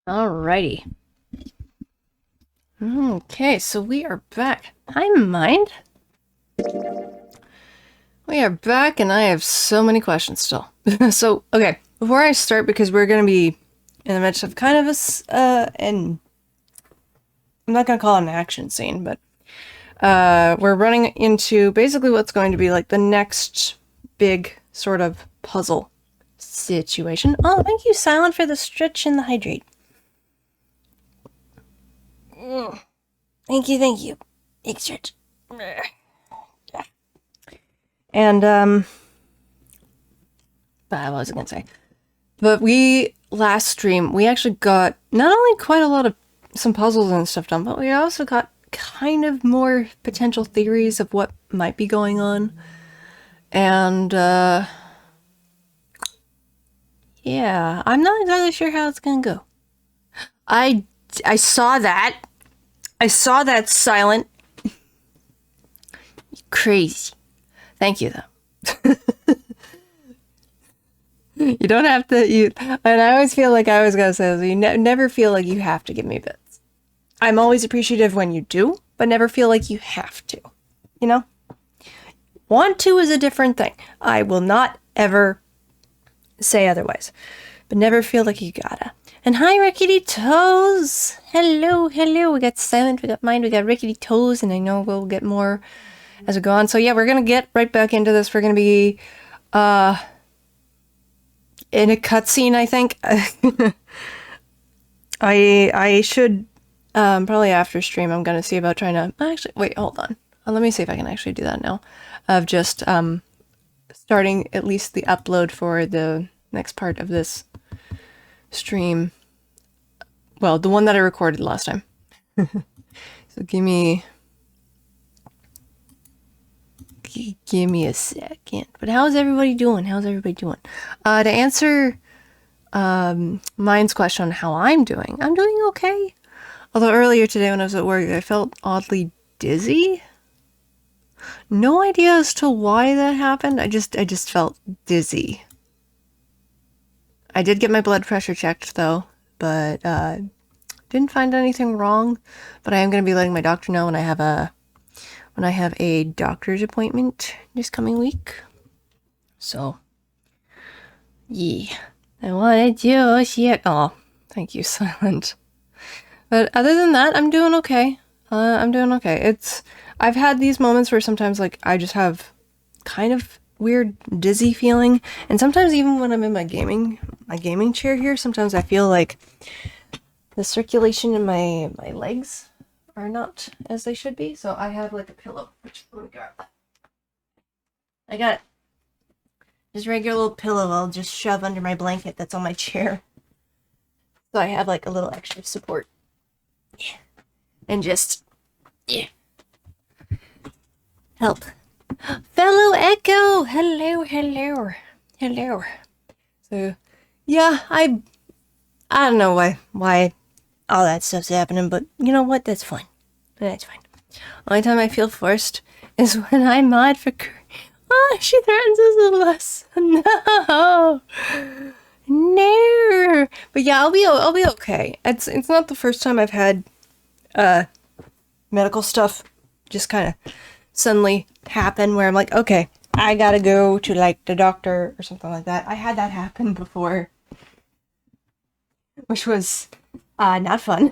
Alrighty. Okay, so we are back. Hi, Mind. We are back, and I have so many questions still. Okay, before I start, because we're going to be in the midst of kind of and I'm not going to call it an action scene, but we're running into basically what's going to be like the next big sort of puzzle situation. Oh, thank you, Silent, for the stretch and the hydrate. Thank you. Big stretch. And, what was I gonna say? But last stream, we actually got not only quite a lot of some puzzles and stuff done, but we also got kind of more potential theories of what might be going on. And, yeah, I'm not exactly sure how it's gonna go. I saw that. I saw that, Silent. Crazy. Thank you, though. You don't have to. And I always feel like I always gotta say this. You never feel like you have to give me bits. I'm always appreciative when you do, but never feel like you have to. You know? Want to is a different thing. I will not ever say otherwise. But never feel like you gotta. And hi, Rickety Toes! Hello. We got Silent, we got Mind, we got Rickety Toes, and I know we'll get more as we go on. So yeah, we're gonna get right back into this. We're gonna be, in a cutscene, I think. I should, probably after stream, I'm gonna see about trying to, actually, wait, hold on. Let me see if I can actually do that now. Of just, starting at least the upload for the next part of this stream. Well, the one that I recorded last time. So give me a second. But how's everybody doing? To answer Mind's question on how I'm doing okay. Although earlier today when I was at work, I felt oddly dizzy. No idea as to why that happened. I just felt dizzy. I did get my blood pressure checked though, but didn't find anything wrong. But I am going to be letting my doctor know when I have a doctor's appointment this coming week. So, yeah. I wanted you, shit. Oh, thank you, Silent. But other than that, I'm doing okay. I've had these moments where sometimes, like, I just have kind of weird dizzy feeling. And sometimes even when I'm in my gaming chair here, sometimes I feel like the circulation in my legs are not as they should be. So I have like a pillow, which let me grab that. I got just regular little pillow I'll just shove under my blanket that's on my chair. So I have like a little extra support. Yeah. And just help. Fellow Echo! Hello. So yeah, I don't know why all that stuff's happening, but you know what? That's fine. Only time I feel forced is when I mod for oh, she threatens us with less. No. But yeah, I'll be okay. It's not the first time I've had medical stuff just kind of suddenly happen where I'm like, okay, I gotta go to like the doctor or something like that. I had that happen before, which was not fun.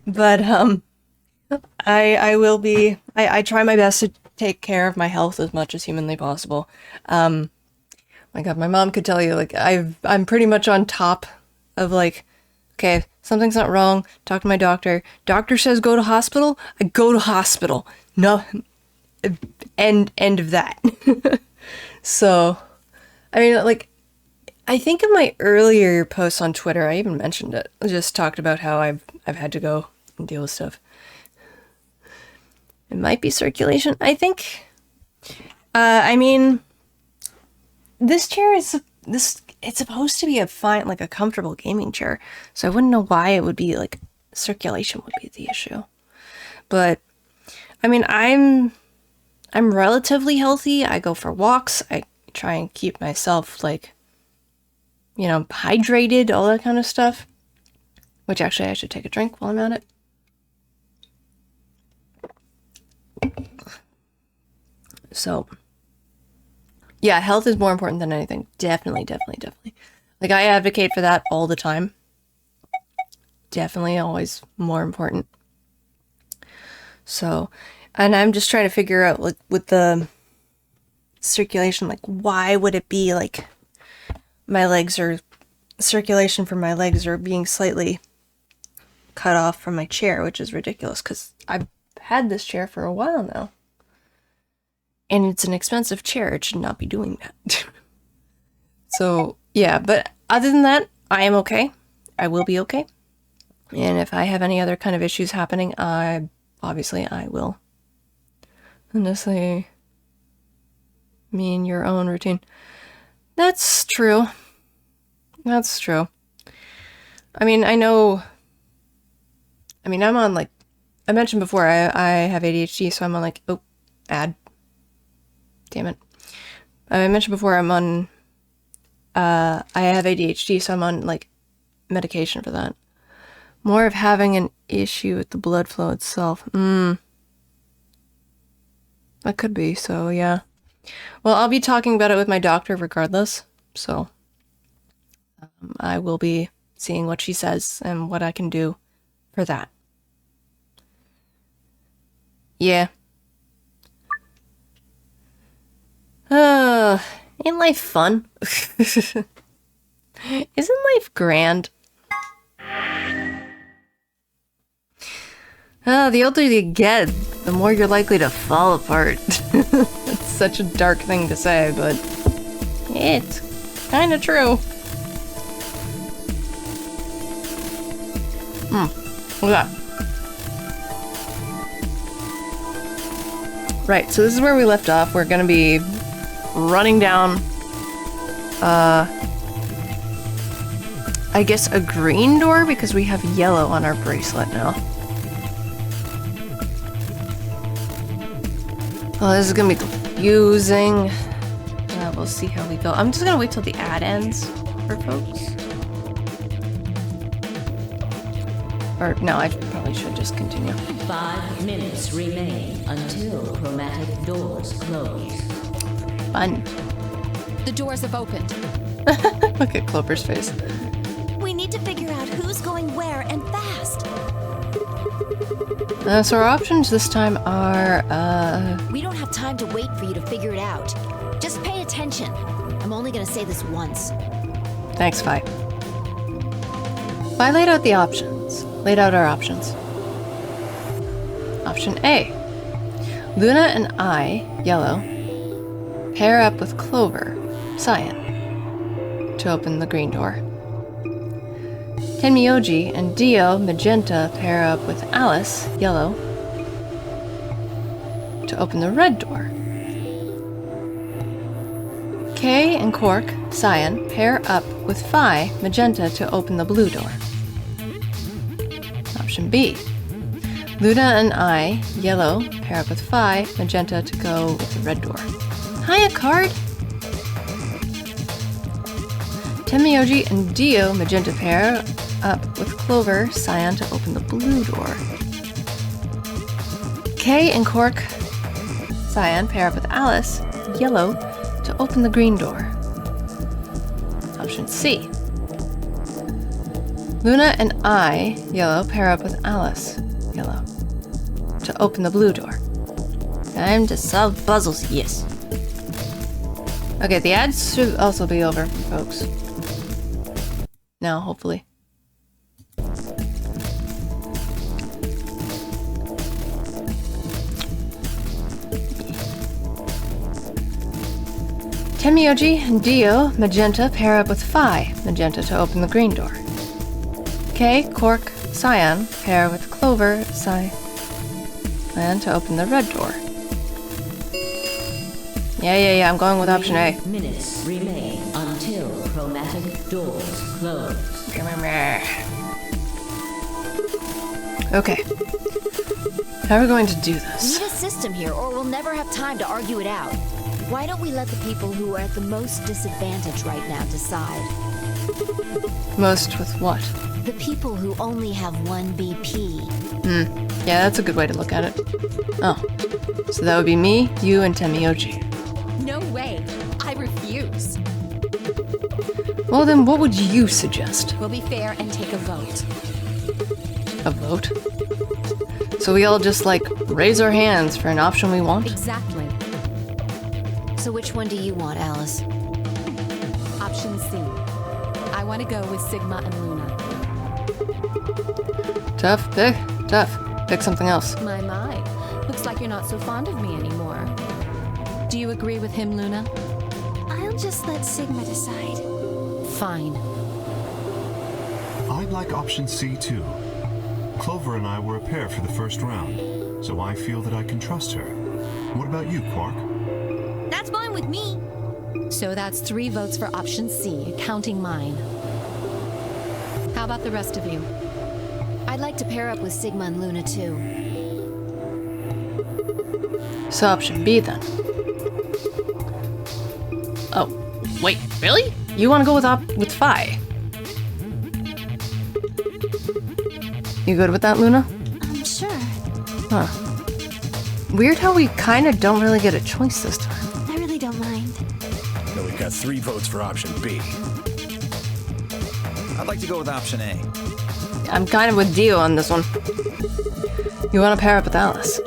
But I will be. I try my best to take care of my health as much as humanly possible. My God, my mom could tell you, like, I'm pretty much on top of, like, okay, something's not wrong, talk to my doctor. Doctor says go to hospital, I go to hospital. No, end of that. So, I mean, like, I think in my earlier posts on Twitter, I even mentioned it. I just talked about how I've had to go and deal with stuff. It might be circulation. I think, I mean, this chair is it's supposed to be a fine, like a comfortable gaming chair. So I wouldn't know why it would be like circulation would be the issue. But I mean, I'm relatively healthy. I go for walks. I try and keep myself like you know, hydrated, all that kind of stuff. Which actually I should take a drink while I'm at it. So, yeah, health is more important than anything. Definitely. Like, I advocate for that all the time. Definitely always more important. So, and I'm just trying to figure out, like, with the circulation, like, why would it be, like, my legs are, circulation for my legs are being slightly cut off from my chair, which is ridiculous, because I've had this chair for a while now. And it's an expensive chair. It should not be doing that. So, yeah, but other than that, I am okay. I will be okay. And if I have any other kind of issues happening, I will. Honestly, me and your own routine. That's true. That's true. I mean, I'm on, like, I mentioned before, I have ADHD, so I'm on, like, ad. Damn it. I mentioned before I'm on, I have ADHD, so I'm on, like, medication for that. More of having an issue with the blood flow itself. That could be, so yeah. Well, I'll be talking about it with my doctor regardless, so I will be seeing what she says and what I can do for that. Yeah. Ain't life fun? Isn't life grand? The older you get, the more you're likely to fall apart. It's such a dark thing to say, but it's kind of true. Look at that. Right, so this is where we left off. We're gonna be running down, I guess a green door, because we have yellow on our bracelet now. Oh, this is gonna be confusing. We'll see how we go. I'm just gonna wait till the ad ends for folks. Or, no, I probably should just continue. 5 minutes remain until chromatic doors close. Fun. The doors have opened. Look at Clover's face. We need to figure out who's going where and fast. So our options this time are, We don't have time to wait for you to figure it out. Just pay attention. I'm only gonna say this once. Thanks, Vi. Vi laid out our options. Option A. Luna and I, yellow, pair up with Clover, cyan, to open the green door. Tenmyoji and Dio, magenta, pair up with Alice, yellow, to open the red door. Kay and Cork, cyan, pair up with Phi, magenta, to open the blue door. Option B. Luna and I, yellow, pair up with Phi, magenta, to go with the red door. Hiya, card! Tenmyoji and Dio, magenta, pair up with Clover, cyan, to open the blue door. Kay and Cork, cyan, pair up with Alice, yellow, to open the green door. Option C. Luna and I, yellow, pair up with Alice, yellow, to open the blue door. Time to solve puzzles, yes. Okay, the ads should also be over, folks. Now, hopefully. Tenmyoji and Dio, magenta, pair up with Phi, magenta, to open the green door. Kay, Cork, cyan, pair with Clover, cyan, to open the red door. Yeah, I'm going with option A. Minutes remain until chromatic doors close. Okay. How are we going to do We this? need a system here, or we'll never have time to argue it out. Why don't we let the people who are at the most disadvantage right now decide? Most with what? The people who only have 1 BP. Yeah, that's a good way to look at it. Oh. So that would be me, you, and Temioji. No way. I refuse. Well then, what would you suggest? We'll be fair and take a vote. A vote? So we all just, like, raise our hands for an option we want? Exactly. So which one do you want, Alice? Option C. I want to go with Sigma and Luna. Tough pick. Tough. Pick something else. My. Looks like you're not so fond of me anymore. Do you agree with him, Luna? I'll just let Sigma decide. Fine. I'd like option C too. Clover and I were a pair for the first round, so I feel that I can trust her. What about you, Quark? That's fine with me. So that's 3 votes for option C, counting mine. How about the rest of you? I'd like to pair up with Sigma and Luna too. So option B then. Oh, wait, really? You want to go with Phi? You good with that, Luna? Sure. Huh. Weird how we kind of don't really get a choice this time. I really don't mind. So we've got 3 votes for option B. I'd like to go with option A. I'm kind of with Dio on this one. You want to pair up with Alice?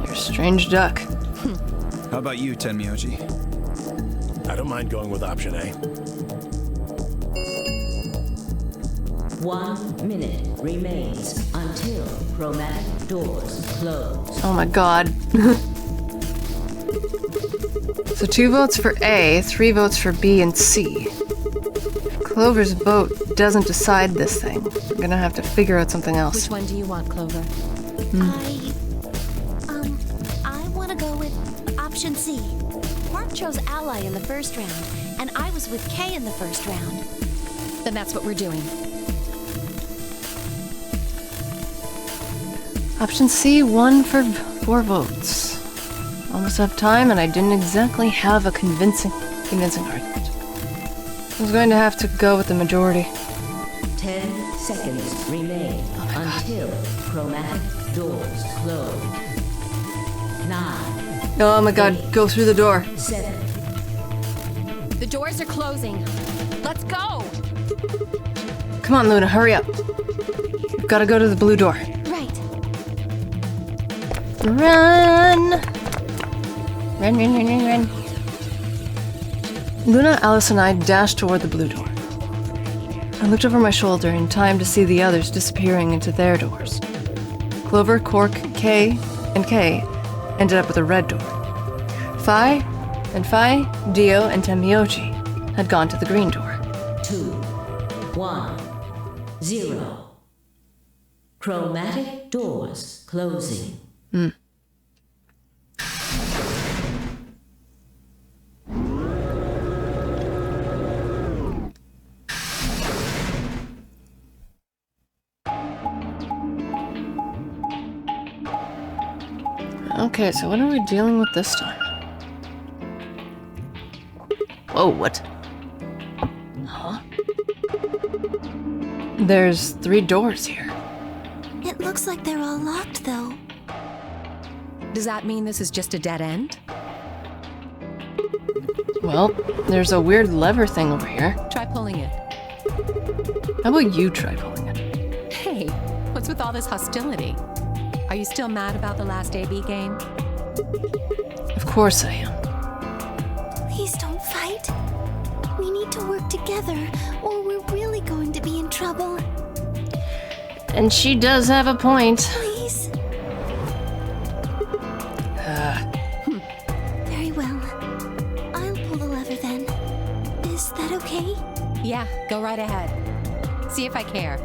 You're a strange duck. How about you, Tenmyoji? I don't mind going with option A. 1 minute remains until chromatic doors close. Oh my god. So 2 votes for A, 3 votes for B and C. If Clover's vote doesn't decide this thing, we're gonna have to figure out something else. Which one do you want, Clover? I want to go with option C. Quark chose Ally in the first round, and I was with Kay in the first round. Then that's what we're doing. Option C won for 4 votes. Almost out of time, and I didn't exactly have a convincing argument. I was going to have to go with the majority. 10 seconds remain until chromatic doors close. 9, Oh my god, go through the door. 7, The doors are closing. Let's go! Come on, Luna, hurry up. We've gotta go to the blue door. Right. Run! Run. Luna, Alice, and I dashed toward the blue door. I looked over my shoulder in time to see the others disappearing into their doors. Clover, Quark, Kay ended up with a red door. Phi, Dio, and Temioji had gone to the green door. 2, 1, 0. Chromatic doors closing. Okay, so what are we dealing with this time? Whoa, what? Huh? There's 3 doors here. It looks like they're all locked, though. Does that mean this is just a dead end? Well, there's a weird lever thing over here. Try pulling it. How about you try pulling it? Hey, what's with all this hostility? Are you still mad about the last AB game? Of course I am. Please don't fight. We need to work together, or we're really going to be in trouble. And she does have a point. Please. Very well. I'll pull the lever then. Is that okay? Yeah, go right ahead. See if I care.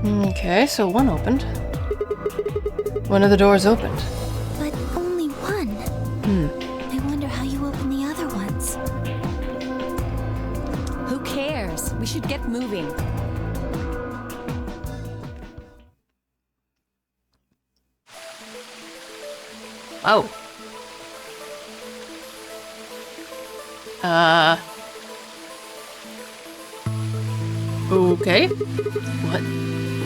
Okay, so one opened. One of the doors opened. But only one. I wonder how you open the other ones. Who cares? We should get moving. Oh. Okay.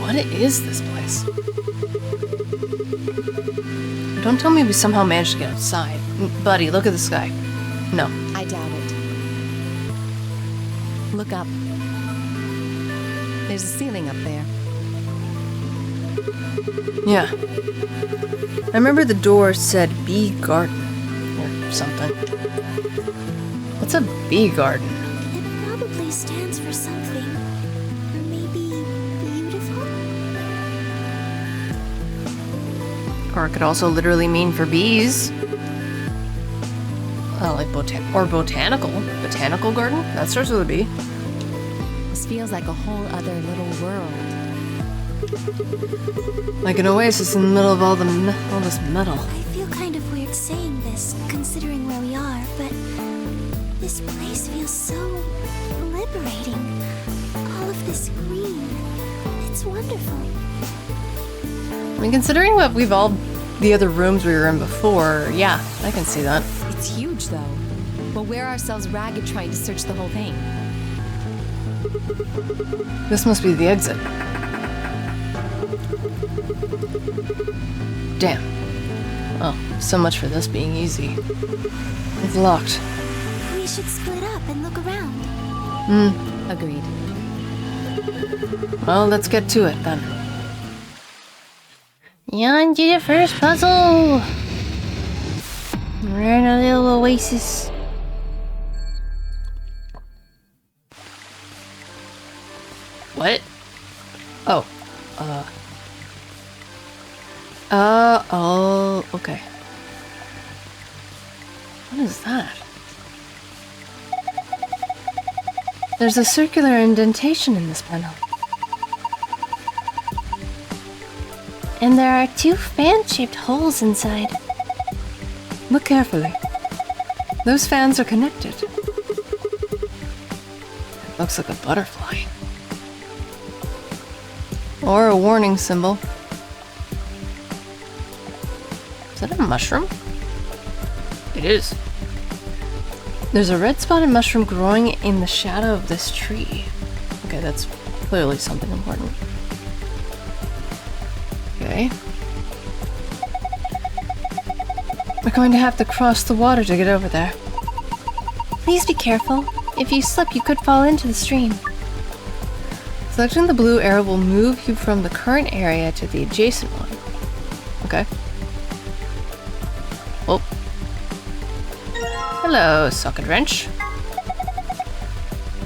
What is this place? Don't tell me we somehow managed to get outside. Buddy, look at the sky. No. I doubt it. Look up. There's a ceiling up there. Yeah. I remember the door said bee garden or something. What's a bee garden? It probably stands for something. Maybe beautiful? Or it could also literally mean for bees. Oh, like botanical. Botanical garden? That starts with a B. This feels like a whole other little world. Like an oasis in the middle of all this metal. I feel kind of weird saying this, considering where we are, but this place feels so liberating. All of this green. It's wonderful. I mean, considering what the other rooms we were in before, yeah, I can see that. It's huge, though. We'll wear ourselves ragged trying to search the whole thing. This must be the exit. Damn. Oh, so much for this being easy. It's locked. We should split up and look around. Agreed. Well, let's get to it then. On to the first puzzle! We're in a little oasis. What? Oh. Oh, okay. What is that? There's a circular indentation in this panel. And there are 2 fan-shaped holes inside. Look carefully. Those fans are connected. It looks like a butterfly. Or a warning symbol. Is that a mushroom? It is. There's a red spotted mushroom growing in the shadow of this tree. Okay, that's clearly something important. Okay. We're going to have to cross the water to get over there. Please be careful. If you slip, you could fall into the stream. Selecting the blue arrow will move you from the current area to the adjacent one. Okay. Oh. Hello, socket wrench.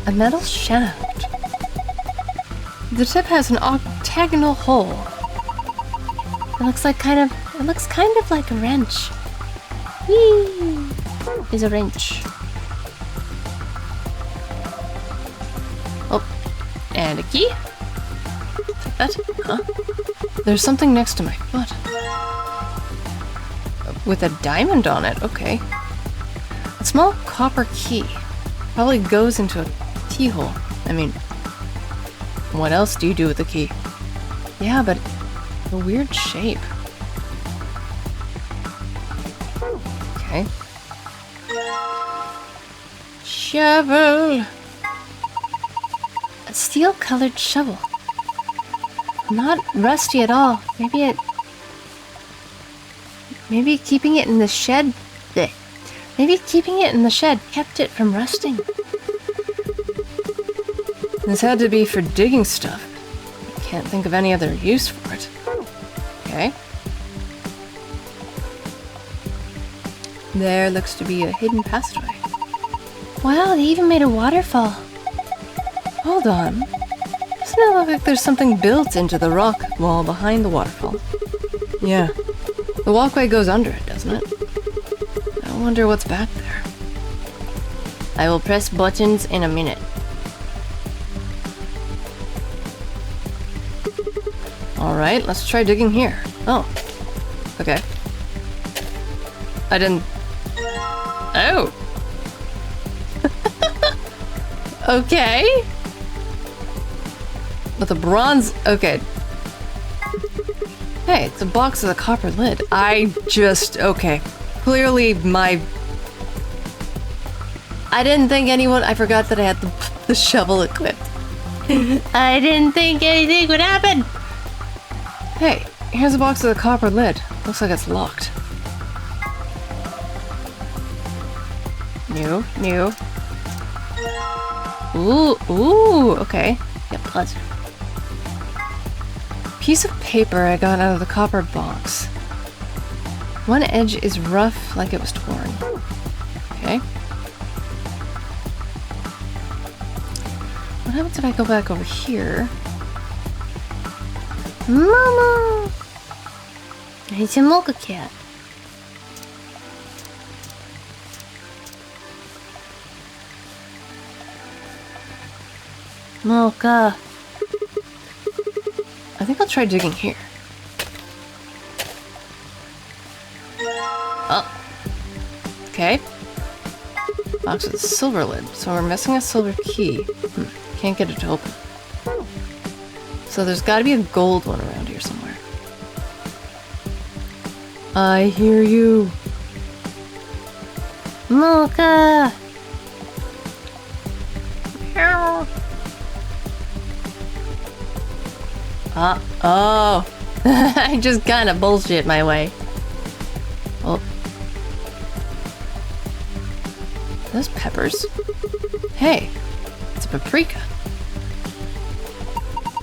A metal shaft. The tip has an octagonal hole. It looks kind of like a wrench. Whee! Is a wrench. Oh, and a key. Take that. Huh? There's something next to my foot. With a diamond on it. Okay. A small copper key. Probably goes into a keyhole. I mean, what else do you do with the key? Yeah, but a weird shape. Okay. Shovel! A steel-colored shovel. Not rusty at all. Maybe keeping it in the shed... bleh. Maybe keeping it in the shed kept it from rusting. This had to be for digging stuff. Can't think of any other use for it. Okay. There looks to be a hidden passageway. Wow, they even made a waterfall. Hold on. Doesn't it look like there's something built into the rock wall behind the waterfall? Yeah. The walkway goes under it, doesn't it? I wonder what's back there. I will press buttons in a minute. Alright, let's try digging here. Oh. Okay. I didn't... Oh! Okay. With a bronze... Okay. Hey, it's a box with a copper lid. Okay. Clearly I didn't think anyone, I forgot that I had the shovel equipped. I didn't think anything would happen. Hey, here's a box with a copper lid. Looks like it's locked. New. Ooh, okay. Get pleasure. Piece of paper I got out of the copper box. One edge is rough, like it was torn. Okay. What happens if I go back over here? Mama! It's a mocha cat. Mocha. I think I'll try digging here. Oh. Okay. Box with a silver lid. So we're missing a silver key. Can't get it to open. So there's gotta be a gold one around here somewhere. I hear you. Mocha! Oh. I just kind of bullshit my way. Oh. Those peppers. Hey, it's a paprika.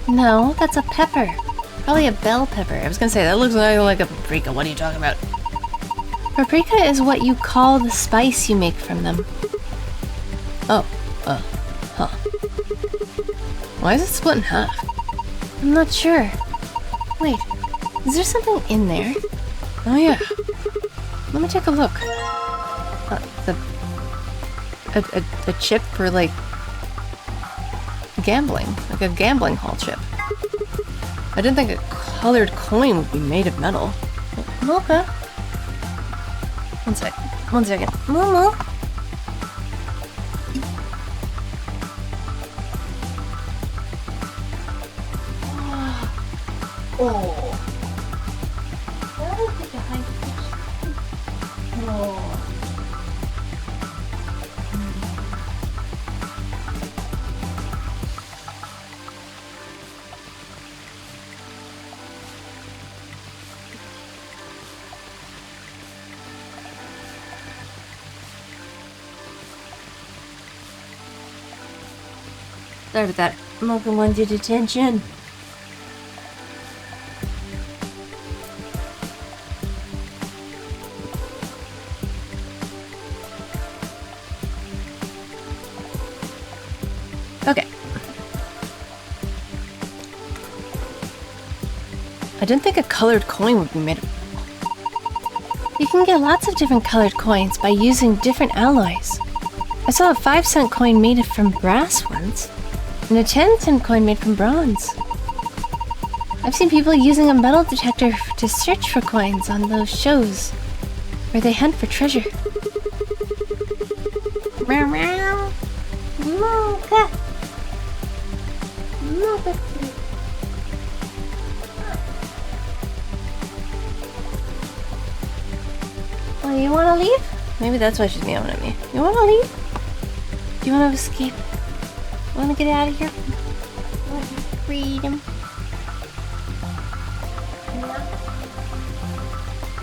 No, that's a pepper. Probably a bell pepper. I was gonna say, that looks like a paprika. What are you talking about? Paprika is what you call the spice you make from them. Oh, huh. Why is it split in half? I'm not sure. Wait, is there something in there? Oh yeah. Let me take a look. A chip for like gambling, like a gambling hall chip. I didn't think a colored coin would be made of metal. Mocha. One second. Momo. Oh. Sorry about that. Mocha wanted attention. Okay. I didn't think a colored coin would be made of... You can get lots of different colored coins by using different alloys. I saw a 5-cent coin made from brass once, and a 10-cent coin made from bronze. I've seen people using a metal detector to search for coins on those shows where they hunt for treasure. Meow meow. Mocha. Mocha. Oh, you wanna leave? Maybe that's why she's meowing at me. You wanna leave? Do you wanna escape? Wanna get out of here? Want freedom?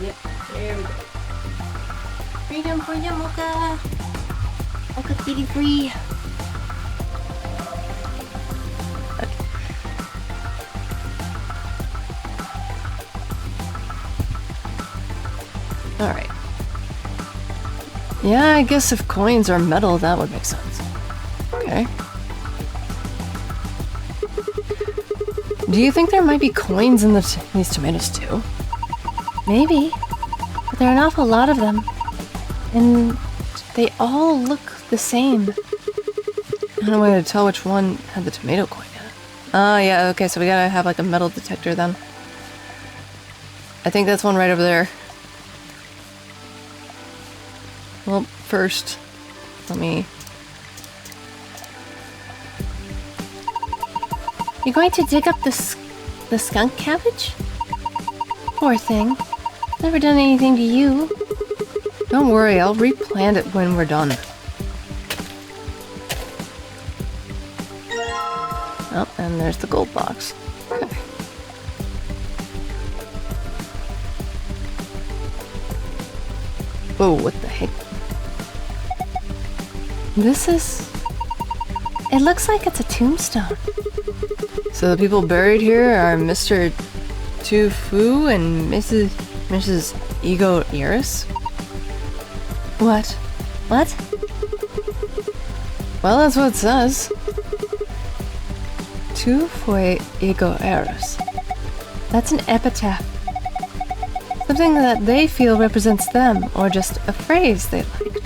Yep, there we go. Freedom for you, Mocha. Mocha kitty free. Okay. Alright. Yeah, I guess if coins are metal, that would make sense. Okay. Do you think there might be coins in these tomatoes too? Maybe, but there are an awful lot of them, and they all look the same. I don't know way to tell which one had the tomato coin in it. Oh yeah, okay, so we gotta have like a metal detector then. I think that's one right over there. Well, first, let me... You going to dig up the skunk cabbage? Poor thing. Never done anything to you. Don't worry, I'll replant it when we're done. Oh, and there's the gold box. Okay. Whoa, what the heck? This is... It looks like it's a tombstone. So the people buried here are Mr. Tu Fu and Mrs. Ego Iris? What? What? Well, that's what it says. Tu Fue Ego Iris. That's an epitaph. Something that they feel represents them, or just a phrase they liked.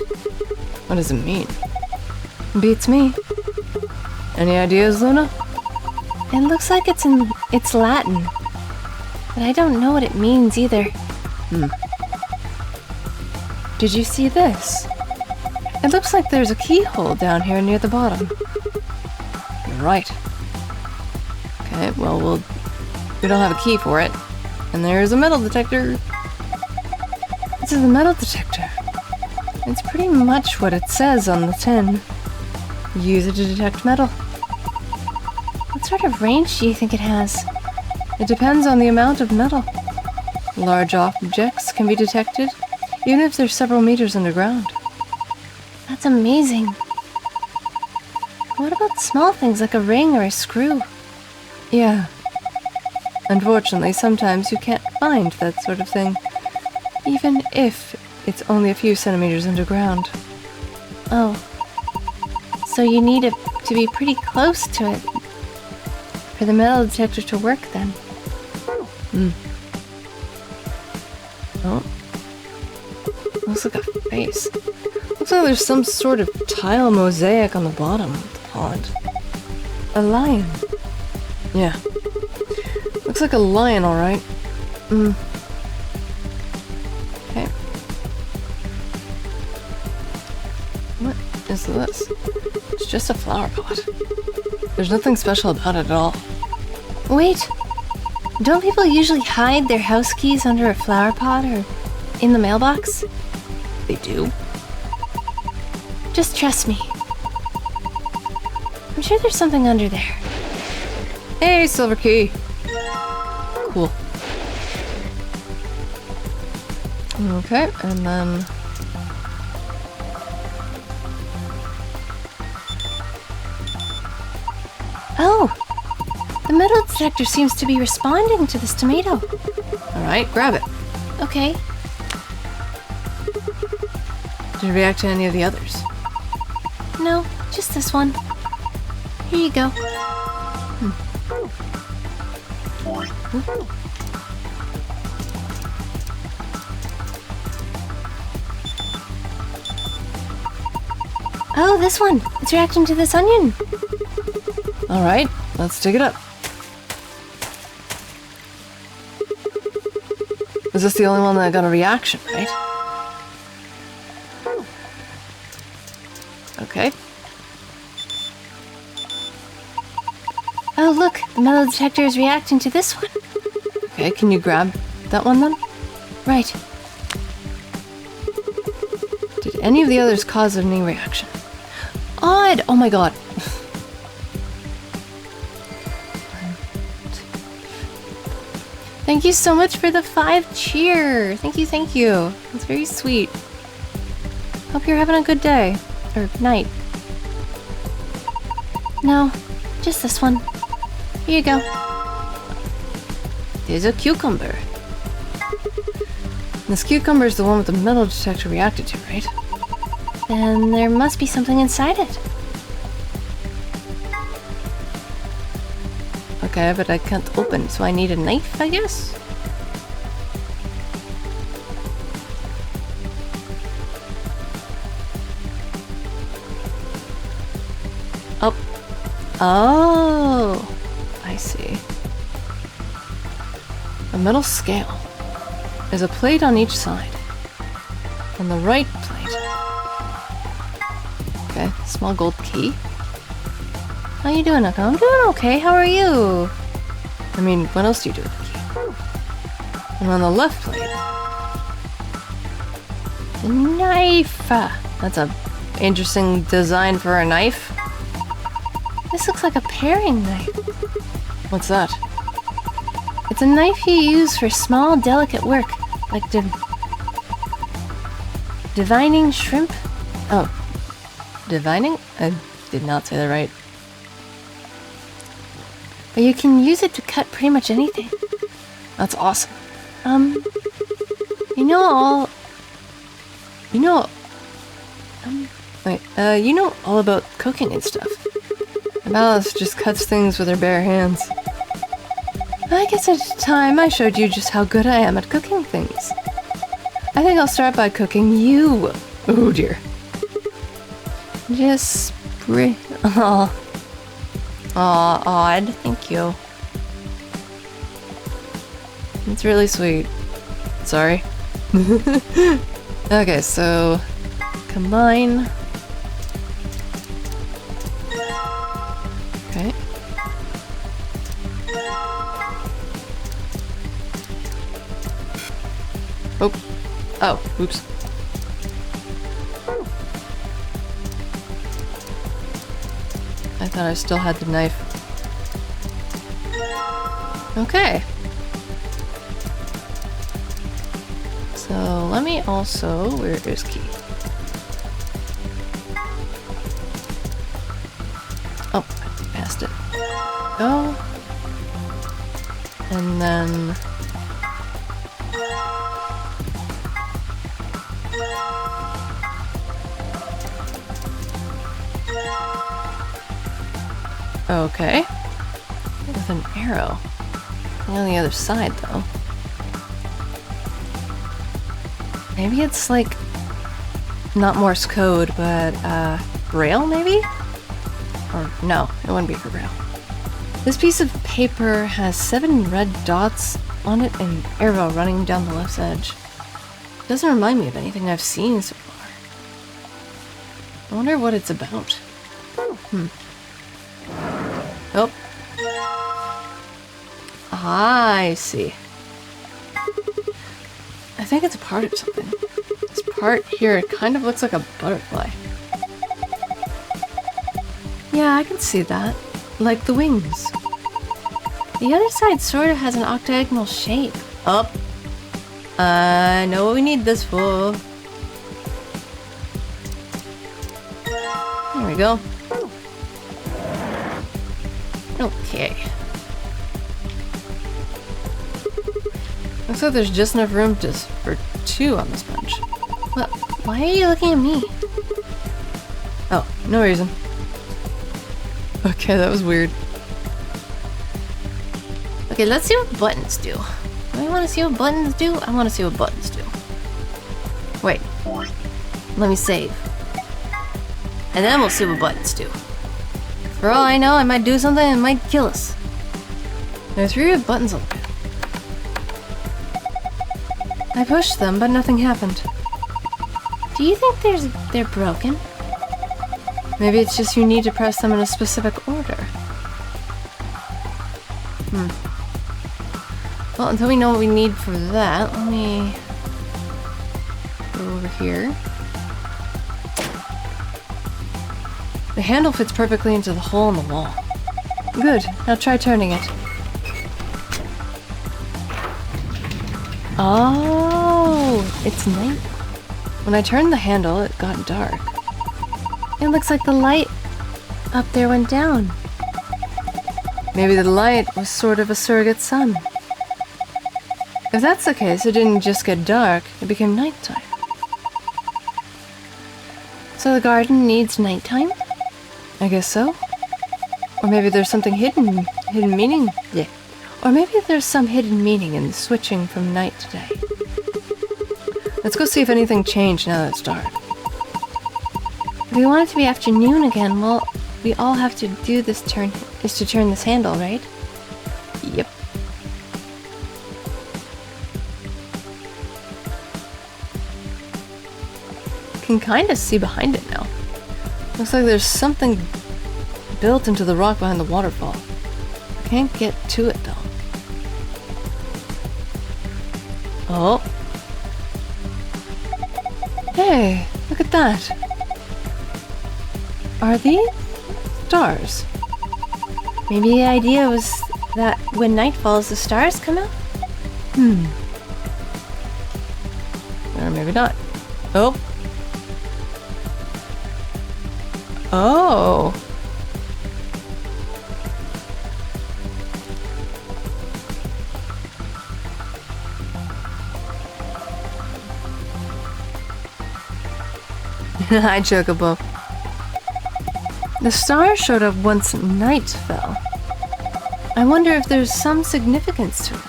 What does it mean? Beats me. Any ideas, Luna? It looks like it's Latin. But I don't know what it means either. Did you see this? It looks like there's a keyhole down here near the bottom. You're right. Okay, well, we don't have a key for it. And there's a metal detector. This is a metal detector. It's pretty much what it says on the tin. Use it to detect metal. What sort of range do you think it has? It depends on the amount of metal. Large objects can be detected, even if they're several meters underground. That's amazing. What about small things like a ring or a screw? Yeah. Unfortunately, sometimes you can't find that sort of thing, even if it's only a few centimeters underground. Oh. So you need it to be pretty close to it for the metal detector to work then. Oh. Looks like a face. Looks like there's some sort of tile mosaic on the bottom of the pond. A lion. Yeah. Looks like a lion, alright. Okay. What is this? It's just a flower pot. There's nothing special about it at all. Wait! Don't people usually hide their house keys under a flower pot or in the mailbox? They do. Just trust me. I'm sure there's something under there. Hey, silver key! Cool. Okay, and then... Oh! The metal detector seems to be responding to this tomato. Alright, grab it. Okay. Did it react to any of the others? No, just this one. Here you go. Oh, this one! It's reacting to this onion! Alright, let's dig it up. Is this the only one that got a reaction, right? Okay. Oh, look! The metal detector is reacting to this one. Okay, can you grab that one then? Right. Did any of the others cause any reaction? Odd! Oh my god. Thank you so much for the 5 cheer. Thank you, thank you. It's very sweet. Hope you're having a good day. Or night. No, just this one. Here you go. There's a cucumber. This cucumber is the one with the metal detector reacted to, right? Then there must be something inside it. Okay, but I can't open, so I need a knife, I guess? Oh. Oh. I see. A metal scale. There's a plate on each side. On the right plate. Okay, small gold key. How you doing, Akko? I'm doing okay. How are you? I mean, what else do you do with the key? And on the left plate, a knife. That's a interesting design for a knife. This looks like a paring knife. What's that? It's a knife you use for small, delicate work, like divining shrimp. Oh, divining? I did not say that right. But you can use it to cut pretty much anything. That's awesome. You know all about cooking and stuff. Alice just cuts things with her bare hands. I guess at the time I showed you just how good I am at cooking things. I think I'll start by cooking you. Oh dear. Just odd. Thank you. It's really sweet. Sorry. Okay, so combine. Okay. Oh, oops. I thought I still had the knife. Okay. So let me also, where is key? Oh, I passed it. Go. And then okay. With an arrow. On the other side, though. Maybe it's like not Morse code, but Braille, maybe? Or no, it wouldn't be for Braille. This piece of paper has 7 red dots on it and an arrow running down the left edge. It doesn't remind me of anything I've seen so far. I wonder what it's about. Oh. I see. I think it's a part of something. This part here, it kind of looks like a butterfly. Yeah, I can see that. Like the wings. The other side sort of has an octagonal shape. Oh. I know what we need this for. There we go. Okay. Looks like there's just enough room for 2 on this bench. What? Why are you looking at me? Oh, no reason. Okay, that was weird. Okay, let's see what buttons do. Do I want to see what buttons do? I want to see what buttons do. Wait. Let me save. And then we'll see what buttons do. For all I know, I might do something that might kill us. There are 3 buttons on it. I pushed them, but nothing happened. Do you think they're broken? Maybe it's just you need to press them in a specific order. Well, until we know what we need for that, let me go over here. The handle fits perfectly into the hole in the wall. Good. Now try turning it. Oh, it's night. When I turned the handle, it got dark. It looks like the light up there went down. Maybe the light was sort of a surrogate sun. If that's the case, it didn't just get dark, it became nighttime. So the garden needs nighttime? I guess so. Or maybe there's something hidden meaning. Yeah. Or maybe there's some hidden meaning in switching from night to day. Let's go see if anything changed now that it's dark. If we want it to be afternoon again, well, we all have to do this turn is to turn this handle, right? Yep. Can kind of see behind it now. Looks like there's something built into the rock behind the waterfall. Can't get to it though. Oh. Hey, look at that. Are these stars? Maybe the idea was that when night falls, the stars come out? Or maybe not. Oh. Oh. Hi, Chocobo. The stars showed up once night fell. I wonder if there's some significance to it.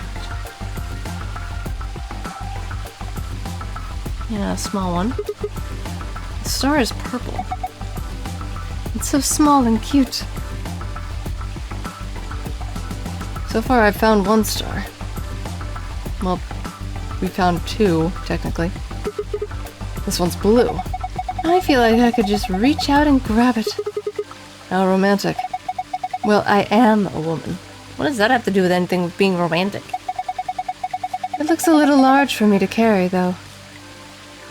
Yeah, a small one. The star is purple. It's so small and cute. So far I've found one star. Well, we found two, technically. This one's blue. I feel like I could just reach out and grab it. How romantic. Well, I am a woman. What does that have to do with anything with being romantic? It looks a little large for me to carry, though.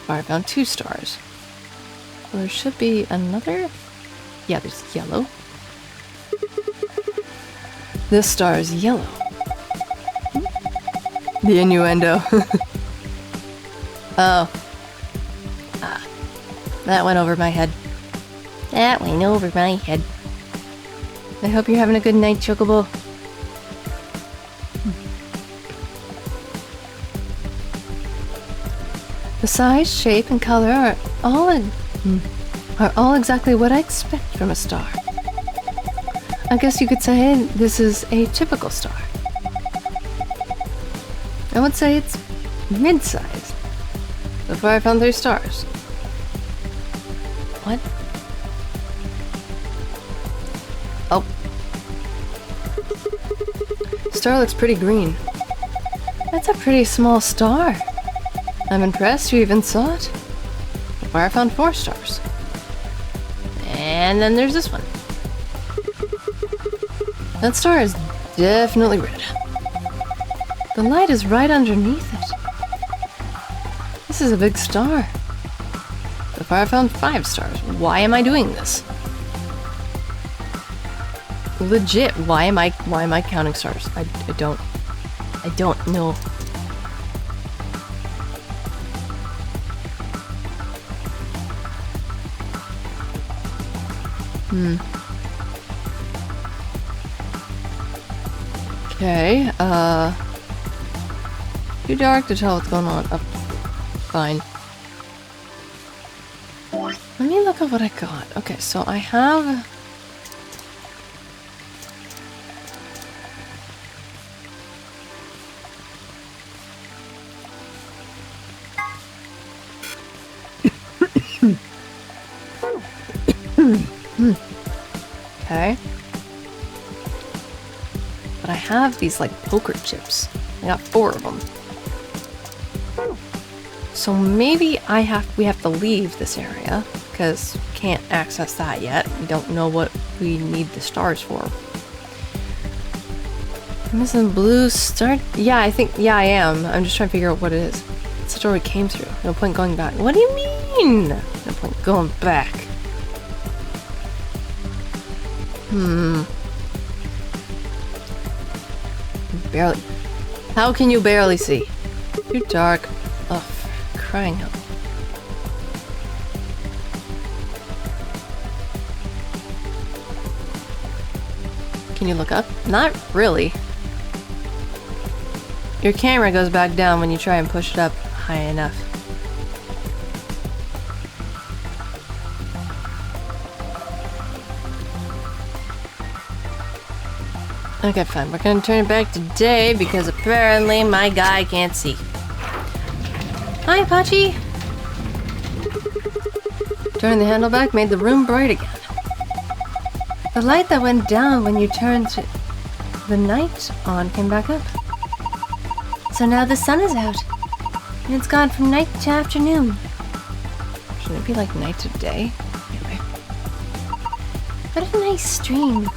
I found two stars. Well, there should be another? Yeah, there's yellow. This star is yellow. The innuendo. Oh. Ah. That went over my head. That went over my head. I hope you're having a good night, Chocobo. The size, shape, and color are all exactly what I expect from a star. I guess you could say this is a typical star. I would say it's mid-sized. So far I found 3 stars. What? Oh. Star looks pretty green. That's a pretty small star. I'm impressed you even saw it. So far I found 4 stars. And then there's this one. That star is definitely red. The light is right underneath it. This is a big star. So far I found 5 stars. Why am I doing this? Legit, why am I counting stars? I don't know. Okay, too dark to tell what's going on. Oh, fine. Let me look at what I got. Okay, so I have... Okay. But I have these like poker chips. I got 4 of them. So maybe we have to leave this area because we can't access that yet. We don't know what we need the stars for. I'm missing blue star. Yeah, I am. I'm just trying to figure out what it is. It's the door we came through. No point going back. What do you mean? No point going back. Barely. How can you barely see? Too dark. Ugh, crying out. Can you look up? Not really. Your camera goes back down when you try and push it up high enough. Okay, fine. We're gonna turn it back to day because apparently my guy can't see. Hi, Apache! Turning the handle back made the room bright again. The light that went down when you turned the night on came back up. So now the sun is out, and it's gone from night to afternoon. Shouldn't it be like night to day? Anyway. What a nice stream.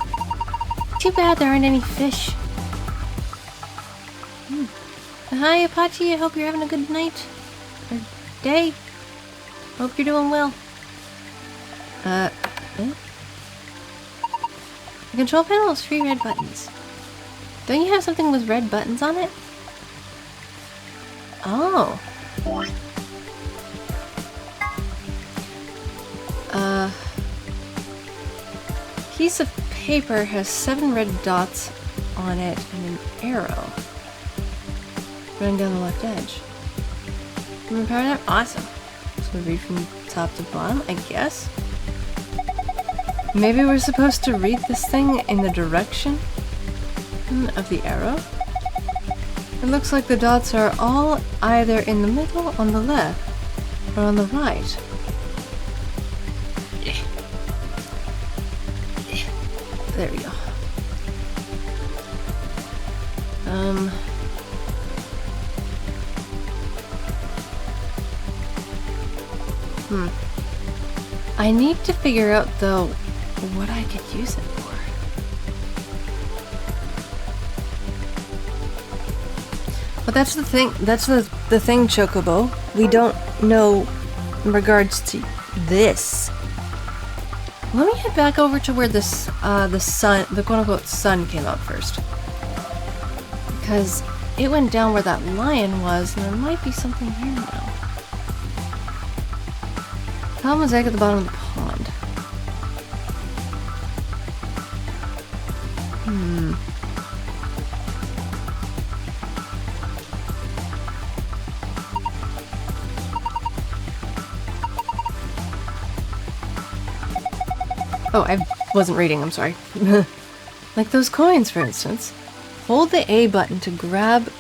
Too bad there aren't any fish. Hi, Apache. I hope you're having a good night. Or day. Hope you're doing well. The control panel has 3 red buttons. Don't you have something with red buttons on it? Oh. Piece of paper has 7 red dots on it and an arrow running down the left edge. Remember power nap? Awesome. So read from top to bottom, I guess. Maybe we're supposed to read this thing in the direction of the arrow? It looks like the dots are all either in the middle, on the left, or on the right. There we go. I need to figure out, though, what I could use it for. But that's the thing, the thing, Chocobo. We don't know in regards to this. Let me head back over to where this, the sun, the quote-unquote sun came up first. Because it went down where that lion was, and there might be something here now. Found mosaic at the bottom of the pond. Oh, I wasn't reading, I'm sorry. Like those coins, for instance. Hold the A button to grab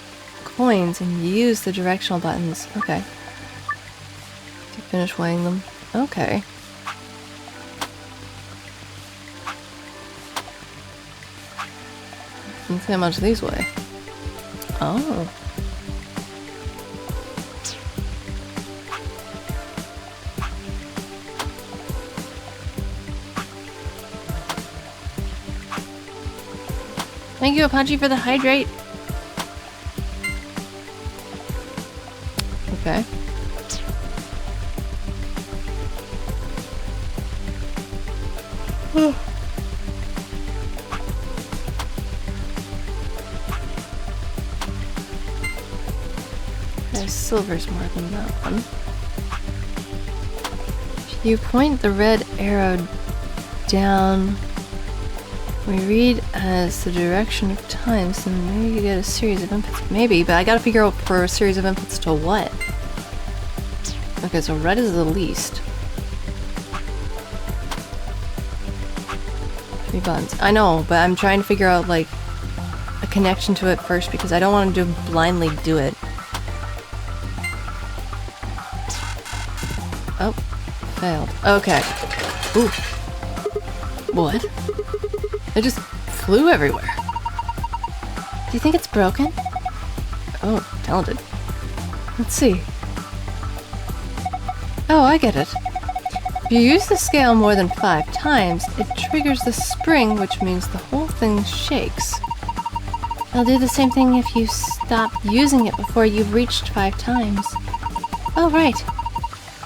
coins and use the directional buttons. Okay. To finish weighing them. Okay. Let's see how much these weigh. Oh. Thank you, Apache, for the hydrate. Okay. Silver's more than that one. If you point the red arrow down, we read as the direction of time, so maybe you get a series of inputs. Maybe, but I gotta figure out for a series of inputs to what. Okay, so red is the least. 3 buttons. I know, but I'm trying to figure out, like, a connection to it first because I don't want to blindly do it. Oh, failed. Okay. Ooh. What? It just flew everywhere. Do you think it's broken? Oh, talented. Let's see. Oh, I get it. If you use the scale more than 5 times, it triggers the spring, which means the whole thing shakes. I'll do the same thing if you stop using it before you've reached 5 times. Oh, right.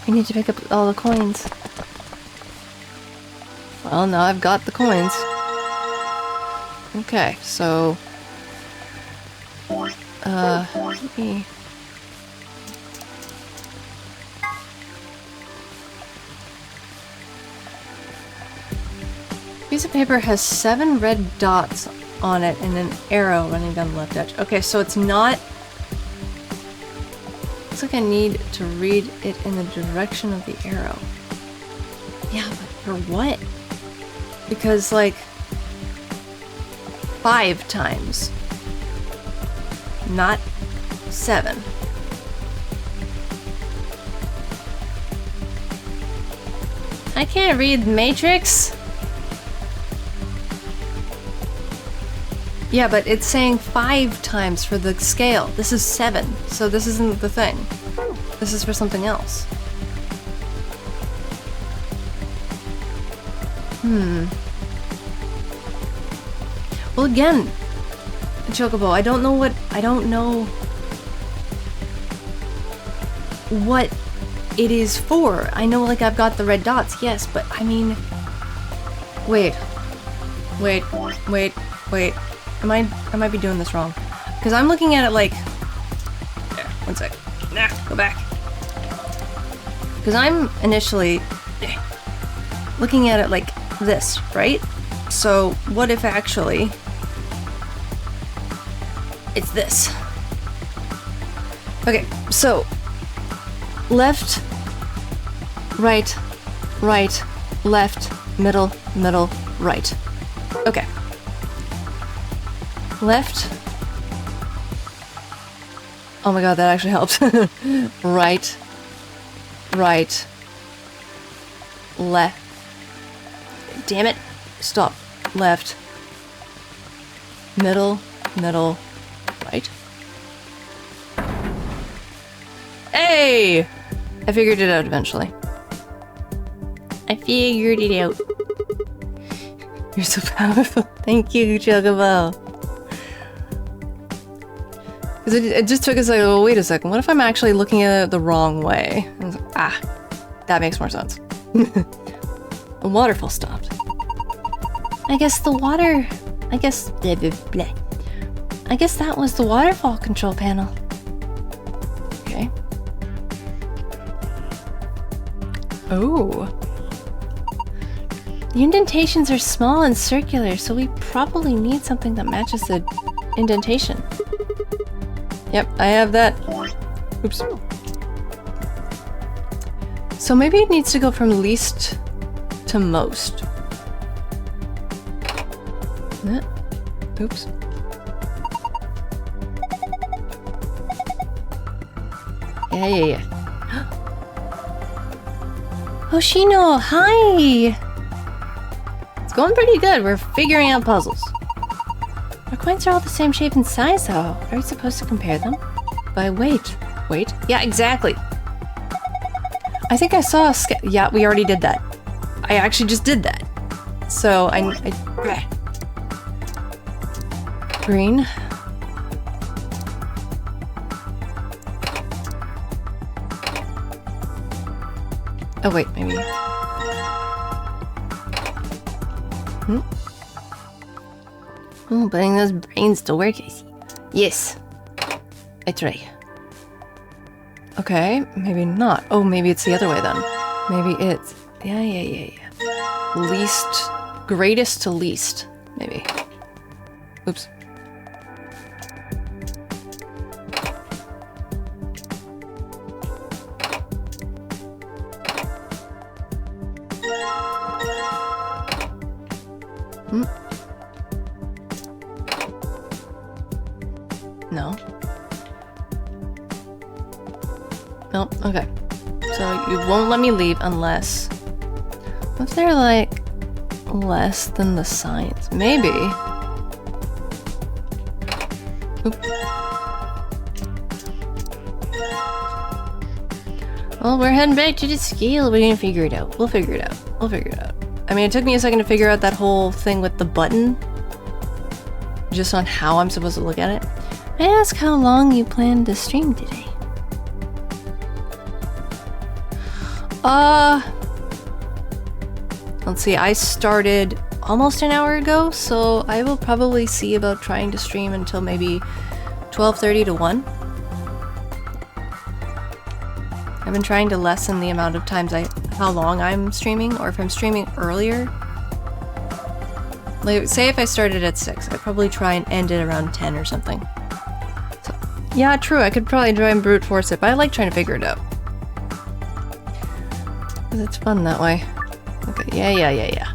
We need to pick up all the coins. Well, now I've got the coins. Okay, so... let me... Piece of paper has 7 red dots on it and an arrow running down the left edge. Okay, so it's not... Looks like I need to read it in the direction of the arrow. Yeah, but for what? Because, like... 5 times. Not 7. I can't read Matrix. Yeah, but it's saying 5 times for the scale. This is 7, so this isn't the thing. This is for something else. Well, again, Chocobo, I don't know what it is for. I know, like, I've got the red dots, yes, but I mean... Wait. I might be doing this wrong. Because I'm looking at it like... There, one sec. Nah, go back. Because I'm initially looking at it like this, right? So what if actually it's this? Okay, so left, right, left, middle, right. Okay. Left. Oh my god, that actually helped. Right. Left. Damn it. Stop. Left. Middle, right. Hey! I figured it out eventually. I figured it out. You're so powerful. Thank you, Chocobo. Because it just took us like, oh, wait a second. What if I'm actually looking at it the wrong way? And I was like, ah, that makes more sense. The waterfall stopped. I guess the water... I guess... Blah, blah, blah. I guess that was the waterfall control panel. Okay. Oh. The indentations are small and circular, so we probably need something that matches the indentation. Yep, I have that. Oops. So maybe it needs to go from least to most. Oops. Yeah. Hoshino, hi! It's going pretty good. We're figuring out puzzles. Our coins are all the same shape and size, though. Are we supposed to compare them? By weight. Weight? Yeah, exactly. I think I saw a yeah, we already did that. I actually just did that. So, Green. Oh, wait, maybe. Oh, putting those brains to work, I see. Yes. I try. Okay, maybe not. Oh, maybe it's the other way then. Maybe it's... Yeah. Least... Greatest to least. Maybe. Oops. No. Nope, okay. So you won't let me leave unless... What if they're like less than the signs? Maybe. Oop. Well, we're heading back to the scale. We're gonna figure it out. We'll figure it out. I mean, it took me a second to figure out that whole thing with the button. Just on how I'm supposed to look at it. May I ask how long you plan to stream today? Let's see, I started almost an hour ago, so I will probably see about trying to stream until maybe 12:30 to 1. I've been trying to lessen the amount of times how long I'm streaming, or if I'm streaming earlier. Like, say if I started at 6, I'd probably try and end it around 10 or something. So, yeah, true, I could probably try and brute force it, but I like trying to figure it out. Because it's fun that way. Okay, yeah.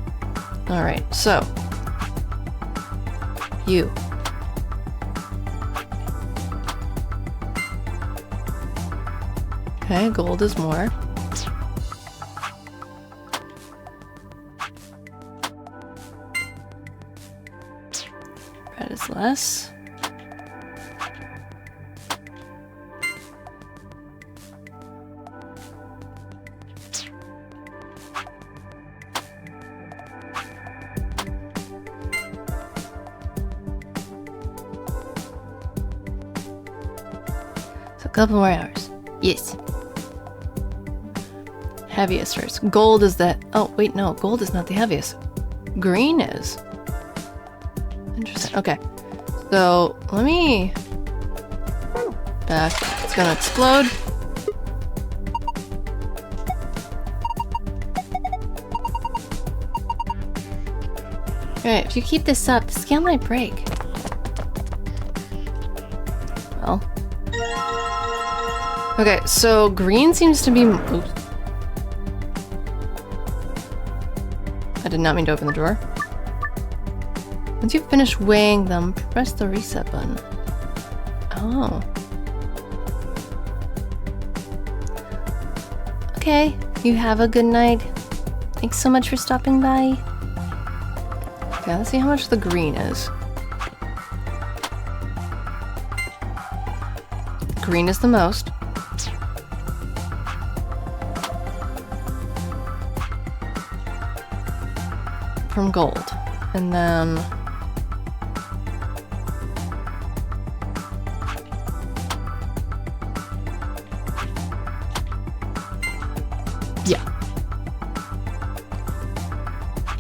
Alright, so. You. Okay, gold is more. Red is less. So a couple more hours. Yes. heaviest first. Gold is the... Oh, wait, no. Gold is not the heaviest. Green is. Interesting. Okay. So, let me... Back. It's gonna explode. Alright, if you keep this up, the scale might break. Well. Okay, so green seems to be... Oops. I did not mean to open the drawer. Once you've finished weighing them, press the reset button. Oh. Okay, you have a good night. Thanks so much for stopping by. Okay, let's see how much the green is. Green is the most. From gold. And then... yeah.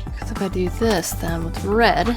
Because if I do this then with red...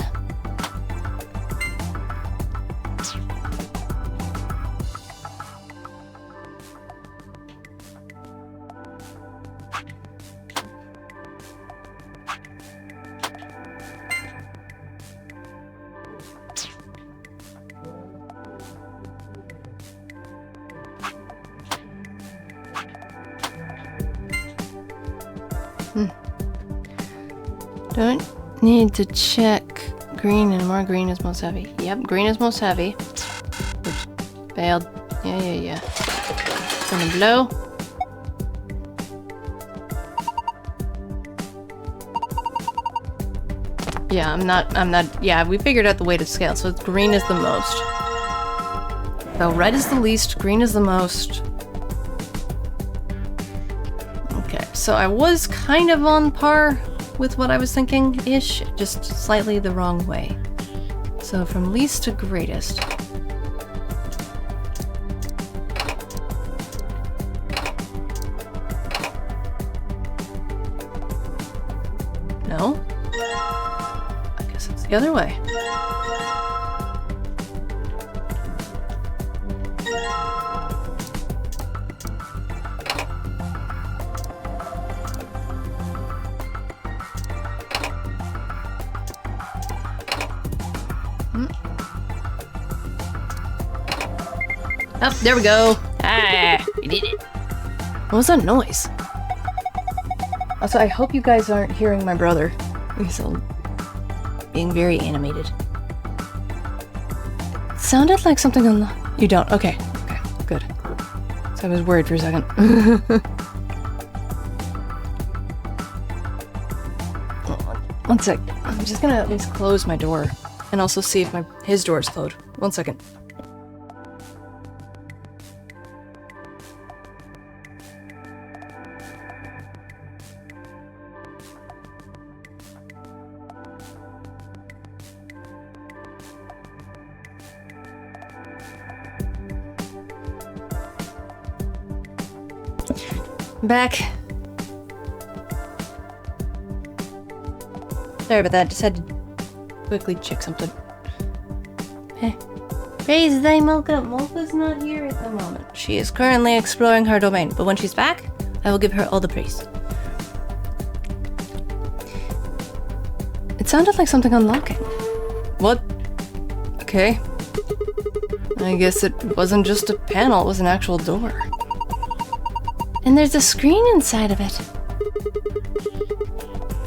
Don't need to check green anymore. Green is most heavy. Yep, green is most heavy. Which failed. Yeah. Gonna blow. Yeah, I'm not, yeah, we figured out the weighted scale, so green is the most. So red is the least, green is the most. Okay, so I was kind of on par with what I was thinking-ish, just slightly the wrong way. So from least to greatest. No? I guess it's the other way. Oh, there we go. Ah, we did it. What was that noise? Also, I hope you guys aren't hearing my brother. He's being very animated. It sounded like something on the... You don't? Okay. Okay, good. So I was worried for a second. One sec. I'm just gonna at least close my door. And also see if his door is closed. 1 second. Back. Sorry about that, just had to quickly check something. Hey. Praise thy Mocha. Mocha's not here at the moment. She is currently exploring her domain, but when she's back, I will give her all the praise. It sounded like something unlocking. What? Okay. I guess it wasn't just a panel, it was an actual door. And there's a screen inside of it.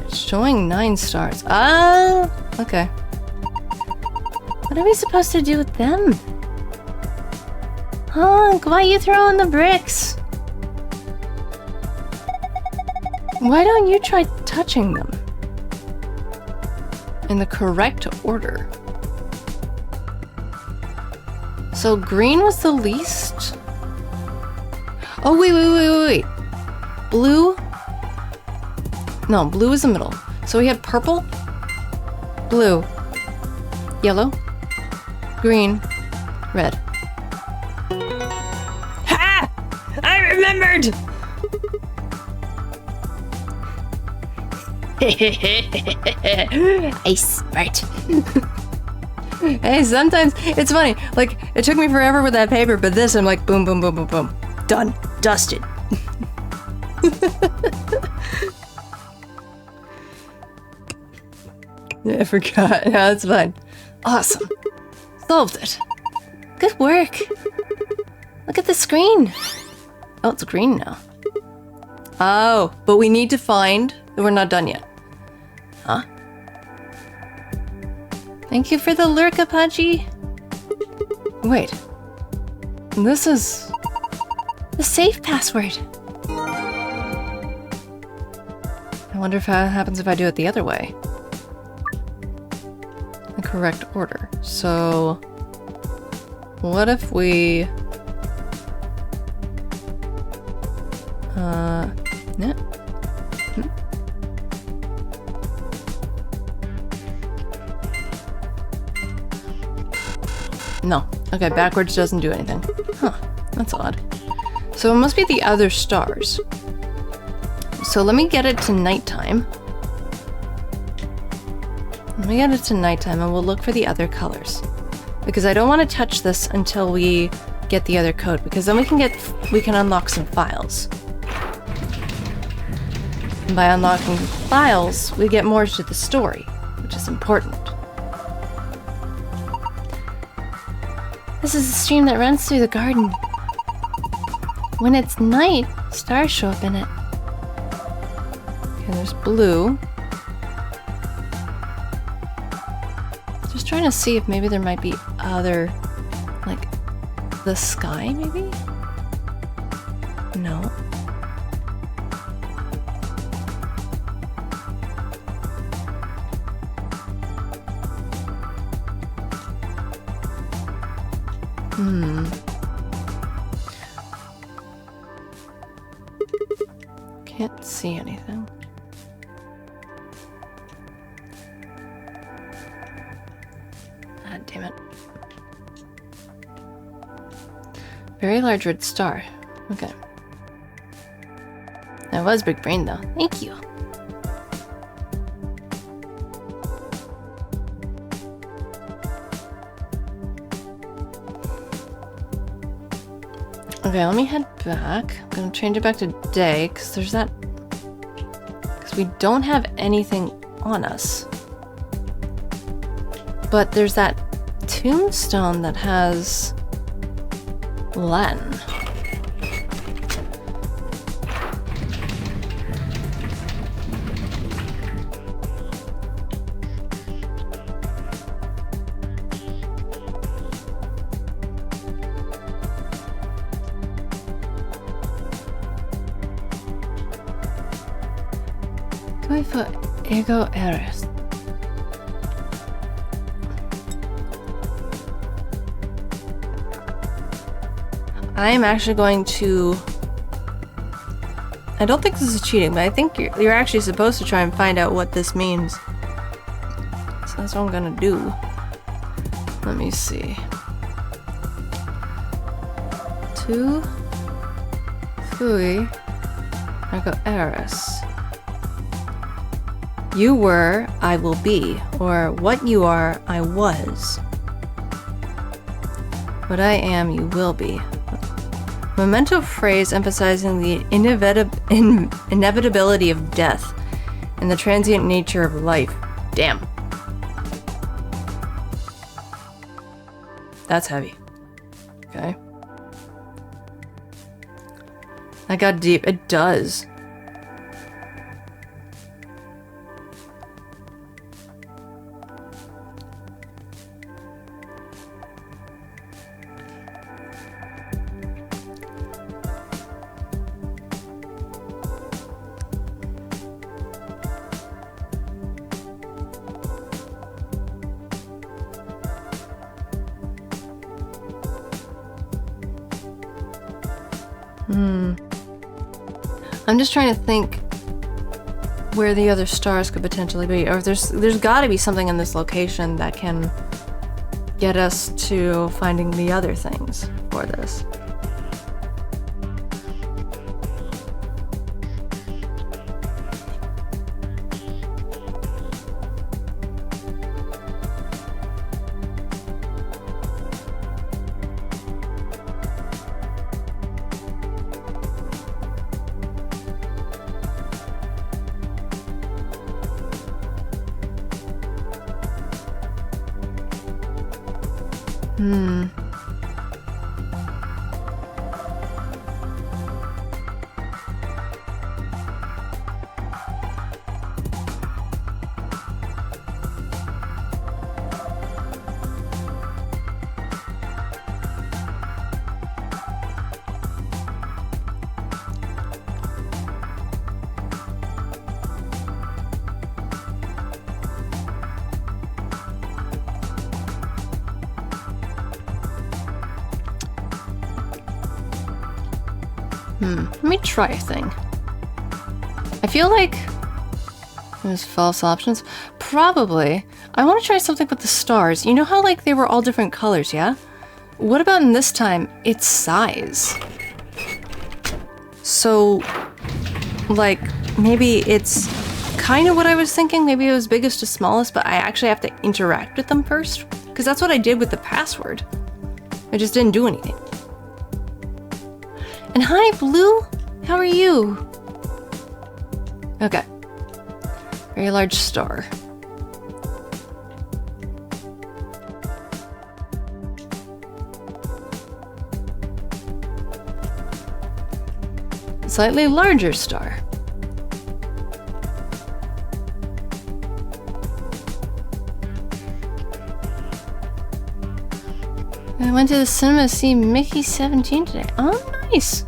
It's showing 9 stars. Ah, okay. What are we supposed to do with them? Honk, why are you throwing the bricks? Why don't you try touching them? In the correct order. So green was the least? Oh, wait. Blue? No, blue is the middle. So we had purple, blue, yellow, green, red. Ha! I remembered! I smart. Hey, sometimes it's funny. Like, it took me forever with that paper, but this, I'm like, boom, boom, boom, boom, boom. Done. Dusted. I forgot. No, that's fine. Awesome. Solved it. Good work. Look at the screen. Oh, it's green now. Oh, but we need to find... We're not done yet. Huh? Thank you for the lurk, Apache. Wait. This is... the safe password. I wonder if that happens if I do it the other way. The correct order. So... what if we... yeah. No. Okay, backwards doesn't do anything. Huh. That's odd. So it must be the other stars. So let me get it to nighttime. Let me get it to nighttime and we'll look for the other colors. Because I don't want to touch this until we get the other code, because then we can unlock some files. And by unlocking files, we get more to the story, which is important. This is a stream that runs through the garden. When it's night, stars show up in it. Okay, there's blue. Just trying to see if maybe there might be other, like, the sky, maybe? No. Can't see anything. Ah, damn it. Very large red star. Okay. That was big brain though. Thank you. Okay, let me head back. I'm gonna change it back to day, because there's that... because we don't have anything on us. But there's that tombstone that has... Latin. For ego eris. I am actually going to... I don't think this is cheating, but I think you're actually supposed to try and find out what this means. So that's what I'm gonna do. Let me see. Tu fui ego eris. You were, I will be, or what you are, I was. What I am, you will be. Memento phrase emphasizing the inevitability of death and the transient nature of life. Damn. That's heavy. Okay. That got deep. It does. I'm just trying to think where the other stars could potentially be, or if there's got to be something in this location that can get us to finding the other things for this. Let me try a thing. I feel like there's false options. Probably. I want to try something with the stars. You know how like they were all different colors, yeah? What about in this time, it's size? So, like, maybe it's kind of what I was thinking. Maybe it was biggest to smallest, but I actually have to interact with them first. Because that's what I did with the password. I just didn't do anything. And hi, Blue! How are you? Okay. Very large star. Slightly larger star. I went to the cinema to see Mickey 17 today. Oh, nice.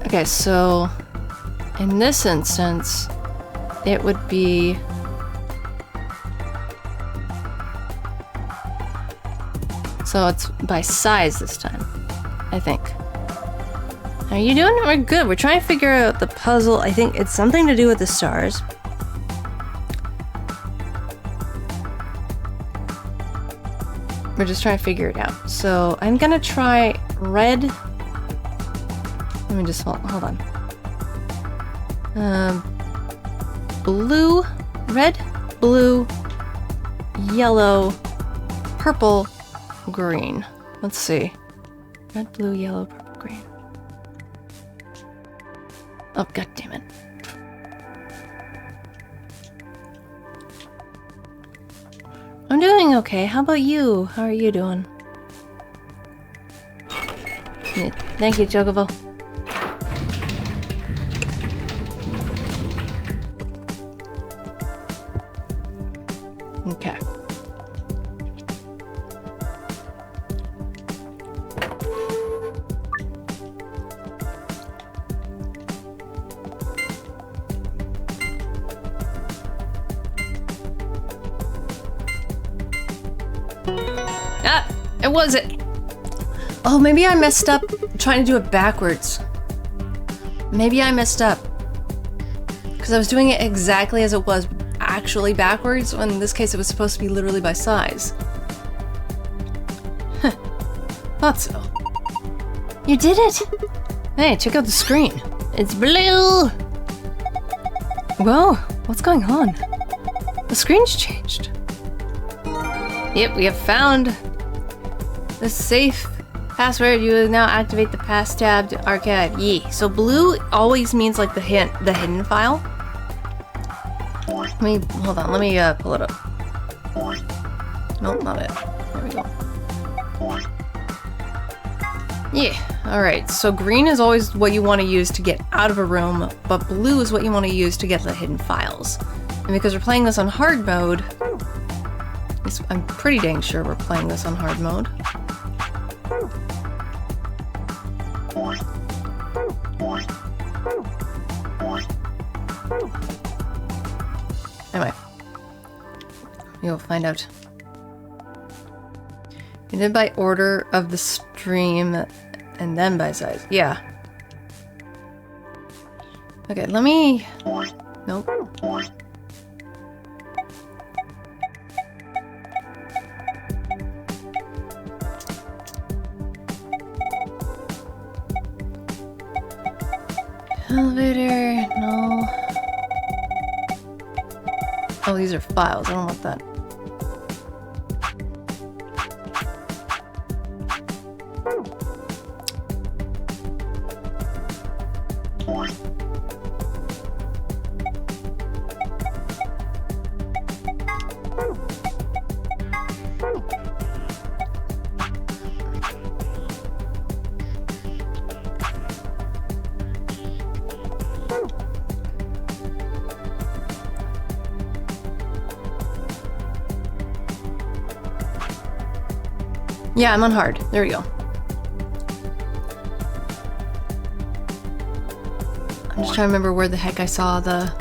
Okay, so in this instance, it would be so it's by size this time, I think. How are you doing? We're good. We're trying to figure out the puzzle. I think it's something to do with the stars. We're just trying to figure it out. So I'm gonna try red. Let me just hold on. Blue, red, blue, yellow, purple, green. Let's see. Red, blue, yellow, purple, green. Oh, god damn it. I'm doing okay. How about you? How are you doing? Yeah, thank you, Chocobo. Okay. Ah, it was it. Oh, maybe I messed up trying to do it backwards. Maybe I messed up. Because I was doing it exactly as it was actually backwards, when in this case it was supposed to be literally by size. Huh. Thought so. You did it! Hey, check out the screen. It's blue! Whoa, what's going on? The screen's changed. Yep, we have found the safe password. You will now activate the pass tab to archive. Yee. So blue always means like the hidden file. Let me, hold on, let me pull it up. Nope, not it. There we go. Yeah, alright, so green is always what you want to use to get out of a room, but blue is what you want to use to get the hidden files. And because we're playing this on hard mode, I'm pretty dang sure we're playing this on hard mode. Anyway, you'll find out. You did by order of the stream and then by size. Yeah. Okay, let me... Nope. Elevator, no. Oh, these are files. I don't want that. Yeah, I'm on hard. There we go. I'm just trying to remember where the heck I saw the...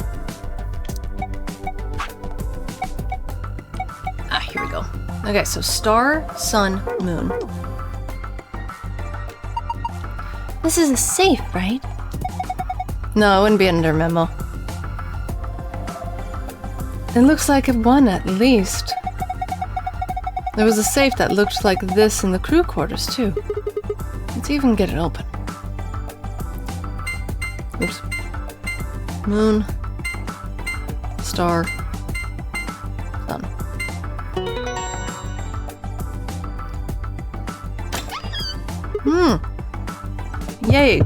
Ah, here we go. Okay, so star, sun, moon. This is a safe, right? No, it wouldn't be under memo. It looks like one at least. There was a safe that looked like this in the crew quarters, too. Let's even get it open. Oops. Moon. Star. Sun. Yay!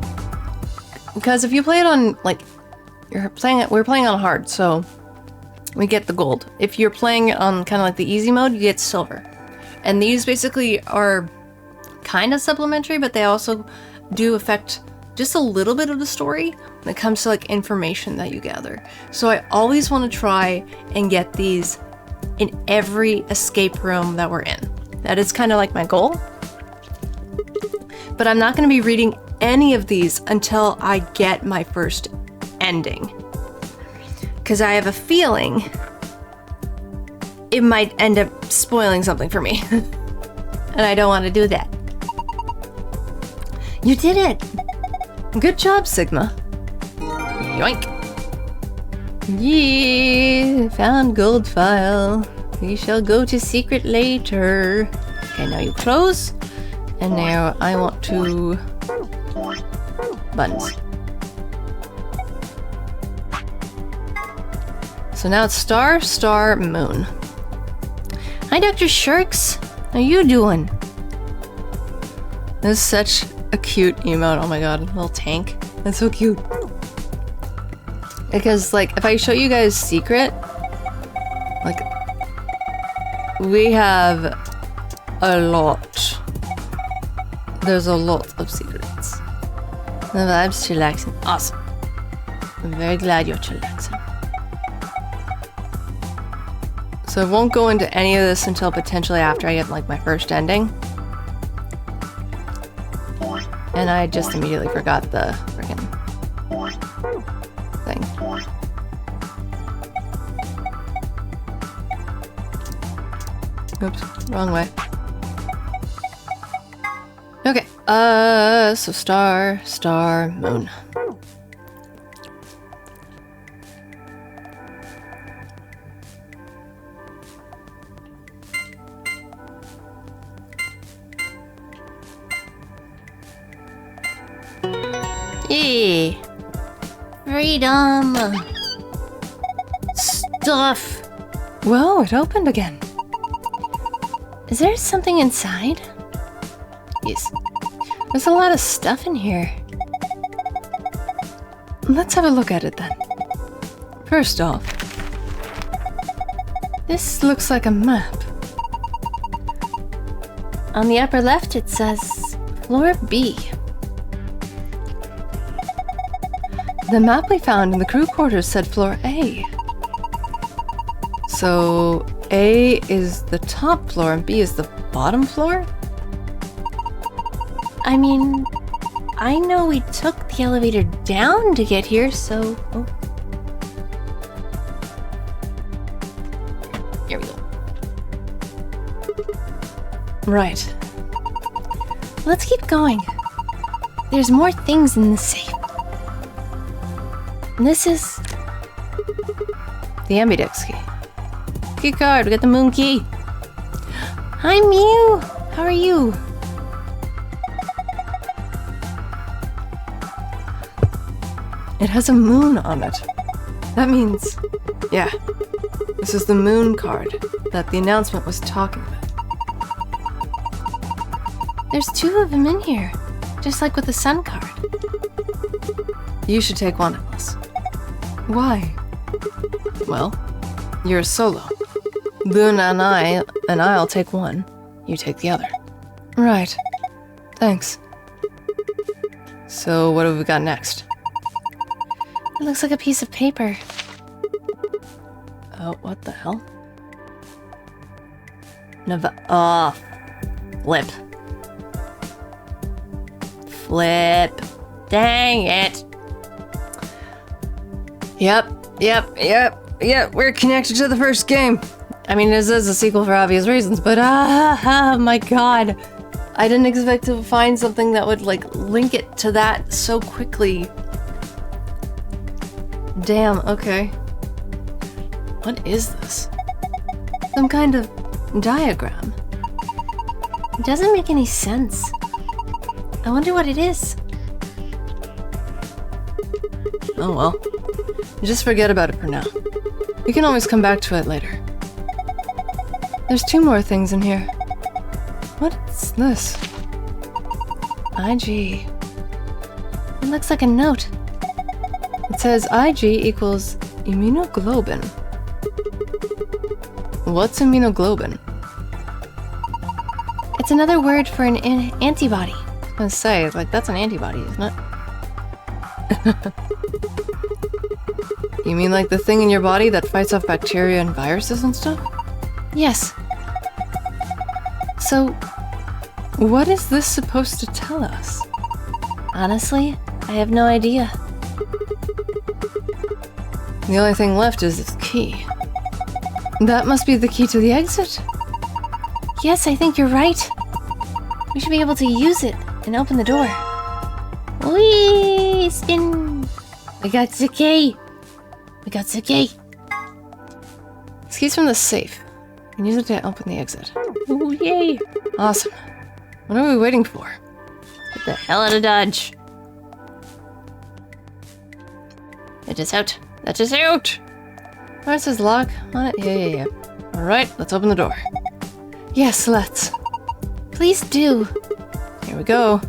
Because if you play it on, like, we're playing on hard, so we get the gold. If you're playing on kind of like the easy mode, you get silver. And these basically are kind of supplementary, but they also do affect just a little bit of the story when it comes to like information that you gather. So I always want to try and get these in every escape room that we're in. That is kind of like my goal. But I'm not going to be reading any of these until I get my first ending. Because I have a feeling it might end up spoiling something for me. And I don't want to do that. You did it! Good job, Sigma. Yoink! Yeah, found gold file. We shall go to secret later. Okay, now you close. And now I want to... buttons. So now it's star, star, moon. Hi, Dr. Shirks. How you doing? This is such a cute emote. Oh my god, little tank. That's so cute. Because, like, if I show you guys secret, like, we have a lot. There's a lot of secrets. The vibe's chillaxing. Awesome. I'm very glad you're chillaxing. So I won't go into any of this until potentially after I get, like, my first ending. And I just immediately forgot the freaking thing. Oops, wrong way. Okay, so star, star, moon. Yay! Freedom! Stuff! Whoa, it opened again. Is there something inside? Yes. There's a lot of stuff in here. Let's have a look at it then. First off, this looks like a map. On the upper left it says Floor B. The map we found in the crew quarters said Floor A. So A is the top floor and B is the bottom floor? I mean, I know we took the elevator down to get here, so... Oh. Here we go. Right. Let's keep going. There's more things in the safe. This is... the ambidex key. Key card, we got the moon key. Hi, Mew! How are you? It has a moon on it. That means... yeah. This is the moon card that the announcement was talking about. There's 2 of them in here, just like with the sun card. You should take one of us. Why? Well, you're a solo. Luna and I'll take one. You take the other. Right. Thanks. So what have we got next? It looks like a piece of paper. Oh, what the hell? Oh, flip. Flip. Dang it. Yep, we're connected to the first game. I mean, this is a sequel for obvious reasons, but my god. I didn't expect to find something that would, like, link it to that so quickly. Damn, okay. What is this? Some kind of diagram. It doesn't make any sense. I wonder what it is. Oh well. Just forget about it for now. We can always come back to it later. There's 2 more things in here. What's this? IG. It looks like a note. It says IG equals immunoglobin. What's immunoglobin? It's another word for an antibody. I was gonna say, like, that's an antibody, isn't it? You mean like the thing in your body that fights off bacteria and viruses and stuff? Yes. So, what is this supposed to tell us? Honestly, I have no idea. The only thing left is this key. That must be the key to the exit. Yes, I think you're right. We should be able to use it and open the door. Whee! Spin! We got the key! We got the key! This key's from the safe. You can use it to open the exit. Ooh, yay! Awesome. What are we waiting for? Get the hell out of Dodge. Let us out. Let us out! Where it says lock on it? Yeah. Alright, let's open the door. Yes, let's. Please do. Here we go.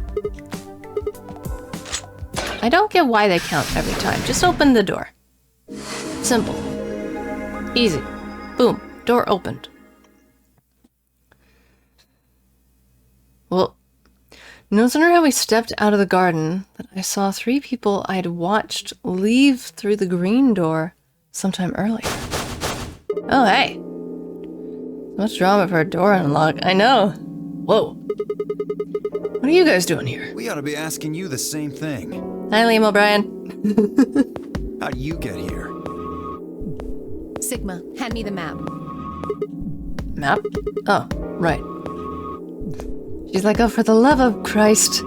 I don't get why they count every time. Just open the door. Simple. Easy. Boom. Door opened. Well, no sooner had we stepped out of the garden that I saw 3 people I'd watched leave through the green door sometime earlier. Oh, hey. Much drama for a door unlock. I know. Whoa. What are you guys doing here? We ought to be asking you the same thing. Hi, Liam O'Brien. How'd you get here? Sigma, hand me the map. Map? Oh, right. She's like, oh, for the love of Christ.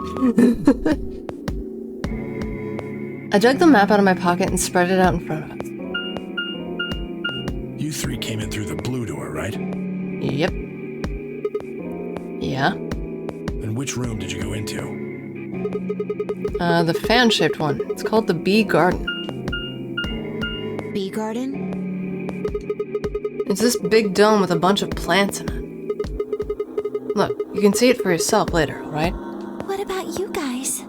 I dug the map out of my pocket and spread it out in front of us. You 3 came in through the blue door, right? Yep. Yeah. And which room did you go into? The fan-shaped one. It's called the Bee Garden. Bee garden? It's this big dome with a bunch of plants in it. Look, you can see it for yourself later, alright? What about you guys?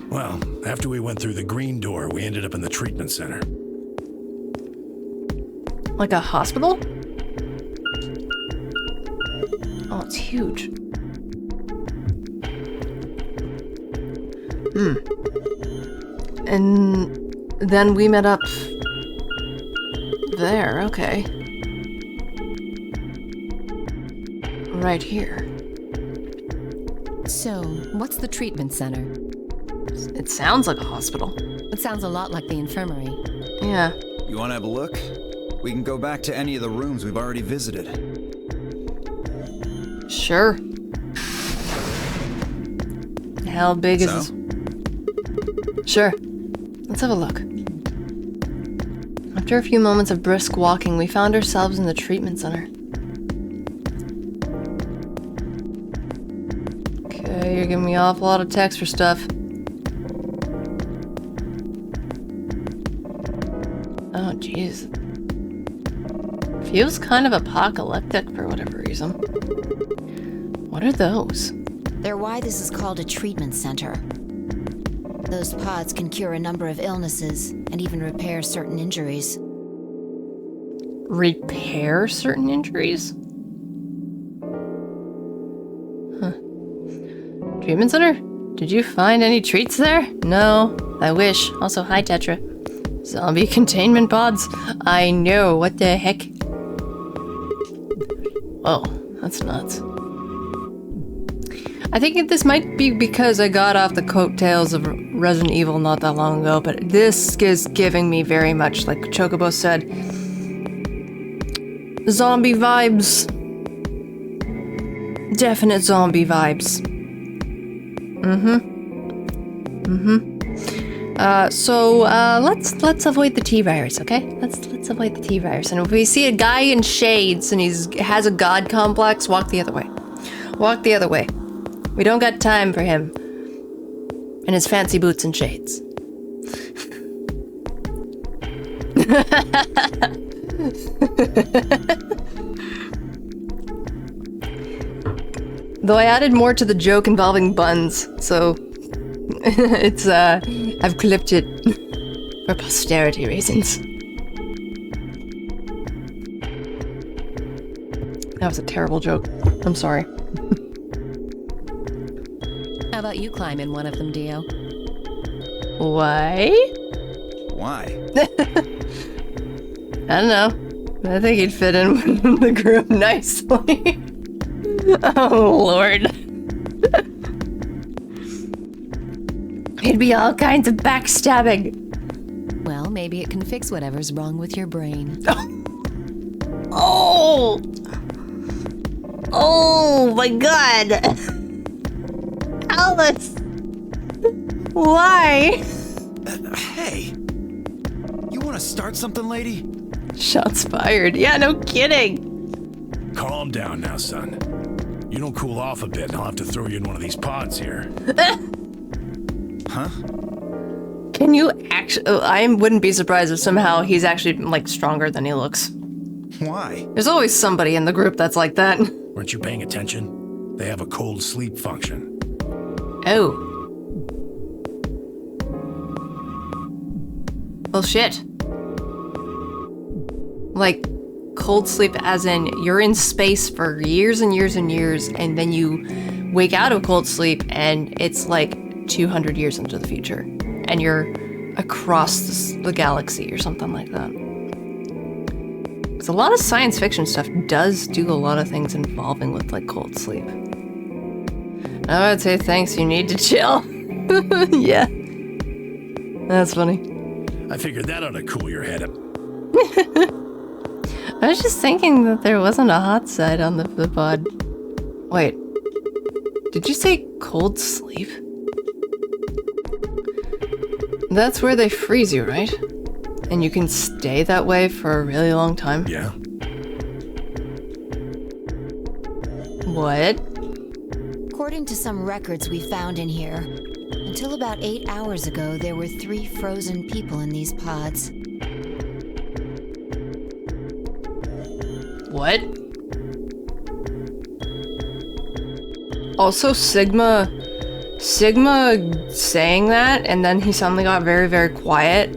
Well, after we went through the green door, we ended up in the treatment center. Like a hospital? Oh, it's huge. And then we met up there, okay. Right here. So, what's the treatment center? It sounds like a hospital. It sounds a lot like the infirmary. Yeah. You want to have a look? We can go back to any of the rooms we've already visited. Sure. How big is So? this? Sure. Let's have a look. After a few moments of brisk walking, we found ourselves in the treatment center. Okay, you're giving me an awful lot of text for stuff. Oh, Jeez. Feels kind of apocalyptic for whatever reason. What are those? They're why this is called a treatment center. Those pods can cure a number of illnesses and even repair certain injuries. Repair certain injuries? Huh. Treatment center? Did you find any treats there? No, I wish. Also, hi Tetra. Zombie containment pods? I know, what the heck? Oh, that's nuts. I think this might be because I got off the coattails of Resident Evil not that long ago, but this is giving me very much, like Chocobo said, zombie vibes. Definite zombie vibes. Let's avoid the T-virus, okay? Let's avoid the T-virus. And if we see a guy in shades and has a god complex, walk the other way. Walk the other way. We don't got time for him and his fancy boots and shades. Though I added more to the joke involving buns, so it's I've clipped it for posterity reasons. That was a terrible joke. I'm sorry. How about you climb in one of them, Dio? Why? Why? I don't know. I think he'd fit in with the group nicely. Oh, Lord. It'd be all kinds of backstabbing. Well, maybe it can fix whatever's wrong with your brain. Oh! Oh my god! Alice! Why? Hey! You want to start something, lady? Shots fired. Yeah, no kidding. Calm down now, son. You don't cool off a bit, and I'll have to throw you in one of these pods here. Huh? Can you actually... I wouldn't be surprised if somehow he's actually, like, stronger than he looks. Why? There's always somebody in the group that's like that. Weren't you paying attention? They have a cold sleep function. Oh. Well, shit. Like, cold sleep as in you're in space for years and years and years, and then you wake out of cold sleep, and it's like 200 years into the future, and you're across the galaxy or something like that. Because a lot of science fiction stuff does do a lot of things involving with, like, cold sleep. I would say thanks, you need to chill. Yeah. That's funny. I figured that ought to cool your head up. I was just thinking that there wasn't a hot side on the pod. Wait. Did you say cold sleep? That's where they freeze you, right? And you can stay that way for a really long time? Yeah? What? According to some records we found in here, until about 8 hours ago, there were 3 frozen people in these pods. What? Also, Sigma saying that, and then he suddenly got very, very quiet.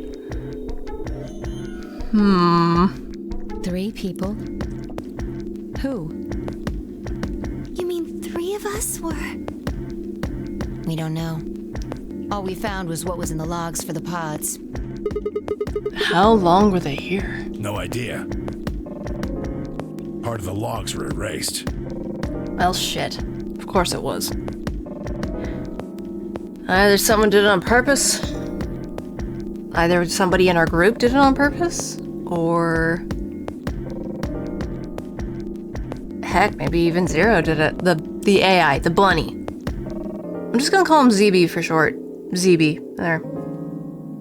3 people? Who? You mean 3 of us were... We don't know. All we found was what was in the logs for the pods. How long were they here? No idea. Part of the logs were erased. Well, shit. Of course it was. Either someone did it on purpose, either somebody in our group did it on purpose, or... heck, maybe even Zero did it. The AI, the bunny. I'm just gonna call him ZB for short. ZB. There.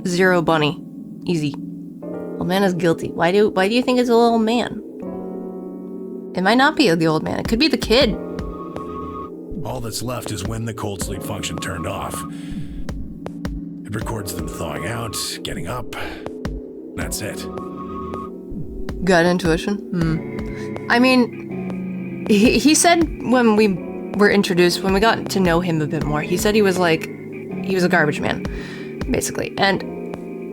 Zero Bunny. Easy. Old man is guilty. Why do you think it's a little man? It might not be the old man. It could be the kid. All that's left is when the cold sleep function turned off. It records them thawing out, getting up. That's it. Gut intuition? I mean, he said when we were introduced, when we got to know him a bit more, he said he was a garbage man, basically. And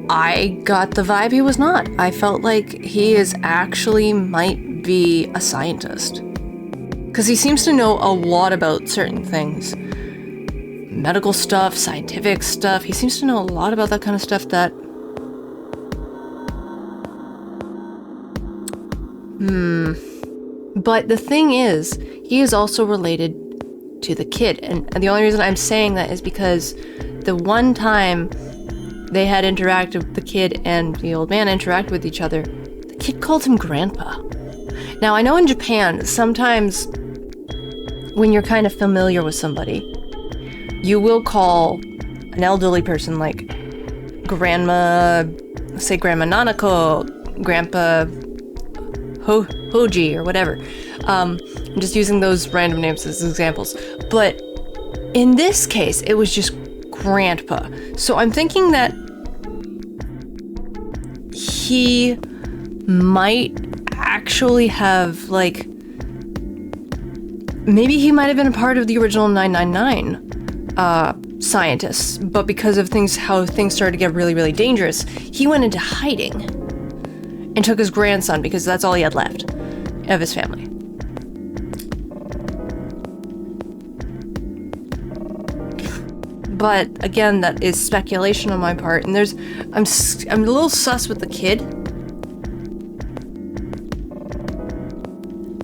I got the vibe he was not. I felt like he might be a scientist. Because he seems to know a lot about certain things. Medical stuff, scientific stuff. He seems to know a lot about that kind of stuff that... But the thing is, he is also related to the kid. And the only reason I'm saying that is because the one time they had interacted, the kid and the old man interacted with each other, the kid called him Grandpa. Now, I know in Japan, sometimes when you're kind of familiar with somebody, you will call an elderly person like Grandma, say Grandma Nanako, Grandpa Hoji, or whatever. I'm just using those random names as examples. But in this case, it was just Grandpa. So I'm thinking that he might actually have, like, maybe he might have been a part of the original 999 scientists, but because of how things started to get really, really dangerous, he went into hiding and took his grandson because that's all he had left of his family. But again, that is speculation on my part, and I'm a little sus with the kid.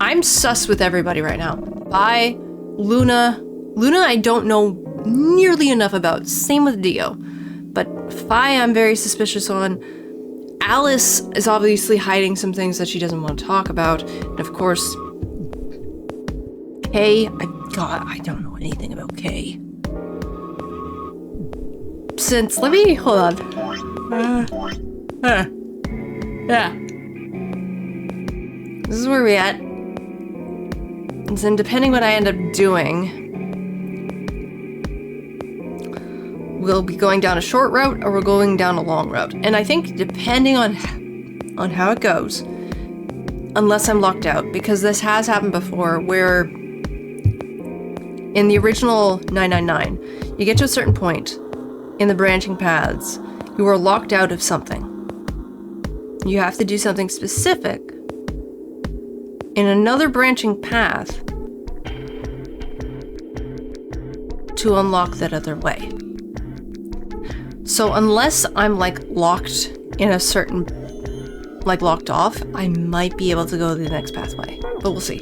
I'm sus with everybody right now. Luna, I don't know nearly enough about. Same with Dio. But Fi, I'm very suspicious on. Alice is obviously hiding some things that she doesn't want to talk about. And of course, Kay, I don't know anything about Kay. Hold on. Yeah. This is where we're at. And then depending what I end up doing, we'll be going down a short route or we're going down a long route. And I think depending on how it goes, unless I'm locked out, because this has happened before where in the original 999, you get to a certain point in the branching paths, you are locked out of something. You have to do something specific in another branching path to unlock that other way. So unless I'm like locked in a certain, like locked off, I might be able to go to the next pathway, but we'll see.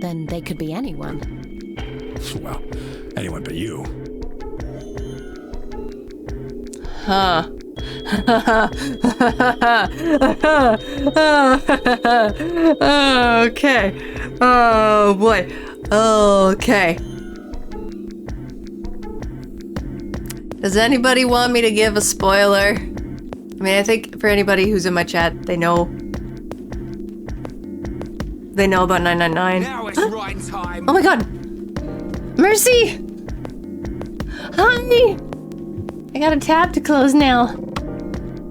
Then they could be anyone. Well, anyone but you. Huh. Okay. Oh boy. Okay. Does anybody want me to give a spoiler? I mean, I think for anybody who's in my chat, they know about 999. Now it's right time. Oh my god! Mercy! Hi! I got a tab to close now.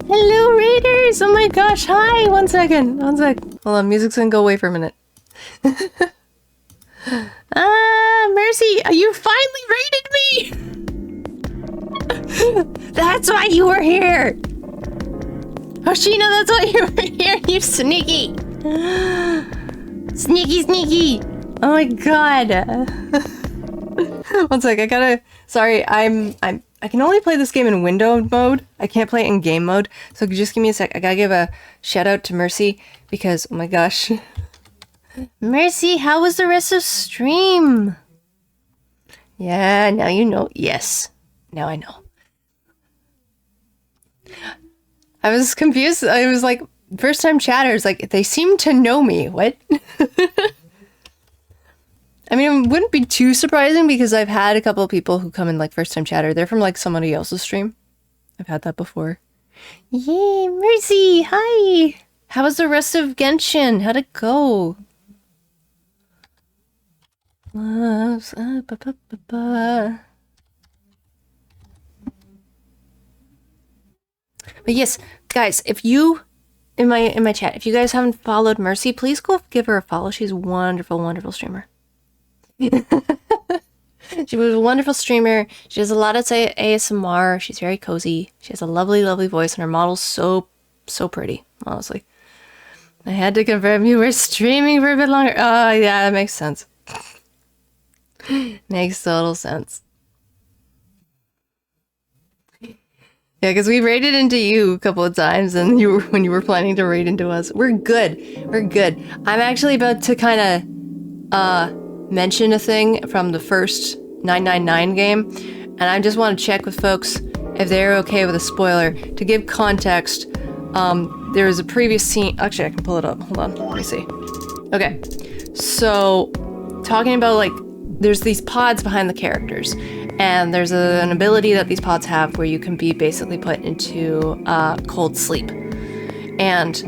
Hello, Raiders! Oh my gosh, hi! One sec. Hold on, music's gonna go away for a minute. Mercy, you finally raided me! That's why you were here! Hoshino, that's why you were here, you sneaky! Sneaky! Oh my god! One sec, sorry, I can only play this game in window mode. I can't play it in game mode. So just give me a sec. I gotta give a shout out to Mercy because, oh my gosh. Mercy, how was the rest of stream? Yeah, now you know. Yes, now I know. I was confused. I was like, first time chatters, like, they seem to know me. What? I mean, it wouldn't be too surprising because I've had a couple of people who come in like first time chatter. They're from like somebody else's stream. I've had that before. Yay, Mercy, hi. How was the rest of Genshin? How'd it go? But yes, Guys, if you in my chat, if you guys haven't followed Mercy, please go give her a follow. She's a wonderful, wonderful streamer. She was a wonderful streamer. She does a lot of ASMR. She's very cozy. She has a lovely, lovely voice, and her model's so pretty, honestly. I had to confirm you were streaming for a bit longer. Oh, yeah, that makes sense. Makes total sense. Yeah, because we raided into you a couple of times, and when you were planning to raid into us. We're good. We're good. I'm actually about to kind of mention a thing from the first 999 game, and I just want to check with folks if they're okay with a spoiler. To give context, there was a previous scene. Actually, I can pull it up. Hold on. Let me see. Okay. So, talking about, like, there's these pods behind the characters, and there's an ability that these pods have where you can be basically put into cold sleep. And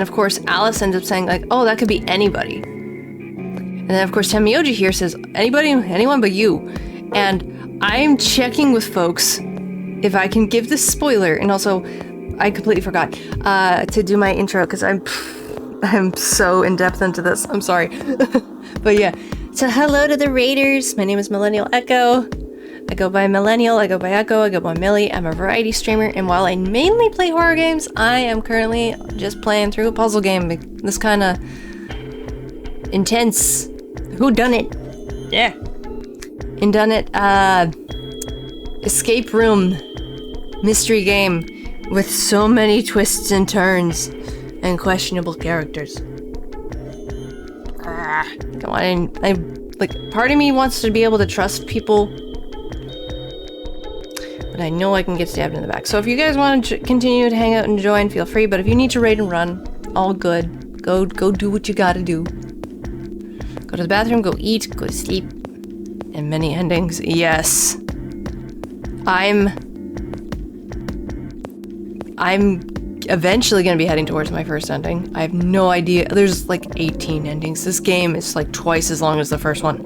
of course, Alice ends up saying, like, oh, that could be anybody. And then, of course, Temioji here says, anyone but you. And I'm checking with folks if I can give this spoiler. And also, I completely forgot to do my intro because I'm so in-depth into this. I'm sorry. But yeah. So hello to the Raiders. My name is Millennial Echo. I go by Millennial, I go by Echo, I go by Millie. I'm a variety streamer, and while I mainly play horror games, I am currently just playing through a puzzle game. This kind of intense whodunit. Yeah. Whodunit, escape room mystery game with so many twists and turns and questionable characters. Come on, like, part of me wants to be able to trust people, but I know I can get stabbed in the back. So if you guys want to continue to hang out and join, feel free. But if you need to raid and run, all good. Go do what you gotta do. Go to the bathroom, go eat, go to sleep. And many endings. Yes. I'm eventually gonna be heading towards my first ending. I have no idea. There's like 18 endings. This game is like twice as long as the first one.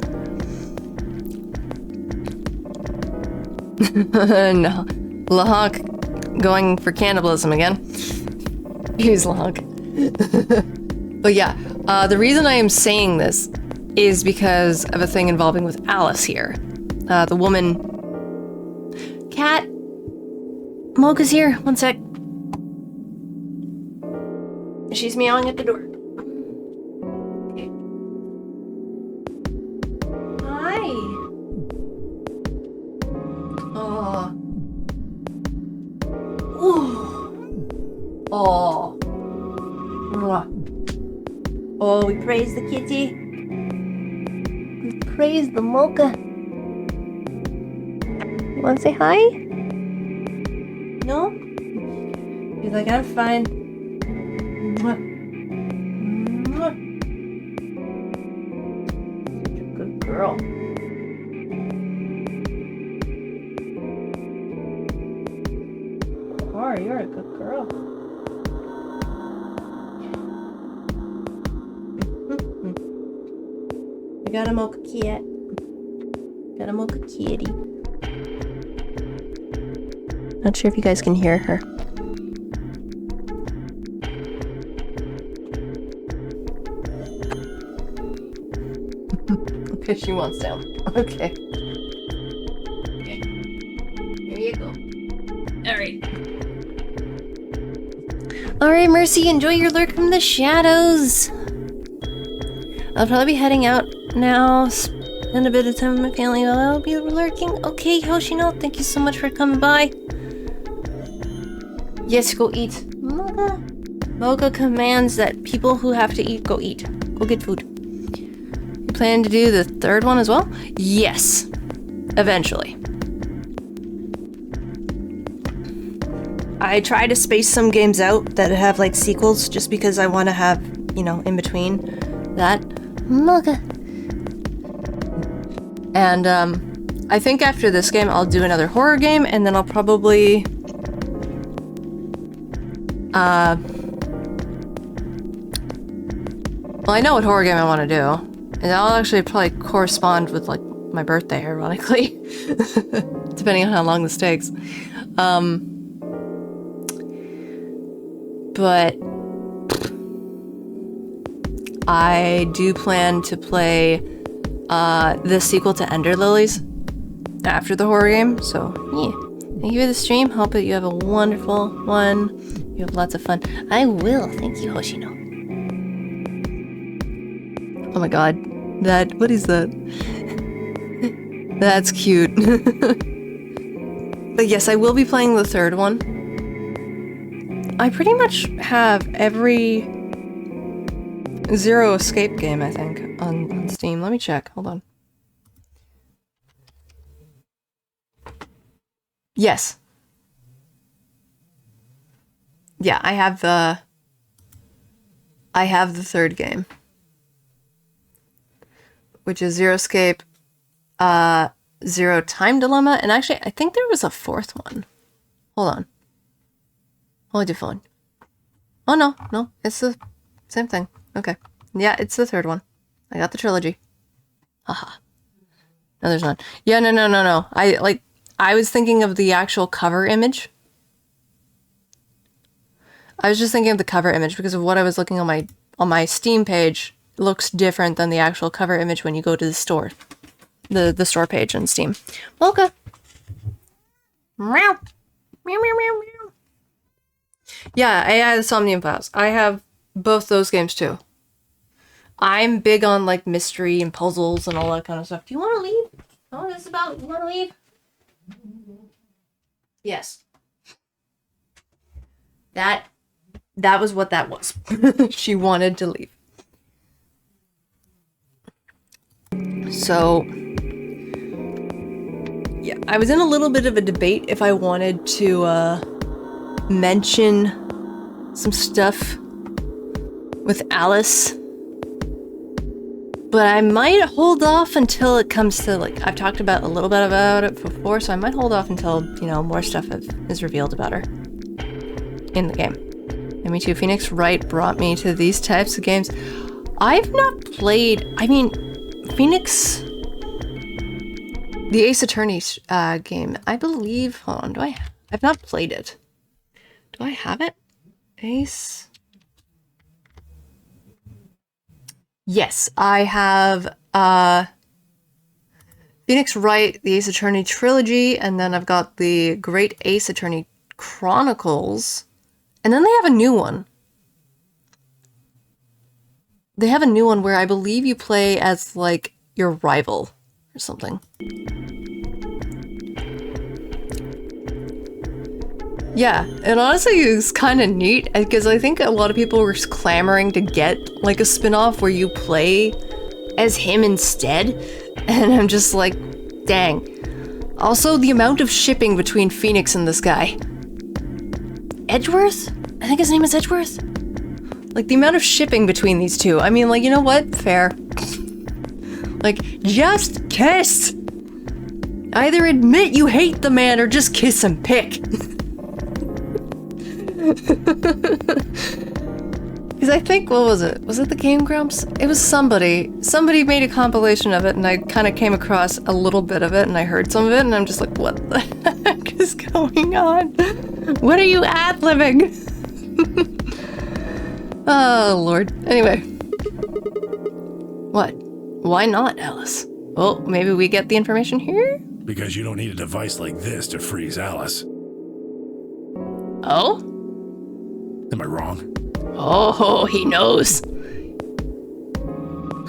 No. Lahonk going for cannibalism again. He's Lahonk. But yeah, the reason I am saying this is because of a thing involving with Alice here. The woman... Cat? Mocha's here. One sec. She's meowing at the door. Okay. Hi. Oh. Ooh. Oh. Oh, we praise the kitty. We praise the Mocha. You want to say hi? No? He's like, I'm fine. Mwah. Mwah. Such a good girl. Oh, you're a good girl. I got a Mocha cat. Got a Mocha kitty. Not sure if you guys can hear her. Okay, she wants down. Okay. Okay. Here you go. Alright. Alright, Mercy, enjoy your lurk from the shadows. I'll probably be heading out now. Spend a bit of time with my family while I'll be lurking. Okay, Hoshino, thank you so much for coming by. Yes, go eat. Mocha. Mocha commands that people who have to eat, go eat. Go get food. You plan to do the third one as well? Yes. Eventually. I try to space some games out that have like sequels just because I want to have, you know, in between that. Mocha. And I think after this game I'll do another horror game, and then I'll probably well, I know what horror game I want to do, and I'll actually probably correspond with like my birthday, ironically, depending on how long this takes. but I do plan to play the sequel to Ender Lilies after the horror game. So yeah, thank you for the stream. Hope that you have a wonderful one. You have lots of fun. I will. Thank you, Hoshino. Oh my god, what is that? That's cute. But yes, I will be playing the third one. I pretty much have every Zero Escape game, I think, on Steam. Let me check. Hold on. Yes. Yeah, I have the third game, which is Zero Escape, Zero Time Dilemma, and actually, I think there was a fourth one. Hold on. Hold your phone. Oh, no, it's the same thing. Okay. Yeah, it's the third one. I got the trilogy. Haha. No, there's not. Yeah, no. I was thinking of the actual cover image. I was just thinking of the cover image because of what I was looking on my Steam page. It looks different than the actual cover image when you go to the store. The store page on Steam. Mocha. Meow. Meow, meow, meow, meow. Yeah, I had Somnium Files. I have both those games too. I'm big on like mystery and puzzles and all that kind of stuff. Do you want to leave? Oh, this is about. You want to leave? Yes. That was what that was. She wanted to leave. So, yeah, I was in a little bit of a debate if I wanted to mention some stuff with Alice, but I might hold off until it comes to, like, I've talked about a little bit about it before, so I might hold off until, you know, more stuff is revealed about her in the game. And me too, Phoenix Wright brought me to these types of games. I've not played, I mean, Phoenix, the Ace Attorney game, I believe, hold on, I've not played it. Do I have it? Ace? Yes, I have Phoenix Wright, the Ace Attorney trilogy, and then I've got the Great Ace Attorney Chronicles, and then they have a new one. They have a new one where I believe you play as, like, your rival or something. Yeah, and honestly, it's kind of neat because I think a lot of people were clamoring to get like a spin-off where you play as him instead, and I'm just like, dang. Also, the amount of shipping between Phoenix and this guy. Edgeworth? I think his name is Edgeworth? Like, the amount of shipping between these two. I mean, like, you know what? Fair. Like, just kiss! Either admit you hate the man or just kiss him. Pick. Because I think, what was it? Was it the Game Grumps? It was somebody. Somebody made a compilation of it, and I kind of came across a little bit of it, and I heard some of it, and I'm just like, what the heck is going on? What are you ad-libbing? Oh, Lord. Anyway. What? Why not, Alice? Well, maybe we get the information here? Because you don't need a device like this to freeze Alice. Oh? Am I wrong? Oh, he knows.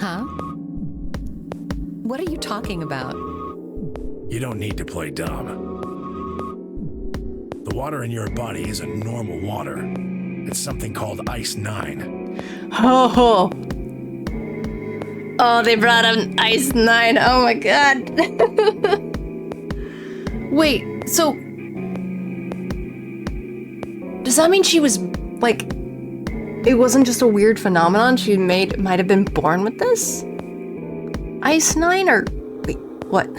Huh? What are you talking about? You don't need to play dumb. The water in your body isn't normal water. It's something called Ice 9. Oh. Oh, they brought him Ice 9. Oh my god. Wait, so... does that mean she was, like... it wasn't just a weird phenomenon? She might have been born with this? Ice 9 or... wait, what?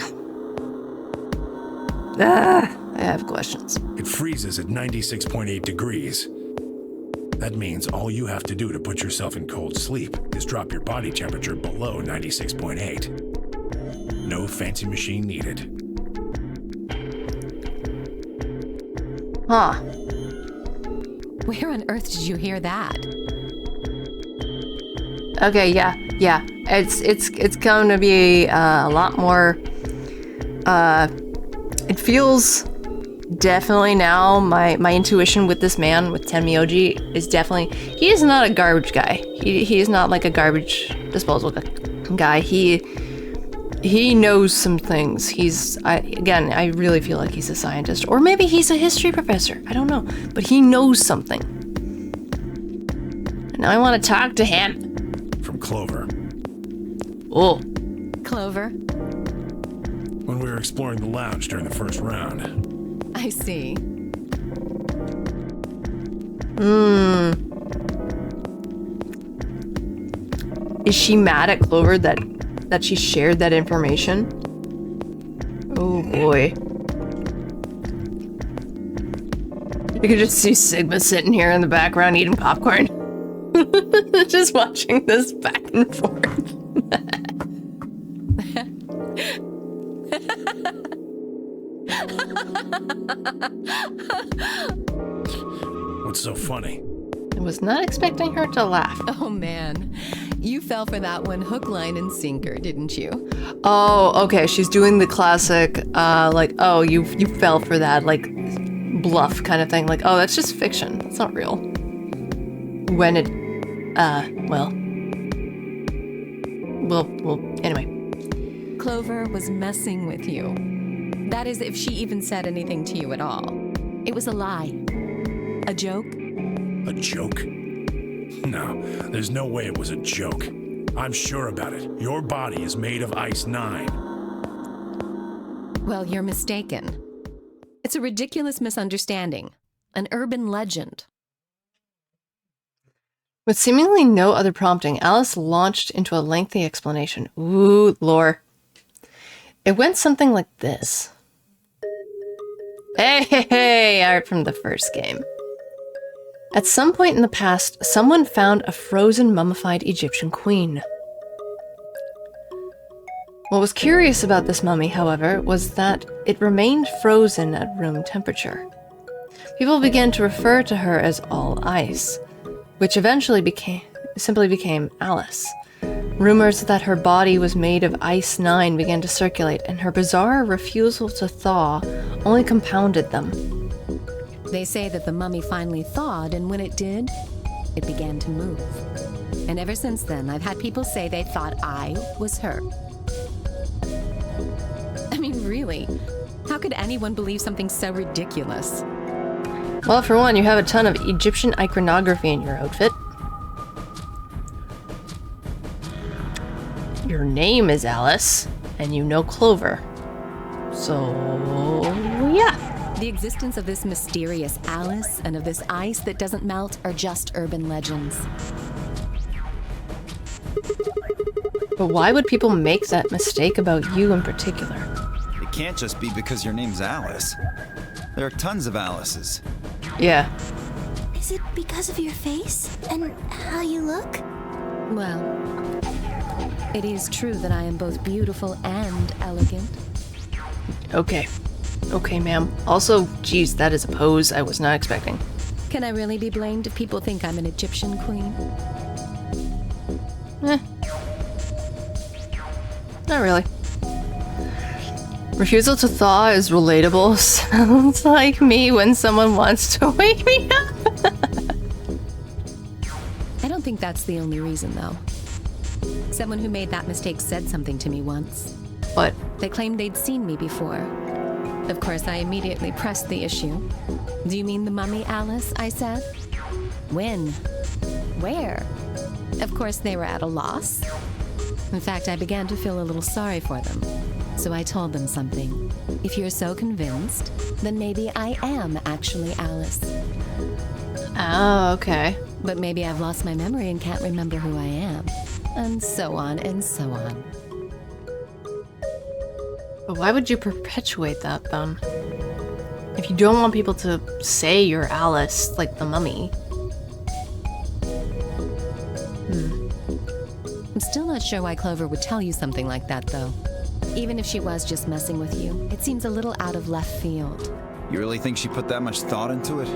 I have questions. It freezes at 96.8 degrees. That means all you have to do to put yourself in cold sleep is drop your body temperature below 96.8. No fancy machine needed. Huh. Where on earth did you hear that? Okay, yeah. It's going to be a lot more. It feels definitely now my intuition with this man with Tenmyoji is definitely he is not a garbage guy. He is not like a garbage disposal guy. He knows some things. I really feel like he's a scientist, or maybe he's a history professor. I don't know, but he knows something. And I want to talk to him. From Clover. Oh. Clover? When we were exploring the lounge during the first round. I see. Is she mad at Clover that she shared that information? Oh boy. You could just see Sigma sitting here in the background eating popcorn. Just watching this back and forth. What's so funny? I was not expecting her to laugh. Oh man, you fell for that one hook, line, and sinker, didn't you? Oh, okay. She's doing the classic, like, oh, you fell for that, like, bluff kind of thing. Like, oh, that's just fiction. It's not real. When it, well, anyway. Clover was messing with you. That is, if she even said anything to you at all. It was a lie. A joke? A joke? No, there's no way it was a joke. I'm sure about it. Your body is made of Ice 9. Well, you're mistaken. It's a ridiculous misunderstanding. An urban legend. With seemingly no other prompting, Alice launched into a lengthy explanation. Ooh, lore. It went something like this. Hey, art from the first game. At some point in the past, someone found a frozen, mummified Egyptian queen. What was curious about this mummy, however, was that it remained frozen at room temperature. People began to refer to her as All Ice, which eventually simply became Alice. Rumors that her body was made of Ice 9 began to circulate, and her bizarre refusal to thaw only compounded them. They say that the mummy finally thawed, and when it did, it began to move. And ever since then, I've had people say they thought I was her. I mean, really, how could anyone believe something so ridiculous? Well, for one, you have a ton of Egyptian iconography in your outfit. Your name is Alice, and you know Clover. So, yeah. The existence of this mysterious Alice and of this ice that doesn't melt are just urban legends. But why would people make that mistake about you in particular? It can't just be because your name's Alice. There are tons of Alices. Yeah. Is it because of your face and how you look? Well, it is true that I am both beautiful and elegant. Okay. Okay, ma'am. Also, geez, that is a pose I was not expecting. Can I really be blamed if people think I'm an Egyptian queen? Not really. Refusal to thaw is relatable. Sounds like me when someone wants to wake me up. I don't think that's the only reason, though. Someone who made that mistake said something to me once. What? They claimed they'd seen me before. Of course, I immediately pressed the issue. Do you mean the mummy, Alice? I said. When? Where? Of course, they were at a loss. In fact, I began to feel a little sorry for them. So I told them something. If you're so convinced, then maybe I am actually Alice. Oh, okay. But maybe I've lost my memory and can't remember who I am. And so on and so on. But why would you perpetuate that, then? If you don't want people to say you're Alice, like the mummy. I'm still not sure why Clover would tell you something like that, though. Even if she was just messing with you, it seems a little out of left field. You really think she put that much thought into it?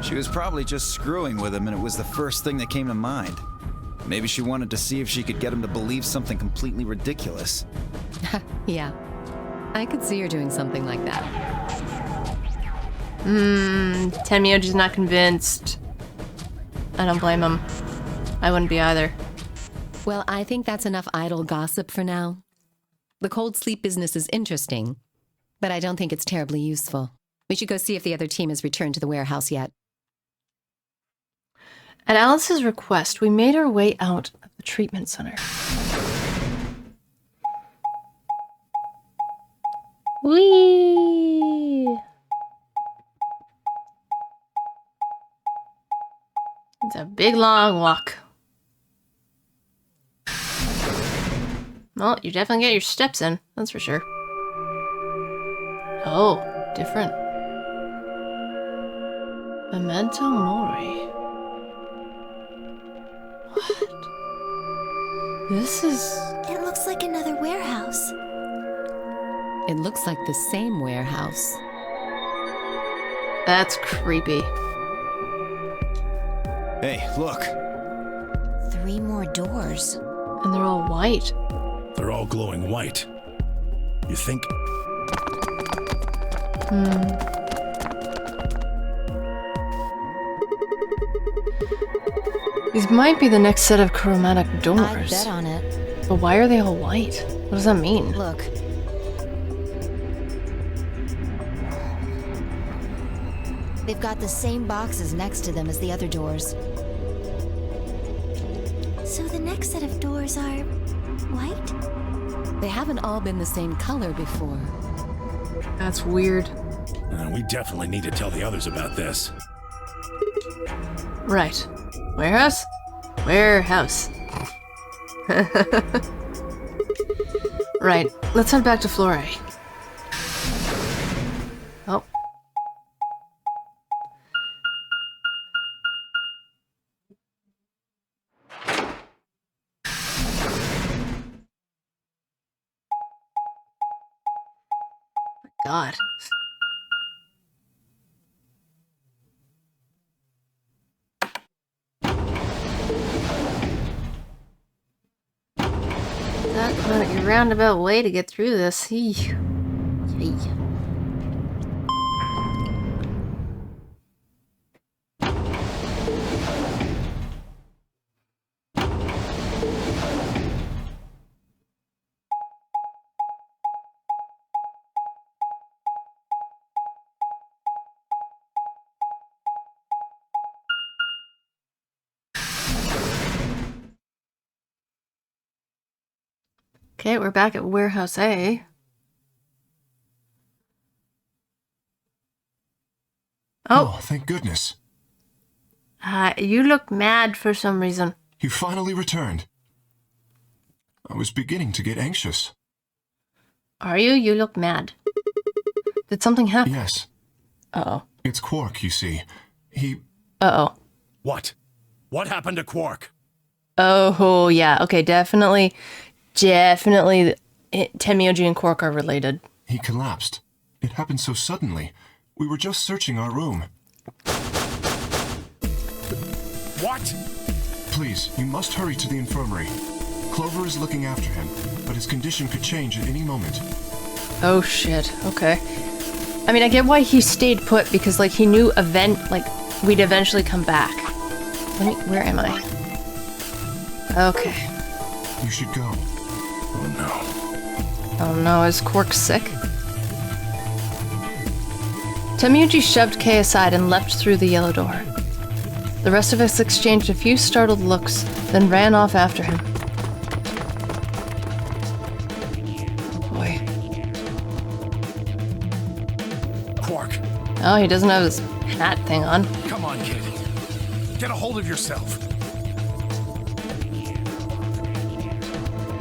She was probably just screwing with him, and it was the first thing that came to mind. Maybe she wanted to see if she could get him to believe something completely ridiculous. Yeah. I could see her doing something like that. Tenmyoji's not convinced. I don't blame him. I wouldn't be either. Well, I think that's enough idle gossip for now. The cold sleep business is interesting, but I don't think it's terribly useful. We should go see if the other team has returned to the warehouse yet. At Alice's request, we made our way out of the treatment center. Whee! It's a big long walk. Well, you definitely get your steps in, that's for sure. Oh, different. Memento Mori. What? This is... It looks like another warehouse. It looks like the same warehouse. That's creepy. Hey, look. 3 more doors. And they're all white. They're all glowing white. You think? These might be the next set of chromatic I'd doors. bet on it. But why are they all white? What does that mean? Look. They've got the same boxes next to them as the other doors. So the next set of doors are white? They haven't all been the same color before. That's weird. We definitely need to tell the others about this. Right. Warehouse? Warehouse. Right. Let's head back to Flore. Oh. God. That a roundabout way to get through this. Yay. Okay, we're back at Warehouse A. Oh, thank goodness. You look mad for some reason. You finally returned. I was beginning to get anxious. Are you? You look mad. Did something happen? Yes. Uh-oh. It's Quark, you see. He... Uh-oh. What? What happened to Quark? Oh, yeah. Okay, definitely Tenmyoji and Quark are related. He collapsed. It happened so suddenly. We were just searching our room. What? Please, you must hurry to the infirmary. Clover is looking after him, but his condition could change at any moment. Oh, shit. Okay. I mean, I get why he stayed put, because, like, he knew we'd eventually come back. Where am I? Okay. You should go. Oh no. Oh no, is Quark sick? Tenmyoji shoved Kei aside and leapt through the yellow door. The rest of us exchanged a few startled looks, then ran off after him. Oh boy. Quark, Oh, he doesn't have his hat thing on. come on, kid. Get a hold of yourself.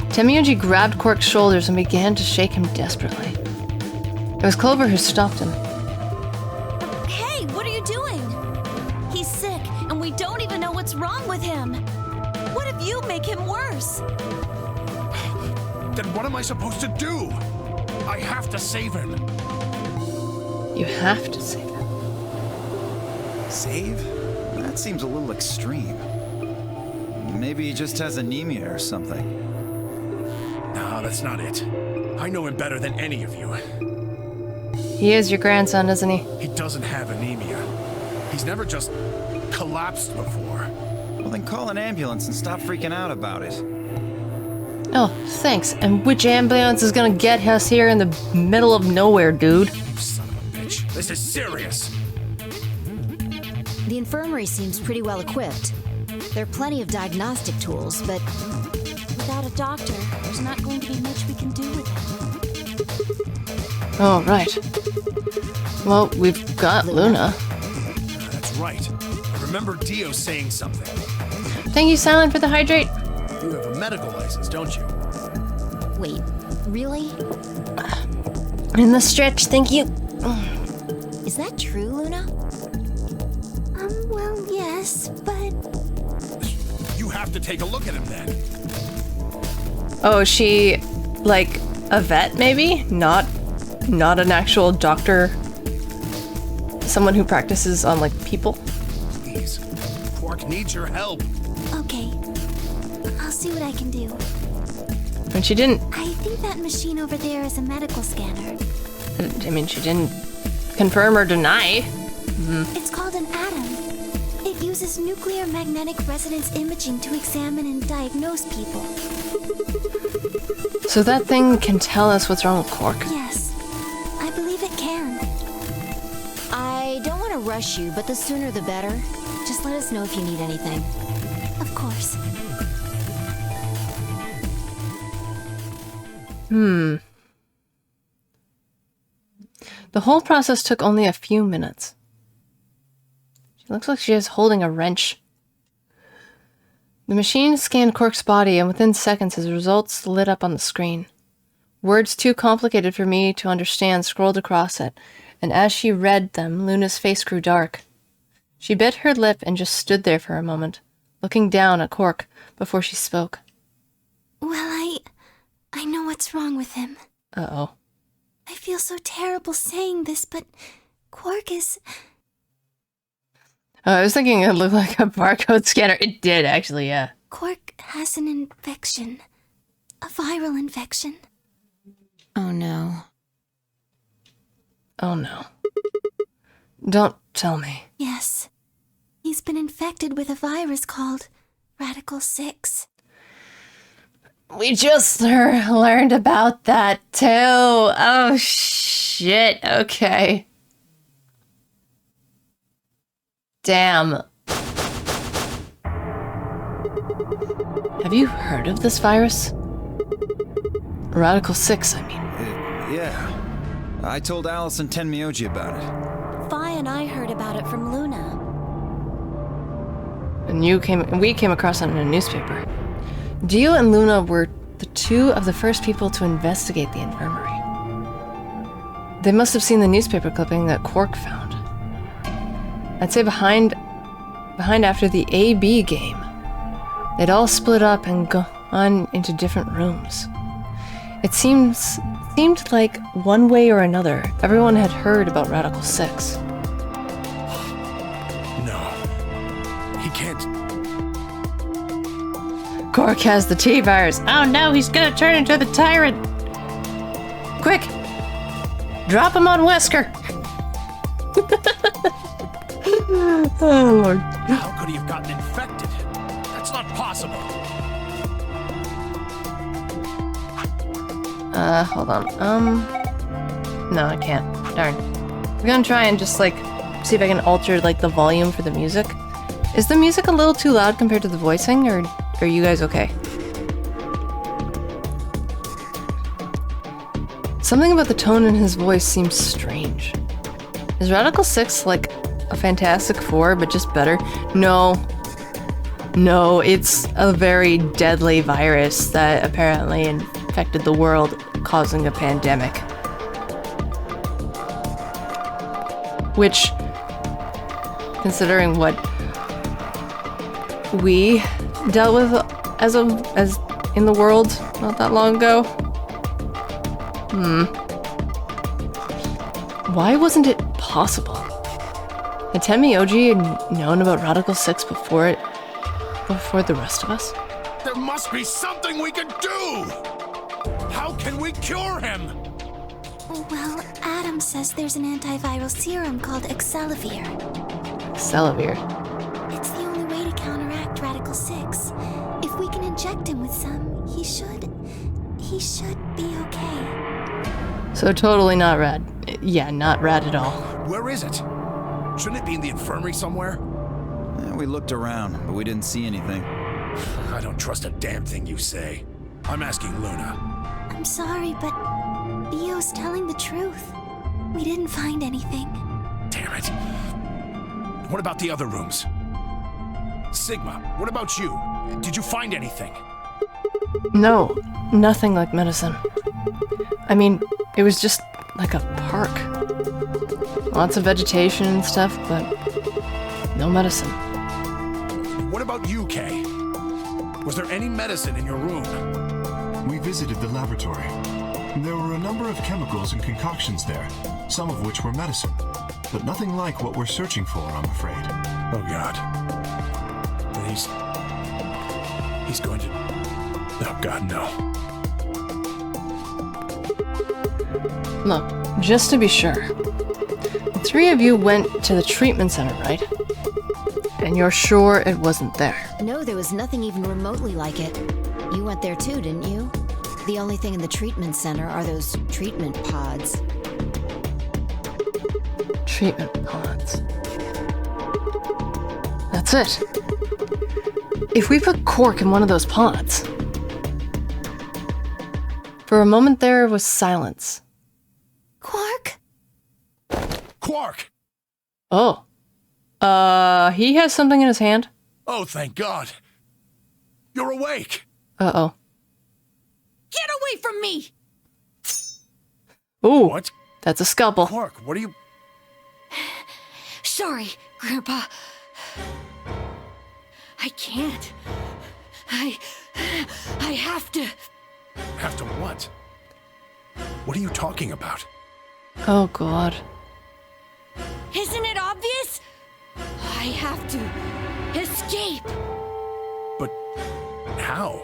Tenmyoji grabbed Quark's shoulders and began to shake him desperately. It was Clover who stopped him. Hey, what are you doing? He's sick, and we don't even know what's wrong with him. What if you make him worse? Then what am I supposed to do? I have to save him. You have to save him. Save? That seems a little extreme. Maybe he just has anemia or something. No, that's not it. I know him better than any of you. He is your grandson, isn't he? He doesn't have anemia. He's never just collapsed before. Well, then call an ambulance and stop freaking out about it. Oh, thanks. And which ambulance is gonna get us here in the middle of nowhere, dude? You son of a bitch. This is serious. The infirmary seems pretty well equipped. There are plenty of diagnostic tools, but Without a doctor, there's not going to be much we can do with him. Oh, right. Well, we've got Luna. That's right. I remember Dio saying something. Thank you, Silent, for the hydrate. You have a medical license, don't you? wait, really? In the stretch, thank you. Is that true, Luna? Well, yes, but You have to take a look at him then. Oh, is she like a vet, maybe? Not an actual doctor. Someone who practices on like people. Please. Quark needs your help. okay. I'll see what I can do. And she didn't. I think that machine over there is a medical scanner. I mean, she didn't confirm or deny. It's called an atom. It uses nuclear magnetic resonance imaging to examine and diagnose people. So that thing can tell us what's wrong with Quark. Yes, I believe it can. I don't want to rush you, but the sooner the better. Just let us know if you need anything. Of course. The whole process took only a few minutes. She looks like she is holding a wrench. The machine scanned Quark's body, and within seconds his results lit up on the screen. Words too complicated for me to understand scrolled across it, and as she read them, Luna's face grew dark. She bit her lip and just stood there for a moment, looking down at Quark before she spoke. Well, I know what's wrong with him. Uh-oh. I feel so terrible saying this, but Quark is... Oh, I was thinking it looked like a barcode scanner. It did, actually, yeah. Quark has an infection. A viral infection. Oh no. Oh no. Don't tell me. Yes. He's been infected with a virus called Radical 6. We just learned about that too. Oh shit. Okay. Damn. Have you heard of this virus? Radical 6, I mean. Yeah. I told Alice and Tenmyoji about it. Fi and I heard about it from Luna. And we came across it in a newspaper. Dio and Luna were the two of the first people to investigate the infirmary. They must have seen the newspaper clipping that Quark found. I'd say behind after the AB game. They'd all split up and gone into different rooms. It seemed like one way or another, everyone had heard about Radical 6. No. He can't. Quark has the T-virus. Oh no, he's gonna turn into the tyrant! Quick! Drop him on Wesker! Oh lord. How could he have gotten infected? That's not possible. Hold on. No, I can't. Darn. I'm gonna try and just, like, see if I can alter, like, the volume for the music. Is the music a little too loud compared to the voicing, or are you guys okay? Something about the tone in his voice seems strange. Is Radical 6 like a Fantastic Four, but just better? No. No, it's a very deadly virus that apparently infected the world, causing a pandemic. Which, considering what we dealt with as in the world not that long ago. Why wasn't it possible? Had Tenmyoji known about Radical 6 before the rest of us? There must be something we can do! How can we cure him? Well, Adam says there's an antiviral serum called Excelavir. Excelavir. It's the only way to counteract Radical 6. If we can inject him with some, he should be okay. So totally not rad. Yeah, not rad at all. Where is it? Shouldn't it be in the infirmary somewhere? We looked around, but we didn't see anything. I don't trust a damn thing you say. I'm asking Luna. I'm sorry, but Theo's telling the truth. We didn't find anything. Damn it. What about the other rooms? Sigma, what about you? Did you find anything? No, nothing like medicine. I mean, it was just like a park. Lots of vegetation and stuff, but no medicine. What about you, Kay? Was there any medicine in your room? We visited the laboratory. There were a number of chemicals and concoctions there, some of which were medicine, but nothing like what we're searching for, I'm afraid. Oh, God. Then he's going to... Oh, God, no. Look, just to be sure, the three of you went to the treatment center, right? And you're sure it wasn't there? No, there was nothing even remotely like it. You went there too, didn't you? The only thing in the treatment center are those treatment pods. Treatment pods. That's it. If we put Quark in one of those pods... For a moment there was silence. Quark? Quark! Oh. He has something in his hand? Oh, thank God. You're awake. Uh-oh. Get away from me! Ooh. What? That's a scalpel. Quark, what are you... Sorry, Grandpa. I can't. I have to. Have to what? What are you talking about? Oh, God. Isn't it obvious? I have to escape. But how?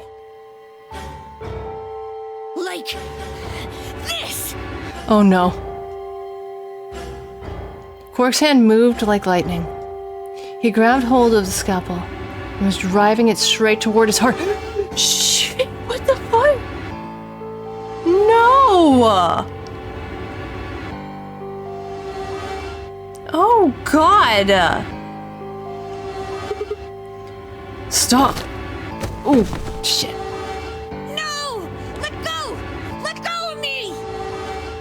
Like this. Oh, no. Quark's hand moved like lightning. He grabbed hold of the scalpel and was driving it straight toward his heart. Shit! What the fuck? No! Oh, God! Stop! Oh, shit. No! Let go! Let go of me!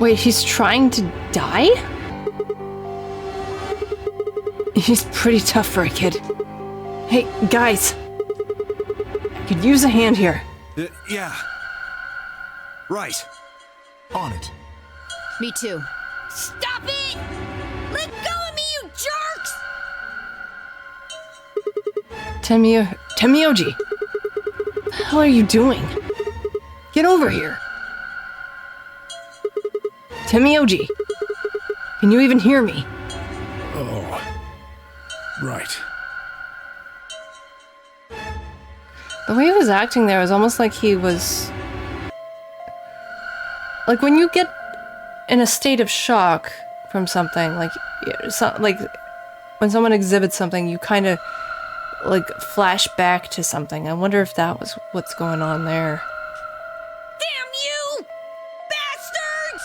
Wait, he's trying to die? He's pretty tough for a kid. Hey, guys! I could use a hand here. Yeah. Right. On it. Me too. Stop it! Let go of me, you jerks! Tenmyoji! What the hell are you doing? Get over here! Tenmyoji! Can you even hear me? Oh. Right. The way he was acting there was almost like he was... Like when you get in a state of shock from something, like when someone exhibits something, you kind of like flash back to something. I wonder if that was what's going on there. Damn you! Bastards!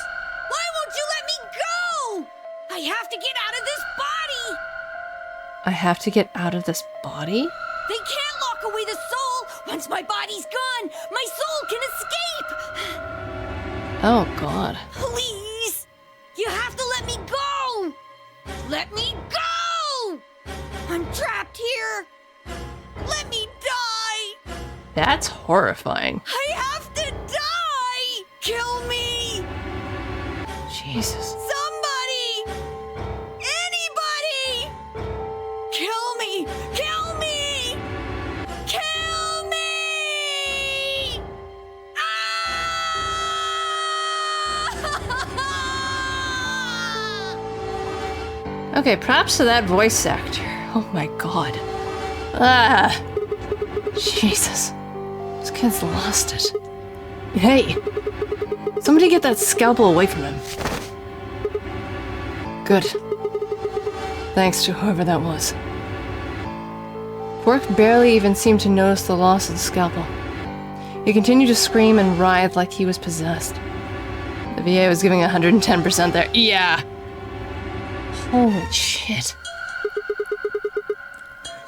Why won't you let me go? I have to get out of this body! I have to get out of this body? They can't lock away the soul! Once my body's gone, my soul can escape! Oh, God. Please! You have to let me go! Let me go! I'm trapped here! Let me die! That's horrifying. I have to die! Kill me! Jesus. Somebody! Anybody! Kill me! Kill me! Kill me! Ah! Okay, props to that voice actor. Oh my god. Ah. Jesus. This kid's lost it. Hey. Somebody get that scalpel away from him. Good. Thanks to whoever that was. Quark barely even seemed to notice the loss of the scalpel. He continued to scream and writhe like he was possessed. The VA was giving 110% there. Yeah! Holy shit.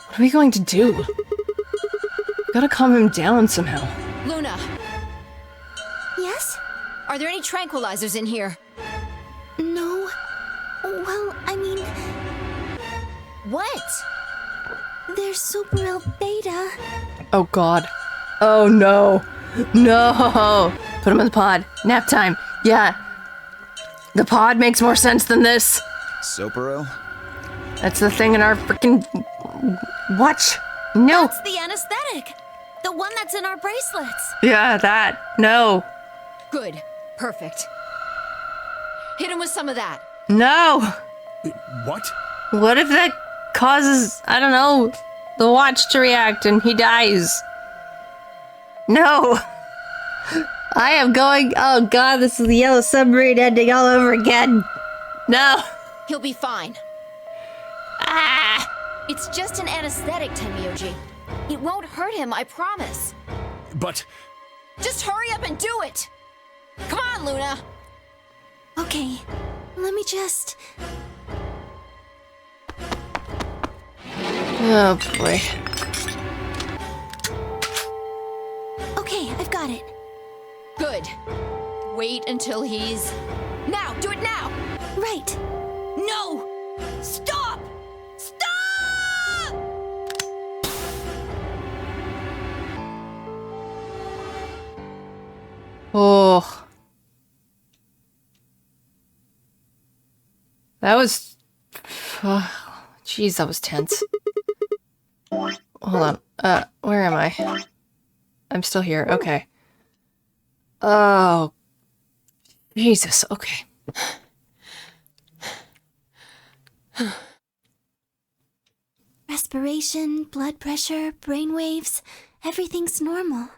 What are we going to do? Gotta calm him down somehow. Luna, Yes? are there any tranquilizers in here? No. Well, I mean, What? there's Superel Beta. Oh god. Oh no. No! Put him in the pod. Nap time. Yeah. The pod makes more sense than this. Soparel? That's the thing in our freaking watch. No. That's the anesthetic. The one that's in our bracelets. Yeah, that. No. Good. Perfect. Hit him with some of that. No. What? What if that causes, I don't know, the watch to react and he dies? No. I am going, oh god, this is the Yellow Submarine ending all over again. No. He'll be fine. Ah. It's just an anesthetic, Tenmyoji. It won't hurt him, I promise. But Just hurry up and do it! Come on, Luna! Okay, let me just... Oh boy. Okay, I've got it. Good. Wait until he's... Now! Do it now! Right. No! Stop! Stop! Oh. That was... Jeez, that was tense. Hold on. Where am I? I'm still here. Okay. Oh. Jesus. Okay. Respiration, blood pressure, brain waves, everything's normal.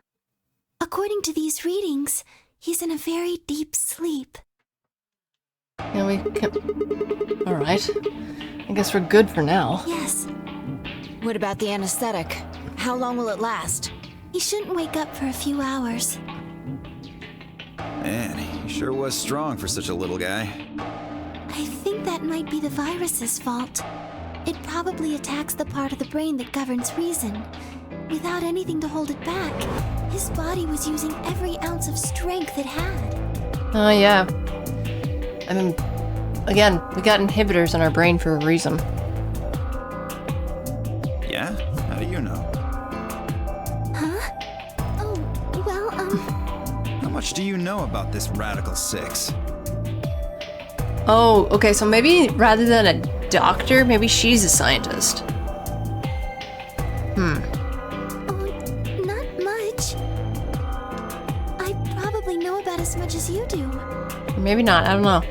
According to these readings, he's in a very deep sleep. Yeah, we can... Alright. I guess we're good for now. Yes, What about the anesthetic? How long will it last? he shouldn't wake up for a few hours. Man, he sure was strong for such a little guy. I think that might be the virus's fault. It probably attacks the part of the brain that governs reason. Without anything to hold it back, his body was using every ounce of strength it had. Oh, yeah. I mean, again, we got inhibitors in our brain for a reason. Yeah? How do you know? Huh? Oh, well, How much do you know about this Radical 6? Oh, okay, so maybe rather than a doctor, maybe she's a scientist. oh, not much. I probably know about as much as you do. Maybe not, I don't know.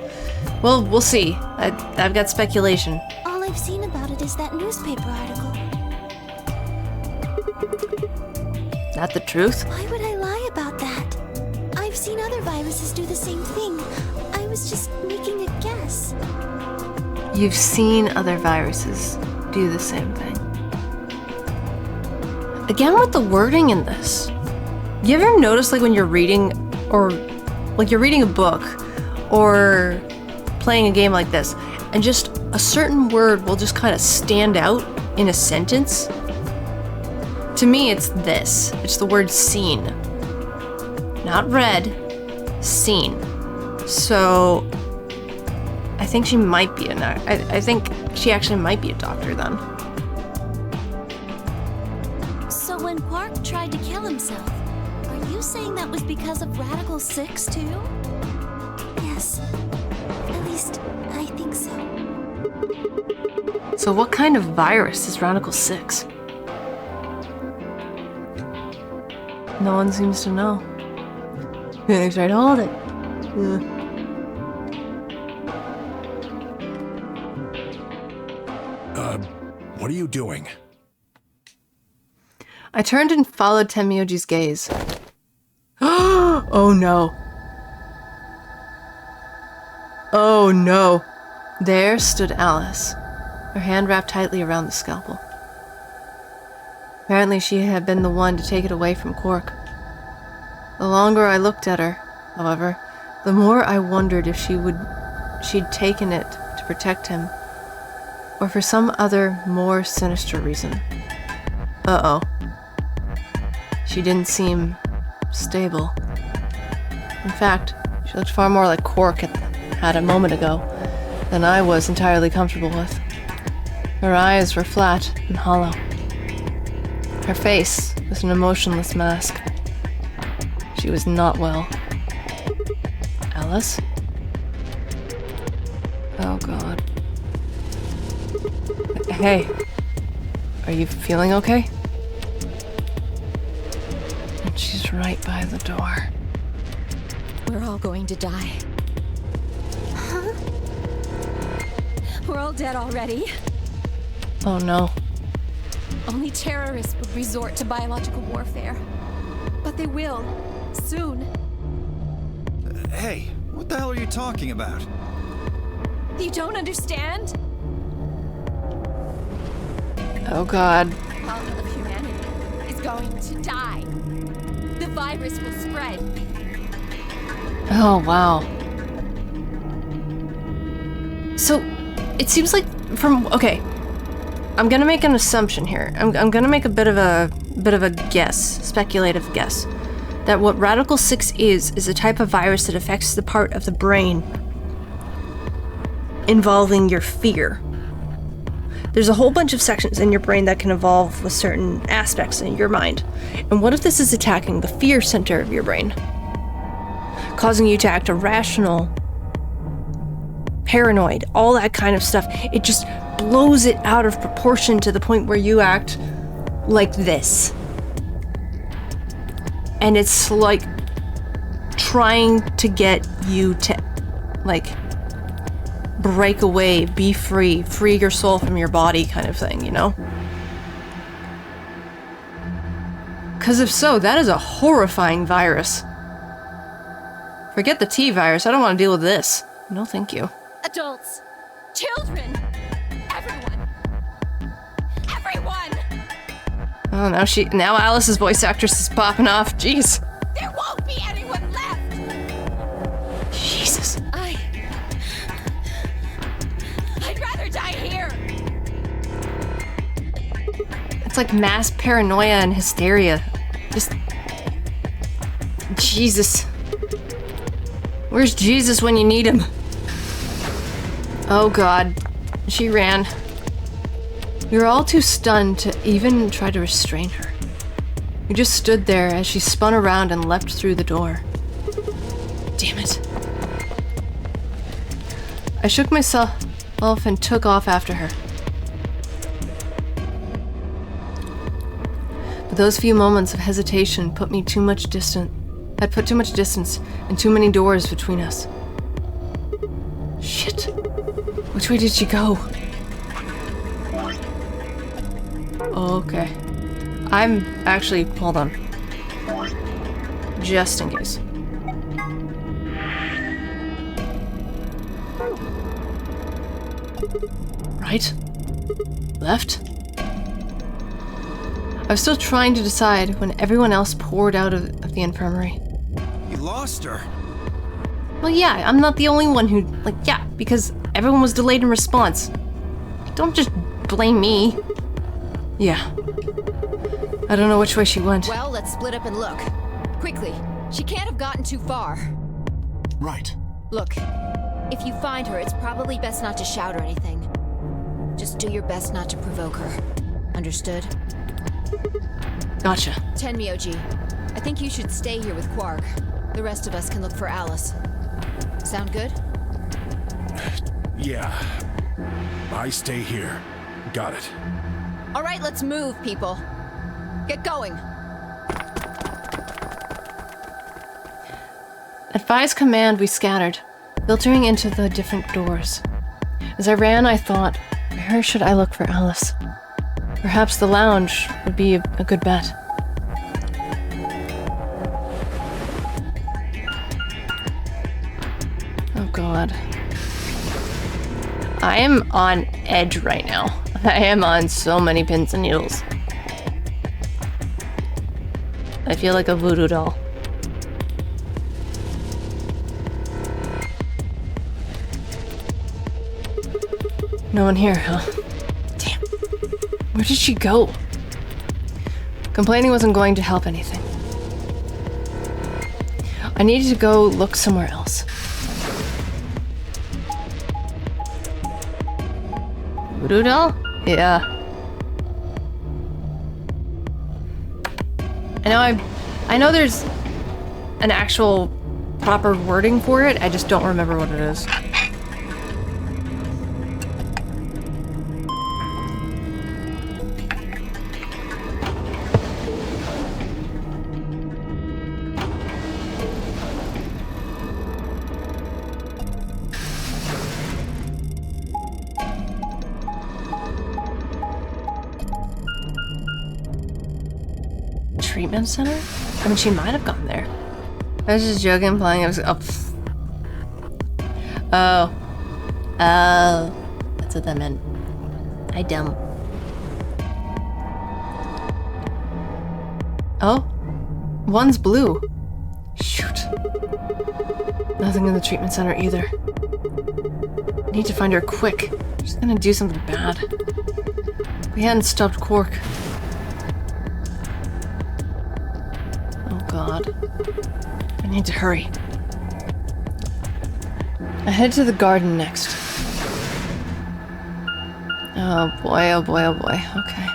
Well, we'll see. I've got speculation. All I've seen about it is that newspaper article. Not the truth? Why would I lie about that? I've seen other viruses do the same thing. I was just making a guess. You've seen other viruses do the same thing. Again with the wording in this. You ever notice, like, when you're reading, or like you're reading a book, or playing a game like this, and just a certain word will just kind of stand out in a sentence? To me, it's this. It's the word seen. Not read, seen. So, I think she might be I think she actually might be a doctor then. So when Quark tried to kill himself, are you saying that was because of Radical 6 too? Yes. At least, I think so. So what kind of virus is Radical 6? No one seems to know. Phoenix right, hold it. What are you doing? I turned and followed Tenmyoji's gaze. Oh no. Oh no. There stood Alice, her hand wrapped tightly around the scalpel. Apparently she had been the one to take it away from Quark. The longer I looked at her, however, the more I wondered if she'd taken it to protect him, or for some other, more sinister reason. Uh-oh. She didn't seem stable. In fact, she looked far more like Quark had a moment ago than I was entirely comfortable with. Her eyes were flat and hollow. Her face was an emotionless mask. She was not well. Alice? Oh God. Hey, are you feeling okay? And she's right by the door. We're all going to die. Huh? We're all dead already. Oh no. Only terrorists would resort to biological warfare. But they will. Soon. Hey, what the hell are you talking about? You don't understand? Oh God. All of humanity is going to die. The virus will spread. Oh wow. So, it seems like okay. I'm gonna make an assumption here. I'm gonna make a bit of a guess, speculative guess, that what Radical 6 is a type of virus that affects the part of the brain involving your fear. There's a whole bunch of sections in your brain that can evolve with certain aspects in your mind. And what if this is attacking the fear center of your brain? Causing you to act irrational, paranoid, all that kind of stuff. It just blows it out of proportion to the point where you act like this. And it's like trying to get you to, like, break away, be free, free your soul from your body kind of thing, you know? Because if so, that is a horrifying virus. Forget the T virus, I don't want to deal with this. No, thank you. Adults, children, everyone. Oh, now Alice's voice actress is popping off. Jeez. There won't be anyone left. Jesus. I'd rather die here. It's like mass paranoia and hysteria. Just... Jesus. Where's Jesus when you need him? Oh God. She ran. We were all too stunned to even try to restrain her. We just stood there as she spun around and leapt through the door. Damn it. I shook myself off and took off after her. But those few moments of hesitation had put too much distance and too many doors between us. Shit. Which way did she go? Okay. I'm actually... Hold on. Just in case. Right? Left? I was still trying to decide when everyone else poured out of the infirmary. You lost her. Well, yeah, I'm not the only one who... because everyone was delayed in response. Don't just blame me. Yeah. I don't know which way she went. Well, let's split up and look. Quickly. She can't have gotten too far. Right. Look, if you find her, it's probably best not to shout or anything. Just do your best not to provoke her. Understood? Gotcha. Tenmyoji, I think you should stay here with Quark. The rest of us can look for Alice. Sound good? Yeah. I stay here. Got it. All right, let's move, people. Get going. At Vi's command, we scattered, filtering into the different doors. As I ran, I thought, where should I look for Alice? Perhaps the lounge would be a good bet. Oh god. I am on edge right now. I am on so many pins and needles. I feel like a voodoo doll. No one here, huh? Damn. Where did she go? Complaining wasn't going to help anything. I needed to go look somewhere else. Voodoo doll? Yeah. I know there's an actual proper wording for it, I just don't remember what it is. Treatment center? I mean, she might have gone there. I was just joking, playing. I was. Oh. That's what that meant. I dumb. Oh? One's blue. Shoot. Nothing in the treatment center either. I need to find her quick. She's gonna do something bad. We hadn't stopped Quark. God. I need to hurry. I head to the garden next. Oh boy, oh boy, oh boy. Okay.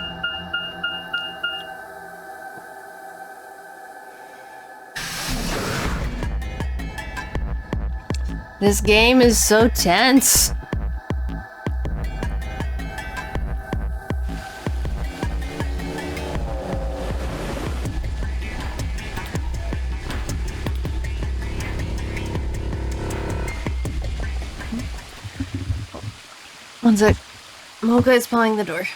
This game is so tense. One sec. Mocha is pawing the door.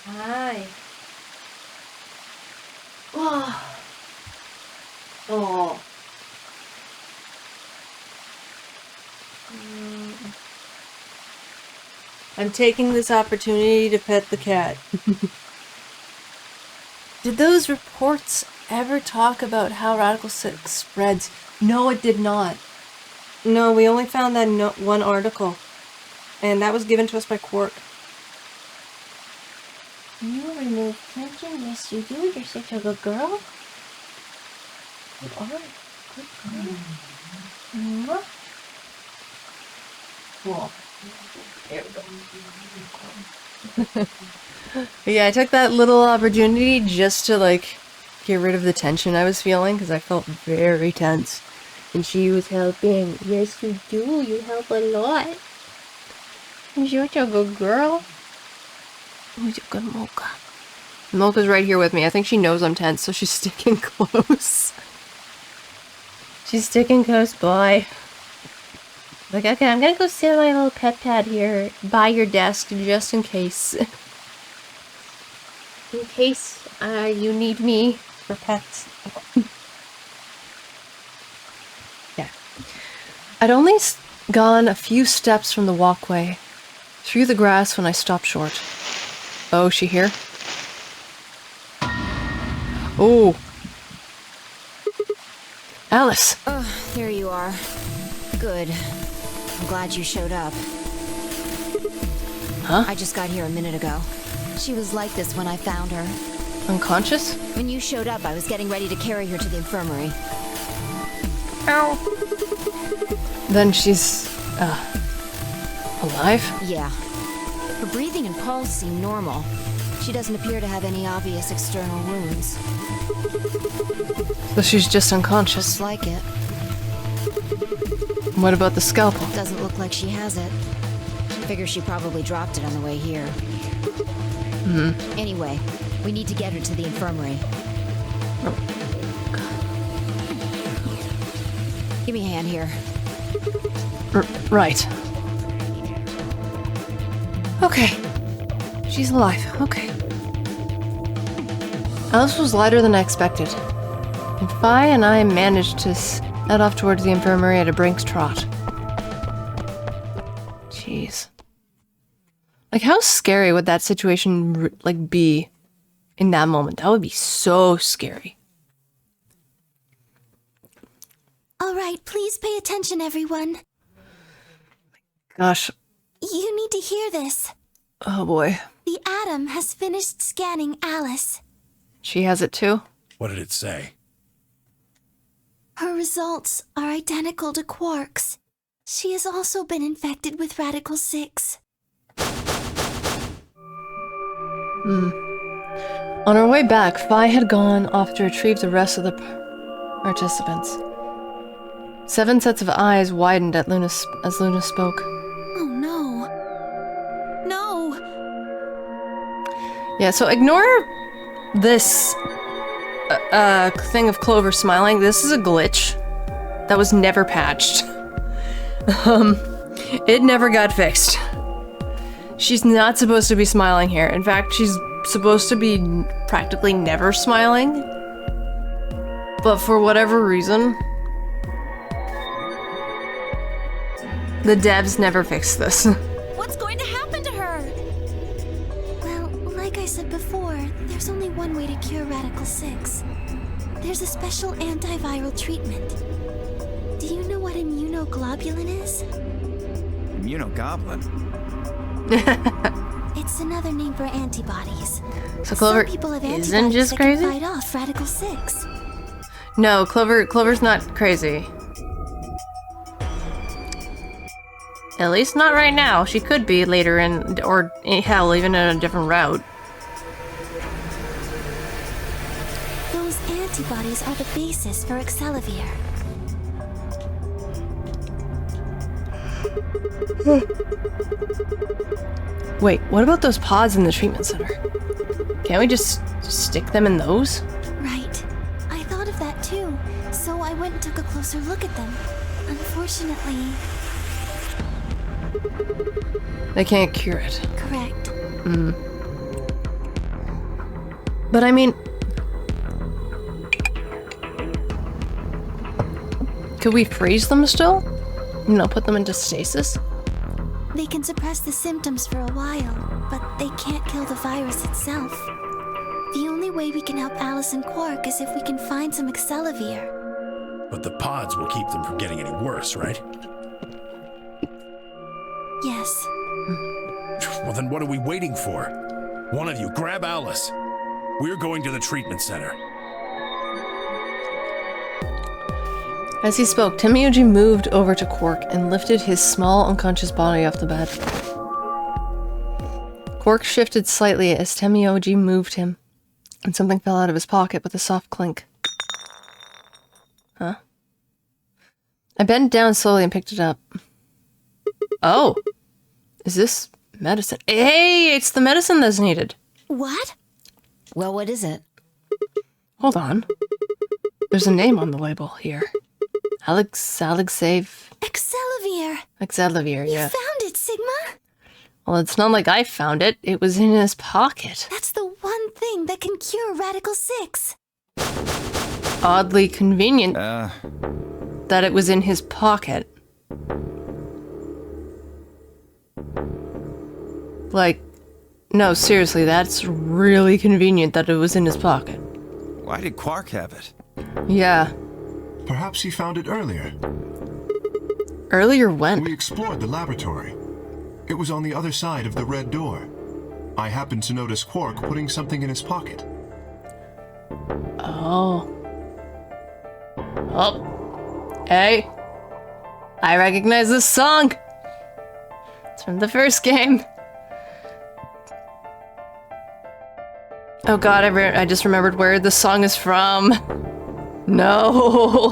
Hi. Oh. Oh. I'm taking this opportunity to pet the cat. Did those reports ever talk about how Radical 6 spreads? No, it did not. No, we only found that one article. And that was given to us by Quark. You remove tension? Yes, you do. You're such a good girl. You are a good girl. Mm-hmm. Cool. There we go. Yeah, I took that little opportunity just to, like, get rid of the tension I was feeling, because I felt very tense. And she was helping. Yes, you do. You help a lot. You're such a good girl. Who's a good Mocha? Mocha's right here with me. I think she knows I'm tense, so she's sticking close. She's sticking close by. Like, okay, I'm gonna go sit on my little pet pad here by your desk just in case. In case you need me for pets. Yeah. I'd only gone a few steps from the walkway, through the grass when I stopped short. Oh, she here? Oh. Alice! Oh, there you are. Good. I'm glad you showed up. Huh? I just got here a minute ago. She was like this when I found her. Unconscious? When you showed up, I was getting ready to carry her to the infirmary. Ow. Then she's, alive? Yeah. Her breathing and pulse seem normal. She doesn't appear to have any obvious external wounds. So she's just unconscious. Just like it. What about the scalpel? Doesn't look like she has it. Figure she probably dropped it on the way here. Mm-hmm. Anyway, we need to get her to the infirmary. Oh. Give me a hand here. Right. Okay. She's alive. Okay. Alice was lighter than I expected. And Phi and I managed to head off towards the infirmary at a brisk trot. Jeez. Like, how scary would that situation, like, be in that moment? That would be so scary. All right, please pay attention, everyone. Gosh. You need to hear this. Oh, boy. The Atom has finished scanning Alice. She has it, too? What did it say? Her results are identical to Quark's. She has also been infected with Radical 6. On our way back, Phi had gone off to retrieve the rest of the participants. 7 sets of eyes widened at as Luna spoke. Oh no. No! Yeah, so ignore this thing of Clover smiling. This is a glitch that was never patched. It never got fixed. She's not supposed to be smiling here. In fact, she's supposed to be practically never smiling. But for whatever reason, the devs never fixed this. What's going to happen to her? Well, like I said before, there's only one way to cure Radical 6. There's a special antiviral treatment. Do you know what immunoglobulin is? Immunogoblin? It's another name for antibodies. So Clover Some people have isn't antibodies just that crazy? can fight off Radical 6. No, Clover's not crazy. At least not right now. She could be later in, or hell, even in a different route. Those antibodies are the basis for Excelivir. Wait, what about those pods in the treatment center? Can't we just stick them in those? Right. I thought of that too, so I went and took a closer look at them. Unfortunately, They can't cure it. correct. But I mean... could we freeze them still? You know, put them into stasis? They can suppress the symptoms for a while, but they can't kill the virus itself. The only way we can help Alice and Quark is if we can find some Excelivir. But the pods will keep them from getting any worse, right? Yes. Well, then what are we waiting for? One of you, grab Alice. We're going to the treatment center. As he spoke, Temioji moved over to Quark and lifted his small, unconscious body off the bed. Quark shifted slightly as Temioji moved him, and something fell out of his pocket with a soft clink. Huh? I bent down slowly and picked it up. Oh! Is this medicine? Hey, it's the medicine that's needed. What? Well, what is it? Hold on. There's a name on the label here. Excelivir, You yeah. found it, Sigma? Well, it's not like I found it. It was in his pocket. That's the one thing that can cure Radical 6. Oddly convenient that it was in his pocket. Like, no, seriously, that's really convenient that it was in his pocket. Why did Quark have it? Yeah. Perhaps he found it earlier. Earlier when? We explored the laboratory. It was on the other side of the red door. I happened to notice Quark putting something in his pocket. Oh. Oh. Hey. I recognize this song. It's from the first game. Oh god, I just remembered where the song is from. No.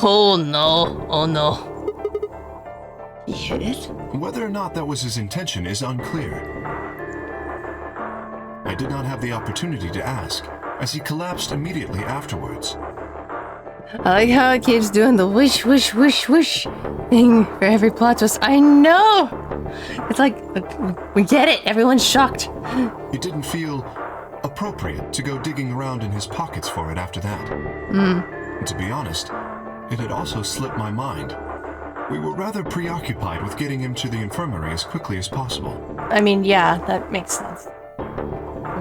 Oh no. Oh no. He hit it? Whether or not that was his intention is unclear. I did not have the opportunity to ask, as he collapsed immediately afterwards. I like how it keeps doing the whoosh, whoosh, whoosh, whoosh thing for every plot twist. I know! It's like, we get it. Everyone's shocked. It didn't feel appropriate to go digging around in his pockets for it after that. And to be honest, it had also slipped my mind. We were rather preoccupied with getting him to the infirmary as quickly as possible. I mean, yeah, that makes sense.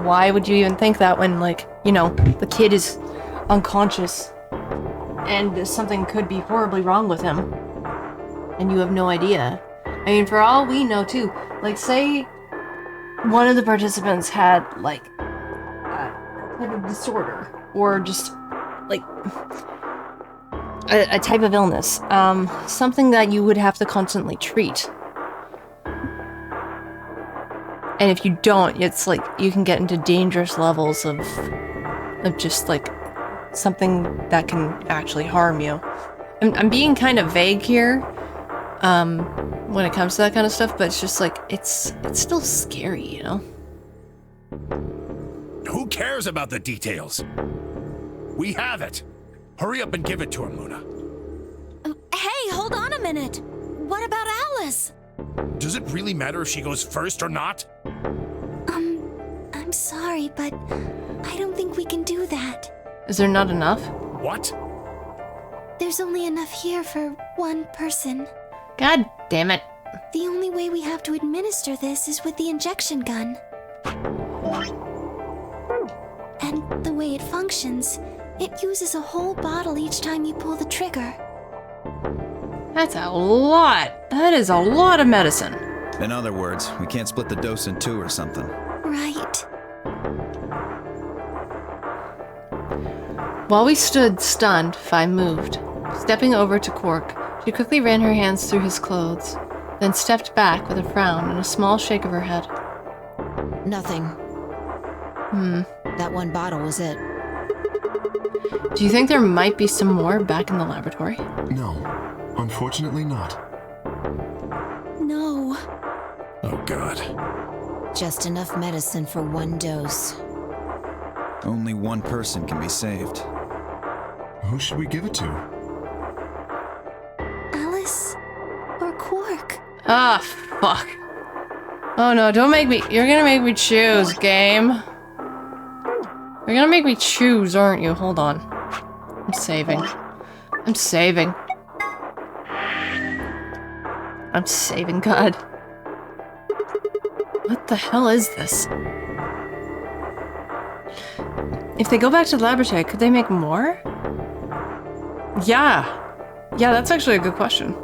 Why would you even think that when, like, you know, the kid is unconscious and something could be horribly wrong with him and you have no idea? I mean, for all we know, too, like, say one of the participants had, like, a type of disorder or just, like, a type of illness, something that you would have to constantly treat. And if you don't, it's like you can get into dangerous levels of just like something that can actually harm you. I'm being kind of vague here when it comes to that kind of stuff, but it's just like it's still scary, you know? Who cares about the details? We have it. Hurry up and give it to him, Luna. Hey, hold on a minute. What about Alice? Does it really matter if she goes first or not? I'm sorry, but I don't think we can do that. Is there not enough? What? There's only enough here for one person. God damn it. The only way we have to administer this is with the injection gun. And the way it functions, it uses a whole bottle each time you pull the trigger. That's a lot. That is a lot of medicine. In other words, we can't split the dose in two or something. Right. While we stood stunned, Fi moved. Stepping over to Quark, she quickly ran her hands through his clothes, then stepped back with a frown and a small shake of her head. Nothing. That one bottle was it. Do you think there might be some more back in the laboratory? No, unfortunately not. No. Oh, God. Just enough medicine for one dose. Only one person can be saved. Who should we give it to? Alice or Quark? Ah, fuck. Oh no, don't make me- you're gonna make me choose, game. You're gonna make me choose, aren't you? Hold on. I'm saving. I'm saving. I'm saving, God. What the hell is this? If they go back to the laboratory, could they make more? Yeah. Yeah, that's actually a good question.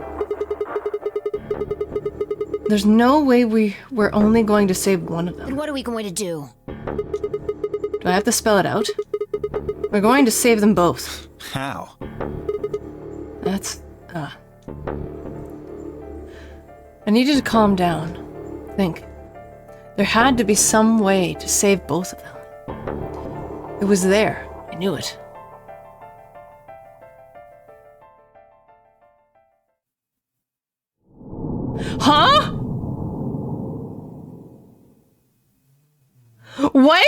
There's no way we're only going to save one of them. And what are we going to do? Do I have to spell it out? We're going to save them both. How? That's, I needed to calm down. Think. There had to be some way to save both of them. It was there. I knew it. Huh? What?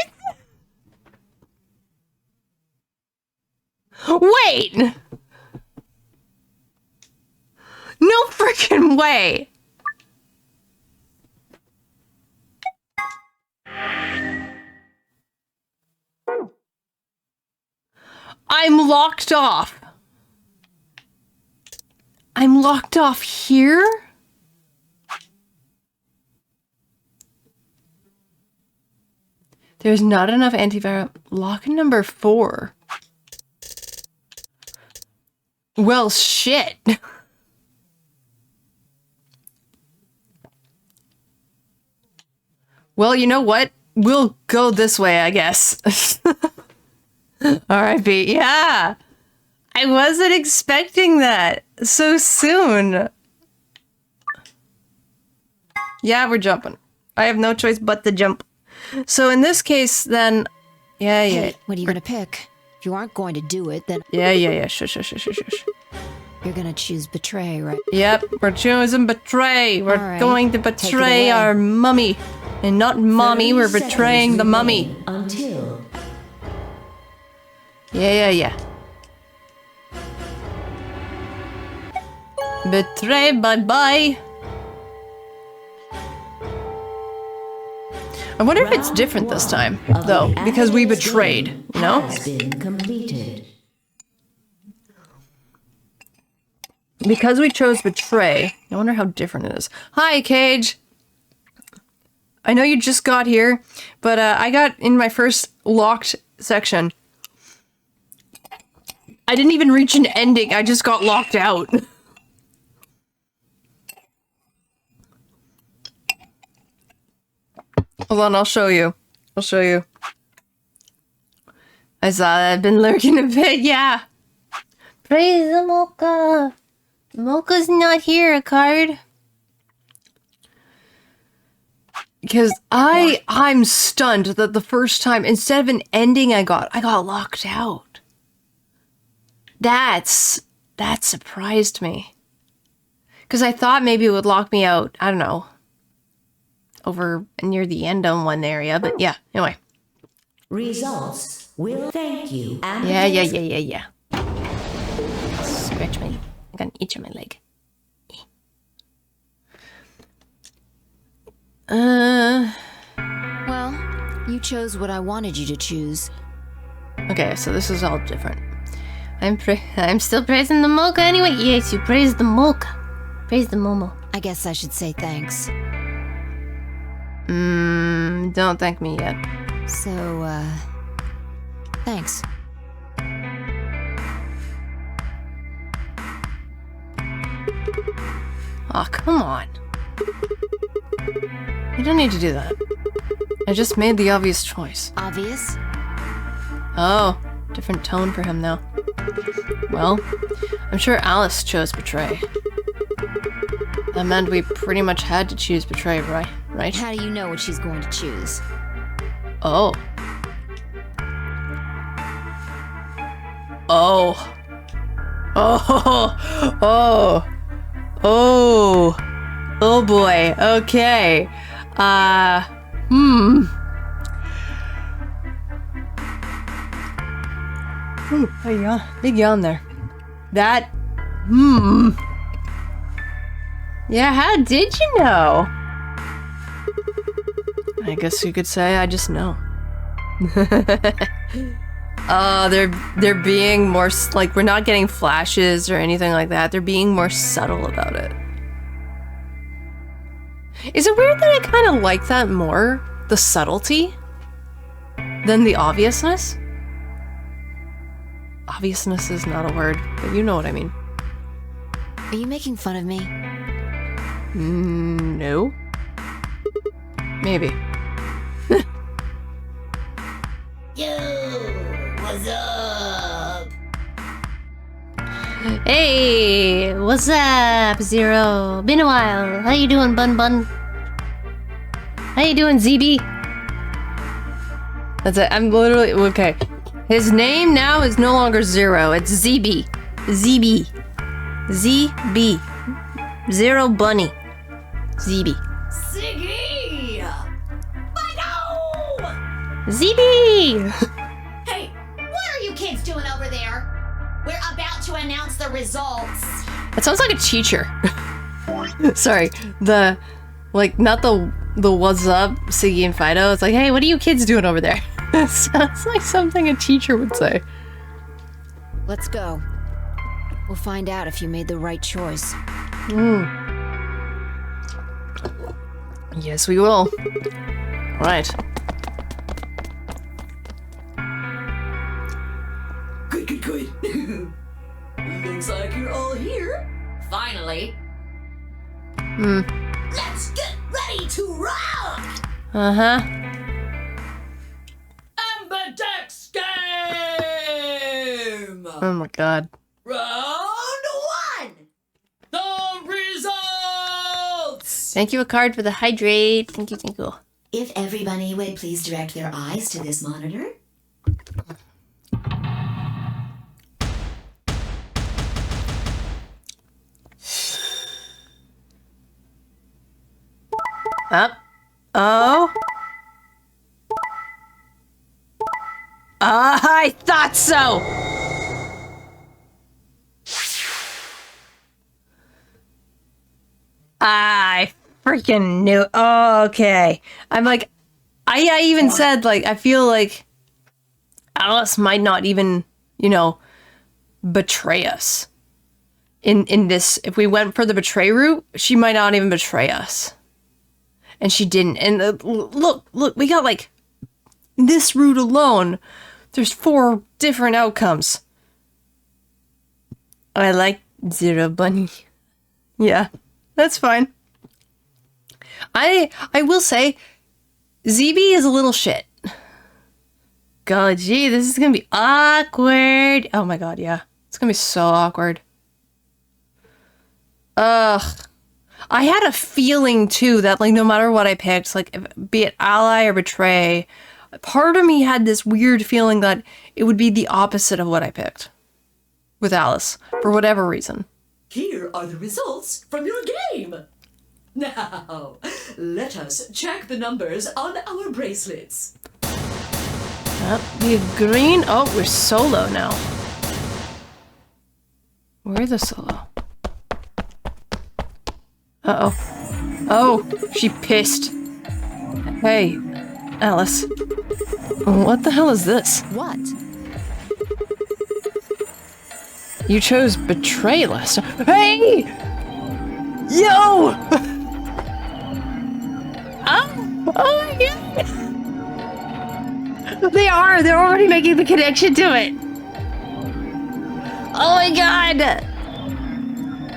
Wait! No freaking way! I'm locked off. I'm locked off here? There's not enough antiviral. Lock number 4. Well, shit. Well, you know what? We'll go this way, I guess. R.I.P. Yeah. I wasn't expecting that so soon. Yeah, we're jumping. I have no choice but to jump. So in this case, then... Yeah. Hey, what are you going to pick? If you aren't going to do it, then... Yeah. Shush. You're going to choose betray, right? Yep, we're choosing betray. We're right, going to take it betray away. our mummy. And not mommy, we're 30 betraying the seconds mummy. remain Until Yeah. Betray, bye-bye. I wonder if it's different this time, though, because we betrayed, you know? Has been completed. Because we chose betray, I wonder how different it is. Hi, Cage! I know you just got here, but I got in my first locked section. I didn't even reach an ending, I just got locked out. Hold on, I'll show you. I'll show you. I saw that. I've been lurking a bit, yeah. Praise the Mocha. Mocha's not here, a card. Because I'm stunned that the first time, instead of an ending I got locked out. That surprised me. Because I thought maybe it would lock me out, I don't know, over near the end on one area, but yeah, anyway. Results will thank you. And Yeah. Scratch my, I got an itch on my leg. Well, you chose what I wanted you to choose. Okay, so this is all different. I'm still praising the Mocha anyway. Yes, you praise the Mocha. Praise the Momo. I guess I should say thanks. Don't thank me yet. So, thanks. Aw, come on. You don't need to do that. I just made the obvious choice. Obvious? Oh, different tone for him now. Well, I'm sure Alice chose betray. That meant we pretty much had to choose betray, right? How do you know what she's going to choose? Oh. Oh. Oh. Oh. Oh. Oh boy. Okay. Ooh, big yawn there. That, Yeah, how did you know? I guess you could say I just know. They're being more, like, we're not getting flashes or anything like that. They're being more subtle about it. Is it weird that I kind of like that more? The subtlety? Than the obviousness? Obviousness is not a word, but you know what I mean. Are you making fun of me? No. Maybe. Yo, what's up? Hey, what's up, Zero? Been a while. How you doing, Bun Bun? How you doing, ZB? That's it. I'm literally okay. His name now is no longer Zero. It's ZB. ZB. ZB. Zero Bunny. ZB. Ziggy! Fido! ZB! Hey, what are you kids doing over there? We're about to announce the results. That sounds like a teacher. Sorry. Not the what's up, Siggy and Fido. It's like, hey, what are you kids doing over there? It sounds like something a teacher would say. Let's go. We'll find out if you made the right choice. Yes, we will. Right. Good. Looks like you're all here. Finally. Let's get ready to rock! Uh-huh. Ambidex game! Oh my god. Round 1! The results! Thank you, a card, for the hydrate. Thank you. If everybody would please direct their eyes to this monitor. Up. Oh. I thought so! I freaking knew. Okay. I'm like, I even said, like, I feel like Alice might not even, you know, betray us. In this, if we went for the betray route, she might not even betray us. And she didn't. And look, we got, like, this route alone, there's 4 different outcomes. I like Zero Bunny. Yeah, that's fine. I will say, ZB is a little shit. God, gee, this is gonna be awkward. Oh my god, yeah. It's gonna be so awkward. Ugh. I had a feeling, too, that, like, no matter what I picked, like, be it ally or betray, part of me had this weird feeling that it would be the opposite of what I picked. With Alice, for whatever reason. Here are the results from your game. Now, let us check the numbers on our bracelets. The green. Oh, we're solo now. We're the solo. Uh-oh. Oh, she pissed. Hey, Alice. What the hell is this? What? You chose betray last time. Hey! Yo! Oh my god! They're already making the connection to it. Oh my god!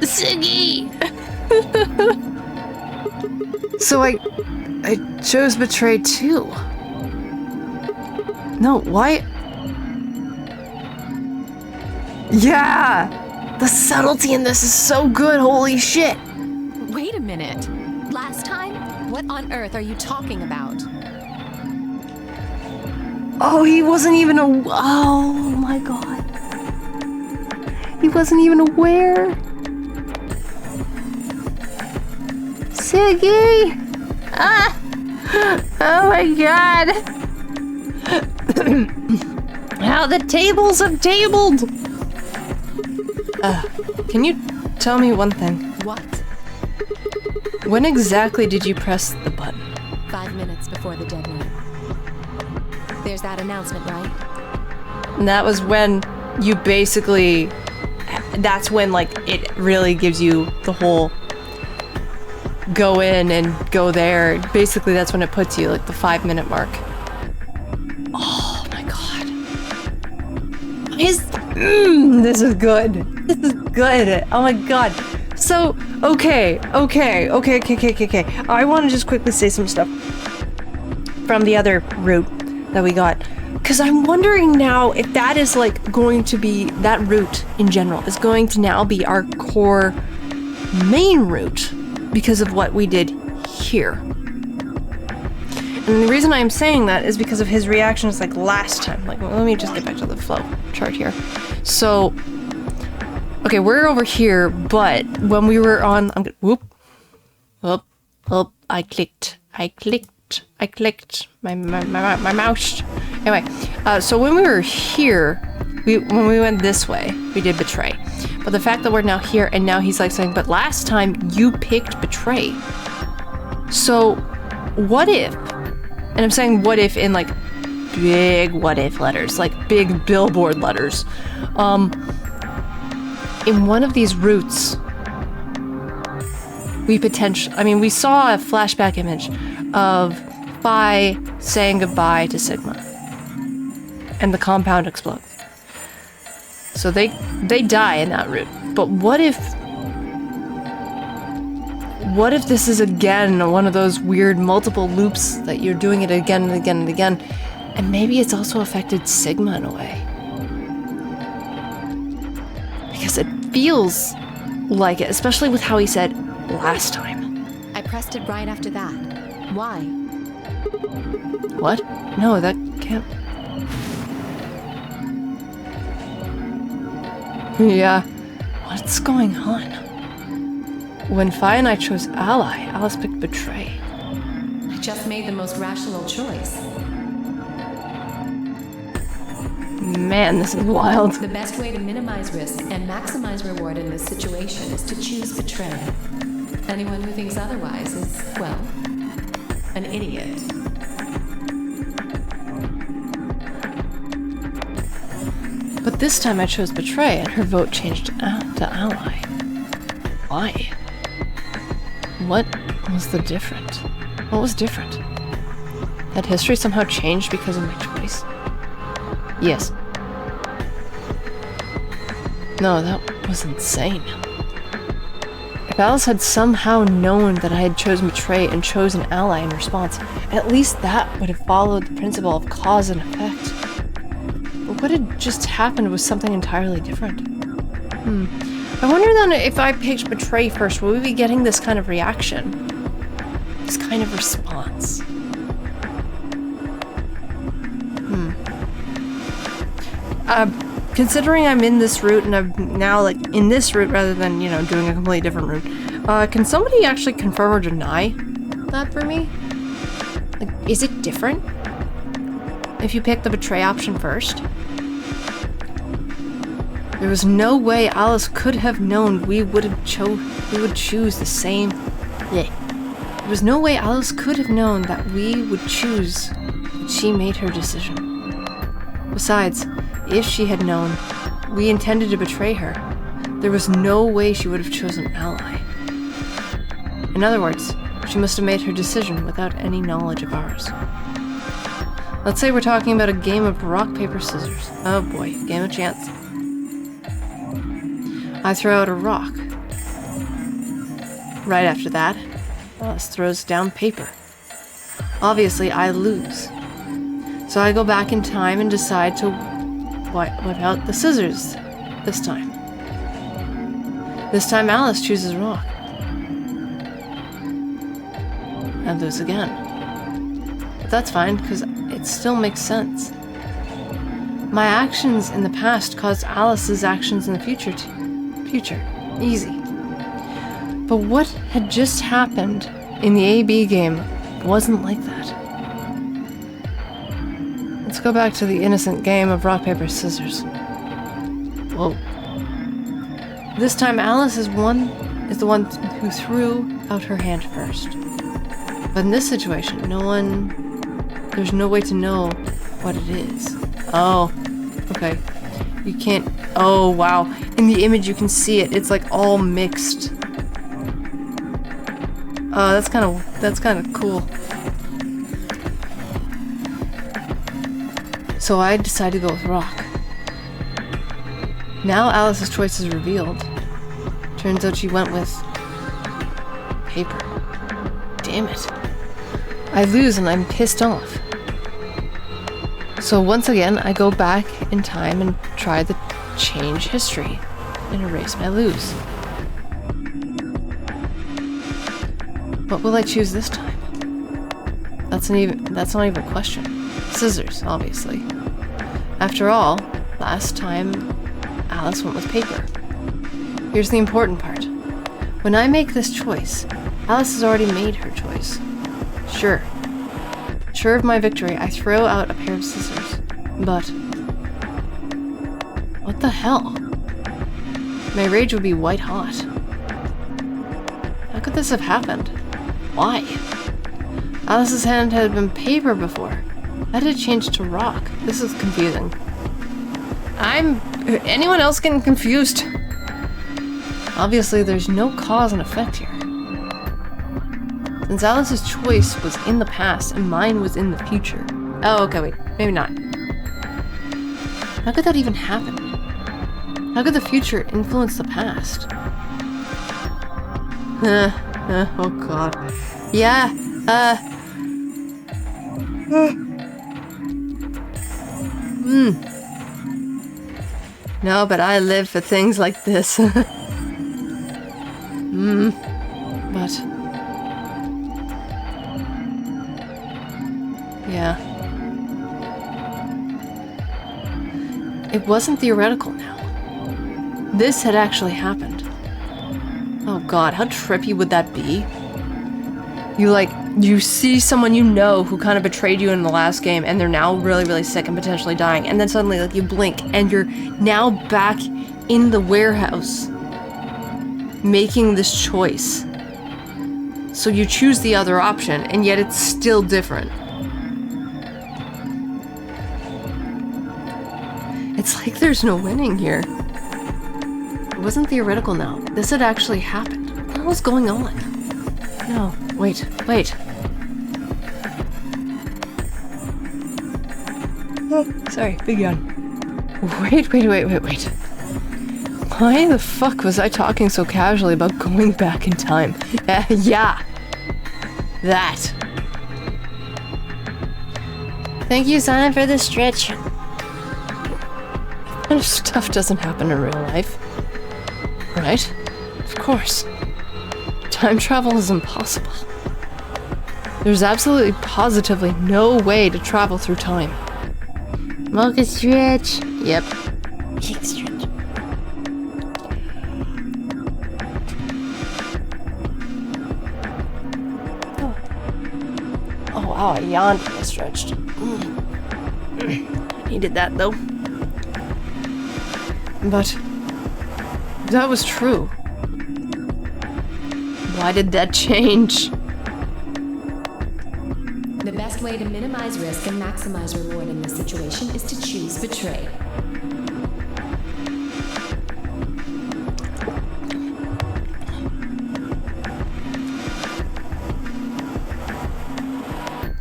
Siggy! So I chose betray too. No, why? Yeah! The subtlety in this is so good, holy shit! Wait a minute. Last time? What on earth are you talking about? Oh, he wasn't even oh my god. He wasn't even aware. Siggy! Ah! Oh my god! How the tables have tabled! Can you tell me one thing? What? When exactly did you press the button? 5 minutes before the deadline. There's that announcement, right? And that was when you basically... That's when, like, it really gives you the whole... Go in and go there. Basically, that's when it puts you, like, the 5-minute mark. Oh my god. This is good. This is good. Oh my god. So, okay. I want to just quickly say some stuff from the other route that we got. Because I'm wondering now if that is, like, going to be, that route in general is going to now be our core main route because of what we did here. And the reason I'm saying that is because of his reactions, like, last time. Like, let me just get back to the flow chart here. So, okay, we're over here, but when we were on, I'm gonna, whoop, I clicked my mouse. Anyway, so when we were here, when we went this way, we did betray. But the fact that we're now here, and now he's like saying, but last time you picked betray. So, what if, and I'm saying what if in, like, big what if letters, like big billboard letters. In one of these routes, we saw a flashback image of Phi saying goodbye to Sigma. And the compound explodes. So they die in that route. But what if this is again one of those weird multiple loops that you're doing it again and again and again, and maybe it's also affected Sigma in a way? Because it feels like it, especially with how he said last time. I pressed it right after that. Why? What? No, that can't... Yeah. What's going on? When Phi and I chose ally, Alice picked betray. I just made the most rational choice. Man, this is wild. The best way to minimize risk and maximize reward in this situation is to choose betray. Anyone who thinks otherwise is, well, an idiot. But this time I chose betray, and her vote changed to ally. Why? What was the different? What was different? Had history somehow changed because of my choice? Yes. No, that was insane. If Alice had somehow known that I had chosen betray and chosen ally in response, at least that would have followed the principle of cause and effect. But what had just happened was something entirely different. I wonder then if I picked betray first, will we be getting this kind of reaction? This kind of response? Considering I'm in this route and I'm now like in this route rather than, you know, doing a completely different route, can somebody actually confirm or deny that for me? Like, is it different if you pick the betray option first? There was no way Alice could have known we would choose the same. There was no way Alice could have known that we would choose when she made her decision. Besides, if she had known we intended to betray her, there was no way she would have chosen ally. In other words, she must have made her decision without any knowledge of ours. Let's say we're talking about a game of rock, paper, scissors. Oh boy, game of chance. I throw out a rock. Right after that, Alice throws down paper. Obviously, I lose. So I go back in time and decide to wipe out the scissors this time. This time Alice chooses rock. I lose again. But that's fine, because it still makes sense. My actions in the past caused Alice's actions in the future. Easy. But what had just happened in the AB game wasn't like that. Let's go back to the innocent game of rock, paper, scissors. Whoa. This time Alice is the one who threw out her hand first. But in this situation, there's no way to know what it is. Oh, okay. You can't, oh wow. In the image you can see it, it's like all mixed. That's kind of cool. So I decided to go with rock. Now Alice's choice is revealed. Turns out she went with paper. Damn it. I lose and I'm pissed off. So once again, I go back in time and try to change history and erase my lose. What will I choose this time? That's not even a question. Scissors, obviously. After all, last time Alice went with paper. Here's the important part. When I make this choice, Alice has already made her choice. Sure of my victory, I throw out a pair of scissors. But what the hell? My rage would be white hot. How could this have happened? Why? Alice's hand had been paper before. How did it change to rock? This is confusing. Anyone else getting confused? Obviously, there's no cause and effect here. Since Alice's choice was in the past and mine was in the future. Oh, okay, wait. Maybe not. How could that even happen? How could the future influence the past? Oh god. Yeah, No, but I live for things like this. But... yeah. It wasn't theoretical now. This had actually happened. Oh god, how trippy would that be? You see someone you know who kind of betrayed you in the last game and they're now really, really sick and potentially dying, and then suddenly you blink and you're now back in the warehouse making this choice. So you choose the other option and yet it's still different. It's like there's no winning here. It wasn't theoretical now. This had actually happened. What was going on? No, wait. Oh, sorry, big yawn. Wait. Why the fuck was I talking so casually about going back in time? Yeah. That. Thank you, Simon, for the stretch. That kind of stuff doesn't happen in real life. Right? Of course. Time travel is impossible. There's absolutely positively no way to travel through time. Mocha stretch. Yep. Big stretch. Oh wow, I yawned when I stretched. I needed that though. But that was true. Why did that change? The best way to minimize risk and maximize reward in this situation is to choose betray.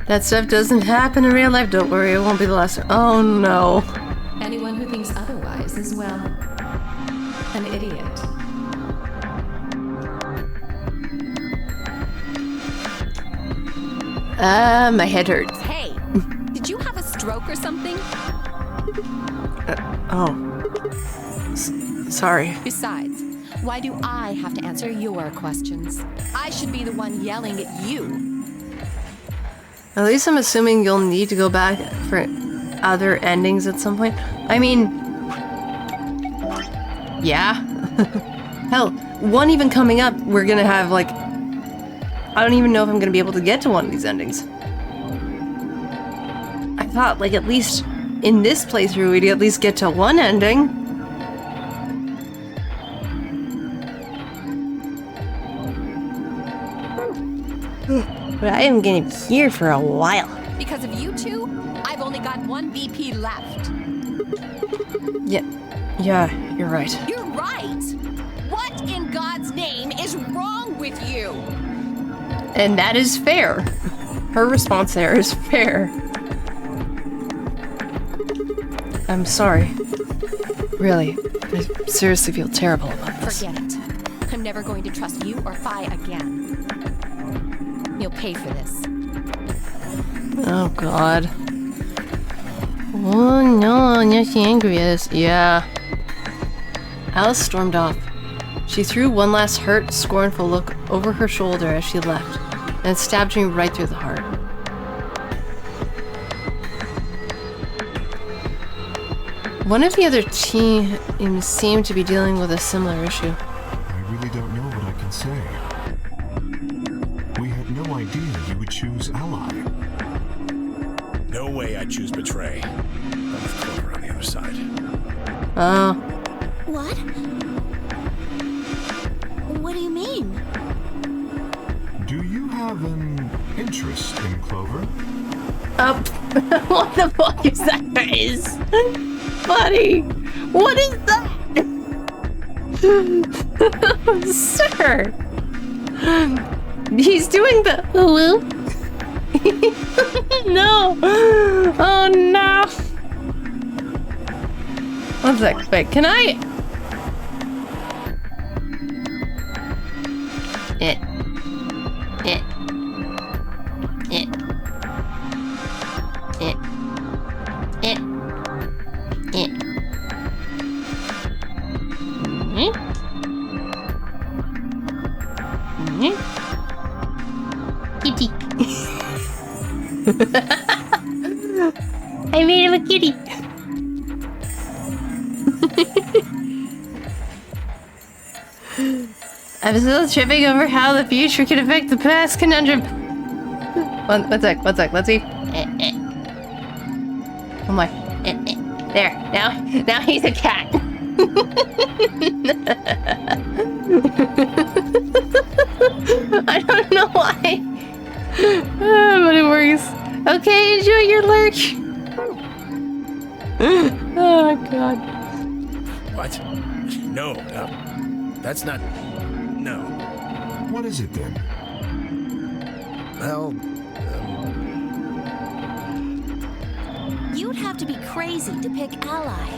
That stuff doesn't happen in real life. Don't worry, it won't be the last time. Oh no. Anyone who thinks otherwise is, well, an idiot. My head hurts. Hey, did you have a stroke or something? Sorry. Besides, why do I have to answer your questions? I should be the one yelling at you. At least I'm assuming you'll need to go back for other endings at some point. I mean... yeah. Hell, one even coming up, we're gonna have, like... I don't even know if I'm gonna be able to get to one of these endings. I thought, like, at least in this playthrough, we'd at least get to one ending. But I am gonna be here for a while. Because of you two, I've only got one VP left. Yeah, you're right. You're right! What in God's name is wrong with you? And that is fair. Her response there is fair. I'm sorry. Really, I seriously feel terrible about this. Forget it. I'm never going to trust you or Phi again. You'll pay for this. Oh god. Oh no, now she's angry at us. Yeah. Alice stormed off. She threw one last hurt, scornful look over her shoulder as she left, and stabbed me right through the heart. One of the other teams seemed to be dealing with a similar issue. I really don't know what I can say. We had no idea you would choose ally. No way I'd choose betray. I'm with Clover on the other side. What? What do you mean? Do you have an interest in Clover? What the fuck is that face? Buddy, what is that? Sir. He's doing the woo. No. Oh no. One sec. Wait, can I? Kitty. I made him a kitty. I'm still tripping over how the future can affect the past conundrum. One sec, let's see. Oh my. There, now he's a cat. I don't know why. But it works. Okay, enjoy your lurch. Oh god. What? No, that's not... No. What is it then? Well, You'd have to be crazy to pick ally.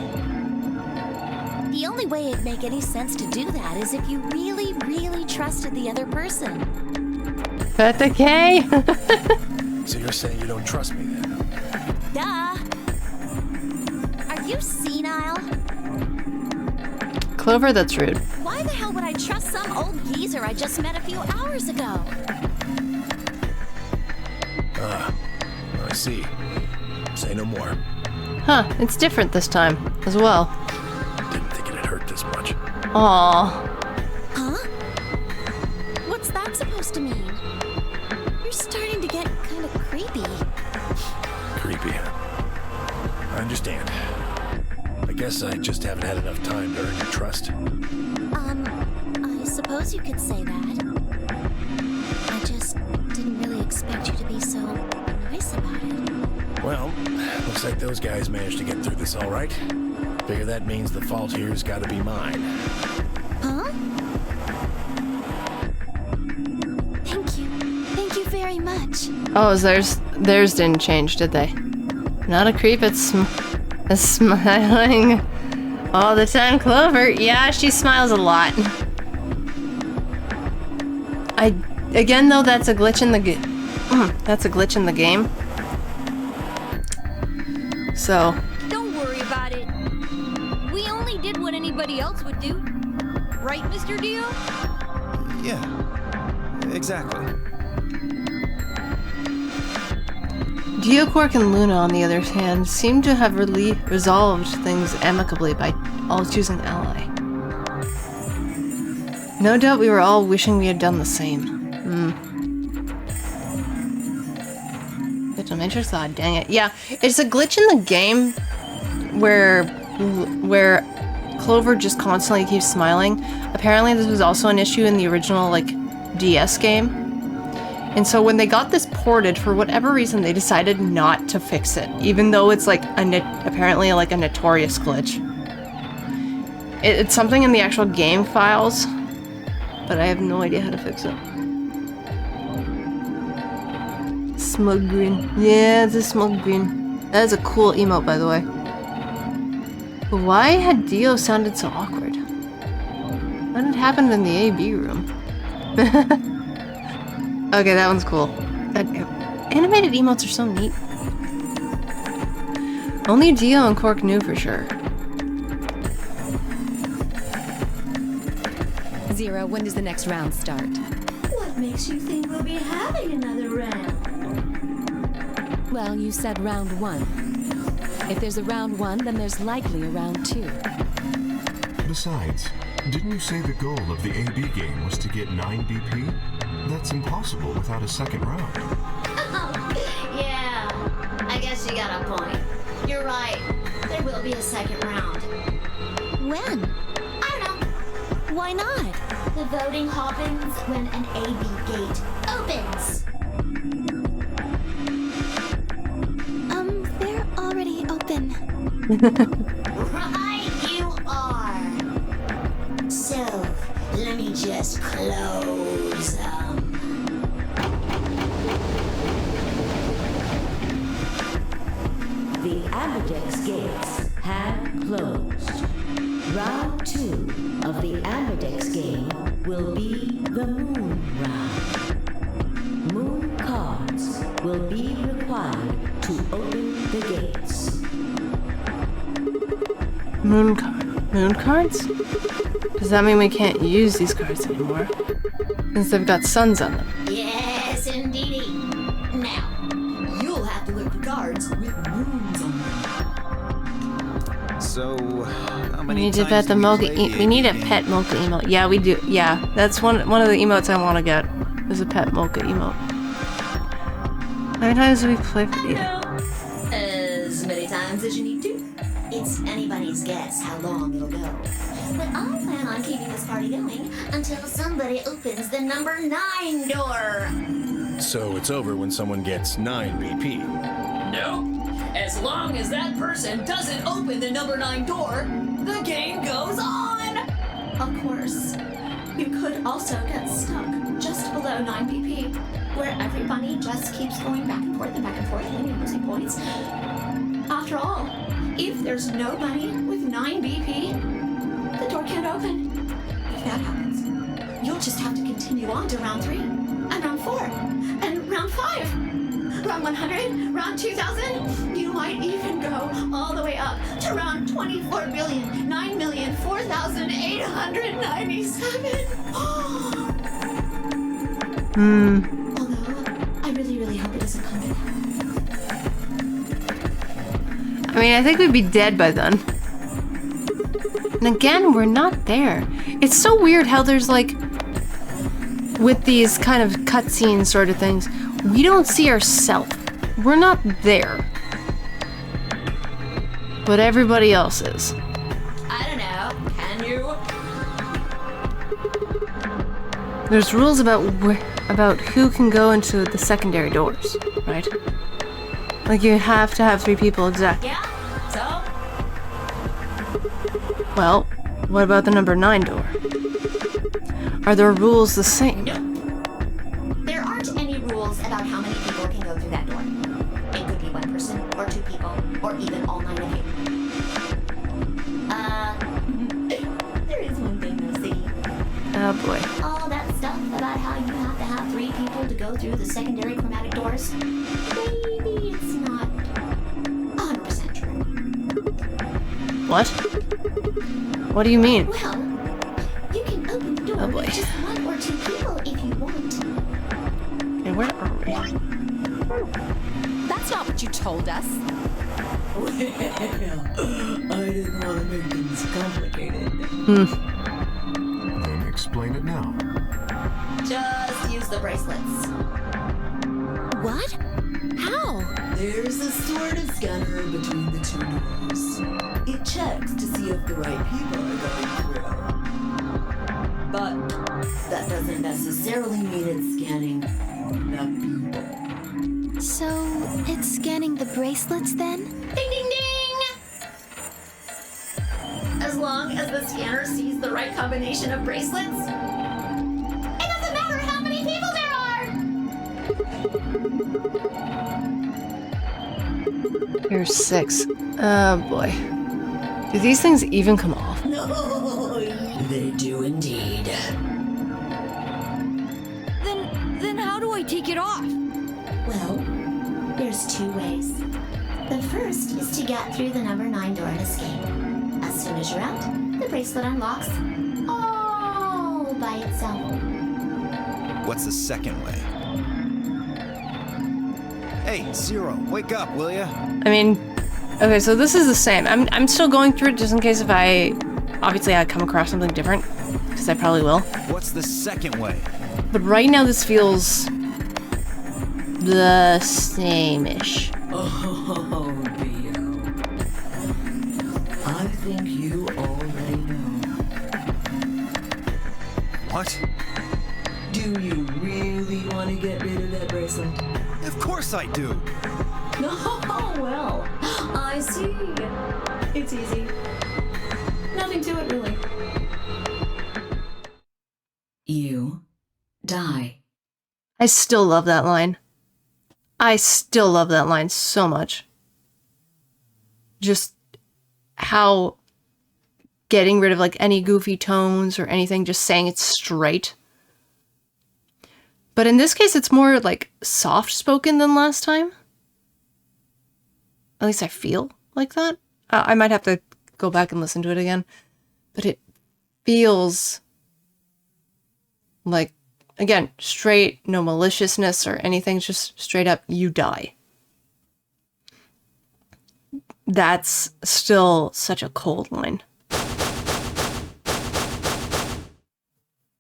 The only way it'd make any sense to do that is if you really, really trusted the other person. But okay. so you're saying you don't trust me then? Duh! Are you senile? Clover, that's rude. Why the hell would I trust some old geezer I just met a few hours ago? I see. Say no more. Huh, it's different this time as well. Didn't think it'd hurt this much. Aww. Huh? What's that supposed to mean? You're starting to get kind of creepy. Creepy. I understand. I guess I just haven't had enough time to earn your trust. I suppose you could say that. I just didn't really expect you to be so nice about it. Well, looks like those guys managed to get through this all right. Figure that means the fault here's got to be mine. Huh? Thank you. Thank you very much. Oh, theirs didn't change, did they? Not a creep, it's smiling all the time. Clover, yeah, she smiles a lot. Again though, that's a glitch in the game. So. Don't worry about it. We only did what anybody else would do. Right, Mr. Dio? Yeah, exactly. Dio, Quark, and Luna, on the other hand, seem to have resolved things amicably by all choosing ally. No doubt we were all wishing we had done the same. Bit of interest, ah, dang it. Yeah, it's a glitch in the game where Clover just constantly keeps smiling. Apparently this was also an issue in the original, like, DS game. And so when they got this ported, for whatever reason, they decided not to fix it, even though it's like apparently like a notorious glitch. It's something in the actual game files, but I have no idea how to fix it. Smug green. Yeah, it's a smug green. That is a cool emote, by the way. But why had Dio sounded so awkward? What had happened in the AB room? Okay, that one's cool. Animated emotes are so neat. Only Dio and Quark knew for sure. Zero, when does the next round start? What makes you think we'll be having another round? Well, you said round 1. If there's a round 1, then there's likely a round 2. Besides, didn't you say the goal of the AB game was to get 9 BP? That's impossible without a second round. Yeah, I guess you got a point. You're right. There will be a second round. When? I don't know. Why not? The voting happens when an AB gate opens. They're already open. Right, you are. So, let me just close them. The Ambidex gates have closed. Round 2 of the Ambidex game will be the Moon Round. Moon cards will be required to open the gates. Moon cards? Does that mean we can't use these cards anymore? Since they've got suns on them. Yes, indeedy. Now, You'll have to look for cards with moons on them. So, how We many need to times pet the do we mocha. play the We need a AB game? pet mocha emote. Yeah, we do. Yeah, that's one of the emotes I want to get. Is a pet mocha emote. How many times do we play for the? As many times as you need to. it's anybody's guess how long it'll go. But I'll plan on keeping this party going until somebody opens the number 9 door. So it's over when someone gets 9 BP. No. As long as that person doesn't open the number 9 door, the game goes on! Of course, you could also get stuck just below 9 BP, where every bunny just keeps going back and forth, winning and losing points. After all, if there's no bunny with 9 BP, the door can't open. If that happens, you'll just have to continue on to round 3, and round 4, and round 5. Round 100, round 2000, you might even go all the way up to round 24,009,004,897. Although, I really hope it doesn't come to that. I mean, I think we'd be dead by then. And again, we're not there. It's so weird how there's like, with these kind of cutscene sort of things, we don't see ourselves. We're not there. But everybody else is. I don't know, can you? There's rules about who can go into the secondary doors, right? Like you have to have 3 people exactly. Yeah, so? Well, what about the number 9 door? Are the rules the same? There aren't any rules about how many people can go through that door. It could be 1 person, or 2 people, or even all 9 of you. There is one thing though, see? Oh boy. All that stuff about how you have to have 3 people to go through the secondary chromatic doors, maybe it's not 100% true. What? What do you mean? Well, you can open the door with just 1 or 2 people if you want. Okay, where are we? That's not what you told us. Well, I didn't want to make things complicated. Then explain it now. Just use the bracelets. What? How? There's a sort of scanner between the 2 doors. It checks to see if the right people are going through. But that doesn't necessarily mean it's scanning the people. So, it's scanning the bracelets then? Ding ding ding! As long as the scanner sees the right combination of bracelets, it doesn't matter how many people there are! Here's 6. Oh boy. Do these things even come off? No, they do indeed. Then how do I take it off? Well, there's 2 ways. The first is to get through the number 9 door and escape. As soon as you're out, the bracelet unlocks all by itself. What's the second way? Hey, Zero, wake up, will ya? I mean, okay, so this is the same. I'm still going through it just in case if obviously I come across something different, because I probably will. What's the second way? But right now this feels the same-ish. Oh, Theo. I think you already know. What? Do you really want to get rid of that bracelet? Of course I do. Oh, well, I see. It's easy. Nothing to it, really. You die. I still love that line. I still love that line so much. Just how getting rid of like any goofy tones or anything, just saying it straight. But in this case, it's more like soft spoken than last time. At least I feel like that. I might have to go back and listen to it again. But it feels like, again, straight, no maliciousness or anything, just straight up, you die. That's still such a cold line.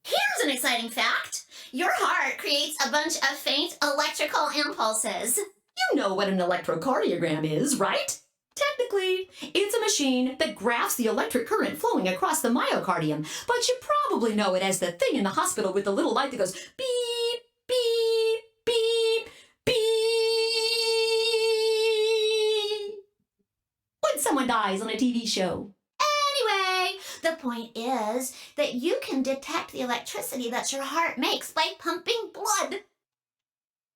Here's an exciting fact. Your heart creates a bunch of faint electrical impulses. You know what an electrocardiogram is, right? Technically, it's a machine that graphs the electric current flowing across the myocardium, but you probably know it as the thing in the hospital with the little light that goes beep, beep, beep, beep. TV show. Anyway, the point is that you can detect the electricity that your heart makes by pumping blood.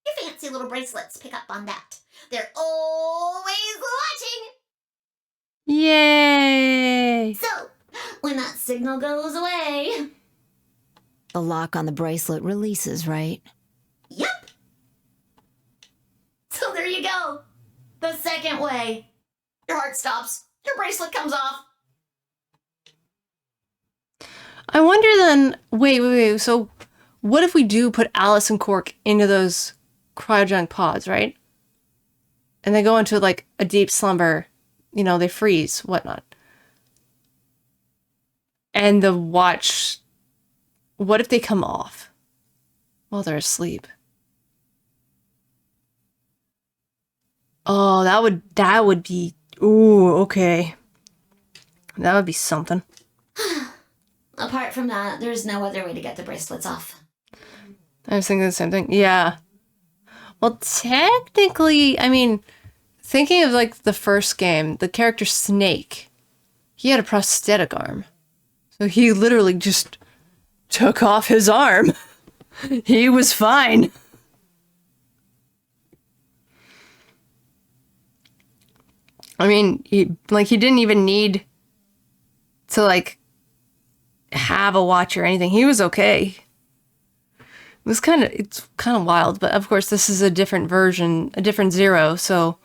Your fancy little bracelets pick up on that. They're always watching. Yay! So, when that signal goes away... The lock on the bracelet releases, right? Yep. So there you go. The second way. Your heart stops. Your bracelet comes off. I wonder then, wait. So what if we do put Alice and Cork into those cryogenic pods, right? And they go into like a deep slumber, you know, they freeze, whatnot. And the watch, what if they come off while they're asleep? Oh, that would be, ooh, okay. That would be something. Apart from that, there's no other way to get the bracelets off. I was thinking the same thing. Yeah. Well, technically, I mean, thinking of like the first game, the character Snake, he had a prosthetic arm. So he literally just took off his arm. He was fine. I mean, he didn't even need to like have a watch or anything. He was okay. It's kind of wild, but of course this is a different version, a different Zero, so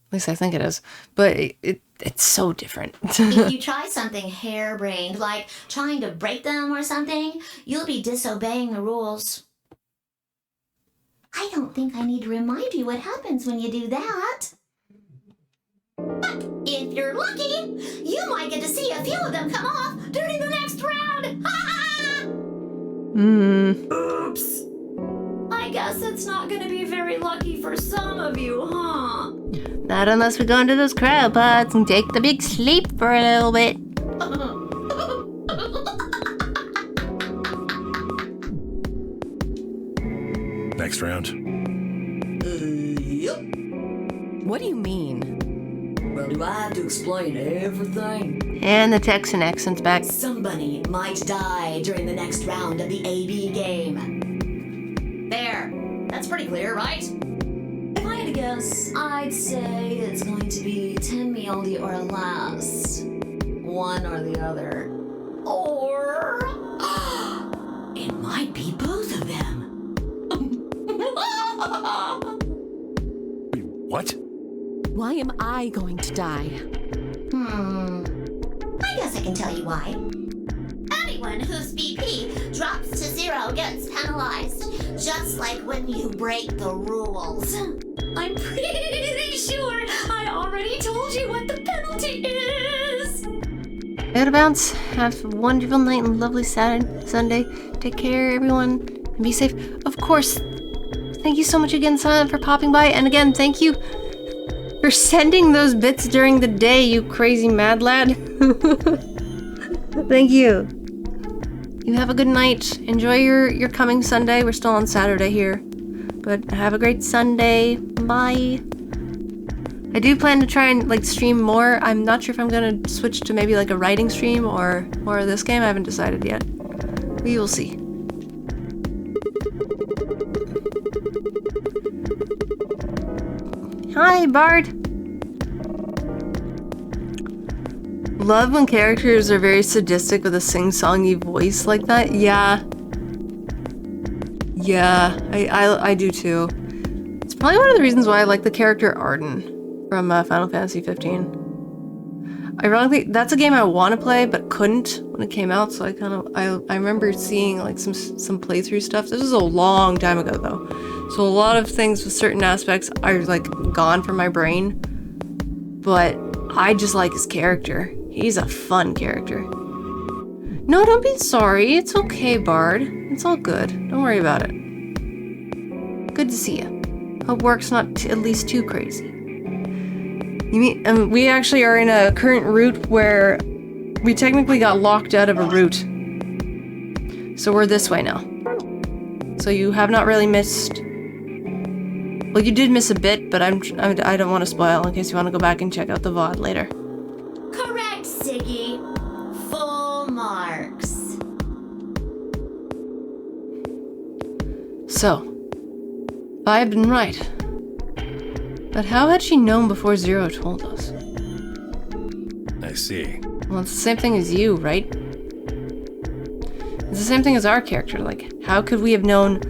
at least I think it is. But it's so different. If you try something harebrained, like trying to break them or something, you'll be disobeying the rules. I don't think I need to remind you what happens when you do that. But if you're lucky, you might get to see a few of them come off during the next round. Oops. I guess it's not gonna be very lucky for some of you, huh? Not unless we go into those cryopods and take the big sleep for a little bit. Next round. Yep. What do you mean? Well, do I have to explain everything? And the Texan accent's back. Somebody might die during the next round of the AB game. There. That's pretty clear, right? If I had to guess, I'd say it's going to be Tenmialdi or less. One or the other. Or... it might be both of them. Wait, what? Why am I going to die? I guess I can tell you why. Anyone whose BP drops to 0 gets penalized, just like when you break the rules. I'm pretty sure I already told you what the penalty is. Out of bounds. Have a wonderful night and lovely Sunday. Take care, everyone, and be safe. Of course. Thank you so much again, Silent, for popping by. And again, thank you for sending those bits during the day, you crazy mad lad. Thank you. You have a good night. Enjoy your coming Sunday. We're still on Saturday here. But have a great Sunday. Bye. I do plan to try and like stream more. I'm not sure if I'm gonna switch to maybe like a writing stream or more of this game. I haven't decided yet. We will see. Hi, Bard. Love when characters are very sadistic with a sing-songy voice like that. Yeah. Yeah, I do too. It's probably one of the reasons why I like the character Arden from Final Fantasy 15. Ironically, that's a game I want to play but couldn't when it came out, so I remember seeing like some playthrough stuff. This was a long time ago though. So a lot of things with certain aspects are like gone from my brain, but I just like his character. He's a fun character. No, don't be sorry. It's okay, Bard. It's all good. Don't worry about it. Good to see you. Hope work's not at least too crazy. You mean, we actually are in a current route where we technically got locked out of a route. So we're this way now. So you have not really missed... Well, you did miss a bit, but I don't want to spoil in case you want to go back and check out the VOD later. Ziggy. Full marks. So, I had been right. But how had she known before Zero told us? I see. Well, it's the same thing as you, right? It's the same thing as our character. Like, how could we have known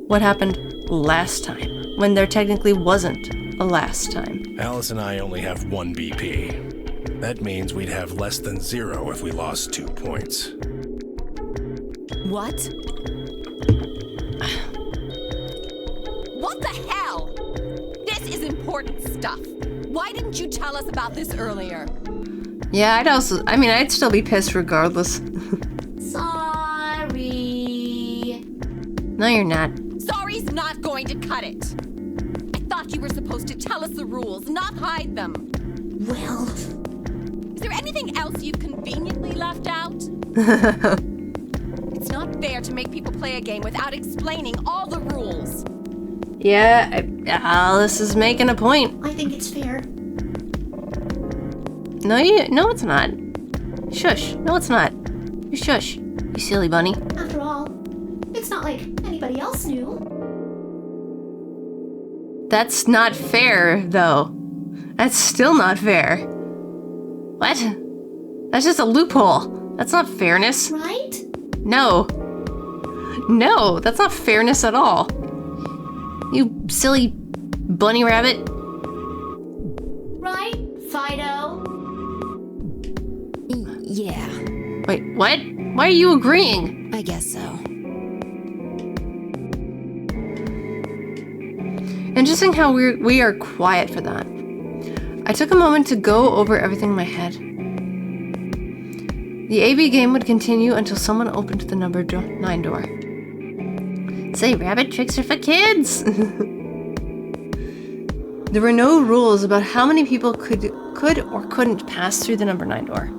what happened last time, when there technically wasn't a last time? Alice and I only have 1 BP. That means we'd have less than 0 if we lost 2 points. What? What the hell? This is important stuff. Why didn't you tell us about this earlier? Yeah, I'd still be pissed regardless. Sorry. No, you're not. Sorry's not going to cut it. I thought you were supposed to tell us the rules, not hide them. Well, Is there anything else you've conveniently left out? It's not fair to make people play a game without explaining all the rules. Yeah, Alice is making a point. I think it's fair. No, it's not. Shush. No, it's not. You shush. You silly bunny. After all, it's not like anybody else knew. That's not fair, though. That's still not fair. What? That's just a loophole. That's not fairness. Right? No. No, that's not fairness at all. You silly bunny rabbit. Right, Fido? Yeah, Wait, what? Why are you agreeing? I guess so. Interesting how we are quiet for that. I took a moment to go over everything in my head. The AB game would continue until someone opened the number 9 door. Say, rabbit tricks are for kids! There were no rules about how many people could or couldn't pass through the number 9 door.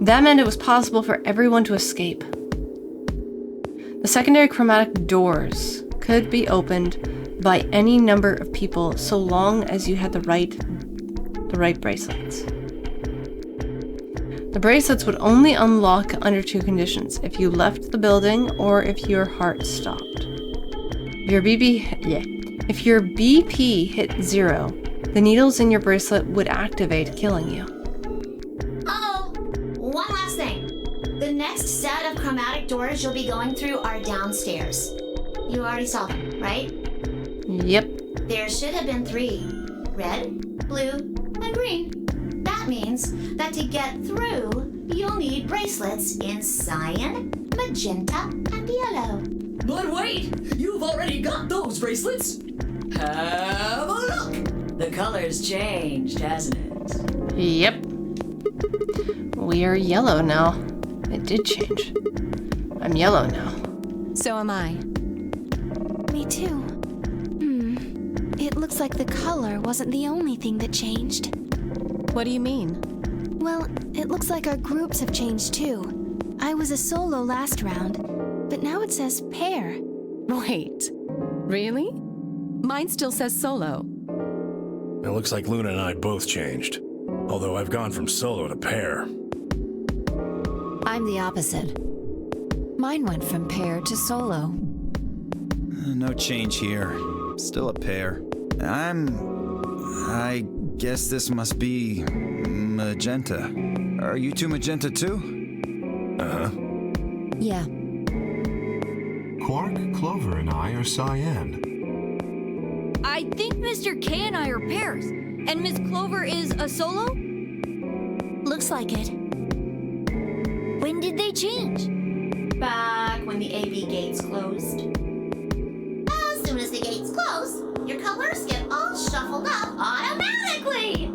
That meant it was possible for everyone to escape. The secondary chromatic doors could be opened by any number of people so long as you had the right bracelets. The bracelets would only unlock under 2 conditions: if you left the building or if your heart stopped. If your BP hit 0, the needles in your bracelet would activate, killing you. Uh-oh! One last thing. The next set of chromatic doors you'll be going through are downstairs. You already saw them, right? Yep. There should have been 3. Red, blue, and green. That means that to get through, you'll need bracelets in cyan, magenta, and yellow. But wait! You've already got those bracelets! Have a look! The color's changed, hasn't it? Yep. We are yellow now. It did change. I'm yellow now. So am I. Me too. It looks like the color wasn't the only thing that changed. What do you mean? Well, it looks like our groups have changed too. I was a solo last round, but now it says pair. Wait. Really? Mine still says solo. It looks like Luna and I both changed. Although I've gone from solo to pair. I'm the opposite. Mine went from pair to solo. No change here. Still a pair. I guess this must be magenta. Are you 2 magenta too? Uh-huh. Yeah. Quark, Clover, and I are cyan. I think Mr. K and I are pairs, and Miss Clover is a solo? Looks like it. When did they change? Back when the AB gates closed. As soon as the gates close, your colors get all shuffled up automatically.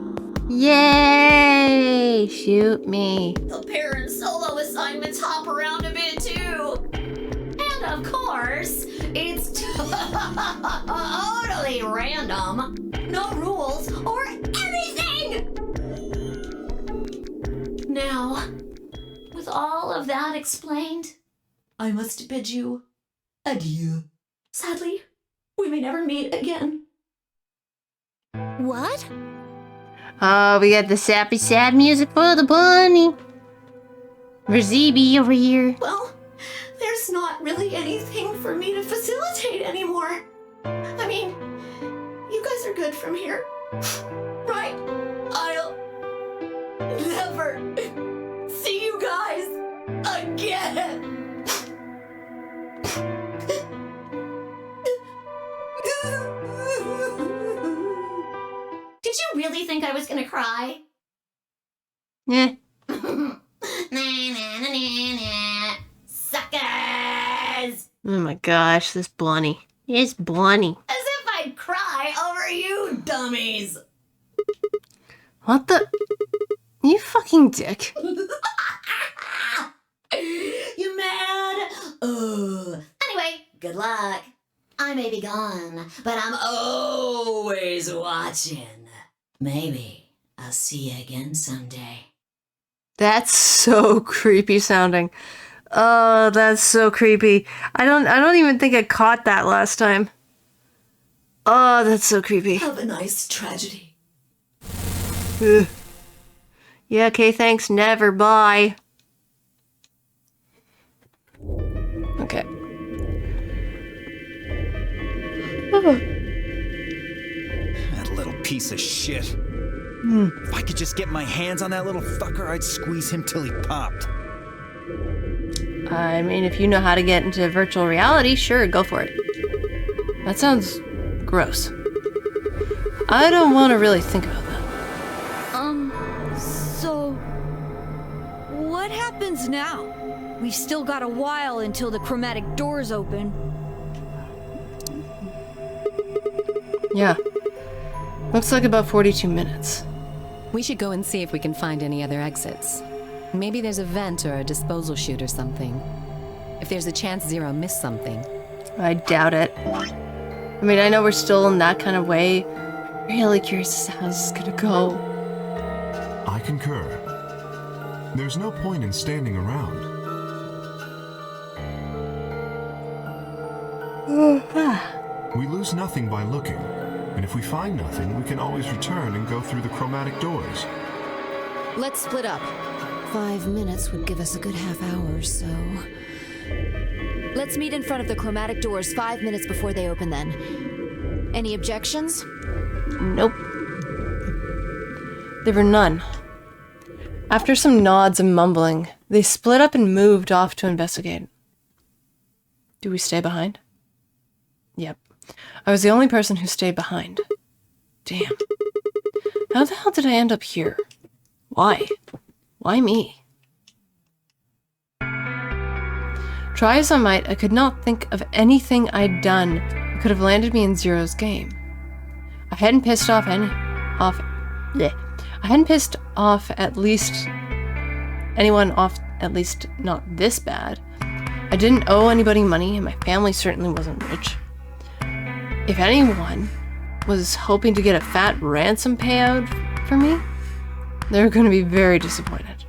Yay! Shoot me. The pair and solo assignments hop around a bit too. And of course, it's totally random. No rules or anything! Now, with all of that explained, I must bid you adieu. Sadly, we may never meet again. What? Oh, we got the sappy sad music for the bunny. Razibi over here. Well, there's not really anything for me to facilitate anymore. I mean, you guys are good from here, right? I'll never see you guys again. Did you really think I was gonna cry? Yeah. Suckers! Oh my gosh, this Blunny. It's Blunny. As if I'd cry over you dummies! What the? You fucking dick. You mad? Anyway, good luck. I may be gone, but I'm always watching. Maybe I'll see you again someday. That's so creepy sounding. Oh, that's so creepy. I don't even think I caught that last time. Oh, that's so creepy. Have a nice tragedy. Ugh. Yeah, okay, thanks. Never. Bye. Okay. Oh. That little piece of shit. If I could just get my hands on that little fucker, I'd squeeze him till he popped. I mean, if you know how to get into virtual reality, sure, go for it. That sounds gross. I don't want to really think about that. So... what happens now? We've still got a while until the chromatic doors open. Yeah. Looks like about 42 minutes. We should go and see if we can find any other exits. Maybe there's a vent or a disposal chute or something. If there's a chance Zero missed something. I doubt it. I mean, I know we're still in that kind of way. I'm really curious as to how this is gonna go. I concur. There's no point in standing around. We lose nothing by looking, and if we find nothing, we can always return and go through the chromatic doors. Let's split up. 5 minutes would give us a good half hour, so... Let's meet in front of the chromatic doors 5 minutes before they open then. Any objections? Nope. There were none. After some nods and mumbling, they split up and moved off to investigate. Do we stay behind? Yep. I was the only person who stayed behind. Damn. How the hell did I end up here? Why? Why me? Try as I might, I could not think of anything I'd done that could have landed me in Zero's game. I hadn't pissed off anyone off, at least not this bad. I didn't owe anybody money, and my family certainly wasn't rich. If anyone was hoping to get a fat ransom payout for me, they were going to be very disappointed.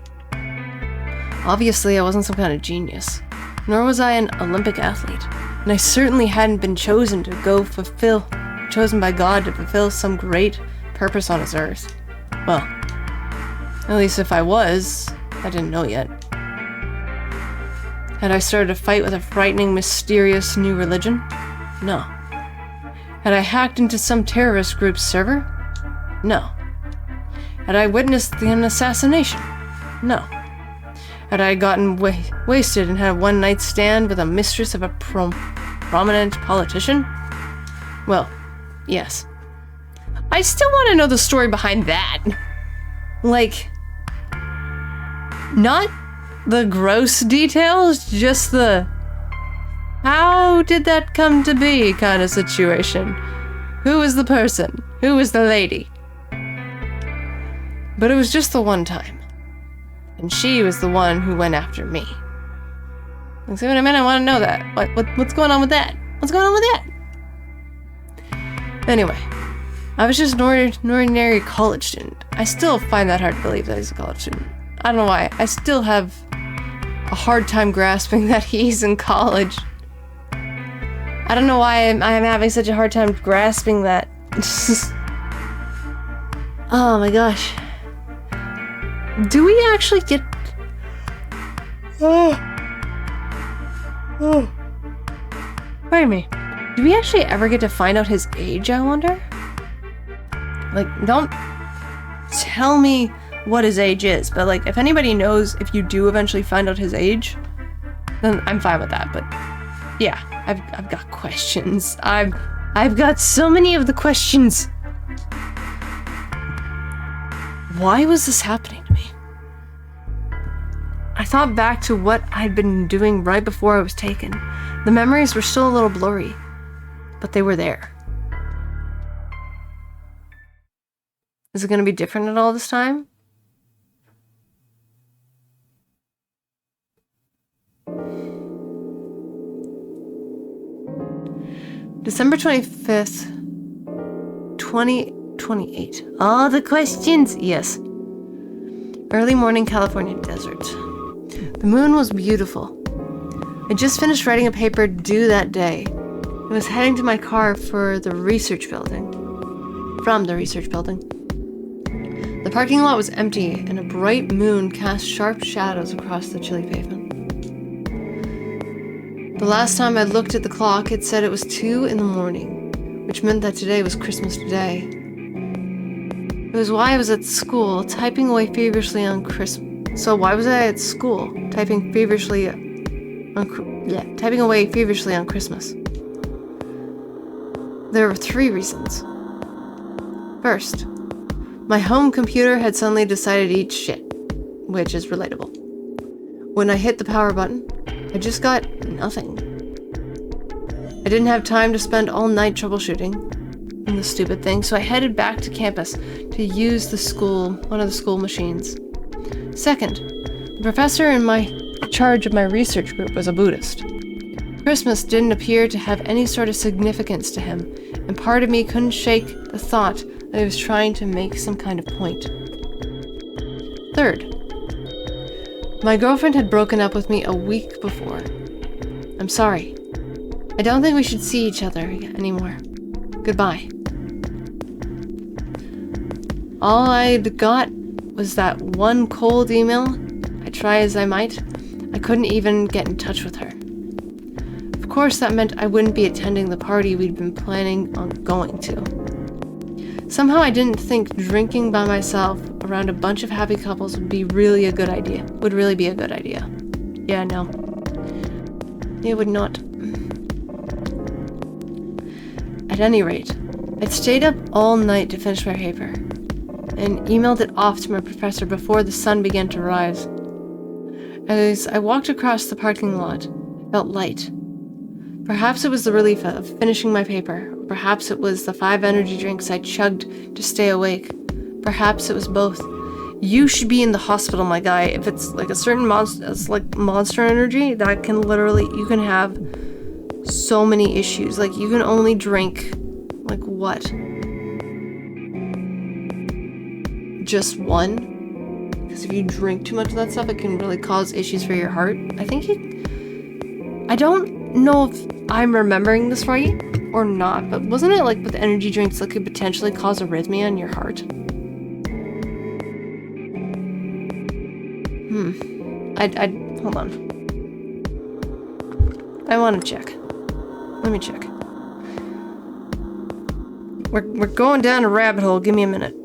Obviously, I wasn't some kind of genius, nor was I an Olympic athlete, and I certainly hadn't been chosen by God to fulfill some great purpose on his earth. Well, at least if I was, I didn't know yet. Had I started a fight with a frightening, mysterious new religion? No. Had I hacked into some terrorist group's server? No. Had I witnessed an assassination? No. Had I gotten wasted and had a one-night stand with a mistress of a prominent politician? Well, yes. I still want to know the story behind that. Like, not the gross details, just the how did that come to be kind of situation. Who was the person? Who was the lady? But it was just the one time. And she was the one who went after me. You see what I mean? I want to know that. What's going on with that? What's going on with that? Anyway, I was just an ordinary college student. I still find that hard to believe that he's a college student. I don't know why. I still have a hard time grasping that he's in college. I don't know why I'm having such a hard time grasping that. Oh my gosh. Do we actually get... Pardon me. Do we actually ever get to find out his age, I wonder? Like, don't tell me what his age is, but like, if anybody knows if you do eventually find out his age, then I'm fine with that. But yeah, I've got questions. I've got so many of the questions. Why was this happening to me? I thought back to what I'd been doing right before I was taken. The memories were still a little blurry, but they were there. Is it going to be different at all this time? December 25th, 2028. All the questions! Yes. Early morning California desert. The moon was beautiful. I just finished writing a paper due that day. I was heading to my car for the research building. From the research building. The parking lot was empty, and a bright moon cast sharp shadows across the chilly pavement. The last time I looked at the clock, it said it was 2 in the morning, which meant that today was Christmas Day. It was why I was at school, typing away feverishly on Christmas. So why was I at school, typing away feverishly on Christmas? There were 3 reasons. First, my home computer had suddenly decided to eat shit, which is relatable. When I hit the power button, I just got nothing. I didn't have time to spend all night troubleshooting in the stupid thing, so I headed back to campus to use one of the school machines. Second, the professor in charge of my research group was a Buddhist. Christmas didn't appear to have any sort of significance to him, and part of me couldn't shake the thought that he was trying to make some kind of point. Third, my girlfriend had broken up with me a week before. I'm sorry. I don't think we should see each other anymore. Goodbye. All I'd got was that one cold email. I try as I might, I couldn't even get in touch with her. Of course, that meant I wouldn't be attending the party we'd been planning on going to. Somehow I didn't think drinking by myself around a bunch of happy couples would really be a good idea. Yeah, no. It would not. At any rate, I'd stayed up all night to finish my paper, and emailed it off to my professor before the sun began to rise. As I walked across the parking lot, I felt light. Perhaps it was the relief of finishing my paper, or perhaps it was the 5 energy drinks I chugged to stay awake. Perhaps it was both. You should be in the hospital, my guy. If it's like a certain monster, it's like monster energy, that can literally, you can have so many issues. Like, you can only drink, like, what? Just one? Because if you drink too much of that stuff, it can really cause issues for your heart. I don't know if I'm remembering this right or not, but wasn't it like with energy drinks that could potentially cause arrhythmia in your heart? Hold on. I want to check. Let me check. We're going down a rabbit hole. Give me a minute.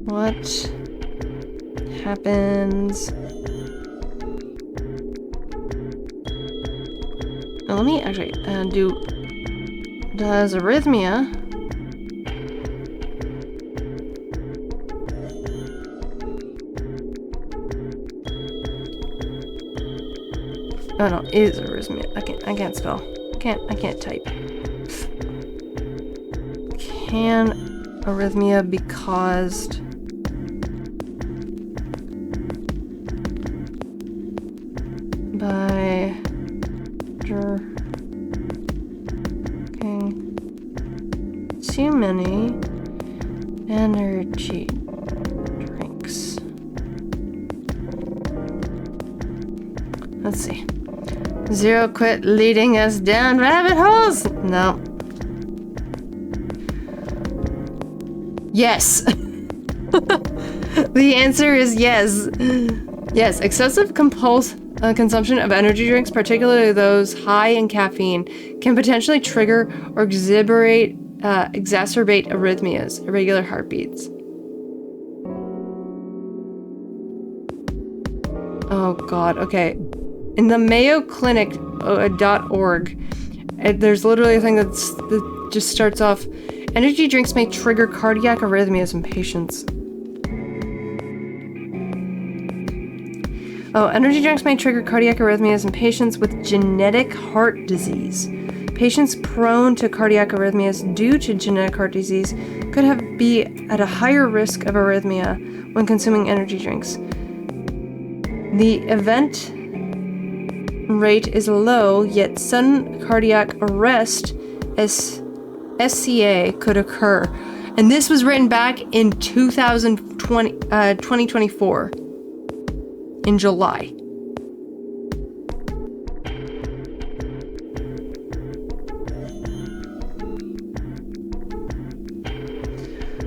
What happens? Now let me actually does arrhythmia is arrhythmia. I can't spell. I can't type. Can arrhythmia be caused by drinking too many energy drinks? Let's see. Zero quit leading us down rabbit holes. No. Yes. The answer is yes. Yes, excessive consumption of energy drinks, particularly those high in caffeine, can potentially trigger or exacerbate arrhythmias, irregular heartbeats. Oh god, okay. In the Mayo Clinic.org, there's literally a thing that just starts off, energy drinks may trigger cardiac arrhythmias in patients. Oh, energy drinks may trigger cardiac arrhythmias in patients with genetic heart disease. Patients prone to cardiac arrhythmias due to genetic heart disease could be at a higher risk of arrhythmia when consuming energy drinks. The event rate is low, yet sudden cardiac arrest, SCA, could occur. And this was written back in 2024. In July.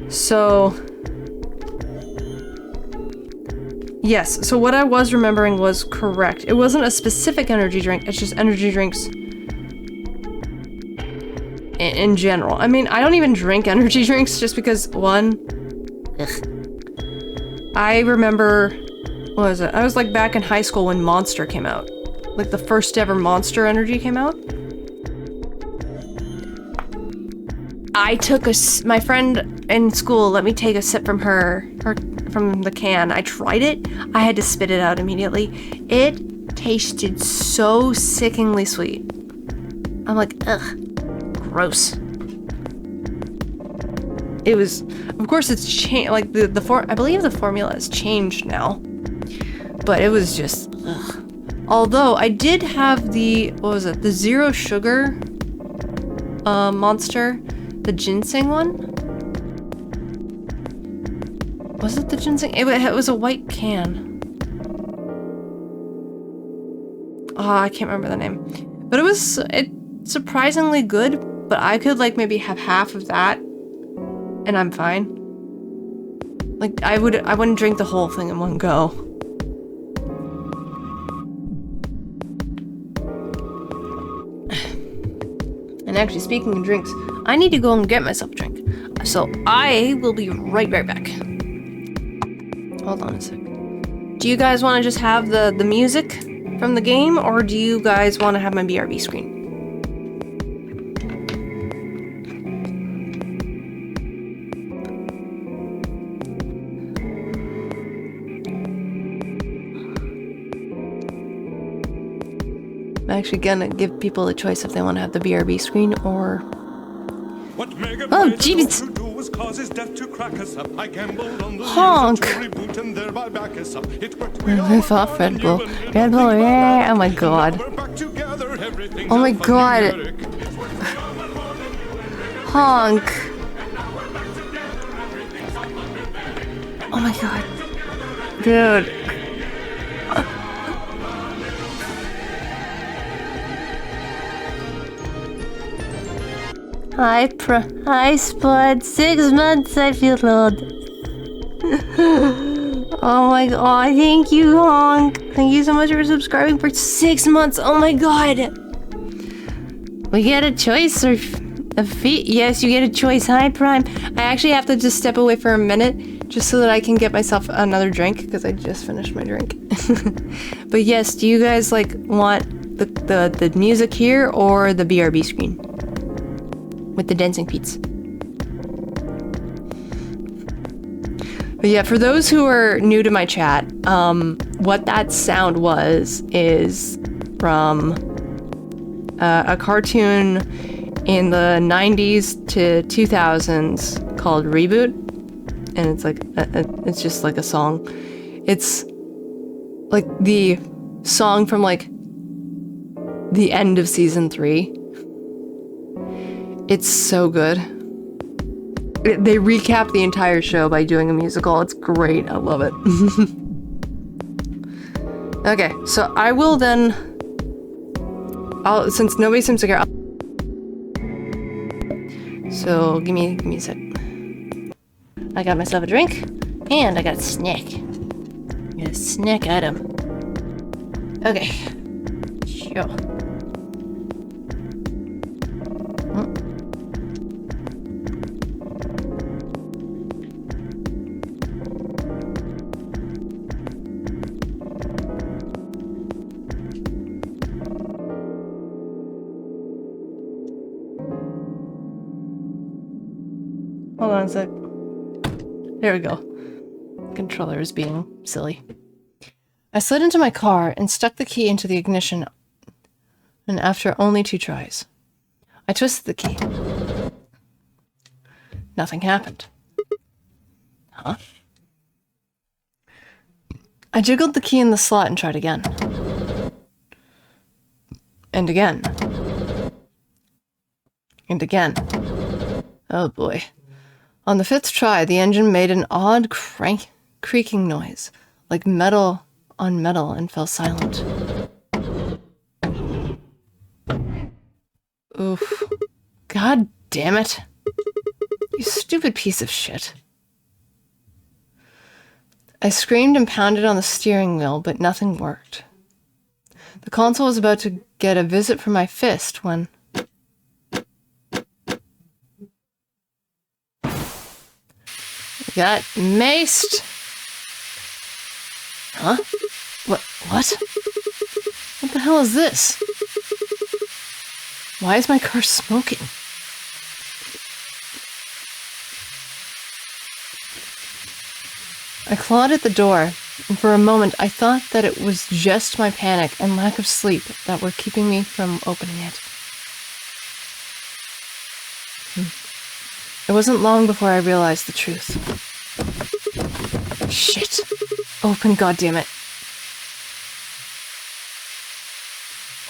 So, yes, so what I was remembering was correct. It wasn't a specific energy drink, it's just energy drinks in general. I mean, I don't even drink energy drinks just because, one, I remember, what was it? I was like back in high school when Monster came out. Like the first ever Monster Energy came out. I took my friend in school let me take a sip from from the can. I tried it. I had to spit it out immediately. It tasted so sickeningly sweet. I'm like, ugh, gross. It was, of course it's changed, like I believe the formula has changed now. But it was just, ugh. Although I did have the, what was it? The zero sugar Monster, the ginseng one. Was it the ginseng? It was a white can. Oh, I can't remember the name. But it's surprisingly good, but I could like maybe have half of that and I'm fine. Like I wouldn't drink the whole thing in one go. And actually, speaking of drinks, I need to go and get myself a drink. So I will be right back. Hold on a sec. Do you guys want to just have the music from the game, or do you guys want to have my BRB screen? I'm actually gonna give people a choice if they want to have the BRB screen or... Oh, jeez! Honk! Riff off Red Bull. Red Bull, yeah! Oh my god. Oh my god. Honk! Oh my god. Dude. Hi, Spud. 6 months, I feel old. Oh my god, thank you, Honk. Thank you so much for subscribing for 6 months. Oh my god. We get a choice or a fee? Yes, you get a choice. Hi, Prime. I actually have to just step away for a minute just so that I can get myself another drink because I just finished my drink. But yes, do you guys like want the music here or the BRB screen? With the dancing Pete's. But yeah, for those who are new to my chat, what that sound is from a cartoon in the 90s to 2000s called Reboot, and it's like it's just like a song. It's like the song from like the end of season 3. It's so good. They recap the entire show by doing a musical. It's great. I love it. Okay, so I will then since nobody seems to care. So give me a sec. I got myself a drink, and I got a snack. I got a snack item. Okay. Sure. Hold on a sec. There we go. Controller is being silly. I slid into my car and stuck the key into the ignition, and after only 2 tries, I twisted the key. Nothing happened. Huh? I jiggled the key in the slot and tried again. And again. And again. Oh boy. On the 5th try, the engine made an odd creaking noise, like metal on metal, and fell silent. Oof. God damn it. You stupid piece of shit. I screamed and pounded on the steering wheel, but nothing worked. The console was about to get a visit from my fist when... got maced. Huh? What? What the hell is this? Why is my car smoking? I clawed at the door, and for a moment I thought that it was just my panic and lack of sleep that were keeping me from opening it. It wasn't long before I realized the truth. Shit. Open, goddammit.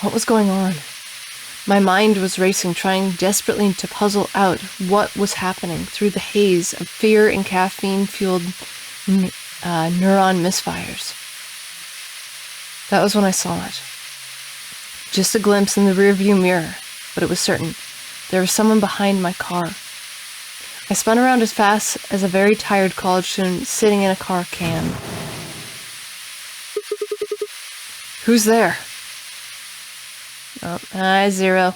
What was going on? My mind was racing, trying desperately to puzzle out what was happening through the haze of fear and caffeine-fueled neuron misfires. That was when I saw it. Just a glimpse in the rearview mirror, but it was certain. There was someone behind my car. I spun around as fast as a very tired college student sitting in a car can. Who's there? Oh, hi, Zero.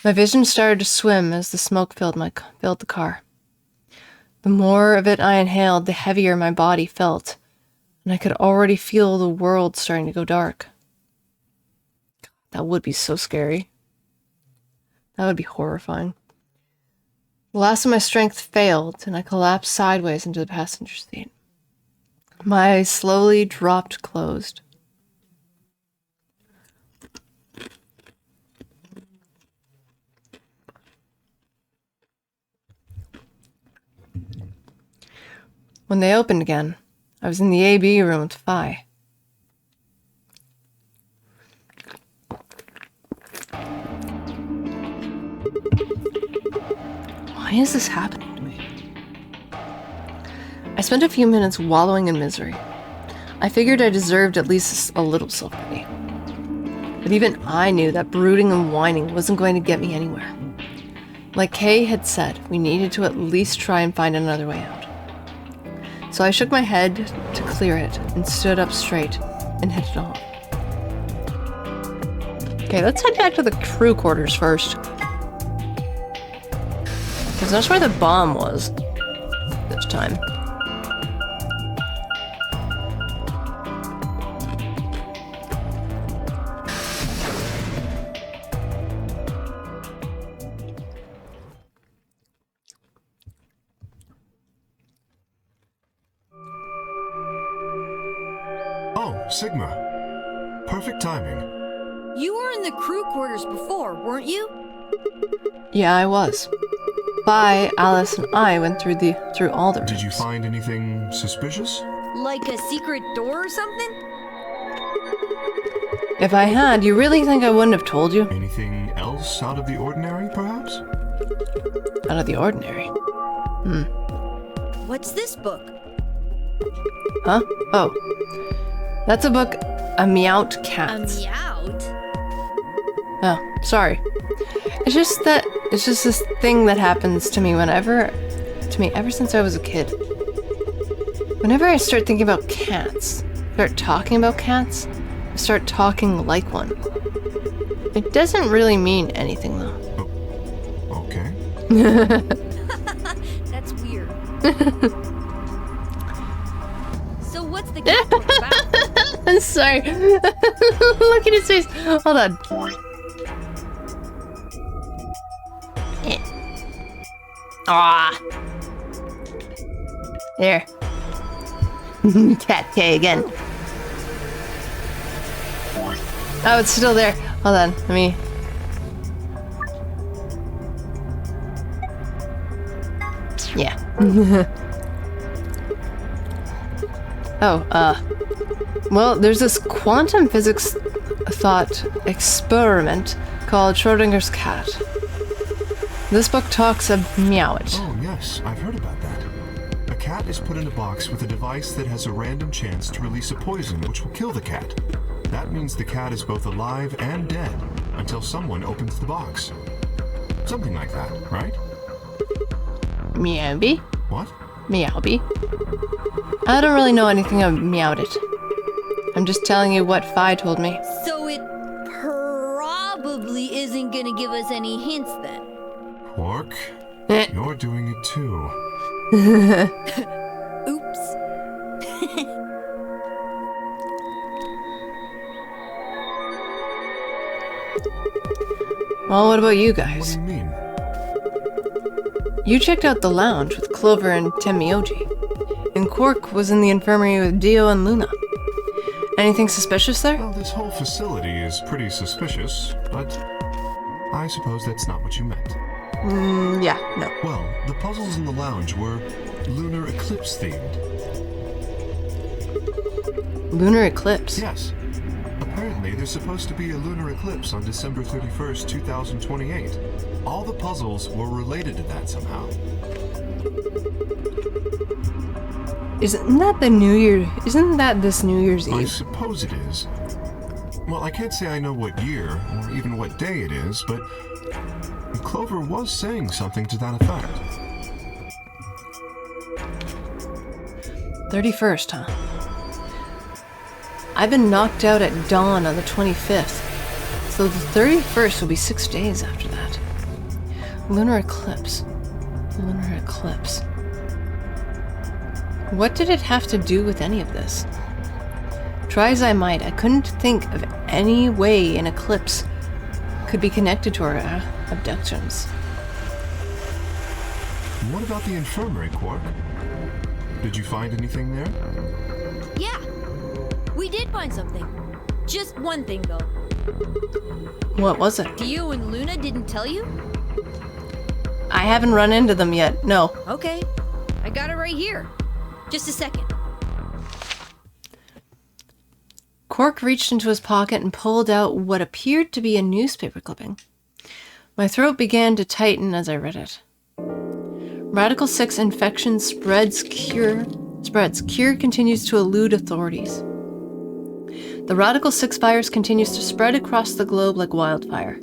My vision started to swim as the smoke filled the car. The more of it I inhaled, the heavier my body felt, and I could already feel the world starting to go dark. That would be so scary. That would be horrifying. The last of my strength failed, and I collapsed sideways into the passenger seat. My eyes slowly dropped closed. When they opened again, I was in the AB room with Phi. Why is this happening to me? I spent a few minutes wallowing in misery. I figured I deserved at least a little self-pity. But even I knew that brooding and whining wasn't going to get me anywhere. Like Kay had said, we needed to at least try and find another way out. So I shook my head to clear it and stood up straight and headed off. Okay, let's head back to the crew quarters first. Because that's where the bomb was this time. Oh, Sigma. Perfect timing. You were in the crew quarters before, weren't you? Yeah, I was. Phi, Alice, and I went through all the rooms. Did you find anything suspicious? Like a secret door or something? If I had, you really think I wouldn't have told you? Anything else out of the ordinary, perhaps? Out of the ordinary? What's this book? Huh? Oh. That's a book, A Meowt Cat. A meowt? Oh, sorry. It's just this thing that happens to me ever since I was a kid. Whenever I start thinking about cats, start talking about cats, I start talking like one. It doesn't really mean anything, though. Okay. That's weird. So what's the cat talk about? I'm sorry. Look at his face. Hold on. Ah. There. Cat K again. Oh, it's still there. Hold on. Let me. Yeah. Well, there's this quantum physics thought experiment called Schrodinger's cat. This book talks of Meowit. Oh, yes, I've heard about that. A cat is put in a box with a device that has a random chance to release a poison which will kill the cat. That means the cat is both alive and dead until someone opens the box. Something like that, right? Meowby? What? Meowby. I don't really know anything of Meowit. I'm just telling you what Fi told me. So it probably isn't gonna give us any hints then. Quark, you're doing it too. Oops. Well, what about you What guys? do you mean? You checked out the lounge with Clover and Temioji, and Quark was in the infirmary with Dio and Luna. Anything suspicious there? Well, this whole facility is pretty suspicious, but I suppose that's not what you meant. Yeah, no. Well, the puzzles in the lounge were lunar eclipse themed. Lunar eclipse? Yes. Apparently, there's supposed to be a lunar eclipse on December 31st, 2028. All the puzzles were related to that somehow. Isn't that this New Year's I Eve? suppose it is. Well, I can't say I know what year or even what day it is, but Clover was saying something to that effect. 31st, huh? I've been knocked out at dawn on the 25th, so the 31st will be 6 days after that. Lunar eclipse. Lunar eclipse. What did it have to do with any of this? Try as I might, I couldn't think of any way an eclipse could be connected to our abductions. What about the infirmary, Quark? Did you find anything there? Yeah, we did find something. Just one thing though. What was it? Dio and Luna didn't tell you? I haven't run into them yet, no. Okay, I got it right here. Just a second. Quark reached into his pocket and pulled out what appeared to be a newspaper clipping. My throat began to tighten as I read it. Radical 6 infection spreads. Cure continues to elude authorities. The Radical 6 virus continues to spread across the globe like wildfire.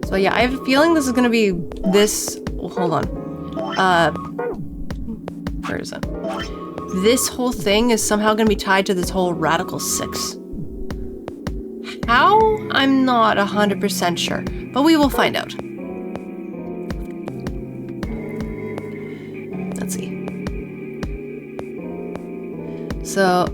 So yeah, I have a feeling this is going to be this... Hold on. Where is it? This whole thing is somehow going to be tied to this whole Radical 6. How? I'm not 100% sure, but we will find out. Let's see. So,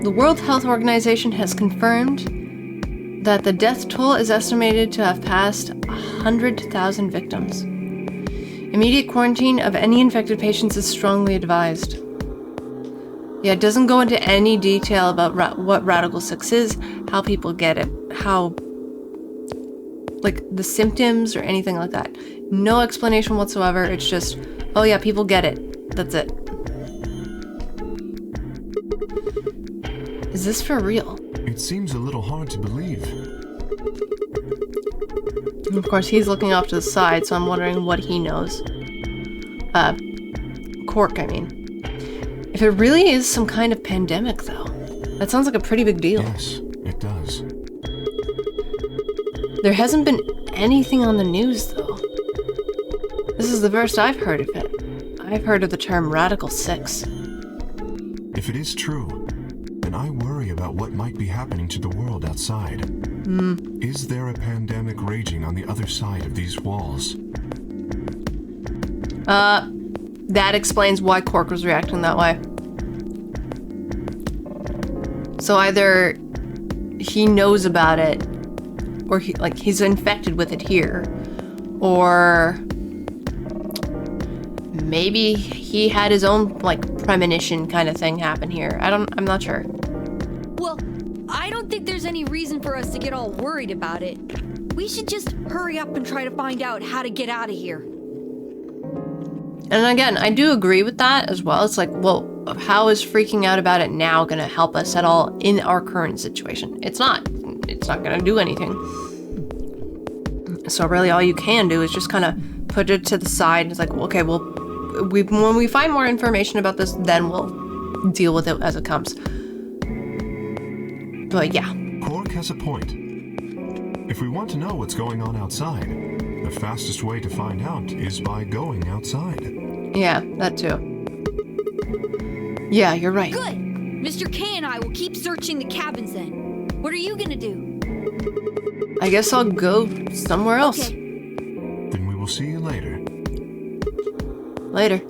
the World Health Organization has confirmed that the death toll is estimated to have passed 100,000 victims. Immediate quarantine of any infected patients is strongly advised. Yeah, it doesn't go into any detail about what Radical 6 is, how people get it, how, like, the symptoms or anything like that. No explanation whatsoever. It's just, oh yeah, people get it. That's it. Is this for real? It seems a little hard to believe. Of course, he's looking off to the side, so I'm wondering what he knows. Quark, I mean. If it really is some kind of pandemic, though, that sounds like a pretty big deal. Yes, it does. There hasn't been anything on the news, though. This is the first I've heard of it. I've heard of the term Radical 6. If it is true, then I worry about what might be happening to the world outside. Is there a pandemic raging on the other side of these walls? That explains why Quark was reacting that way. So either he knows about it, or he's infected with it here, or maybe he had his own premonition kind of thing happen here. I'm not sure. Well, I don't think there's any reason for us to get all worried about it. We should just hurry up and try to find out how to get out of here. And again, I do agree with that as well. It's like, well, how is freaking out about it now going to help us at all in our current situation? It's not. It's not going to do anything. So really all you can do is just kind of put it to the side. It's like, okay, well, when we find more information about this, then we'll deal with it as it comes. But yeah. Quark has a point. If we want to know what's going on outside, the fastest way to find out is by going outside. Yeah, that too. Yeah, you're right. Good! Mr. K and I will keep searching the cabins then. What are you gonna do? I guess I'll go somewhere else. Okay. Then we will see you later. Later.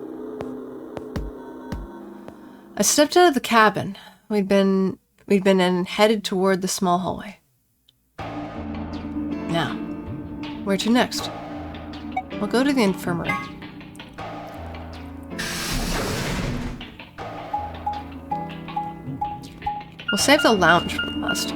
I stepped out of the cabin. We'd been in and headed toward the small hallway. Now, where to next? We'll go to the infirmary. We'll save the lounge for last.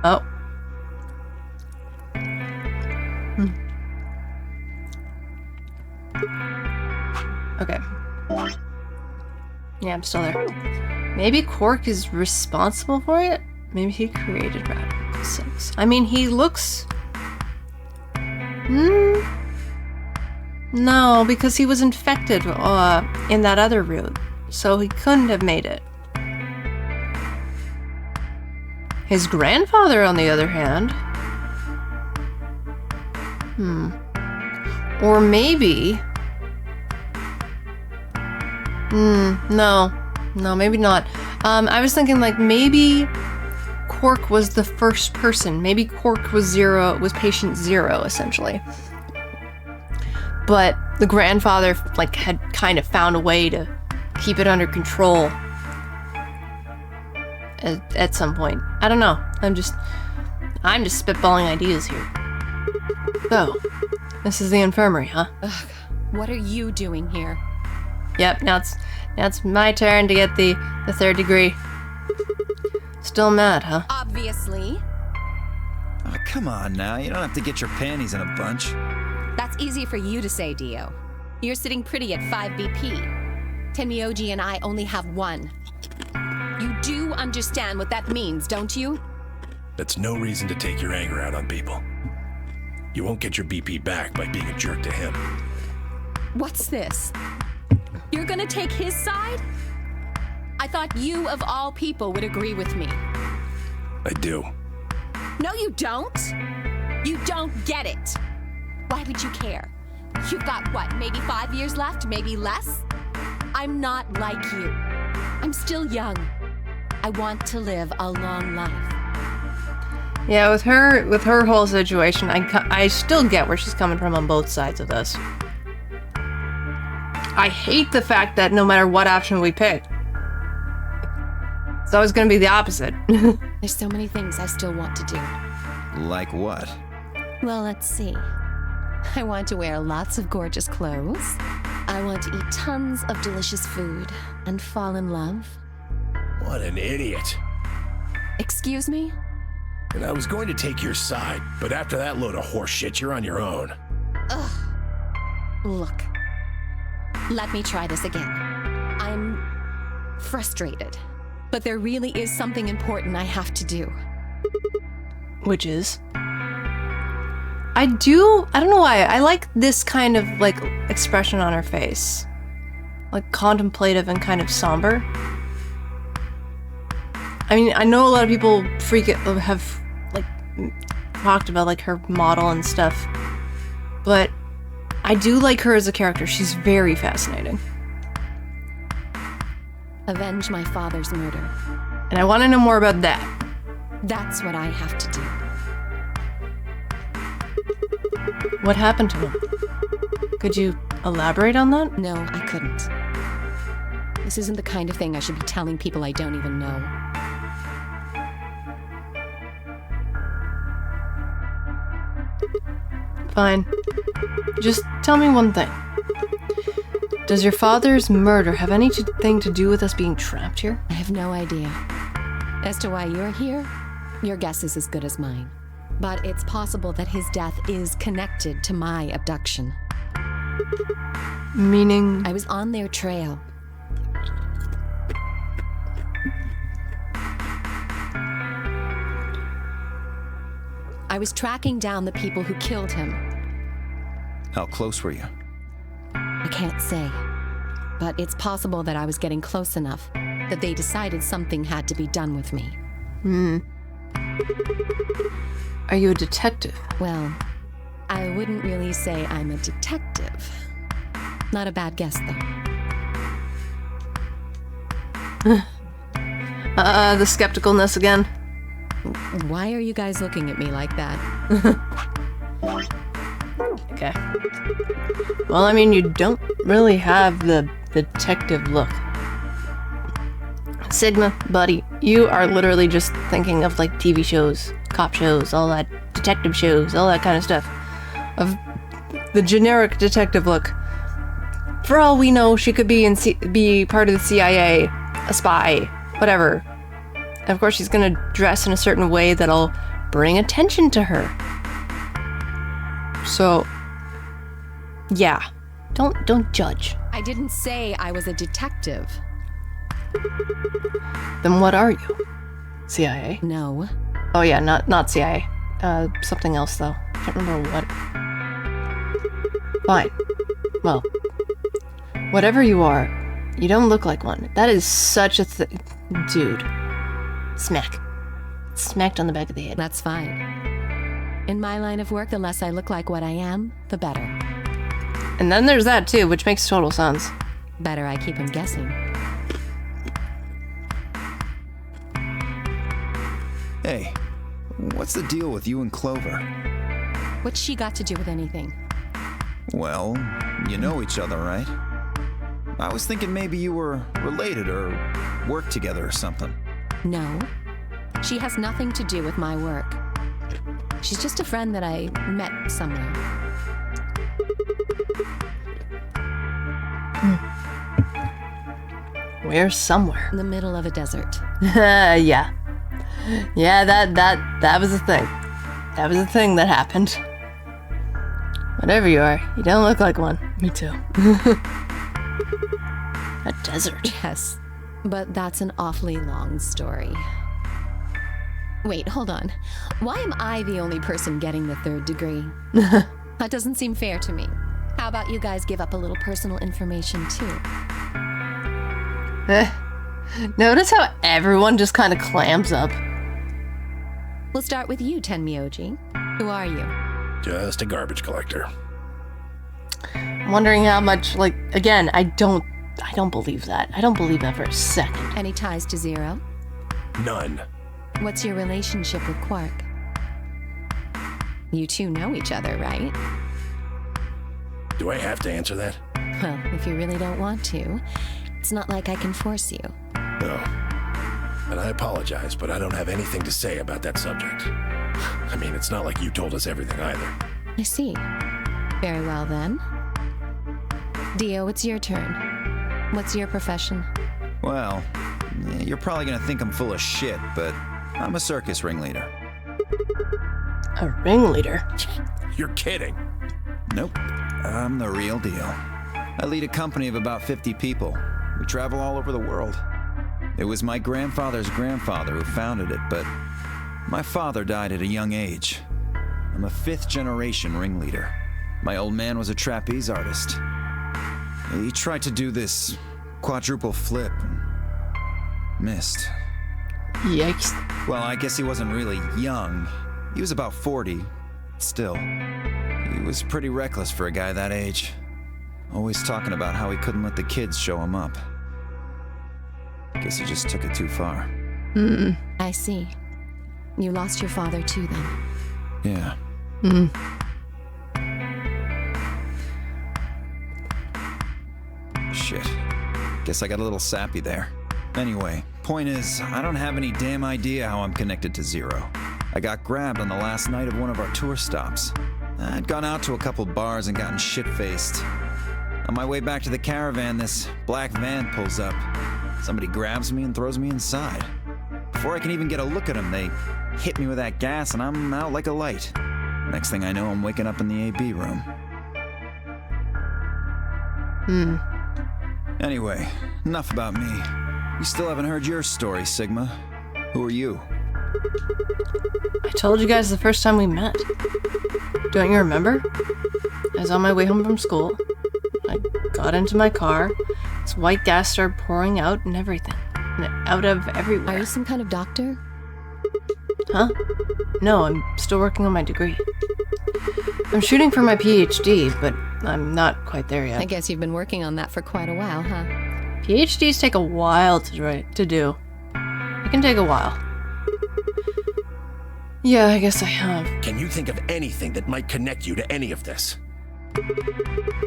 Oh. Okay. Yeah, I'm still there. Maybe Quark is responsible for it? Maybe he created Radical 6. I mean, he looks... No, because he was infected in that other route. So he couldn't have made it. His grandfather, on the other hand... Or maybe... No, maybe not. I was thinking maybe Quark was the first person. Maybe Quark was patient 0, essentially. But the grandfather, had kind of found a way to keep it under control at some point. I don't know. I'm just spitballing ideas here. So, this is the infirmary, huh? Ugh, what are you doing here? Yep, now it's my turn to get the 3rd degree. Still mad, huh? Obviously. Oh, come on now. You don't have to get your panties in a bunch. That's easy for you to say, Dio. You're sitting pretty at 5 BP. Tenmyoji and I only have 1. You do understand what that means, don't you? That's no reason to take your anger out on people. You won't get your BP back by being a jerk to him. What's this? You're gonna take his side? I thought you, of all people, would agree with me. I do. No, you don't. You don't get it. Why would you care? You've got, maybe 5 years left, maybe less? I'm not like you. I'm still young. I want to live a long life. Yeah, with her whole situation, I still get where she's coming from on both sides of this. I hate the fact that no matter what option we pick, it's always going to be the opposite. There's so many things I still want to do. Like what? Well, let's see. I want to wear lots of gorgeous clothes. I want to eat tons of delicious food and fall in love. What an idiot. Excuse me? And I was going to take your side, but after that load of horse shit, you're on your own. Ugh. Look. Let me try this again. I'm frustrated, but there really is something important I have to do. Which is? I don't know why, I like this kind of, like, expression on her face. Like, contemplative and kind of somber. I mean, I know a lot of people have, like, talked about, like, her model and stuff. But I do like her as a character. She's very fascinating. Avenge my father's murder. And I want to know more about that. That's what I have to do. What happened to him? Could you elaborate on that? No, I couldn't. This isn't the kind of thing I should be telling people I don't even know. Fine. Just tell me one thing. Does your father's murder have anything to do with us being trapped here? I have no idea. As to why you're here, your guess is as good as mine. But it's possible that his death is connected to my abduction. Meaning? I was on their trail. I was tracking down the people who killed him. How close were you? I can't say. But it's possible that I was getting close enough that they decided something had to be done with me. Are you a detective? Well, I wouldn't really say I'm a detective. Not a bad guess, though. The skepticalness again. Why are you guys looking at me like that? Okay. Well, I mean, you don't really have the detective look. Sigma, buddy, you are literally just thinking of, like, TV shows, cop shows, all that, detective shows, all that kind of stuff. Of the generic detective look. For all we know, she could be be part of the CIA, a spy, whatever. And of course, she's gonna dress in a certain way that'll bring attention to her. So, yeah, don't judge. I didn't say I was a detective. Then what are you? CIA? No. Oh yeah, not CIA. Something else though. Can't remember what. Fine. Well, whatever you are, you don't look like one. That is such a dude. Smack. Smacked on the back of the head. That's fine. In my line of work, the less I look like what I am, the better. And then there's that too, which makes total sense. Better I keep him guessing. Hey, what's the deal with you and Clover? What's she got to do with anything? Well, you know each other, right? I was thinking maybe you were related or worked together or something. No. She has nothing to do with my work. She's just a friend that I met somewhere. Where somewhere? In the middle of a desert. Yeah. Yeah, that was a thing. That was a thing that happened. Whatever you are, you don't look like one. Me too. A desert. Yes, but that's an awfully long story. Wait, hold on. Why am I the only person getting the 3rd degree? That doesn't seem fair to me. How about you guys give up a little personal information too? Notice how everyone just kind of clams up. We'll start with you, Tenmyoji. Who are you? Just a garbage collector. I'm wondering how much, like, again, I don't believe that. I don't believe that for a second. Any ties to Zero? None. What's your relationship with Quark? You two know each other, right? Do I have to answer that? Well, if you really don't want to, it's not like I can force you. No. And I apologize, but I don't have anything to say about that subject. I mean, it's not like you told us everything either. I see. Very well then. Dio, it's your turn. What's your profession? Well, you're probably gonna think I'm full of shit, but I'm a circus ringleader. A ringleader? You're kidding. Nope. I'm the real deal. I lead a company of about 50 people. We travel all over the world. It was my grandfather's grandfather who founded it, but my father died at a young age. I'm a 5th-generation ringleader. My old man was a trapeze artist. He tried to do this quadruple flip and missed. Yikes. Well, I guess he wasn't really young. He was about 40. Still, he was pretty reckless for a guy that age. Always talking about how he couldn't let the kids show him up. Guess he just took it too far. I see. You lost your father too, then. Yeah. Shit. Guess I got a little sappy there. Anyway, point is, I don't have any damn idea how I'm connected to Zero. I got grabbed on the last night of one of our tour stops. I'd gone out to a couple bars and gotten shit-faced. On my way back to the caravan, this black van pulls up. Somebody grabs me and throws me inside. Before I can even get a look at them, they hit me with that gas and I'm out like a light. Next thing I know, I'm waking up in the AB room. Anyway, enough about me. You still haven't heard your story, Sigma. Who are you? I told you guys the first time we met. Don't you remember? I was on my way home from school. I got into my car. This white gas started pouring out and everything. Out of everywhere. Are you some kind of doctor? Huh? No, I'm still working on my degree. I'm shooting for my PhD, but I'm not quite there yet. I guess you've been working on that for quite a while, huh? PhDs take a while to do. It can take a while. Yeah, I guess I have. Can you think of anything that might connect you to any of this?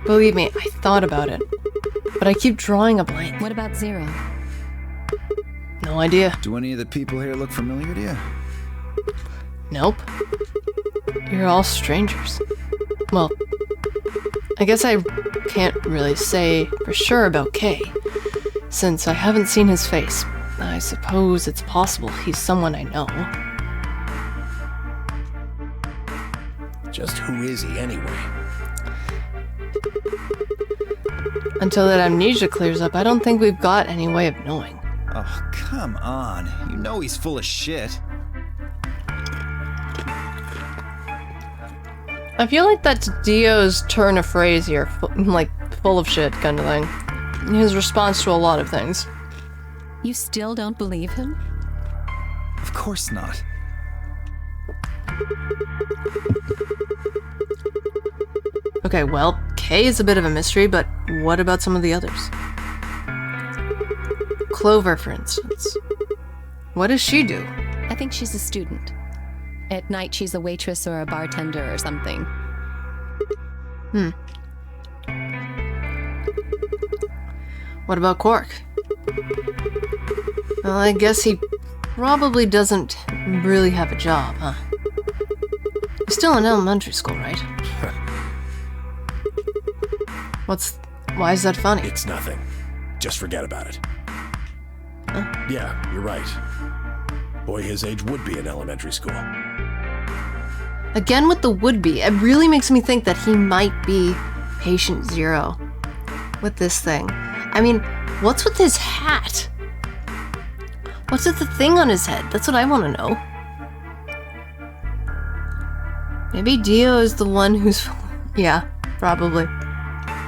Believe me, I thought about it. But I keep drawing a blank. What about Zero? No idea. Do any of the people here look familiar to you? Nope. You're all strangers. Well, I guess I can't really say for sure about Kay, since I haven't seen his face. I suppose it's possible he's someone I know. Just who is he anyway? Until that amnesia clears up, I don't think we've got any way of knowing. Oh, come on. You know he's full of shit. I feel like that's Dio's turn of phrase here, like full of shit kind of thing. His response to a lot of things. You still don't believe him? Of course not. Okay, well, Kay is a bit of a mystery, but what about some of the others? Clover, for instance. What does she do? I think she's a student. At night, she's a waitress or a bartender or something. What about Quark? Well, I guess he probably doesn't really have a job, huh? He's still in elementary school, right? Why is that funny? It's nothing. Just forget about it. Huh? Yeah, you're right. Boy his age would be in elementary school. Again with the would-be, it really makes me think that he might be Patient Zero with this thing. I mean, what's with his hat? What's with the thing on his head? That's what I want to know. Maybe Dio is the one who's... Yeah, probably.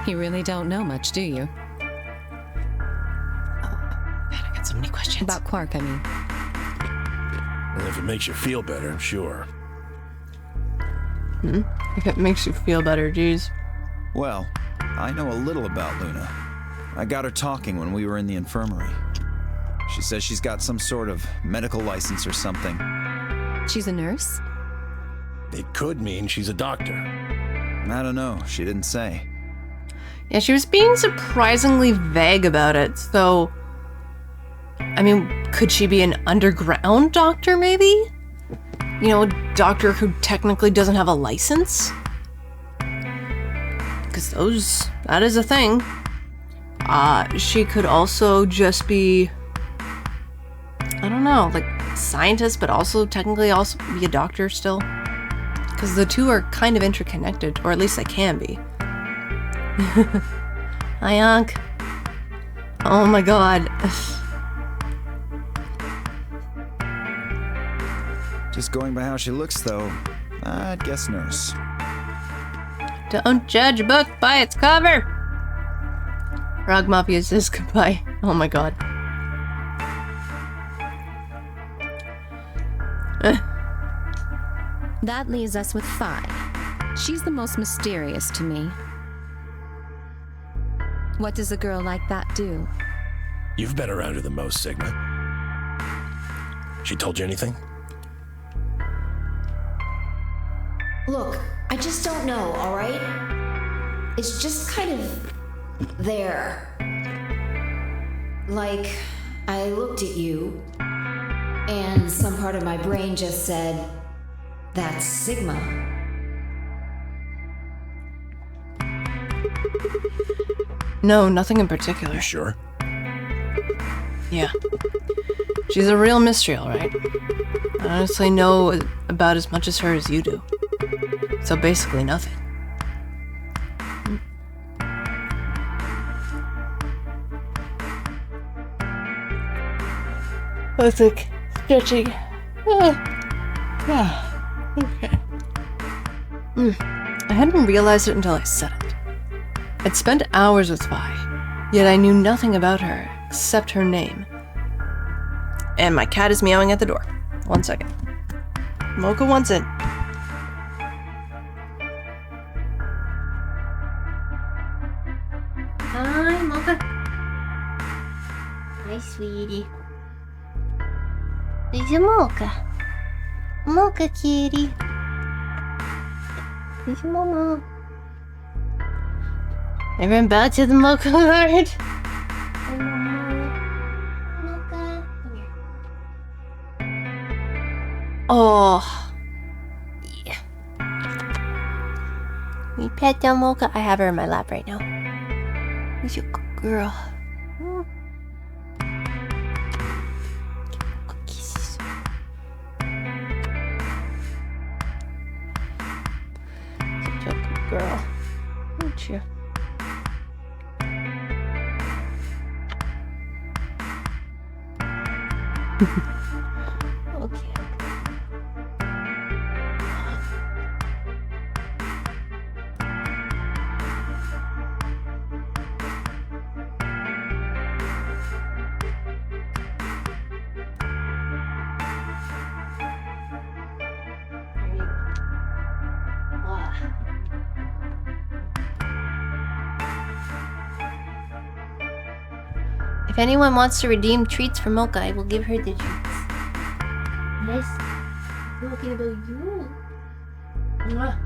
You really don't know much, do you? God, I got so many questions. About Quark, I mean. Well, if it makes you feel better, sure. If it makes you feel better, geez. Well, I know a little about Luna. I got her talking when we were in the infirmary. She says she's got some sort of medical license or something. She's a nurse? It could mean she's a doctor. I don't know. She didn't say. Yeah, she was being surprisingly vague about it, so... I mean, could she be an underground doctor, maybe? You know, a doctor who technically doesn't have a license? Because that is a thing. She could also just be... I don't know, like, scientist, but also technically also be a doctor still. Because the two are kind of interconnected, or at least they can be. Hi, Ankh. Oh my god. Just going by how she looks, though, I'd guess nurse. Don't judge a book by its cover. Frog Mafia says goodbye. Oh my god. That leaves us with Phi. She's the most mysterious to me. What does a girl like that do? You've been around her the most, Sigma. She told you anything? Look, I just don't know, alright? It's just kind of there. Like, I looked at you, and some part of my brain just said, that's Sigma. No, nothing in particular. You sure? Yeah. She's a real mystery, alright. I honestly know about as much as her as you do. So basically nothing. That's like stretching. Okay. I hadn't realized it until I said it. I'd spent hours with Vi, yet I knew nothing about her except her name. And my cat is meowing at the door. 1 second. Mocha wants in. Hi, Mocha. Hi, sweetie. There's a Mocha. Mocha kitty. There's Momo. Everyone bow to the Mocha Lord. Hi, Momo. Mocha. Come here. Oh. Yeah. We pet down Mocha. I have her in my lap right now. Who's your good girl? Kisses. Such a good girl. Aren't you? Okay. If anyone wants to redeem treats for Mocha, I will give her the treats. Yes, talking about you. Mwah.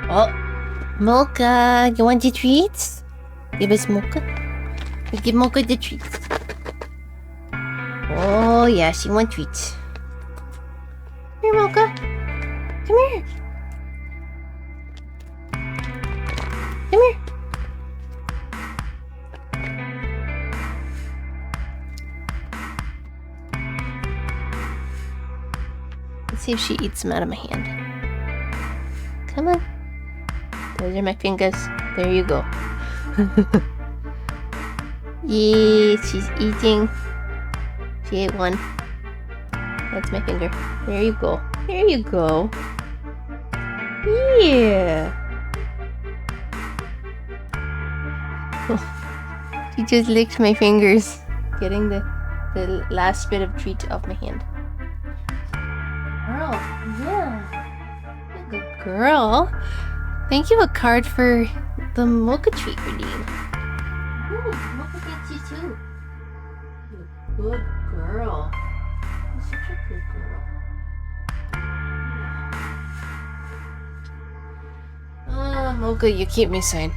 Oh, Mocha, you want the treats? Give us Mocha. We give Mocha the treats. Oh, yeah, she wants treats. Here, Mocha. Come here. Come here. Let's see if she eats them out of my hand. Come on. Those are my fingers. There you go. Yes, she's eating. She ate one. That's my finger. There you go. There you go. Yeah. Oh, she just licked my fingers, getting the last bit of treat off my hand. Girl, yeah. Good girl. Thank you, a card for the Mocha treat redeem. Ooh, Mocha gets you too. Good girl. You're such a good girl. Oh, Mocha, you keep me sane.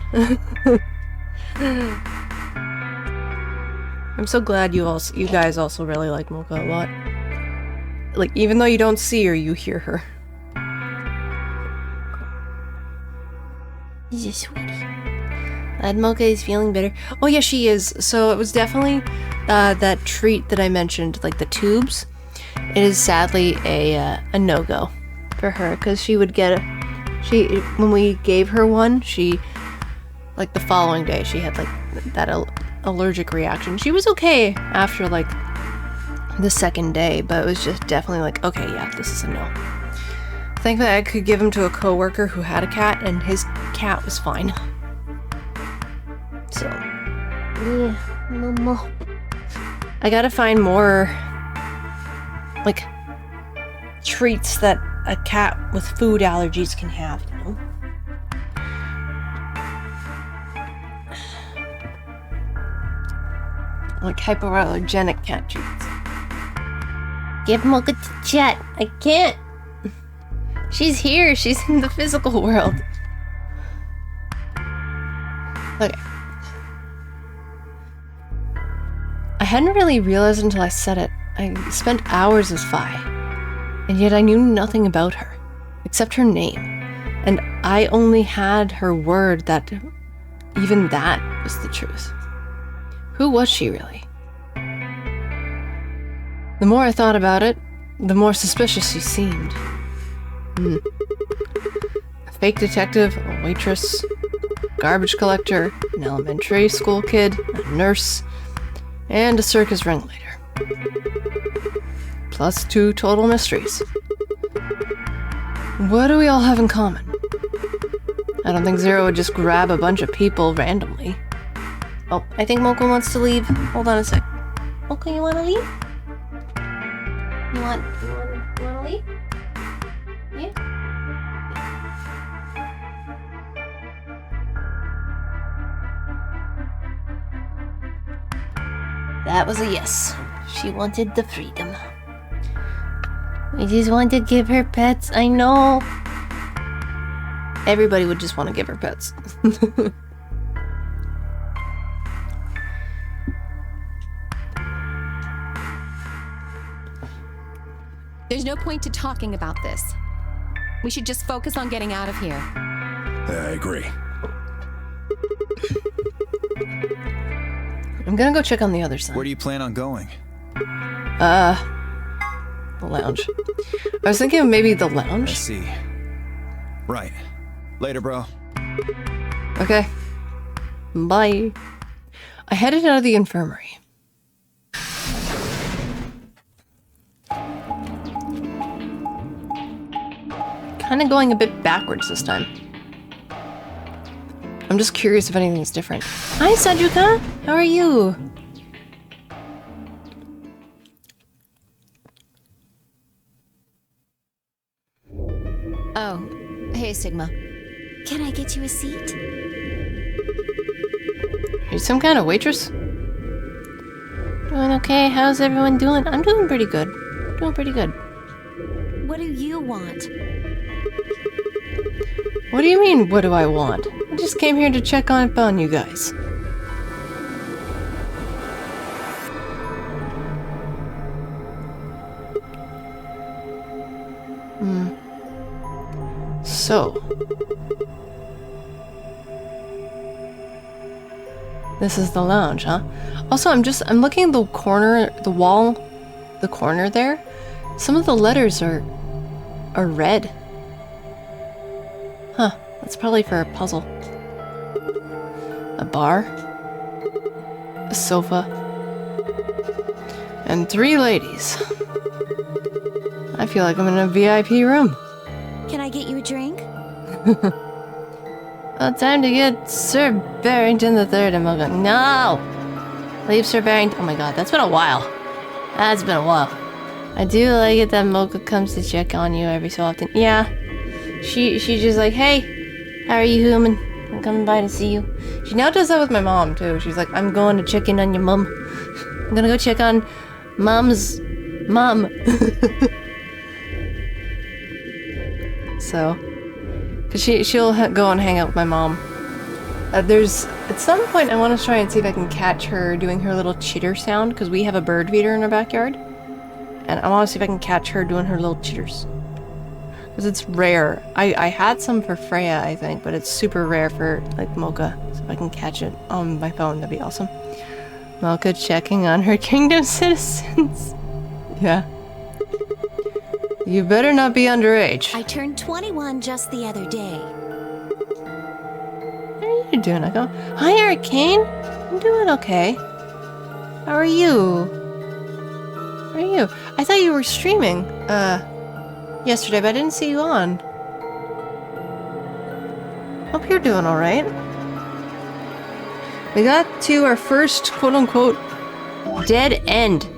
I'm so glad you guys also really like Mocha a lot. Like, even though you don't see her, you hear her. She's a sweetie. Glad Mocha is feeling better. Oh yeah, she is. So it was definitely that treat that I mentioned, like the tubes. It is sadly a no-go for her, because she would get when we gave her one, she like the following day she had like that allergic reaction. She was okay after like the second day, but it was just definitely like, okay, yeah, this is a no. Thankfully I could give him to a coworker who had a cat, and his cat was fine. So yeah, mama. I gotta find more like treats that a cat with food allergies can have, you know? Like hypoallergenic cat treats. Give Mocha to Chet. I can't. She's here. She's in the physical world. Okay. I hadn't really realized until I said it. I spent hours with Fi, and yet I knew nothing about her, except her name. And I only had her word that even that was the truth. Who was she really? The more I thought about it, the more suspicious she seemed. A fake detective, a waitress, garbage collector, an elementary school kid, a nurse, and a circus ringleader. Plus 2 total mysteries. What do we all have in common? I don't think Zero would just grab a bunch of people randomly. Oh, I think Mocha wants to leave. Hold on a sec. Mocha, you wanna leave? You wanna leave? Yeah? That was a yes. She wanted the freedom. We just want to give her pets. I know. Everybody would just want to give her pets. There's no point to talking about this. We should just focus on getting out of here. I agree. I'm gonna go check on the other side. Where do you plan on going? The lounge. I was thinking of maybe the lounge. I see. Right. Later, bro. Okay. Bye. I headed out of the infirmary. Kind of going a bit backwards this time. I'm just curious if anything's different. Hi, Sajuka. How are you? Oh, hey, Sigma. Can I get you a seat? Are you some kind of waitress? Doing okay? How's everyone doing? I'm doing pretty good. Doing pretty good. What do you want? What do you mean, what do I want? I just came here to check up on you guys. So. This is the lounge, huh? Also, I'm looking at the corner, the wall, the corner there. Some of the letters are red. Huh, that's probably for a puzzle. A bar, a sofa, and 3 ladies. I feel like I'm in a VIP room. Can I get you a drink? Well, time to get Sir Barrington III and Mocha. No! Leave Sir Barrington. Oh my god, that's been a while. That's been a while. I do like it that Mocha comes to check on you every so often. Yeah. She's just like, hey, how are you, human? I'm coming by to see you. She now does that with my mom, too. She's like, I'm going to check in on your mom. I'm gonna go check on mom's mom. So, cause she'll go and hang out with my mom. There's, at some point I want to try and see if I can catch her doing her little chitter sound, because we have a bird feeder in our backyard. And I want to see if I can catch her doing her little chitters. Because it's rare. I had some for Freya, I think, but it's super rare for, like, Mocha. So if I can catch it on my phone, that'd be awesome. Mocha checking on her kingdom citizens. Yeah. You better not be underage. I turned 21 just the other day. What are you doing? I go, hi, Arcane. I'm doing okay. How are you? How are you? I thought you were streaming, yesterday, but I didn't see you on. Hope you're doing alright. We got to our first quote-unquote dead end.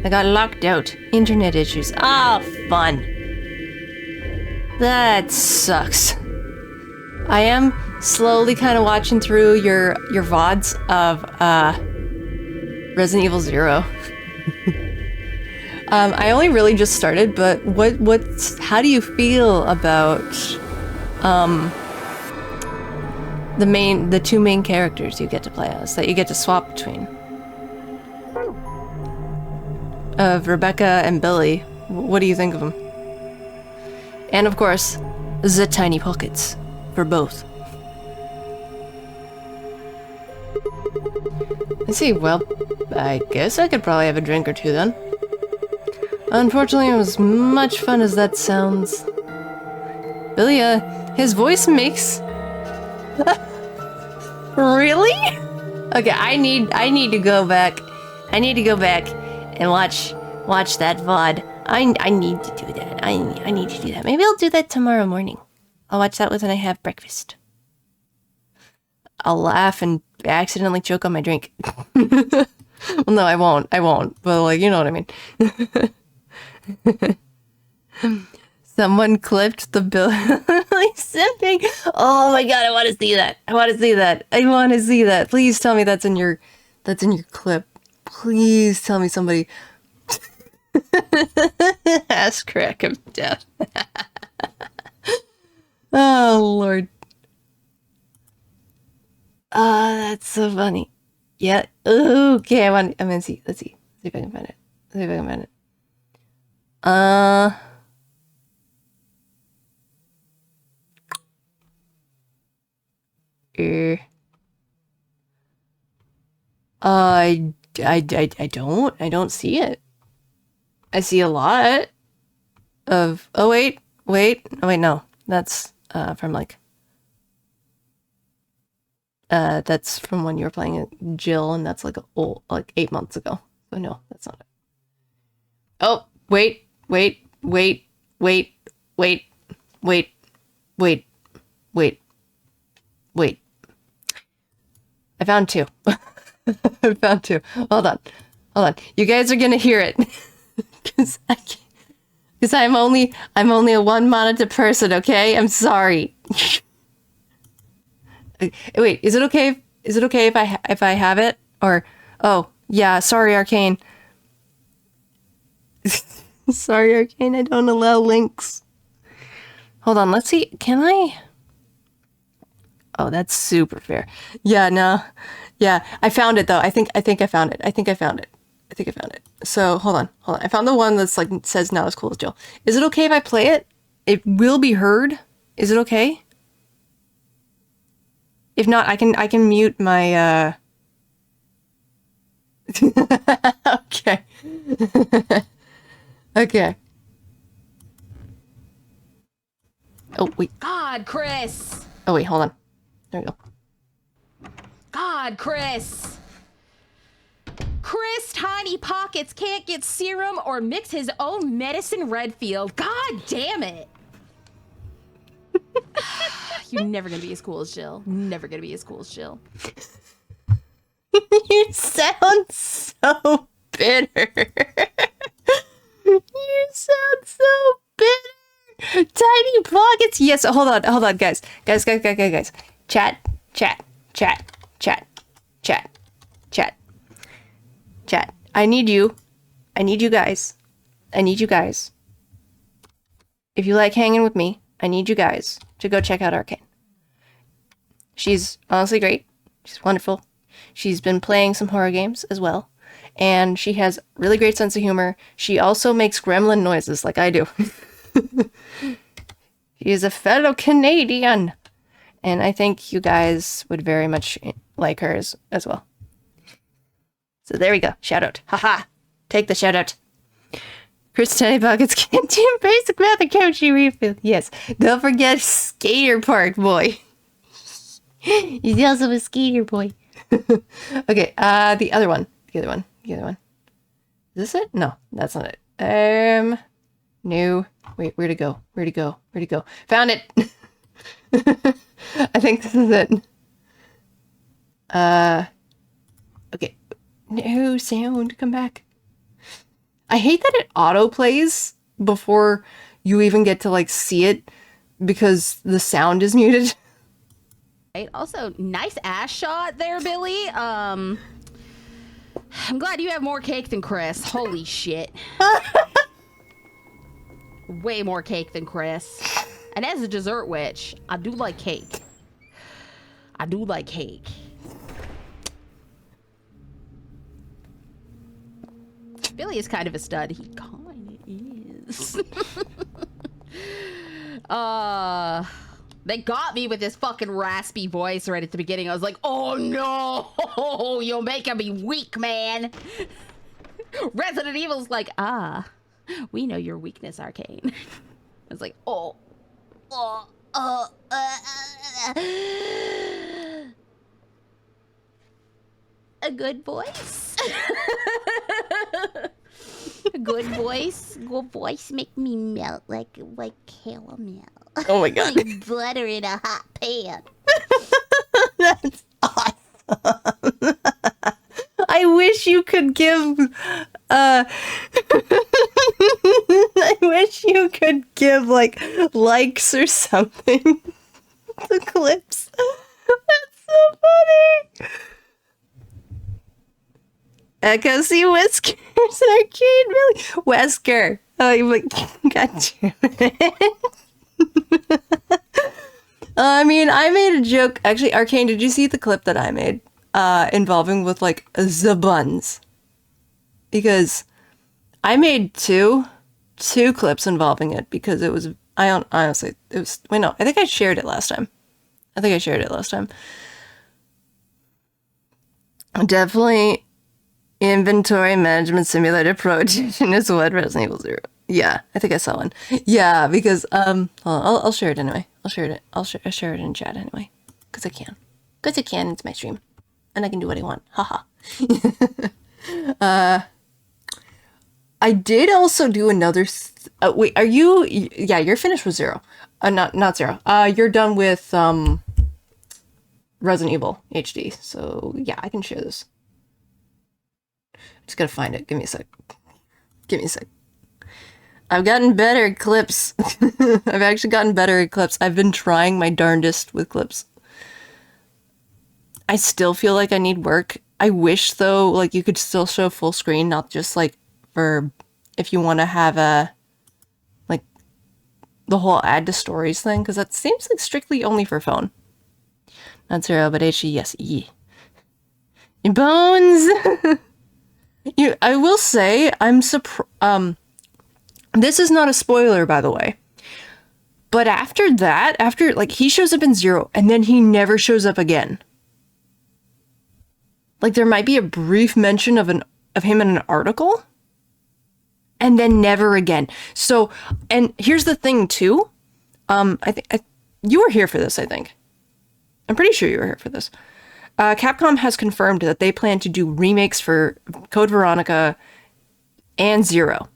I got locked out. Internet issues. Ah, fun. That sucks. I am slowly kind of watching through your VODs of Resident Evil 0. I only really just started, but how do you feel about the two main characters you get to play as, that you get to swap between? Of Rebecca and Billy. What do you think of them? And of course, the tiny pockets for both. Let's see, well, I guess I could probably have a drink or two then. Unfortunately, as much fun as that sounds, Billy, his voice makes... Really? Okay, I need to go back. I need to go back and watch that VOD. I need to do that. I need to do that. Maybe I'll do that tomorrow morning. I'll watch that when I have breakfast. I'll laugh and accidentally choke on my drink. Well, no, I won't. But, like, you know what I mean. Someone clipped the Billy simping. Oh my god, I want to see that. I want to see that. Please tell me that's in your clip. Please tell me somebody ass crack of death. Oh lord. That's so funny. Yeah. Okay, I'm gonna see. Let's see if I can find it. I don't see it. I see a lot of, wait, no, that's, from like, that's from when you were playing Jill, and that's like like 8 months ago. So no, that's not it. Oh, wait. I found two. Hold on. You guys are gonna hear it. Cause I'm only a one monitor person, okay? I'm sorry. Wait, is it okay if I have it? Or, oh, yeah, sorry, Arcane. Sorry, Arcane, I don't allow links. Hold on, let's see, can I? Oh, that's super fair. Yeah, no. Yeah, I found it though. I think I found it. I think I found it. So, hold on. I found the one that's like, says not as cool as Jill. Is it okay if I play it? It will be heard. Is it okay? If not, I can mute my, Okay. Okay. Oh, wait. God, Chris! Oh, wait, hold on. There we go. God, Chris! Chris Tiny Pockets can't get serum or mix his own medicine, Redfield. God damn it! You're never gonna be as cool as Jill. You sound so bitter. You sound so bitter. Tiny Pockets. Yes, hold on, guys. Chat. I need you guys. If you like hanging with me, I need you guys to go check out Arcane. She's honestly great. She's wonderful. She's been playing some horror games as well. And she has really great sense of humor. She also makes gremlin noises like I do. She is a fellow Canadian. And I think you guys would very much like her as well. So there we go. Shout out. Haha. Take the shout out. Chris Tiny Pockets can't do basic math and chemistry refill. Yes. Don't forget Skater Park, boy. He's also a skater boy. Okay, the other one. Is this it? No, that's not it. No. Wait, where'd it go? Found it! I think this is it. Okay. No sound, come back. I hate that it auto-plays before you even get to, like, see it because the sound is muted. Right. Also, nice ass shot there, Billy. I'm glad you have more cake than Chris. Holy shit. Way more cake than Chris. And as a dessert witch, I do like cake. Billy is kind of a stud. He kind of is. They got me with this fucking raspy voice right at the beginning. I was like, oh no, you're making me weak, man. Resident Evil's like, we know your weakness, Arcane. I was like, a good voice. A good voice make me melt like caramel. Oh my god. Like butter in a hot pan. That's awesome. I wish you could give like likes or something to clips. That's so funny. Echo, see Whiskers Arcade, really? Wesker. Oh, you're like, god damn it. I mean, I made a joke. Actually, Arcane, did you see the clip that I made involving with like the buns? Because I made two clips involving it because it was, honestly, it was, wait, no, I think I shared it last time. Definitely Inventory Management Simulator Pro Edition is what Resident Evil 0. Yeah, I think I saw one. Yeah, because I'll share it anyway. I'll share it in chat anyway, because I can. It's my stream, and I can do what I want. Haha. I did also do another. Wait, are you? Yeah, you're finished with 0. Not 0. You're done with Resident Evil HD. So yeah, I can share this. Just gotta find it. Give me a sec. I've gotten better at clips. I've actually gotten better at clips. I've been trying my darndest with clips. I still feel like I need work. I wish, though, like, you could still show full screen, not just, like, for if you want to have a, like, the whole add to stories thing, because that seems like strictly only for phone. Not 0, but HD, yes, E. Your bones! I will say, I'm surprised, this is not a spoiler, by the way. But after that, like, he shows up in 0, and then he never shows up again. Like, there might be a brief mention of him in an article, and then never again. So, and here's the thing, too. I think you were here for this, I think. I'm pretty sure you were here for this. Capcom has confirmed that they plan to do remakes for Code Veronica and 0.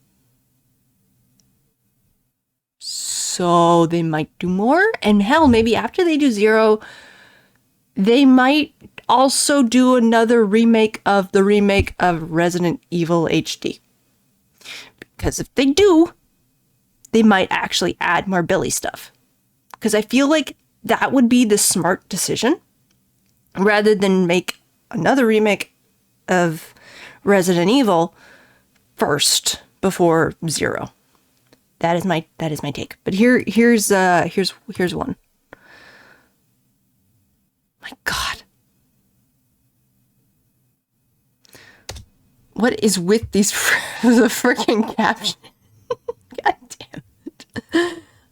So they might do more, and hell, maybe after they do 0, they might also do another remake of Resident Evil HD. Because if they do, they might actually add more Billy stuff. Because I feel like that would be the smart decision, rather than make another remake of Resident Evil first before 0. That is my take. But here's one. My God. What is with these the freaking caption? God damn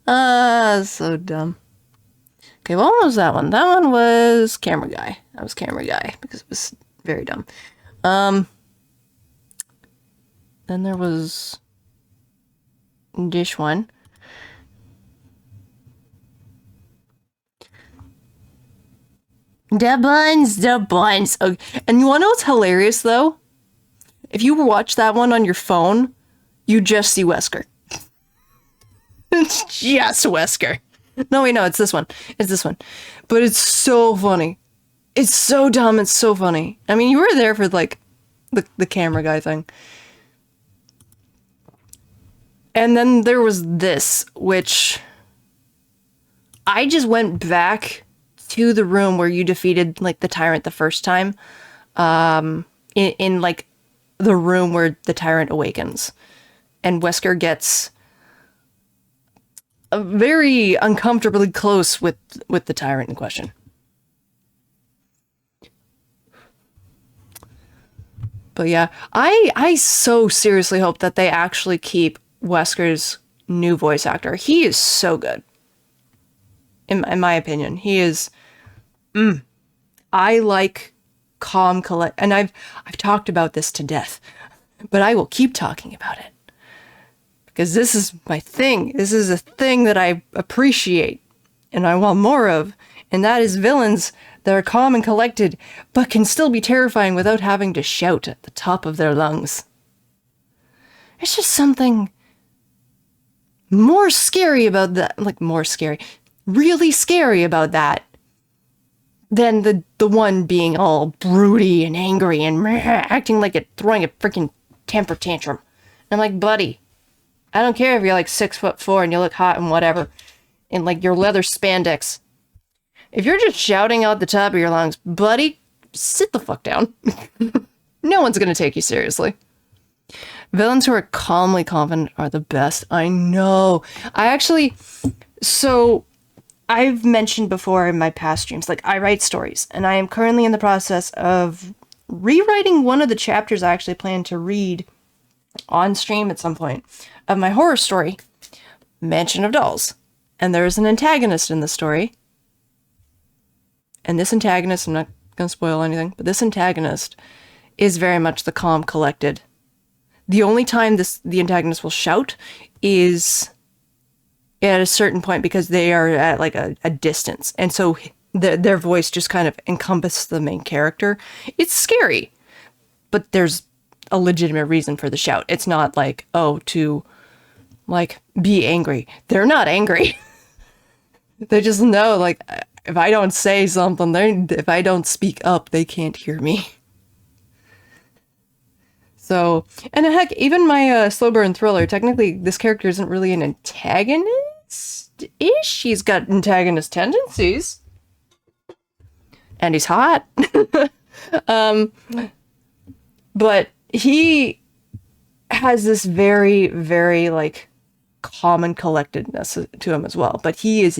it. So dumb. Okay, what was that one? That one was Camera Guy. That was Camera Guy because it was very dumb. Then there was Dish one. The buns. Okay. And you want to know what's hilarious, though? If you watch that one on your phone, you just see Wesker. It's just Wesker. No, wait, no, it's this one. It's this one. But it's so funny. It's so dumb. It's so funny. I mean, you were there for, like, the camera guy thing. And then there was this, which I just went back to the room where you defeated, like, the tyrant the first time. In like, the room where the tyrant awakens. And Wesker gets very uncomfortably close with the tyrant in question. But yeah, I so seriously hope that they actually keep Wesker's new voice actor. He is so good. In my opinion, he is. I like calm, and I've talked about this to death, but I will keep talking about it because this is my thing. This is a thing that I appreciate and I want more of, and that is villains that are calm and collected, but can still be terrifying without having to shout at the top of their lungs. There's just something more scary about that, like more scary, really scary about that than the one being all broody and angry and acting like it, throwing a freaking temper tantrum. And I'm like, buddy, I don't care if you're like 6'4" and you look hot and whatever, in like your leather spandex. If you're just shouting out the top of your lungs, buddy, sit the fuck down. No one's gonna take you seriously. Villains who are calmly confident are the best. I know. I've mentioned before in my past streams, like, I write stories, and I am currently in the process of rewriting one of the chapters I actually plan to read on stream at some point of my horror story, Mansion of Dolls. And there's an antagonist in the story. And this antagonist, I'm not going to spoil anything, but this antagonist is very much the calm, collected. The only time the antagonist will shout is at a certain point because they are at like a distance. And so their voice just kind of encompasses the main character. It's scary, but there's a legitimate reason for the shout. It's not like, to like be angry. They're not angry. They just know, like, if I don't say something, if I don't speak up, they can't hear me. So, and heck, even my slow burn thriller, technically this character isn't really an antagonist-ish. He's got antagonist tendencies. And he's hot. But he has this very, very, like, calm and collectedness to him as well. But he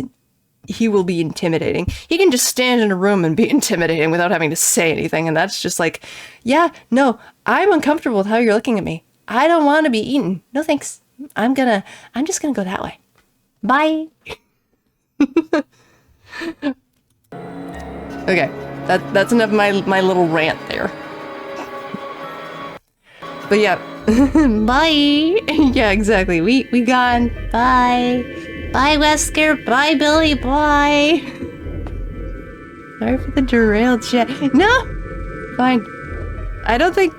will be intimidating. He can just stand in a room and be intimidating without having to say anything. And that's just like, yeah, no, I'm uncomfortable with how you're looking at me. I don't want to be eaten. No, thanks. I'm just gonna go that way. Bye. Okay, that's enough of my little rant there. But yeah, bye. Yeah, exactly. We gone. Bye. Bye, Wesker. Bye, Billy. Bye. Sorry for the derailed chat. No, fine. I don't think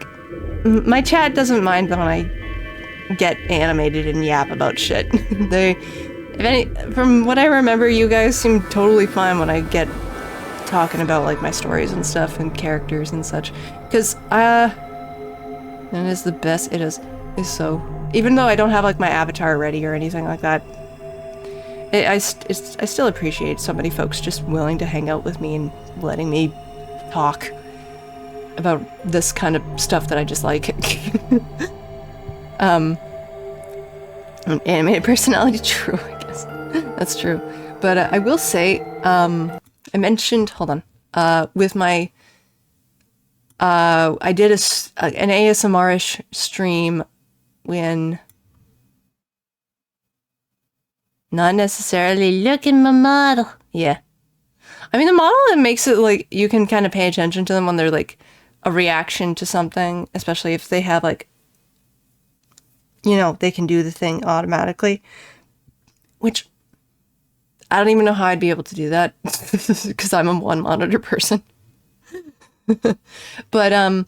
my chat doesn't mind when I get animated and yap about shit. From what I remember, you guys seem totally fine when I get talking about like my stories and stuff and characters and such. Because it is the best. It is so. Even though I don't have like my avatar ready or anything like that, I still appreciate so many folks just willing to hang out with me and letting me talk about this kind of stuff that I just like. Animated personality, true, I guess. That's true. But I will say, I mentioned, hold on, with my, I did an ASMR-ish stream when not necessarily looking my model. Yeah. I mean, the model, it makes it like you can kind of pay attention to them when they're like a reaction to something, especially if they have like, you know, they can do the thing automatically, which I don't even know how I'd be able to do that because I'm a one monitor person. But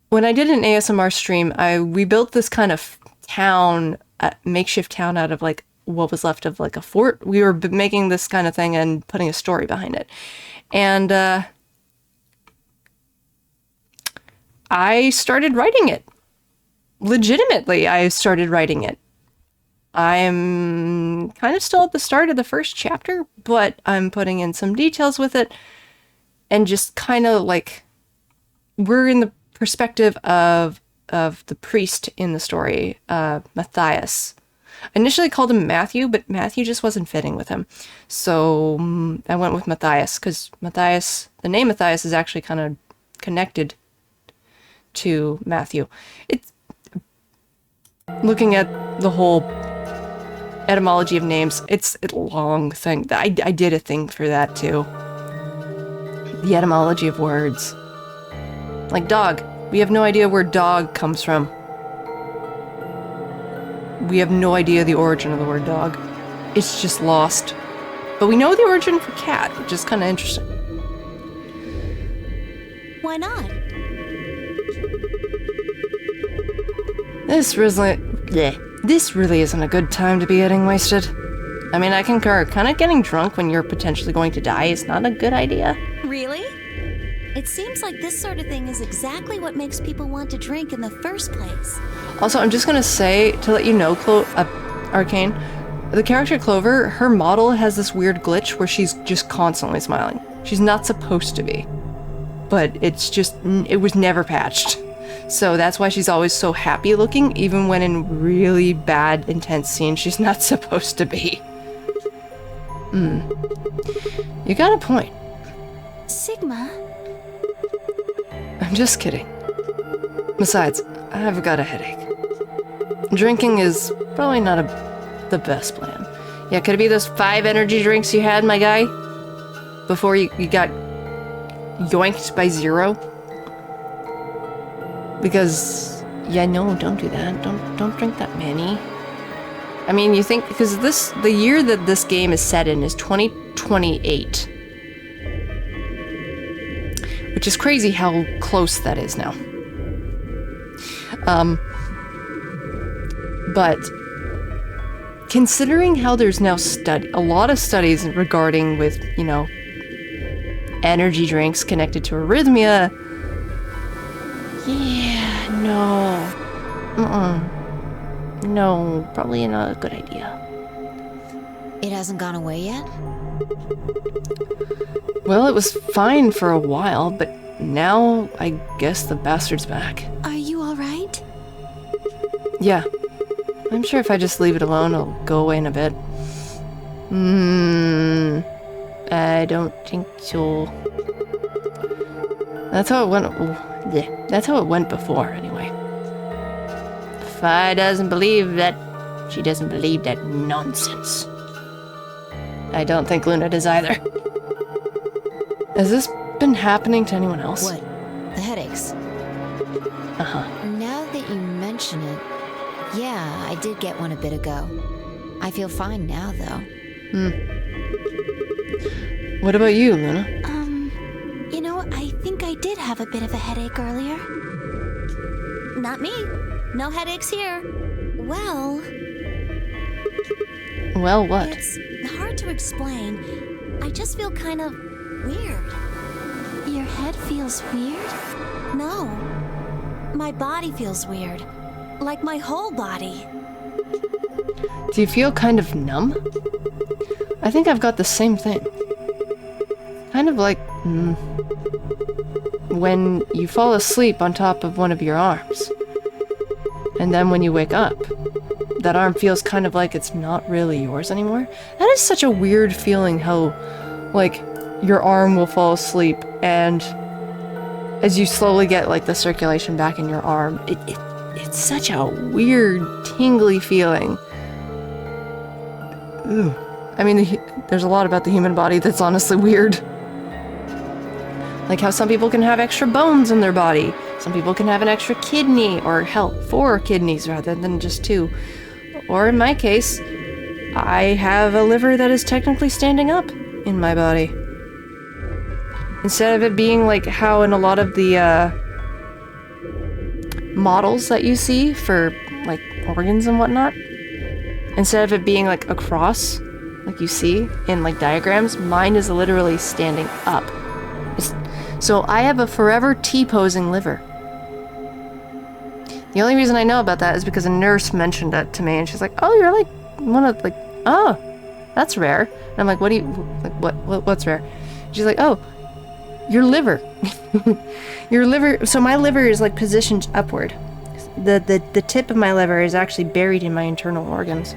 when I did an ASMR stream, we built this kind of town, makeshift town out of like what was left of like a fort. We were making this kind of thing and putting a story behind it. And I started writing it. Legitimately, I started writing it. I'm kind of still at the start of the first chapter, but I'm putting in some details with it. And just kind of like, we're in the perspective of the priest in the story, Matthias. I initially called him Matthew, but Matthew just wasn't fitting with him. So I went with Matthias, because Matthias, the name Matthias is actually kind of connected to Matthew. It's looking at the whole etymology of names. It's a long thing. I did a thing for that too. The etymology of words. Like dog. We have no idea where dog comes from. We have no idea the origin of the word dog. It's just lost. But we know the origin for cat, which is kind of interesting. Why not? This really isn't a good time to be getting wasted. I mean, I concur. Kind of getting drunk when you're potentially going to die is not a good idea. Really? It seems like this sort of thing is exactly what makes people want to drink in the first place. Also, I'm just gonna say, to let you know, Arcane, the character Clover, her model has this weird glitch where she's just constantly smiling. She's not supposed to be. But it's just, it was never patched. So that's why she's always so happy looking, even when in really bad, intense scenes she's not supposed to be. You got a point. Sigma? I'm just kidding. Besides, I've got a headache. Drinking is probably not the best plan. Yeah, could it be those 5 energy drinks you had, my guy? Before you got yoinked by Zero? Because, yeah, no, don't do that. Don't drink that many. I mean, you think, because the year that this game is set in is 2028. Which is crazy how close that is now. But considering how there's now a lot of studies regarding with, you know, energy drinks connected to arrhythmia. Yeah, no. No, probably not a good idea. It hasn't gone away yet? Well, it was fine for a while, but now I guess the bastard's back. Are you alright? Yeah. I'm sure if I just leave it alone, it'll go away in a bit. I don't think so. That's how it went. Yeah, that's how it went before, anyway. Fi doesn't believe that. She doesn't believe that nonsense. I don't think Luna does either. Has this been happening to anyone else? What? The headaches? Uh-huh. Now that you mention it, yeah, I did get one a bit ago. I feel fine now, though. What about you, Luna? You know, I think I did have a bit of a headache earlier. Not me. No headaches here. Well, what? It's hard to explain. I just feel kind of weird. Your head feels weird? No. My body feels weird. Like my whole body. Do you feel kind of numb? I think I've got the same thing. Kind of like when you fall asleep on top of one of your arms. And then when you wake up, that arm feels kind of like it's not really yours anymore. That is such a weird feeling how, like, your arm will fall asleep and as you slowly get, like, the circulation back in your arm, it's such a weird, tingly feeling. Ooh. I mean, there's a lot about the human body that's honestly weird. Like how some people can have extra bones in their body. Some people can have an extra kidney, or hell, 4 kidneys rather than just 2. Or in my case, I have a liver that is technically standing up in my body. Instead of it being like how in a lot of the models that you see for like organs and whatnot, instead of it being like a cross, like you see in like diagrams, mine is literally standing up. So I have a forever T-posing liver. The only reason I know about that is because a nurse mentioned it to me, and she's like, "Oh, you're like one of like, oh, that's rare." And I'm like, "What do you like? What's rare?" She's like, "Oh, your liver, your liver." So my liver is like positioned upward. The tip of my liver is actually buried in my internal organs.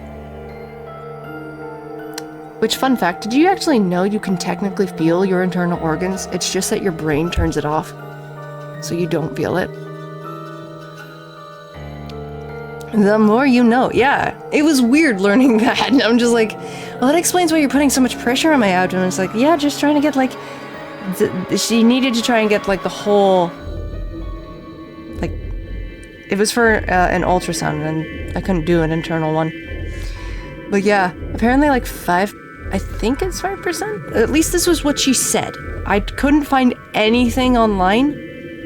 Which, fun fact, did you actually know you can technically feel your internal organs? It's just that your brain turns it off, so you don't feel it. The more you know. Yeah, it was weird learning that. And I'm just like, well, that explains why you're putting so much pressure on my abdomen. It's like, yeah, just trying to get like, she needed to try and get like the whole, like, it was for an ultrasound, and I couldn't do an internal one. But yeah, apparently like 5%. At least this was what she said. I couldn't find anything online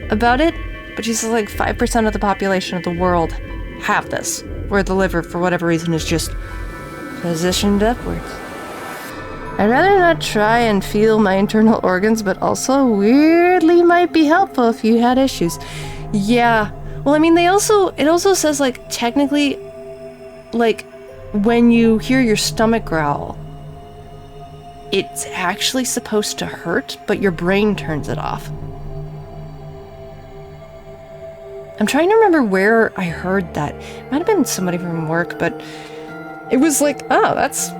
about it, but she says like 5% of the population of the world have this, where the liver, for whatever reason, is just positioned upwards. I'd rather not try and feel my internal organs, but also weirdly might be helpful if you had issues. Yeah. Well, I mean, it also says like technically, like when you hear your stomach growl, it's actually supposed to hurt, but your brain turns it off. I'm trying to remember where I heard that. It might have been somebody from work, but it was like, oh, that's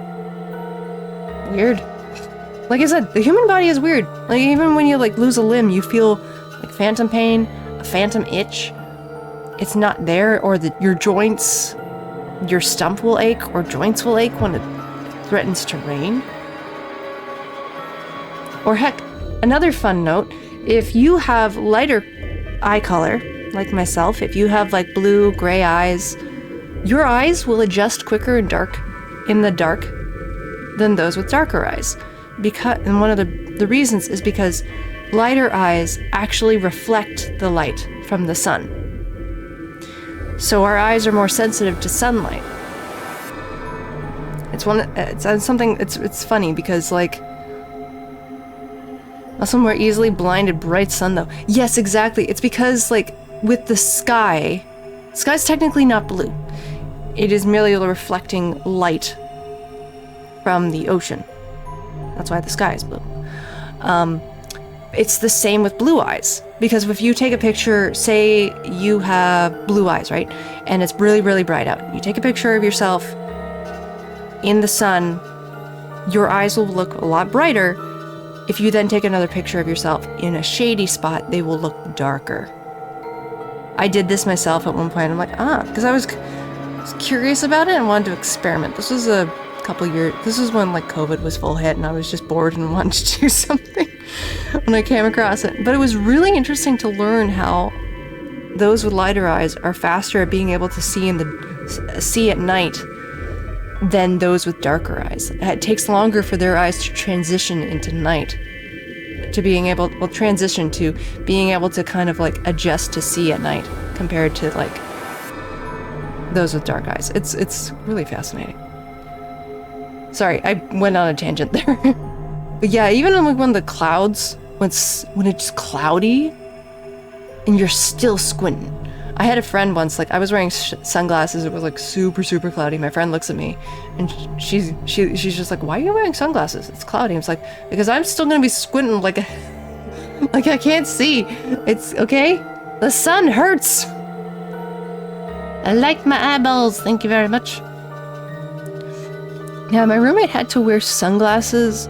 weird. Like I said, the human body is weird. Like even when you like lose a limb, you feel like phantom pain, a phantom itch. It's not there, or your joints, your stump will ache, or joints will ache when it threatens to rain. Or heck, another fun note, if you have lighter eye color, like myself, if you have like blue, gray eyes, your eyes will adjust quicker in the dark than those with darker eyes. And one of the reasons is because lighter eyes actually reflect the light from the sun. So our eyes are more sensitive to sunlight. It's funny because like, also more easily blinded bright sun though. Yes, exactly. It's because like with the sky's technically not blue. It is merely reflecting light from the ocean. That's why the sky is blue. It's the same with blue eyes, because if you take a picture, say you have blue eyes, right? And it's really, really bright out. You take a picture of yourself in the sun, your eyes will look a lot brighter. If you then take another picture of yourself in a shady spot, they will look darker. I did this myself at one point. I'm like, because I was curious about it and wanted to experiment. This was a couple years, this was when like COVID was full hit and I was just bored and wanted to do something when I came across it. But it was really interesting to learn how those with lighter eyes are faster at being able to see at night than those with darker eyes. It takes longer for their eyes to transition into night, to being able to kind of like adjust to see at night compared to like those with dark eyes. It's really fascinating. Sorry, I went on a tangent there. But yeah, even when the clouds, when it's cloudy and you're still squinting. I had a friend once, like I was wearing sunglasses, it was like super, super cloudy. My friend looks at me and she's just like, "Why are you wearing sunglasses? It's cloudy." I was like, "Because I'm still gonna be squinting like I can't see. It's okay. The sun hurts. I like my eyeballs, thank you very much." Yeah, my roommate had to wear sunglasses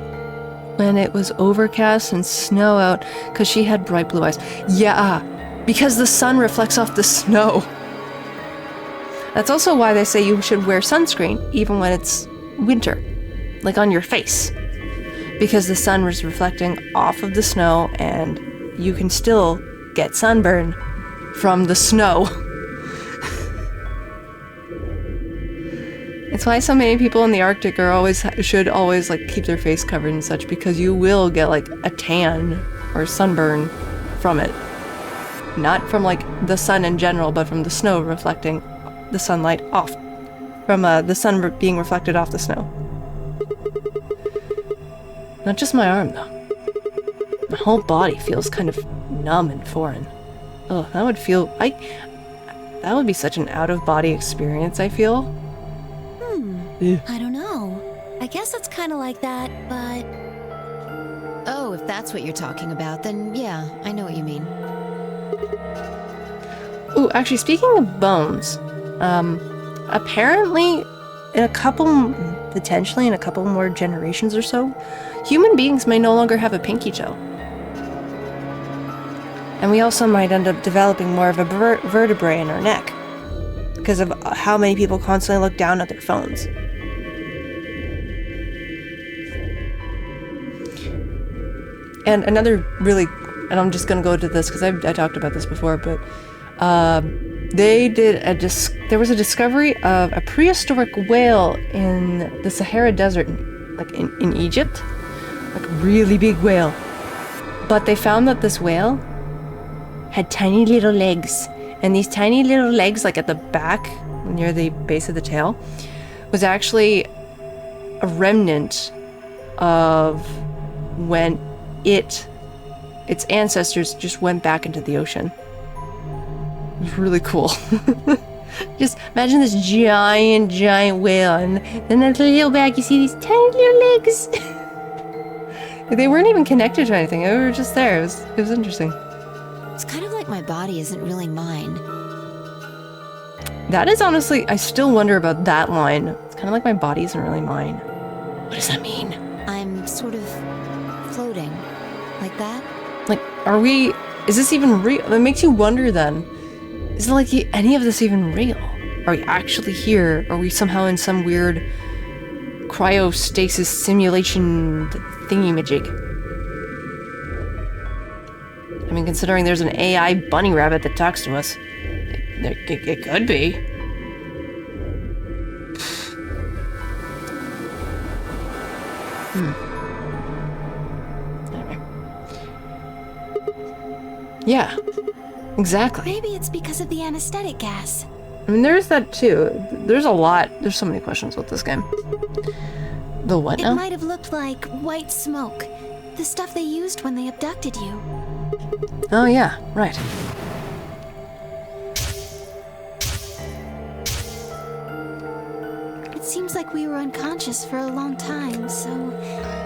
when it was overcast and snow out because she had bright blue eyes. Yeah, because the sun reflects off the snow. That's also why they say you should wear sunscreen even when it's winter, like on your face, because the sun was reflecting off of the snow and you can still get sunburn from the snow. It's why so many people in the Arctic should always like keep their face covered and such, because you will get like a tan or sunburn from it. Not from like the sun in general, but from the snow reflecting the sunlight off. From the sun being reflected off the snow. Not just my arm though. My whole body feels kind of numb and foreign. Oh, that would be such an out-of-body experience, I feel. I don't know. I guess it's kind of like that, but... Oh, if that's what you're talking about, then yeah, I know what you mean. Ooh, actually, speaking of bones, apparently potentially in a couple more generations or so, human beings may no longer have a pinky toe. And we also might end up developing more of a vertebrae in our neck because of how many people constantly look down at their phones. And another really, and I'm just going to go to this because I talked about this before, but they did there was a discovery of a prehistoric whale in the Sahara Desert, like in Egypt, like a really big whale. But they found that this whale had tiny little legs, and these tiny little legs, like at the back near the base of the tail, was actually a remnant of when its ancestors just went back into the ocean. It was really cool. Just imagine this giant whale, and then at the little back you see these tiny little legs. They weren't even connected to anything. They were just there. It was interesting. It's kind of like my body isn't really mine. That is honestly, I still wonder about that line. It's kind of like my body isn't really mine. What does that mean? I'm sort of floating. Like that? Like, is this even real? That makes you wonder then. Is it like any of this even real? Are we actually here? Are we somehow in some weird cryostasis simulation thingy-majig? I mean, considering there's an AI bunny rabbit that talks to us, it could be. Anyway. Yeah, exactly. Maybe it's because of the anesthetic gas. I mean, there's that too. There's so many questions with this game. The what now? It might have looked like white smoke. The stuff they used when they abducted you. Oh yeah, right. It seems like we were unconscious for a long time, so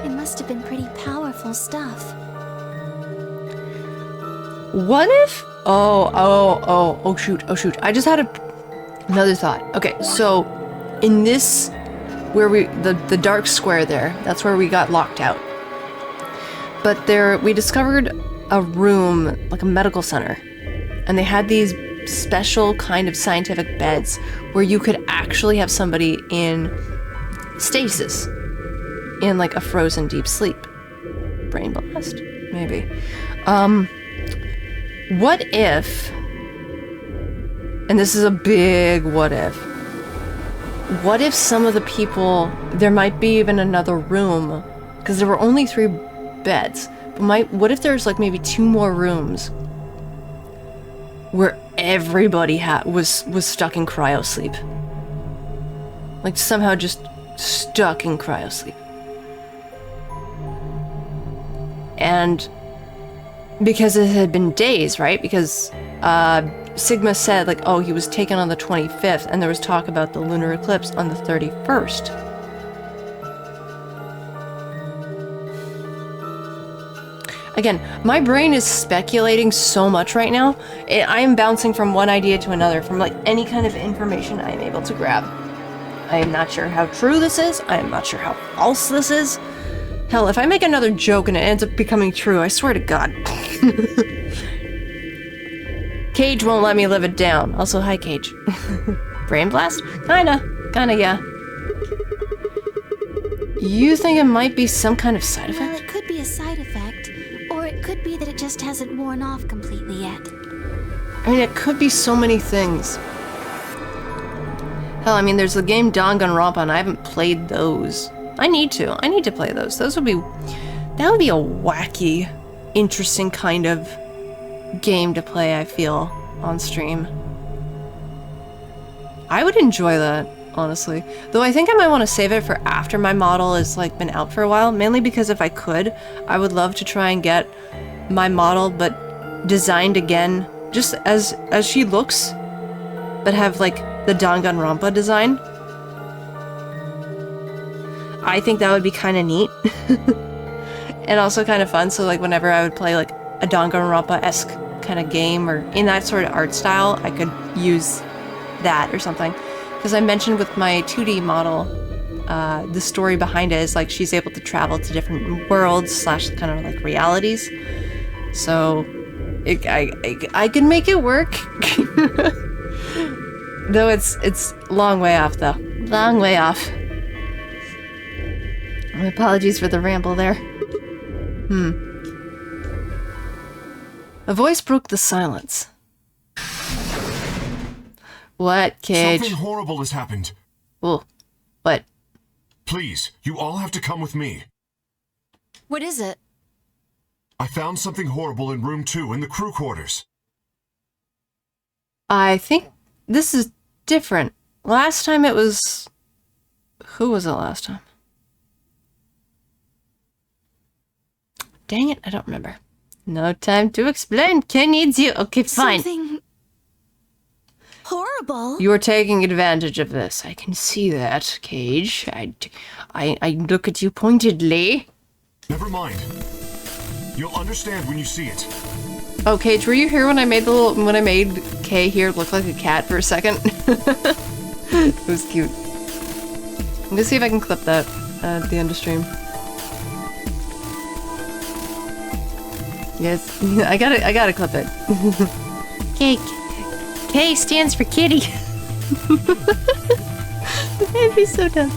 it must have been pretty powerful stuff. What if... Oh shoot. I just had another thought. Okay, so in this, where the dark square there, that's where we got locked out. But there, we discovered a room, like a medical center, and they had these special kind of scientific beds where you could actually have somebody in stasis, in like a frozen deep sleep. Brain blast, maybe. What if, and this is a big what if some of the people, there might be even another room, because there were only 3 beds, but what if there's like maybe 2 more rooms where everybody was stuck in cryosleep? Like somehow just stuck in cryosleep. And because it had been days, right? Because Sigma said like, oh, he was taken on the 25th, and there was talk about the lunar eclipse on the 31st. Again, my brain is speculating so much right now. I am bouncing from one idea to another, from like any kind of information I am able to grab. I am not sure how true this is. I am not sure how false this is. Hell, if I make another joke and it ends up becoming true, I swear to God. Cage won't let me live it down. Also, hi, Cage. Brain blast? Kinda, yeah. You think it might be some kind of side effect? Well, it could be a side effect, or it could be that it just hasn't worn off completely yet. I mean, it could be so many things. Hell, I mean, there's the game Danganronpa, and I haven't played those. I need to. I need to play those. That would be a wacky, interesting kind of game to play, I feel, on stream. I would enjoy that, honestly. Though I think I might want to save it for after my model has, like, been out for a while. Mainly because if I could, I would love to try and get my model, but designed again, just as she looks, but have, like, the Danganronpa design. I think that would be kind of neat. And also kind of fun, so like whenever I would play like a Danganronpa-esque kind of game or in that sort of art style, I could use that or something. Because I mentioned with my 2D model, the story behind it is like she's able to travel to different worlds / kind of like realities. So I can make it work. Though it's long way off though. Long way off. My apologies for the ramble there. A voice broke the silence. What, Cage? Something horrible has happened. Oh, what? Please, you all have to come with me. What is it? I found something horrible in room 2 in the crew quarters. I think this is different. Last time it was... Who was it last time? Dang it, I don't remember. No time to explain. Ken needs you. Okay, fine. Something horrible. You're taking advantage of this. I can see that, Cage. I look at you pointedly. Never mind. You'll understand when you see it. Oh, Cage, were you here when I made when I made Kay here look like a cat for a second? It was cute. I'm gonna see if I can clip that at the end of stream. Yes, I gotta clip it. K stands for kitty. That'd be so dumb.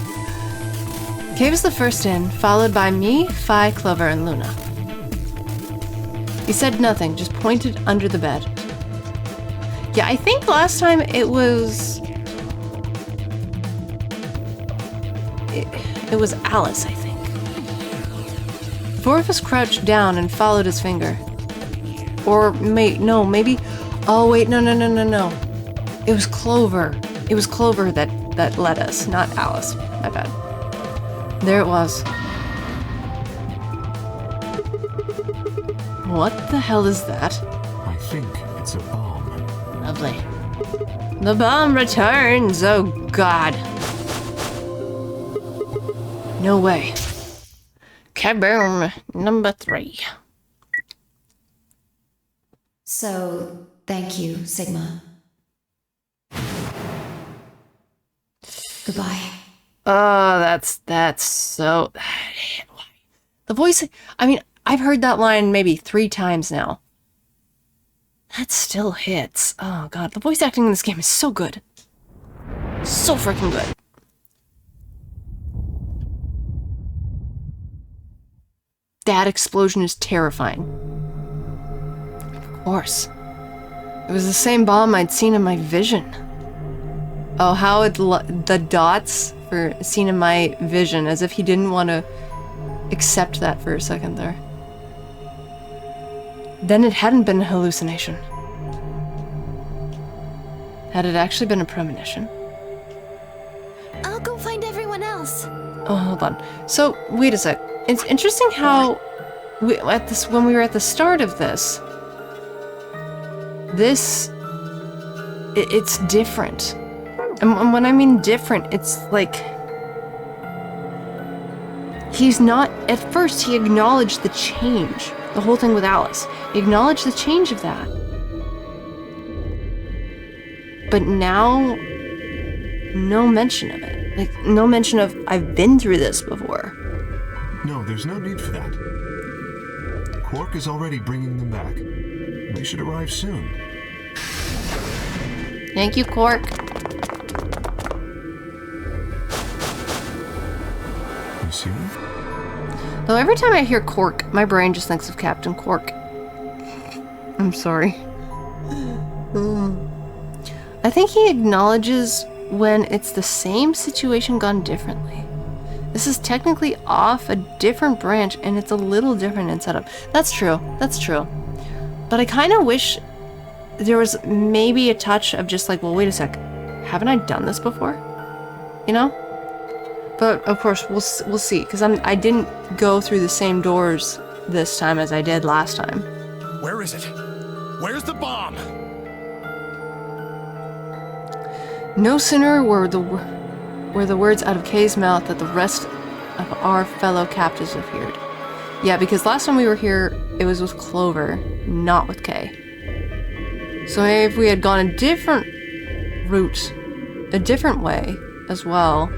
Kay was the first in, followed by me, Fi, Clover, and Luna. He said nothing, just pointed under the bed. Yeah, I think last time it was... It was Alice, I think. 4 of us crouched down and followed his finger. Or, no, maybe... Oh, wait, no. It was Clover. It was Clover that led us, not Alice. My bad. There it was. What the hell is that? I think it's a bomb. Lovely. The bomb returns! Oh, God. No way. Kaboom! Number 3. So, thank you, Sigma. Goodbye. Oh, that's so... The voice... I mean, I've heard that line maybe 3 times now. That still hits. Oh, God. The voice acting in this game is so good. So freaking good. That explosion is terrifying. Of course. It was the same bomb I'd seen in my vision. Oh, how the dots for seen in my vision, as if he didn't want to accept that for a second there. Then it hadn't been a hallucination. Had it actually been a premonition? I'll go find everyone else. Oh, hold on. So, wait a sec. It's interesting how when we were at the start of this, it's different. And when I mean different, it's like he's not, at first he acknowledged the change, the whole thing with Alice. He acknowledged the change of that. But now, no mention of it. Like, no mention of, I've been through this before. No, there's no need for that. Quark is already bringing them back. They should arrive soon. Thank you, Quark. You see? Though every time I hear Quark, my brain just thinks of Captain Quark. I'm sorry. I think he acknowledges when it's the same situation gone differently. This is technically off a different branch and it's a little different in setup. That's true. That's true. But I kind of wish there was maybe a touch of just like, well, wait a sec. Haven't I done this before? You know? But of course, we'll see. Because I didn't go through the same doors this time as I did last time. Where is it? Where's the bomb? No sooner were the words out of Kay's mouth that the rest of our fellow captives appeared. Yeah, because last time we were here, it was with Clover, not with Kay. So if we had gone a different route, a different way as well,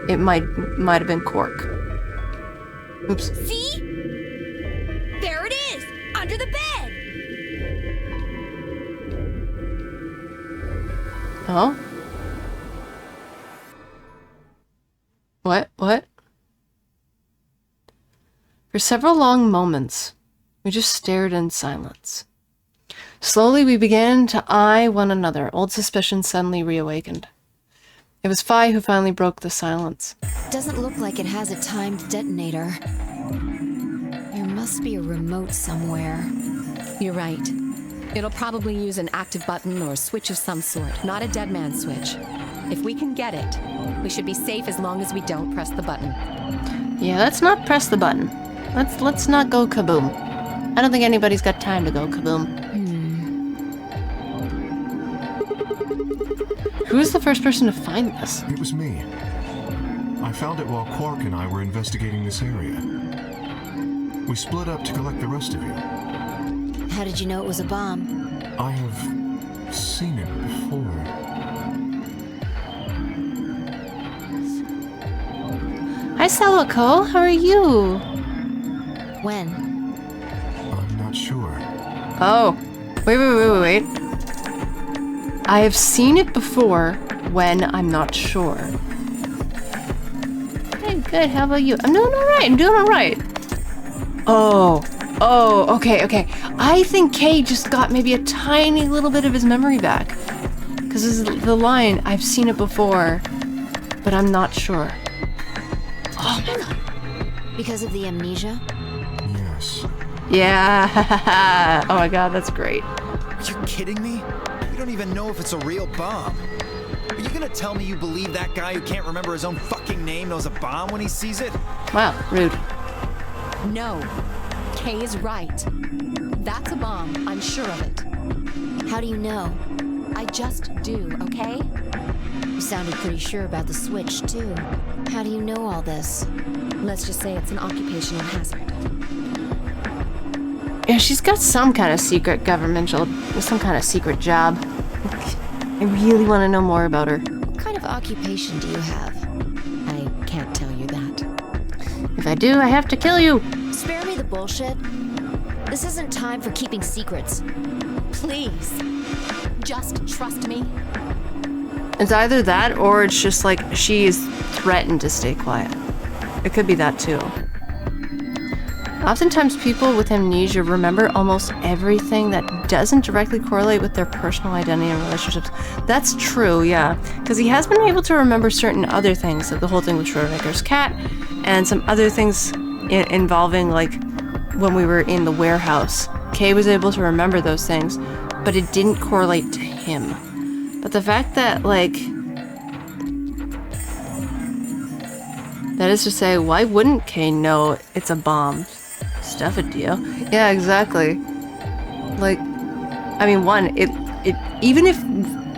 it might have been Quark. Oops. See? There it is! Under the bed! Oh? What? For several long moments, we just stared in silence. Slowly, we began to eye one another. Old suspicions suddenly reawakened. It was Phi who finally broke the silence. Doesn't look like it has a timed detonator. There must be a remote somewhere. You're right. It'll probably use an active button or a switch of some sort, not a dead man switch. If we can get it, we should be safe as long as we don't press the button. Yeah, let's not press the button. Let's not go kaboom. I don't think anybody's got time to go kaboom. Who was the first person to find this? It was me. I found it while Quark and I were investigating this area. We split up to collect the rest of you. How did you know it was a bomb? I have seen it before. Hi, Sawako. How are you? When? I'm not sure. Oh. Wait. I have seen it before when I'm not sure. Hey, good. How about you? I'm doing all right. Oh, okay. I think Kay just got maybe a tiny little bit of his memory back. Because this is the line, I've seen it before, but I'm not sure. Oh my god. Because of the amnesia? Yes. Yeah. Oh my god, that's great. Are you kidding me? We don't even know if it's a real bomb. Are you gonna tell me you believe that guy who can't remember his own fucking name knows a bomb when he sees it? Wow, rude. No. Kay is right. That's a bomb. I'm sure of it. How do you know? I just do, okay? You sounded pretty sure about the switch, too. How do you know all this? Let's just say it's an occupational hazard. Yeah, she's got some kind of secret some kind of secret job. I really want to know more about her. What kind of occupation do you have? I can't tell you that. If I do, I have to kill you. Spare me the bullshit. This isn't time for keeping secrets. Please. Just trust me. It's either that or it's just like she is threatened to stay quiet. It could be that too. Oftentimes people with amnesia remember almost everything that doesn't directly correlate with their personal identity and relationships. That's true, yeah. Because he has been able to remember certain other things, like the whole thing with Schrodinger's cat, and some other things involving, like, when we were in the warehouse. Kay was able to remember those things, but it didn't correlate to him. But the fact that, like... That is to say, why wouldn't Kay know it's a bomb? Stuff it, deal. Yeah, exactly. Like, I mean, one, it even if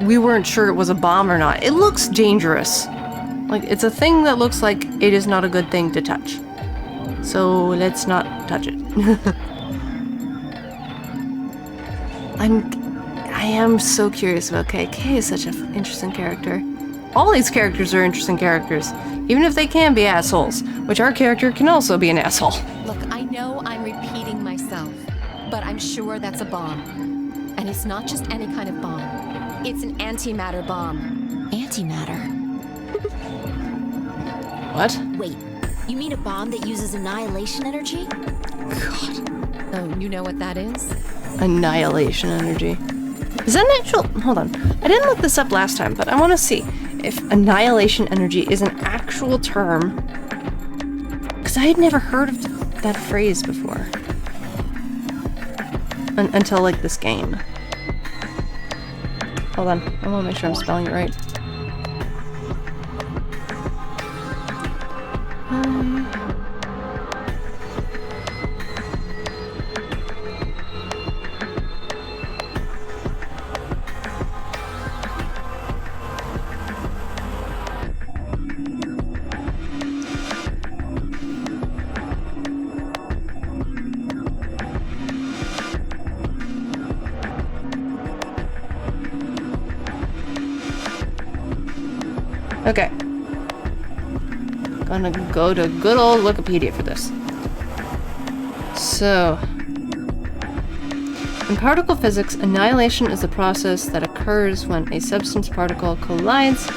we weren't sure it was a bomb or not, it looks dangerous. Like, it's a thing that looks like it is not a good thing to touch. So let's not touch it. I am so curious about Kay. Kay is such an interesting character. All these characters are interesting characters, even if they can be assholes, which our character can also be an asshole. Look, I know I'm repeating myself, but I'm sure that's a bomb. And it's not just any kind of bomb. It's an antimatter bomb. Antimatter? What? Wait, you mean a bomb that uses annihilation energy? God. Oh, you know what that is? Annihilation energy. Is that an actual... Hold on. I didn't look this up last time, but I want to see if annihilation energy is an actual term. Because I had never heard of that phrase before. Until, like, this game. Hold on. I want to make sure I'm spelling it right. Okay. Gonna go to good old Wikipedia for this. So, in particle physics, annihilation is a process that occurs when a substance particle collides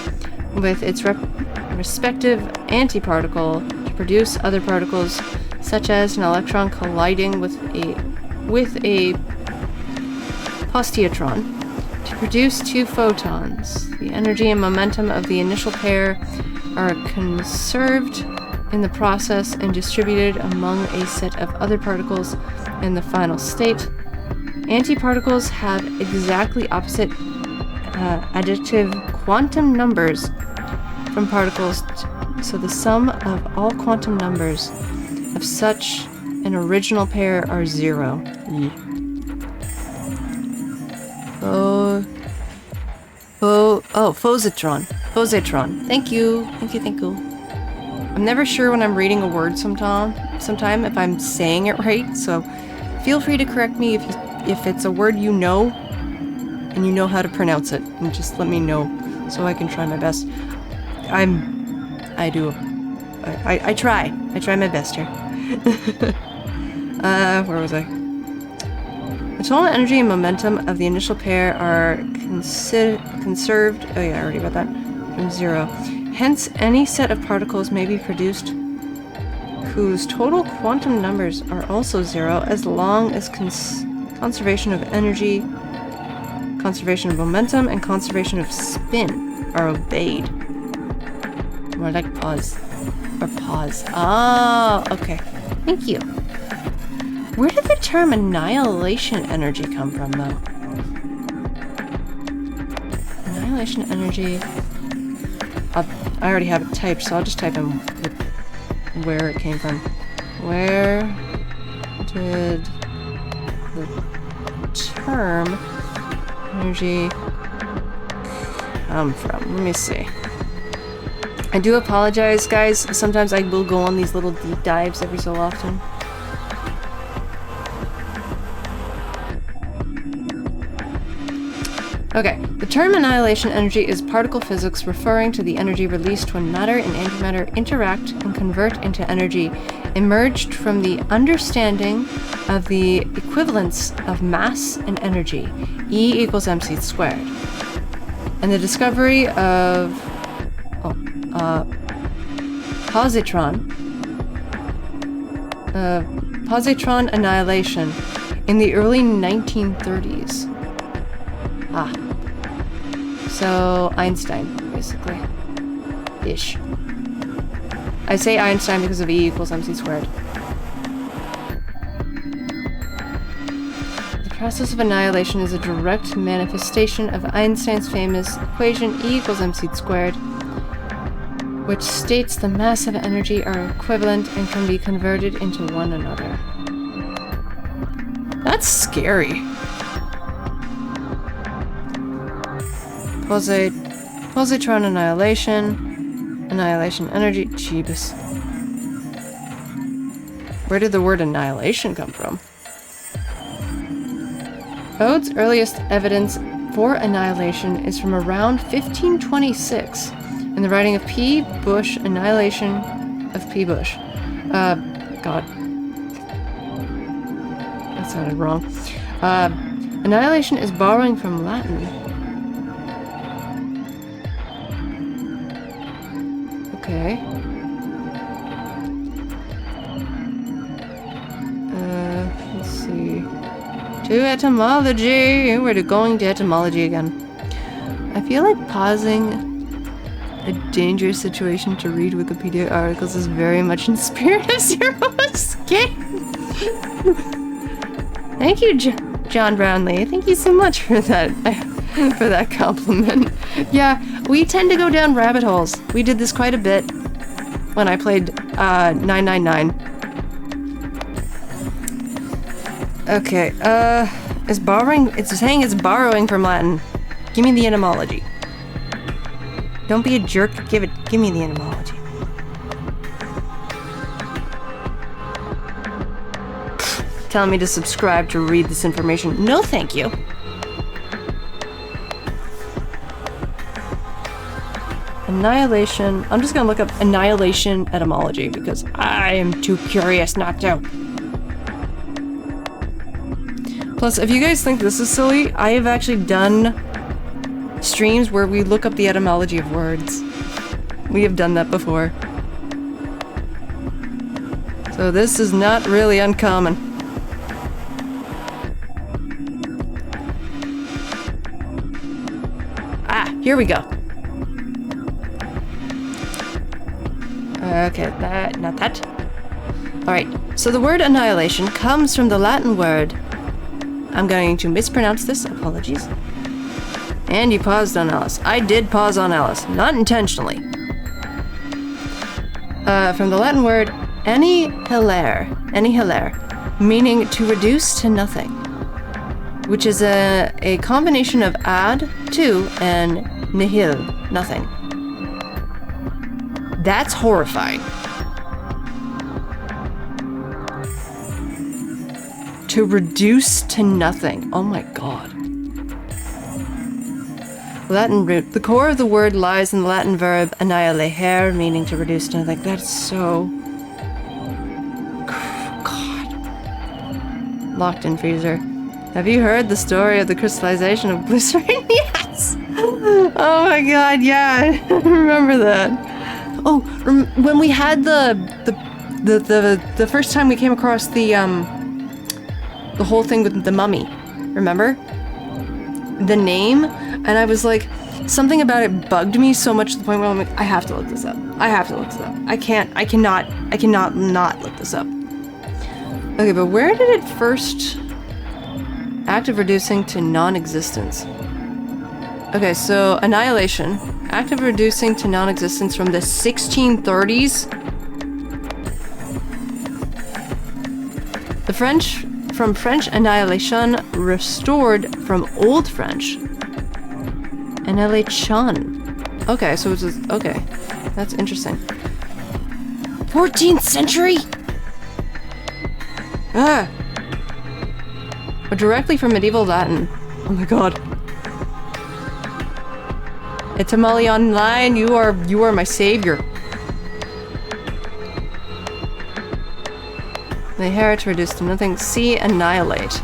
with its respective antiparticle to produce other particles, such as an electron colliding with a positron. To produce two photons, the energy and momentum of the initial pair are conserved in the process and distributed among a set of other particles in the final state. Antiparticles have exactly opposite additive quantum numbers from particles, so the sum of all quantum numbers of such an original pair are 0. Positron. Positron. Thank you. I'm never sure when I'm reading a word sometime if I'm saying it right, so feel free to correct me if it's a word you know and you know how to pronounce it, and just let me know so I can try my best. I try my best here. Where was I? The total energy and momentum of the initial pair are conserved, oh yeah, I already read that, from 0. Hence, any set of particles may be produced whose total quantum numbers are also 0 as long as conservation of energy, conservation of momentum, and conservation of spin are obeyed. More like pause. Or pause. Oh, okay. Thank you. Where did the term annihilation energy come from, though? Annihilation energy... I already have it typed, so I'll just type in where it came from. Where did the term energy come from? Let me see. I do apologize, guys. Sometimes I will go on these little deep dives every so often. Okay, the term annihilation energy is particle physics referring to the energy released when matter and antimatter interact and convert into energy, emerged from the understanding of the equivalence of mass and energy, E equals mc squared, and the discovery of positron annihilation in the early 1930s. So Einstein, basically. Ish. I say Einstein because of E equals mc squared. The process of annihilation is a direct manifestation of Einstein's famous equation E equals mc squared, which states the mass and energy are equivalent and can be converted into one another. That's scary. Positron annihilation energy, Jeebus. Where did the word annihilation come from? Bode's earliest evidence for annihilation is from around 1526 in the writing of P. Bush, Annihilation of P. Bush. God. That sounded wrong. Annihilation is borrowing from Latin. Okay. Let's see. To To etymology. We're going to etymology again. I feel like pausing a dangerous situation to read Wikipedia articles is very much in the spirit of Zero Escape. Thank you, John Brownlee. Thank you so much for that compliment. Yeah, we tend to go down rabbit holes. We did this quite a bit when I played 999. Okay, it's saying it's borrowing from Latin. Give me the etymology. Don't be a jerk, give me the etymology. Telling me to subscribe to read this information. No, thank you. Annihilation. I'm just gonna look up annihilation etymology because I am too curious not to. Plus, if you guys think this is silly, I have actually done streams where we look up the etymology of words. We have done that before. So this is not really uncommon. Ah, here we go. Okay, not that. Alright, so the word annihilation comes from the Latin word. I'm going to mispronounce this, apologies. And you paused on Alice. I did pause on Alice, not intentionally. From the Latin word annihilare, meaning to reduce to nothing, which is a combination of ad, to, and nihil, nothing. That's horrifying. To reduce to nothing. Oh my god. Latin root. The core of the word lies in the Latin verb annihilare, meaning to reduce to nothing. That's so... God. Locked in freezer. Have you heard the story of the crystallization of glycerin? Yes! Oh my god, yeah. I remember that. Oh, when we had the first time we came across the whole thing with the mummy, remember? The name, and I was like, something about it bugged me so much to the point where I'm like, I have to look this up. I cannot not look this up. Okay, but where did it first act of reducing to non-existence? Okay, so annihilation. Act of reducing to non-existence from the 1630s. From French annihilation, restored from Old French. Annihilation. Okay, so it's okay. That's interesting. 14th century? Ah! Or directly from medieval Latin. Oh my god. Etymology Online, you are my savior. The heritage reduced to nothing. See, annihilate.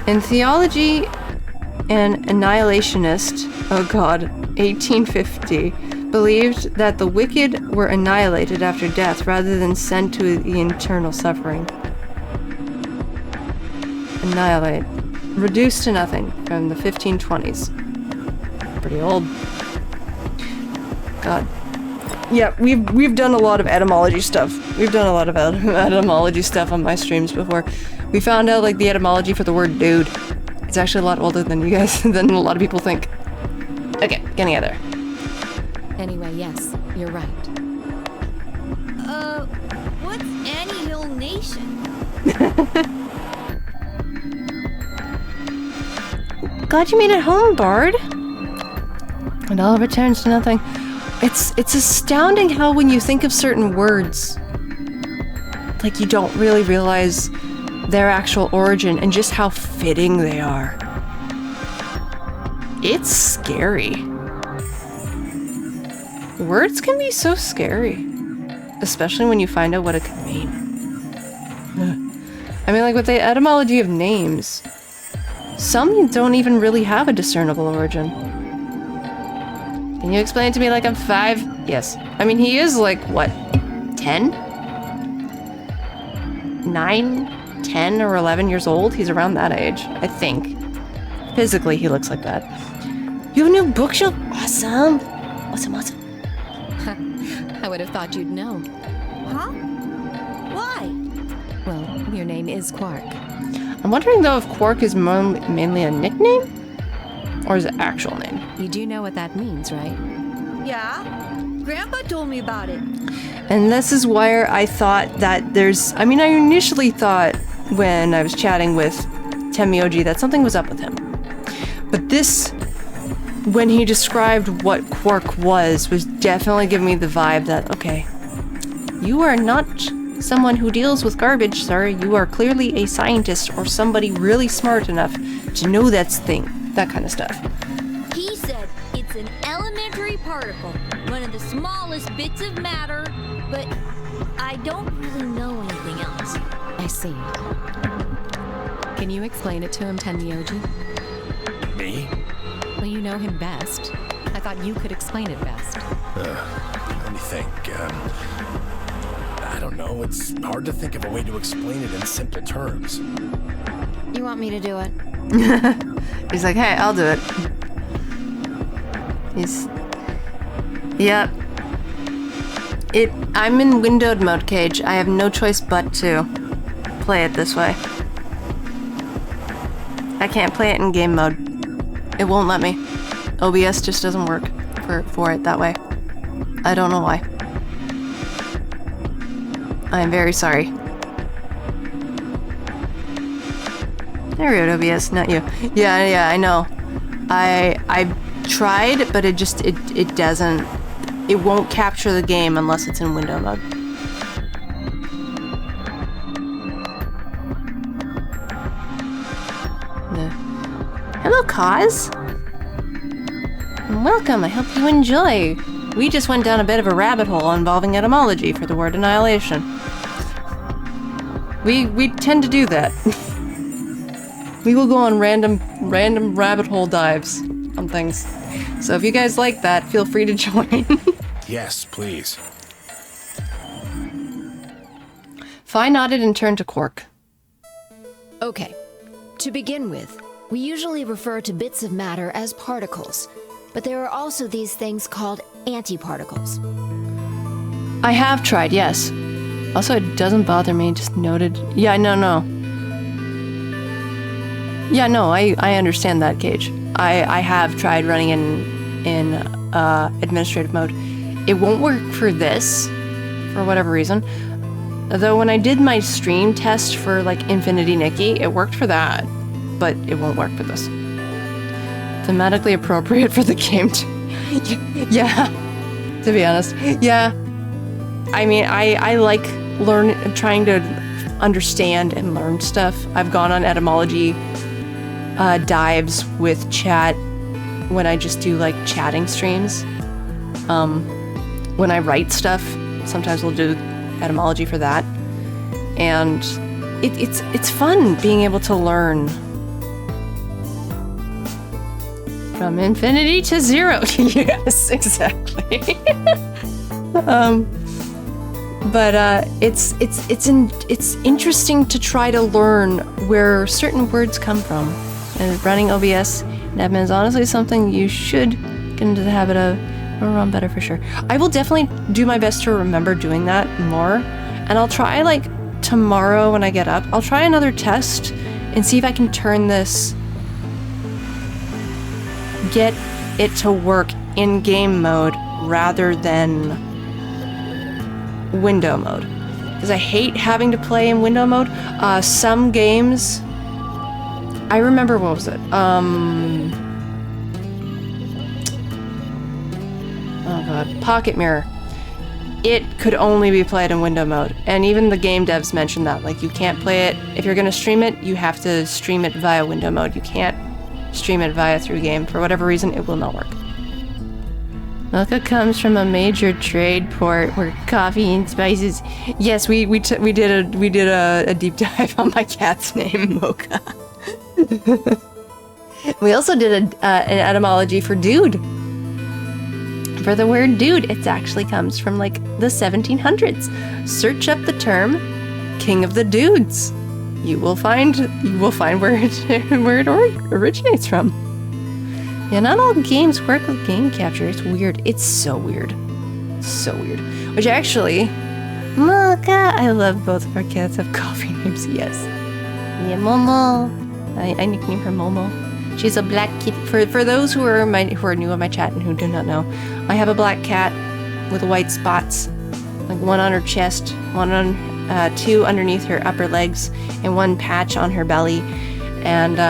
In theology, an annihilationist, oh god, 1850, believed that the wicked were annihilated after death rather than sent to the eternal suffering. Annihilate. Reduced to nothing from the 1520s. Pretty old. God. Yeah, we've done a lot of etymology stuff. We've done a lot of etymology stuff on my streams before. We found out like the etymology for the word dude. It's actually a lot older than you guys, than a lot of people think. Okay, getting out there. Anyway, yes, you're right. What's annihilation? Glad you made it home, Bard. It all returns to nothing. It's astounding how when you think of certain words, like you don't really realize their actual origin and just how fitting they are. It's scary. Words can be so scary, especially when you find out what it could mean. I mean, like with the etymology of names, some don't even really have a discernible origin. Can you explain it to me like I'm 5? Yes. I mean, he is like, what, 10? 9? 10 or 11 years old. He's around that age, I think. Physically, he looks like that. You have a new bookshelf? Awesome. Awesome. I would have thought you'd know. Huh? Why? Well, your name is Quark. I'm wondering, though, if Quark is mainly a nickname? Or is it actual name? You do know what that means, right? Yeah. Grandpa told me about it. And this is where I thought that I initially thought when I was chatting with Tenmyoji that something was up with him. But this, when he described what Quark was definitely giving me the vibe that, okay, you are not someone who deals with garbage, sir. You are clearly a scientist or somebody really smart enough to know that kind of stuff. He said it's an elementary particle, one of the smallest bits of matter, but I don't really know anything else. I see. Can you explain it to him, Tenmyoji? Me? Well, you know him best. I thought you could explain it best. Let me think. I don't know. It's hard to think of a way to explain it in simple terms. You want me to do it? He's like, hey, I'll do it. Yep. I'm in windowed mode, Cage. I have no choice but to play it this way. I can't play it in game mode. It won't let me. OBS just doesn't work for it that way. I don't know why. I'm very sorry. There we go, OBS, not you. Yeah, I know. I tried, but it doesn't. It won't capture the game unless it's in window mode. Hello, Kaz. Welcome, I hope you enjoy. We just went down a bit of a rabbit hole involving etymology for the word annihilation. We tend to do that. We will go on random rabbit hole dives on things. So if you guys like that, feel free to join. Yes, please. Fi nodded and turned to Quark. Okay. To begin with, we usually refer to bits of matter as particles, but there are also these things called antiparticles. I have tried, yes. Also, it doesn't bother me, just noted. Yeah, no. Yeah, no, I understand that, Cage. I have tried running in administrative mode. It won't work for this, for whatever reason. Though when I did my stream test for, like, Infinity Nikki, it worked for that. But it won't work for this. Thematically appropriate for the game. Yeah, to be honest. Yeah. I mean, I like trying to understand and learn stuff. I've gone on etymology dives with chat when I just do like chatting streams. When I write stuff, sometimes we'll do etymology for that. And it's fun being able to learn from infinity to zero. Yes, exactly. But it's interesting to try to learn where certain words come from. And running OBS and admin is honestly something you should get into the habit of, or run better for sure. I will definitely do my best to remember doing that more. And I'll try, like, tomorrow when I get up, I'll try another test and see if I can turn this, get it to work in game mode rather than window mode. Because I hate having to play in window mode. Some games, I remember, what was it? Oh god, Pocket Mirror. It could only be played in window mode. And even the game devs mentioned that. Like, you can't play it, if you're gonna stream it, you have to stream it via window mode. You can't stream it via through game. For whatever reason, it will not work. Milka comes from a major trade port where coffee and spices. Yes, we did a deep dive on my cat's name, Mocha. We also did an etymology for dude. For the word dude, it actually comes from like the 1700s. Search up the term King of the Dudes. you will find where it originates from. Yeah, not all games work with game capture. It's weird. It's so weird. So weird. Which actually, Mocha, I love both of our cats have coffee names. Yes. Yeah, Momo. I nickname her Momo. She's a black kitty. For those who are new on my chat and who do not know, I have a black cat with white spots, like one on her chest, one on two underneath her upper legs, and one patch on her belly, and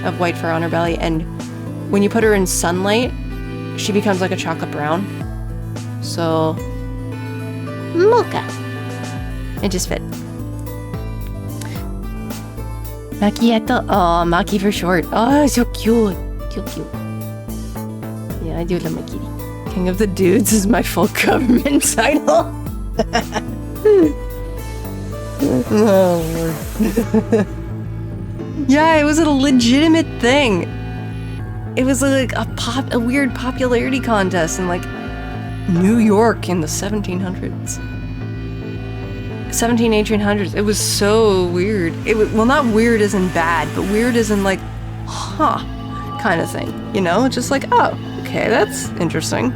of white fur on her belly. And when you put her in sunlight, she becomes like a chocolate brown. So, Mocha. It just fit. Macchiato. Oh, Maki for short. Oh, so cute. So cute. Yeah, I do love my kitty. King of the Dudes is my full government title. Oh, Lord. Yeah, it was a legitimate thing. It was like a weird popularity contest in like New York in the 1700s. 1800s. It was so weird. Well, not weird as in bad, but weird as in like, huh, kind of thing. You know, just like, oh, okay, that's interesting.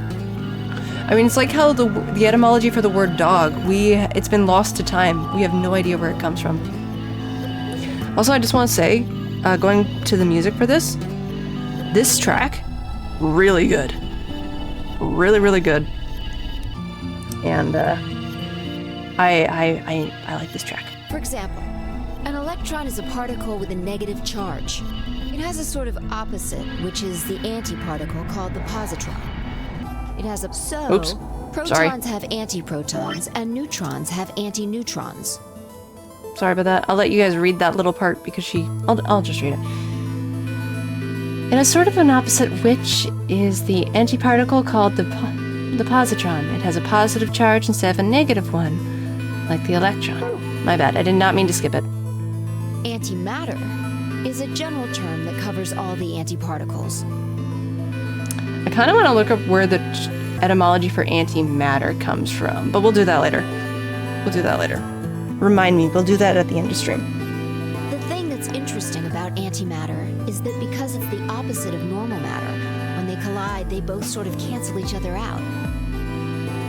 I mean, it's like how the etymology for the word dog, it's been lost to time. We have no idea where it comes from. Also, I just want to say, going to the music for this track, really good. Really, really good. And, I like this track. For example, an electron is a particle with a negative charge. It has a sort of opposite, which is the antiparticle called the positron. It has a Oops. Protons have antiprotons, and neutrons have antineutrons. Sorry about that. I'll let you guys read that little part because I'll just read it. In a sort of an opposite, which is the antiparticle called the positron. It has a positive charge instead of a negative one. Like the electron. My bad, I did not mean to skip it. Antimatter is a general term that covers all the antiparticles. I kind of want to look up where the etymology for antimatter comes from, but we'll do that later. Remind me, we'll do that at the end of stream. The thing that's interesting about antimatter is that because it's the opposite of normal matter, when they collide, they both sort of cancel each other out.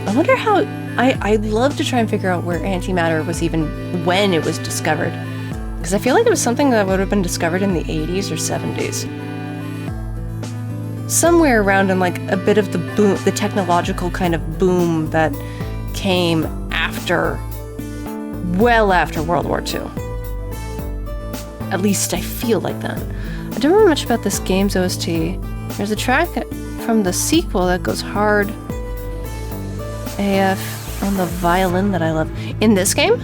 I wonder how... I'd love to try and figure out where antimatter was even when it was discovered. Because I feel like it was something that would have been discovered in the 80s or 70s. Somewhere around in like a bit of the boom, the technological kind of boom that came after, well after World War II. At least I feel like that. I don't remember much about this game's OST. There's a track from the sequel that goes hard AF on the violin that I love. In this game?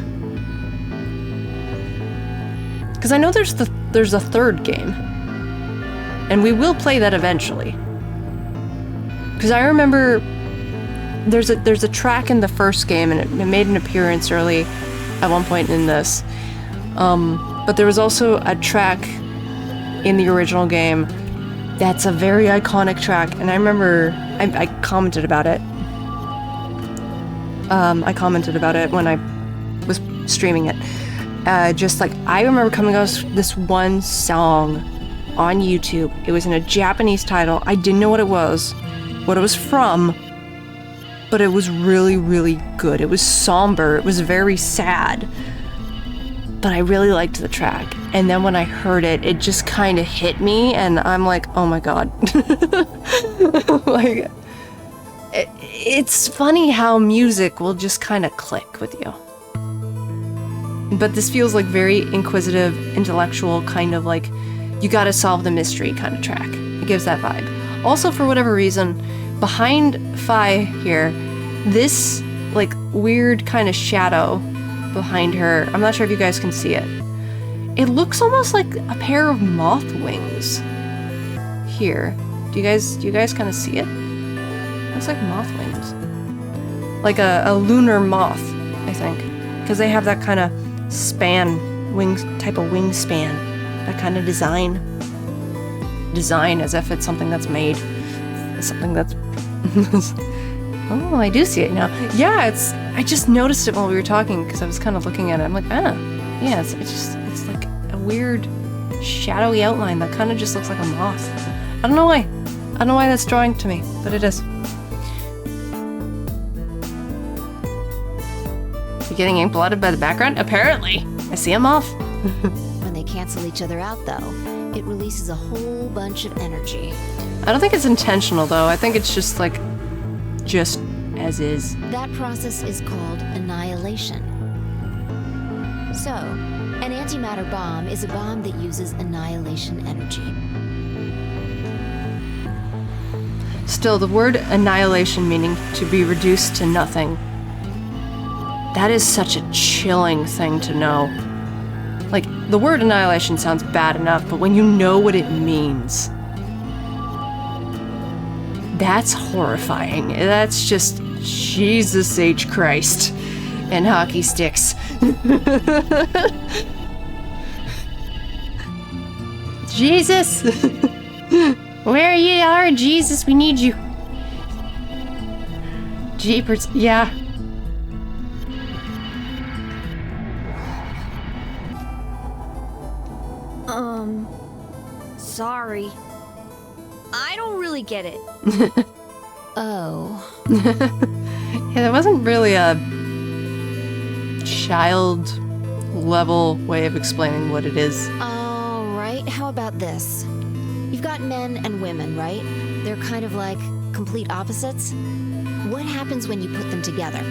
Because I know there's a third game. And we will play that eventually. Because I remember there's a track in the first game and it made an appearance early at one point in this. But there was also a track in the original game that's a very iconic track, and I remember I commented about it. I commented about it when I was streaming it. Just like, I remember coming across this one song on YouTube. It was in a Japanese title. I didn't know what it was from, but it was really, really good. It was somber. It was very sad. But I really liked the track. And then when I heard it, it just kind of hit me, and I'm like, oh my god. Like, it's funny how music will just kind of click with you. But this feels like very inquisitive, intellectual, kind of like you gotta solve the mystery kind of track. It gives that vibe. Also, for whatever reason, behind Fi here, this like weird kind of shadow behind her, I'm not sure if you guys can see it. It looks almost like a pair of moth wings. Here. Do you guys kind of see it? Looks like moth wings. Like a lunar moth, I think. Because they have that kind of type of wingspan. That kind of design as if it's something that's made. Something that's... Oh, I do see it now. Yeah, I just noticed it while we were talking because I was kind of looking at it. I'm like, yeah, it's weird shadowy outline that kind of just looks like a moth. I don't know why. I don't know why that's drawing to me, but it is. You getting ink-blotted by the background? Apparently. I see a moth. When they cancel each other out, though, it releases a whole bunch of energy. I don't think it's intentional, though. I think it's just like, just as is. That process is called annihilation. So, an antimatter bomb is a bomb that uses annihilation energy. Still, the word annihilation meaning to be reduced to nothing. That is such a chilling thing to know. Like, the word annihilation sounds bad enough, but when you know what it means, that's horrifying. That's just Jesus H. Christ and hockey sticks. Jesus! Where you are, Jesus, we need you. Jeepers, yeah. Sorry. I don't really get it. Oh. Yeah, that wasn't really a child level way of explaining what it is. Alright, how about this? You've got men and women, right? They're kind of like complete opposites. What happens when you put them together?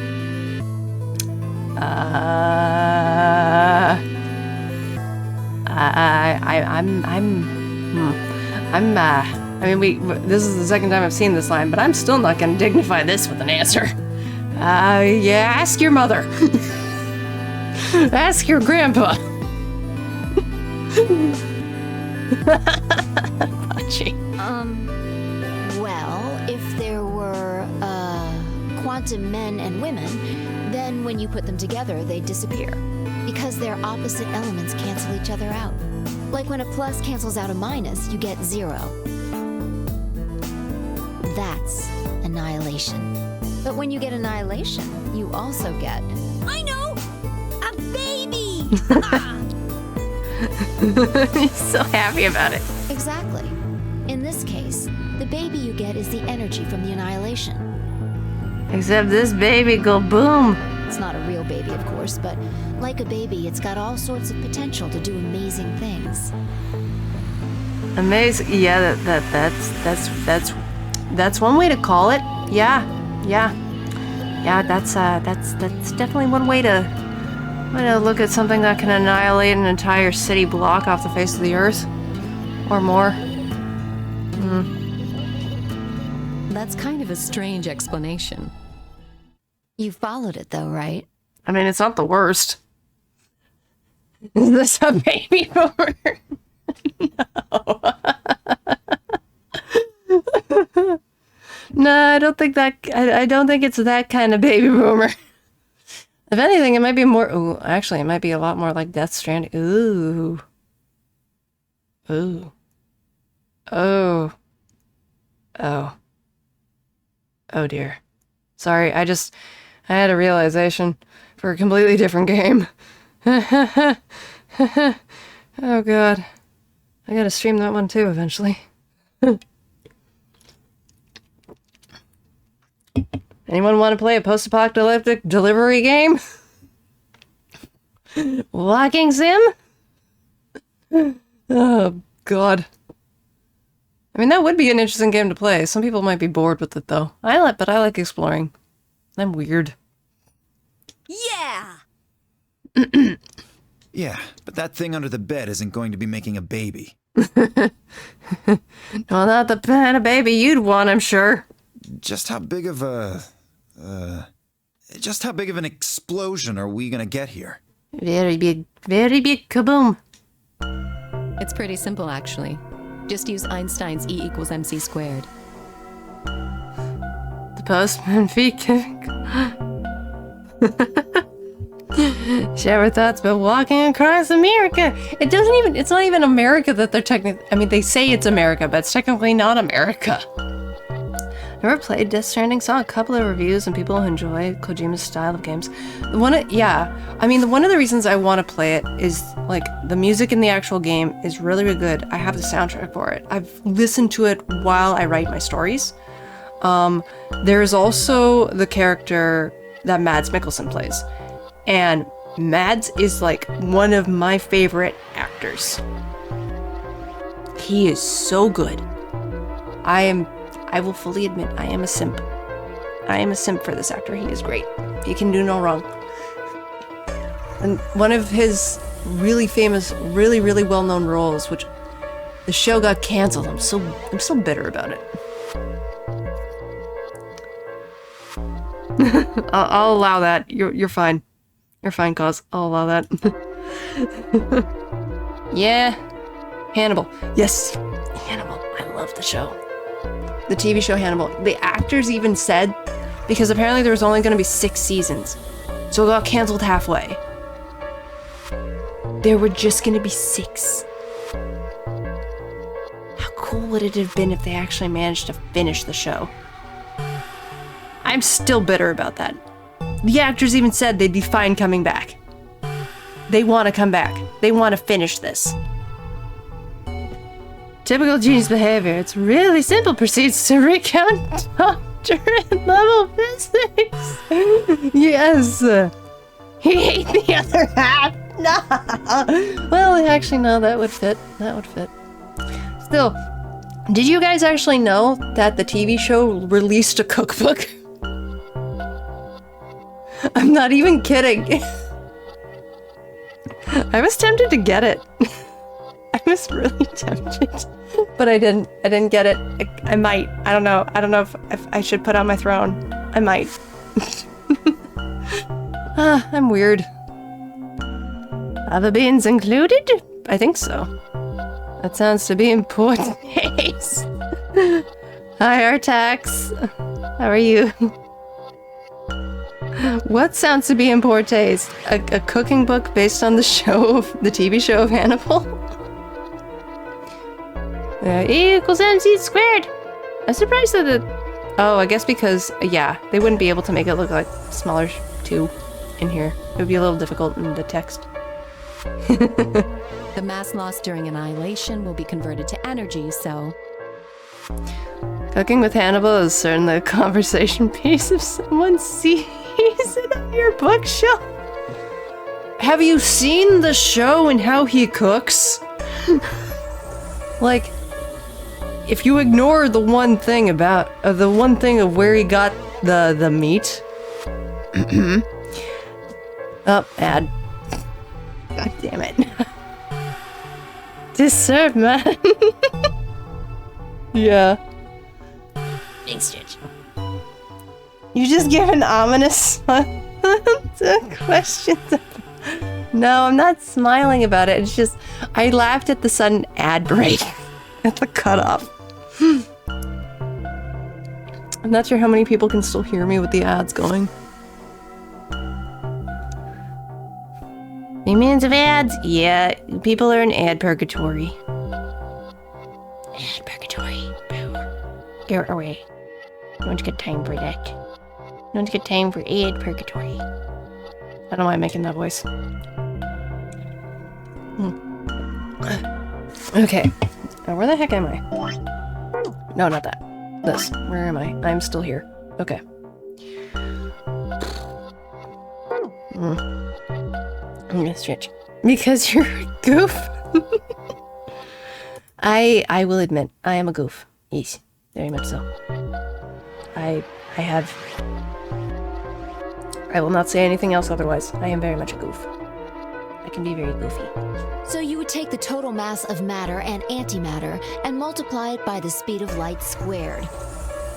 This is the second time I've seen this line, but I'm still not gonna dignify this with an answer. Yeah, ask your mother. Ask your grandpa. Pachi. Well, if there were, quantum men and women, then when you put them together, they disappear. Because their opposite elements cancel each other out. Like when a plus cancels out a minus, you get 0. That's annihilation. But when you get annihilation, you also get... I know! A baby! He's so happy about it. Exactly. In this case, the baby you get is the energy from the annihilation. Except this baby go boom. It's not a real baby, of course, but like a baby, it's got all sorts of potential to do amazing things. Amazing. Yeah, that's one way to call it. Yeah. That's definitely one way to look at something that can annihilate an entire city block off the face of the earth, or more. That's kind of a strange explanation. You followed it, though, right? I mean, it's not the worst. Is this a baby boomer? No. No, I don't think that. I don't think it's that kind of baby boomer. If anything, it might be more. Ooh, actually, it might be a lot more like Death Stranding. Ooh. Oh. Oh dear. Sorry, I had a realization for a completely different game. Oh god. I gotta stream that one too eventually. Anyone want to play a post-apocalyptic delivery game? Walking sim? Oh god. I mean, that would be an interesting game to play. Some people might be bored with it though. But I like exploring. I'm weird. Yeah! Yeah, but that thing under the bed isn't going to be making a baby. Well, not the kind of baby you'd want, I'm sure. Just how big of an explosion are we gonna get here? Very big kaboom. It's pretty simple, actually. Just use Einstein's E equals MC squared. The postman feet kicking. Share thoughts about walking across America. It's not even America that they're technically, I mean, they say it's America, but it's technically not America. Never played Death Stranding, saw a couple of reviews and people who enjoy Kojima's style of games. Yeah. I mean, one of the reasons I want to play it is, like, the music in the actual game is really, really good. I have the soundtrack for it. I've listened to it while I write my stories. There's also the character that Mads Mikkelsen plays. And Mads is, like, one of my favorite actors. He is so good. I will fully admit, I am a simp. I am a simp for this actor. He is great. He can do no wrong. And one of his really famous, really, really well-known roles, which the show got canceled. I'm so bitter about it. I'll allow that. You're fine. You're fine, Cause. I'll allow that. Yeah. Hannibal. Yes. Hannibal. I love the show. The TV show Hannibal. The actors even said, because apparently there was only going to be 6 seasons, so it got canceled halfway. There were just going to be 6. How cool would it have been if they actually managed to finish the show? I'm still bitter about that. The actors even said they'd be fine coming back. They want to come back. They want to finish this. Typical genius behavior. It's really simple. Proceeds to recount doctorate level physics. Yes. He ate the other half. No. Well, actually, no, that would fit. That would fit. Still, did you guys actually know that the TV show released a cookbook? I'm not even kidding. I was tempted to get it. I was really tempted, but I didn't. I didn't get it. I might. I don't know. I don't know if I should put on my throne. I might. I'm weird. Other beans included? I think so. That sounds to be important. Hi, Artax. How are you? What sounds to be importance? A cooking book based on the TV show of Hannibal? E equals MC squared. I'm surprised that oh, I guess because, yeah, they wouldn't be able to make it look like smaller 2 in here. It would be a little difficult in the text. The mass loss during annihilation will be converted to energy, so... Cooking with Hannibal is certainly a conversation piece if someone sees it on your bookshelf. Have you seen the show and how he cooks? Like, if you ignore the one thing about the one thing of where he got the meat. Oh, ad. God damn it. Deserve, man. Yeah. Big stitch. You just give an ominous question. No, I'm not smiling about it. It's just, I laughed at the sudden ad break. At the cutoff. I'm not sure how many people can still hear me with the ads going. Millions of ads? Yeah, people are in ad purgatory. Ad purgatory. Get away. No one's got time for that. No one's got time for ad purgatory. I don't mind making that voice. Okay. Now where the heck am I? No, not that. This. Where am I? I'm still here. Okay. I'm gonna stretch. Because you're a goof. I will admit, I am a goof. Yes, very much so. I will not say anything else otherwise. I am very much a goof. I can be very goofy. So you would take the total mass of matter and antimatter and multiply it by the speed of light squared.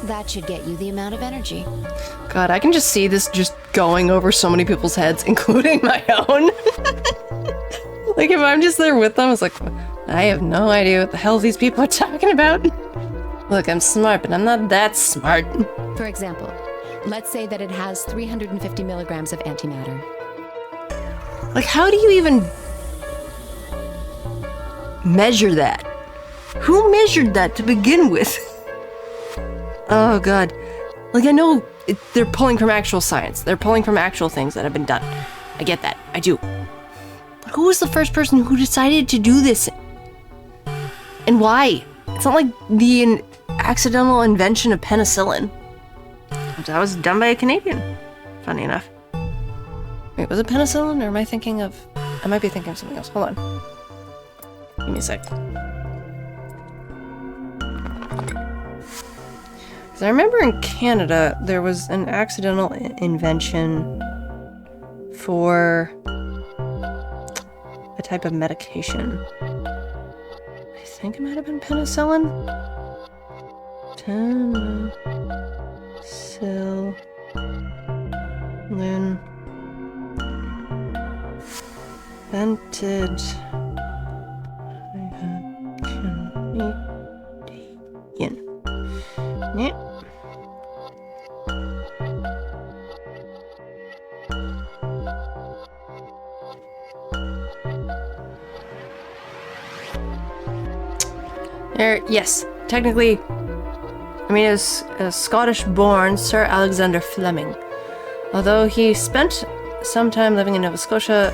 That should get you the amount of energy. God, I can just see this just going over so many people's heads, including my own. Like, if I'm just there with them, it's like, I have no idea what the hell these people are talking about. Look, I'm smart, but I'm not that smart. For example, let's say that it has 350 milligrams of antimatter. Like, how do you even measure that? Who measured that to begin with? Oh, God. Like, I know they're pulling from actual science. They're pulling from actual things that have been done. I get that. I do. But who was the first person who decided to do this? And why? It's not like the accidental invention of penicillin. That was done by a Canadian. Funny enough. Wait, was it penicillin, or am I thinking of... I might be thinking of something else. Hold on. Give me a sec. Because I remember in Canada, there was an accidental invention for a type of medication. I think it might have been penicillin. Penicillin. Invented. Canadian. Yeah. Yes, technically, I mean, it was a Scottish-born Sir Alexander Fleming. Although he spent some time living in Nova Scotia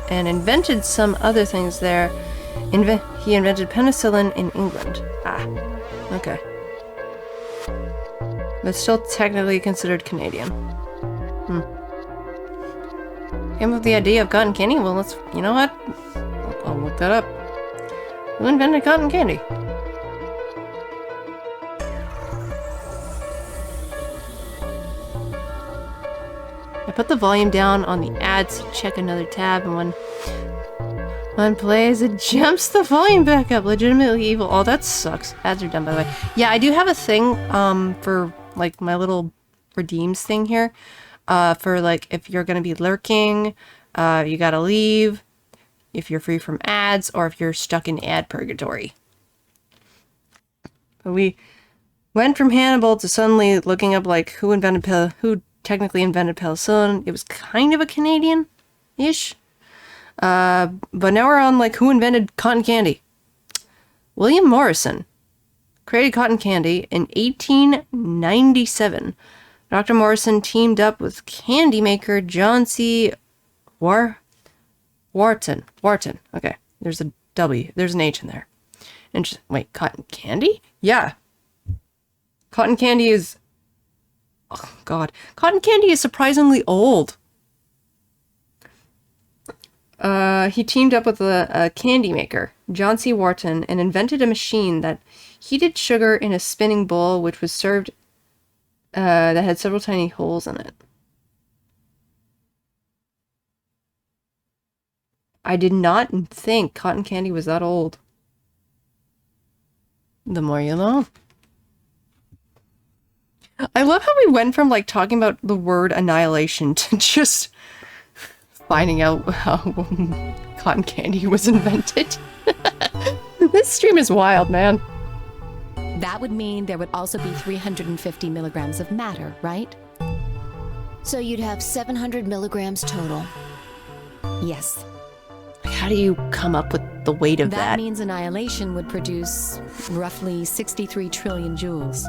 and invented some other things there, he invented penicillin in England. Ah, okay. But still technically considered Canadian. Came up with the idea of cotton candy? Well, let's, you know what? I'll look that up. Who invented cotton candy? I put the volume down on the ads to check another tab, and when one plays, it jumps the volume back up. Legitimately evil. Oh, that sucks. Ads are done, by the way. Yeah, I do have a thing for like my little redeems thing here. For like if you're gonna be lurking, you gotta leave. If you're free from ads, or if you're stuck in ad purgatory. But we went from Hannibal to suddenly looking up like who technically invented penicillin. It was kind of a Canadian-ish. But now we're on like who invented cotton candy. William Morrison created cotton candy in 1897. Dr. Morrison teamed up with candy maker John C. Wharton. Okay, there's a W. There's an H in there. Wait, cotton candy? Yeah. Cotton candy is... Oh, God. Cotton candy is surprisingly old. He teamed up with a candy maker, John C. Wharton, and invented a machine that heated sugar in a spinning bowl, which was served that had several tiny holes in it. I did not think cotton candy was that old. The more you know. I love how we went from like talking about the word annihilation to just finding out how cotton candy was invented. This stream is wild, man. That would mean there would also be 350 milligrams of matter, right? So you'd have 700 milligrams total. Yes. How do you come up with the weight of that? That means annihilation would produce roughly 63 trillion joules.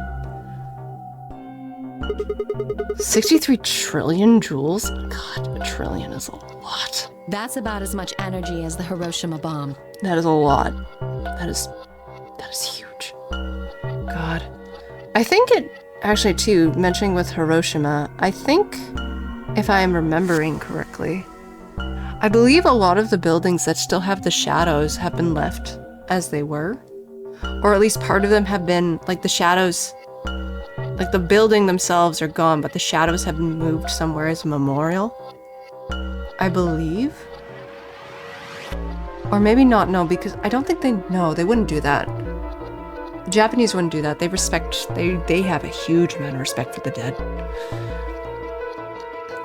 63 trillion joules? God, a trillion is a lot. That's about as much energy as the Hiroshima bomb. That is a lot. That is huge. God. I think it, actually too, mentioning with Hiroshima, I think, if I am remembering correctly, I believe a lot of the buildings that still have the shadows have been left as they were. Or at least part of them have been, like the shadows, like the building themselves are gone, but the shadows have been moved somewhere as a memorial. I believe. Or maybe not, no, because I don't think they wouldn't do that. The Japanese wouldn't do that. They have a huge amount of respect for the dead.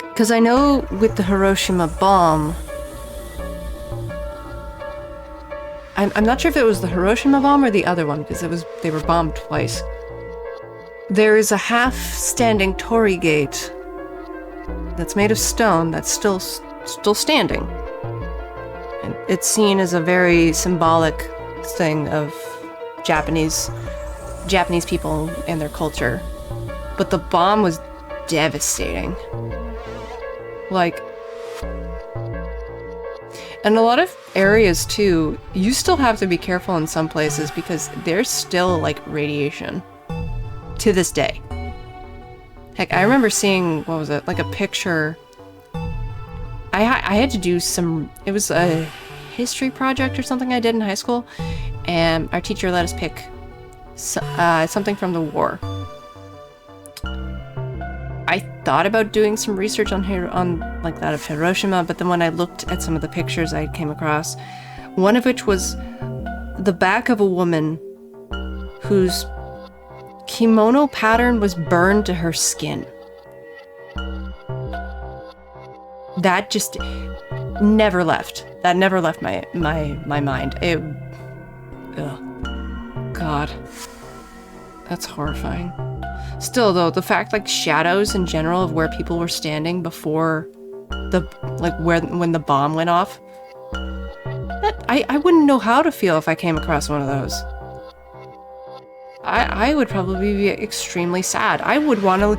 Because I know with the Hiroshima bomb, I'm not sure if it was the Hiroshima bomb or the other one, because they were bombed twice. There is a half-standing torii gate that's made of stone that's still standing. And it's seen as a very symbolic thing of Japanese people and their culture. But the bomb was devastating. Like, And a lot of areas too, you still have to be careful in some places because there's still like radiation to this day. Heck, I remember seeing, what was it, like a picture. I had to do some, it was a history project or something I did in high school, and our teacher let us pick something from the war. I thought about doing some research on like that of Hiroshima, but then when I looked at some of the pictures I came across, one of which was the back of a woman whose kimono pattern was burned to her skin. That just never left. That never left my mind. God. That's horrifying. Still though, the fact like shadows in general of where people were standing before when the bomb went off, I wouldn't know how to feel if I came across one of those. I would probably be extremely sad. I would want to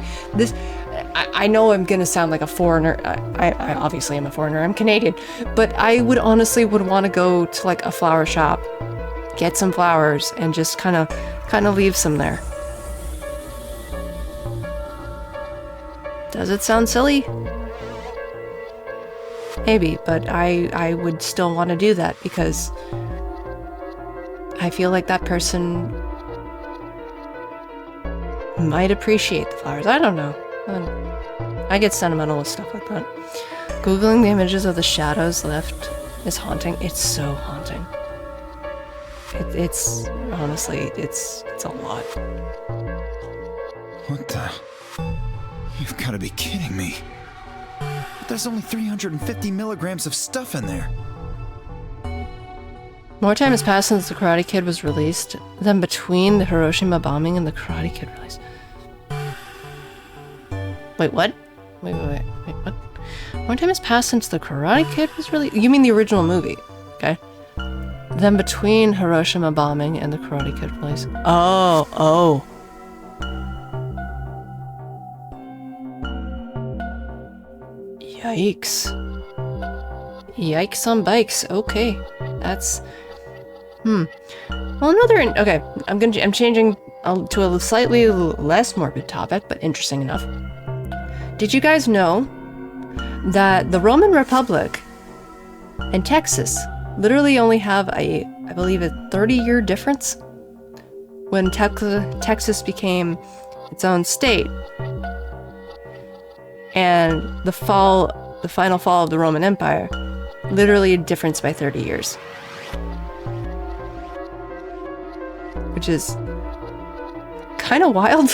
I know I'm gonna sound like a foreigner. I obviously am a foreigner. I'm Canadian, but I would honestly want to go to like a flower shop, get some flowers, and just kind of leave some there. Does it sound silly? Maybe, but I would still want to do that because I feel like that person might appreciate the flowers. I don't know. I get sentimental with stuff like that. Googling the images of the shadows left is haunting. It's so haunting. It's honestly, it's a lot. What the? You've got to be kidding me. But there's only 350 milligrams of stuff in there. More time has passed since The Karate Kid was released than between the Hiroshima bombing and The Karate Kid release. Wait, what? Wait, what? More time has passed since The Karate Kid was released? You mean the original movie, okay? Then between Hiroshima bombing and The Karate Kid release. Oh. Yikes. Yikes on bikes. Okay. That's... Well, okay. I'm changing to a slightly less morbid topic, but interesting enough. Did you guys know that the Roman Republic and Texas literally only have I believe a 30-year difference? When Texas became its own state, and the final fall of the Roman Empire, literally a difference by 30 years. Which is kind of wild.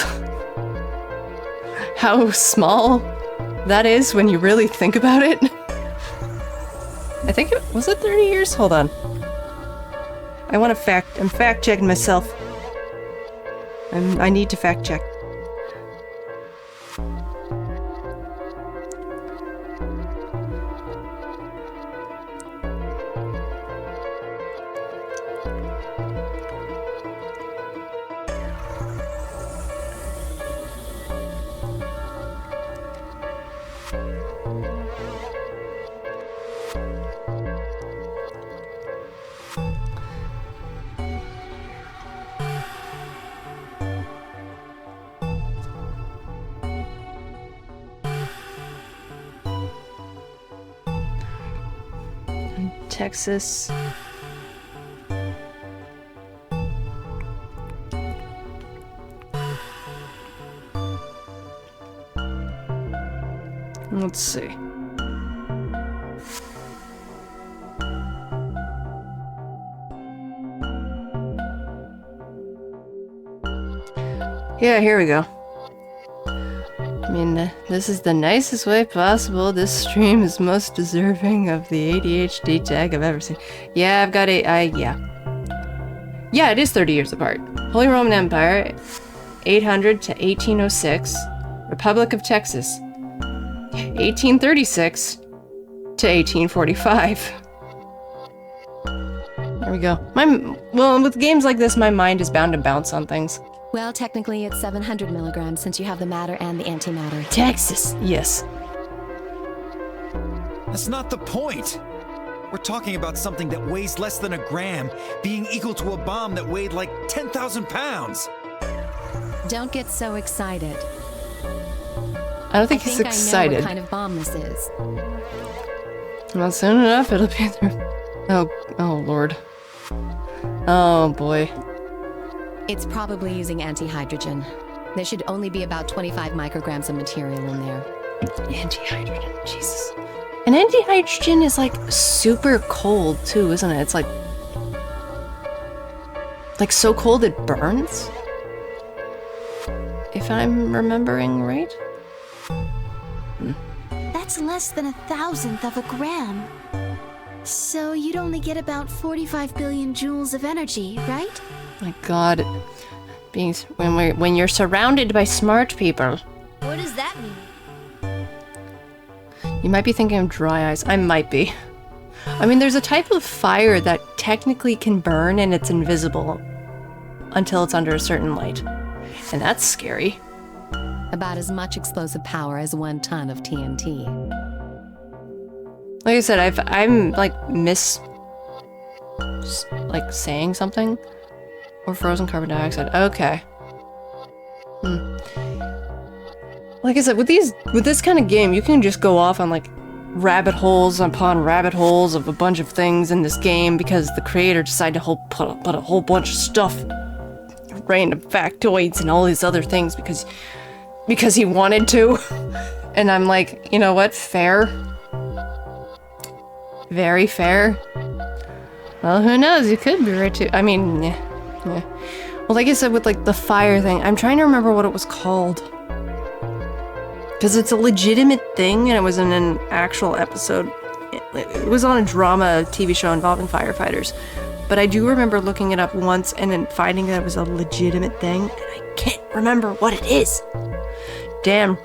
How small that is when you really think about it. I think was it 30 years? Hold on. I'm fact checking myself. I need to fact check. Texas. Let's see. Yeah, here we go. I mean, this is the nicest way possible. This stream is most deserving of the ADHD tag I've ever seen. Yeah, I've got yeah, it is 30 years apart. Holy Roman Empire, 800 to 1806. Republic of Texas, 1836 to 1845. There we go. Well, with games like this, my mind is bound to bounce on things. Well, technically it's 700 milligrams since you have the matter and the antimatter. Texas, yes. That's not the point. We're talking about something that weighs less than a gram, being equal to a bomb that weighed like 10,000 pounds. Don't get so excited. I don't think he's I know excited. what kind of bomb this is. Well, soon enough, it'll be there. Oh, Lord. Oh, boy. It's probably using antihydrogen. There should only be about 25 micrograms of material in there. Antihydrogen, Jesus. And antihydrogen is like super cold too, isn't it? It's like so cold it burns? If I'm remembering right? That's less than 1,000th of a gram. So you'd only get about 45 billion joules of energy, right? My God. When you're surrounded by smart people. What does that mean? You might be thinking of dry ice. I might be. I mean, there's a type of fire that technically can burn and it's invisible until it's under a certain light. And that's scary. About as much explosive power as 1 ton of TNT. Like I said, I'm like saying something. Or frozen carbon dioxide. Okay. Like I said, with this kind of game, you can just go off on like rabbit holes upon rabbit holes of a bunch of things in this game because the creator decided to put a whole bunch of stuff, random factoids and all these other things because he wanted to. And I'm like, you know what? Fair. Very fair. Well, who knows? You could be right too. I mean, yeah. Well, like I said, with like the fire thing, I'm trying to remember what it was called. Because it's a legitimate thing, and it was in an actual episode. It was on a drama TV show involving firefighters. But I do remember looking it up once and then finding that it was a legitimate thing, and I can't remember what it is. Damn,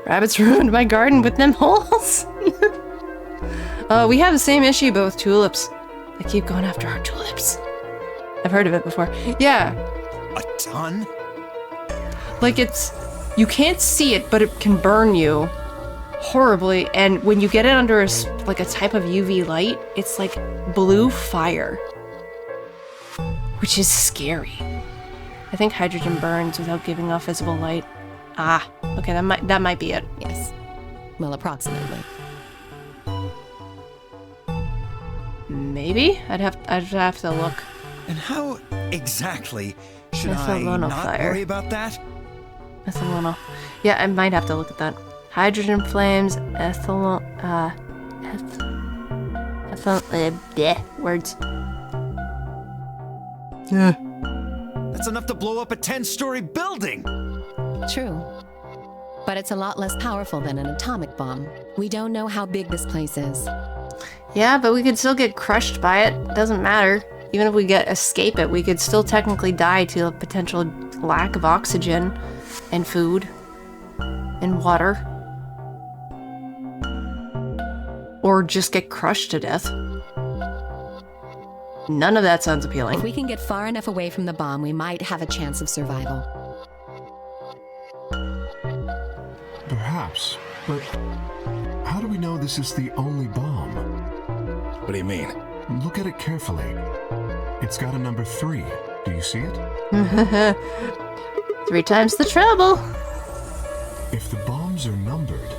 rabbits ruined my garden with them holes. We have the same issue, but with tulips. They keep going after our tulips. I've heard of it before. Yeah. A ton? Like you can't see it, but it can burn you horribly. And when you get it under a type of UV light, it's like blue fire, which is scary. I think hydrogen burns without giving off visible light. Ah, okay, that might be it. Yes. Well, approximately. Maybe? I'd have to look. And how exactly should I Methyl not fire. worry about that? Ethyl. Yeah, I might have to look at that. Hydrogen flames, bleh, words. Yeah. That's enough to blow up a 10-story building! True. But it's a lot less powerful than an atomic bomb. We don't know how big this place is. Yeah, but we could still get crushed by it. Doesn't matter. Even if we escape it, we could still technically die to a potential lack of oxygen and food and water. Or just get crushed to death. None of that sounds appealing. If we can get far enough away from the bomb, we might have a chance of survival. Perhaps, but how do we know this is the only bomb? What do you mean? Look at it carefully. It's got a number 3. Do you see it? 3 times the trouble. If the bombs are numbered...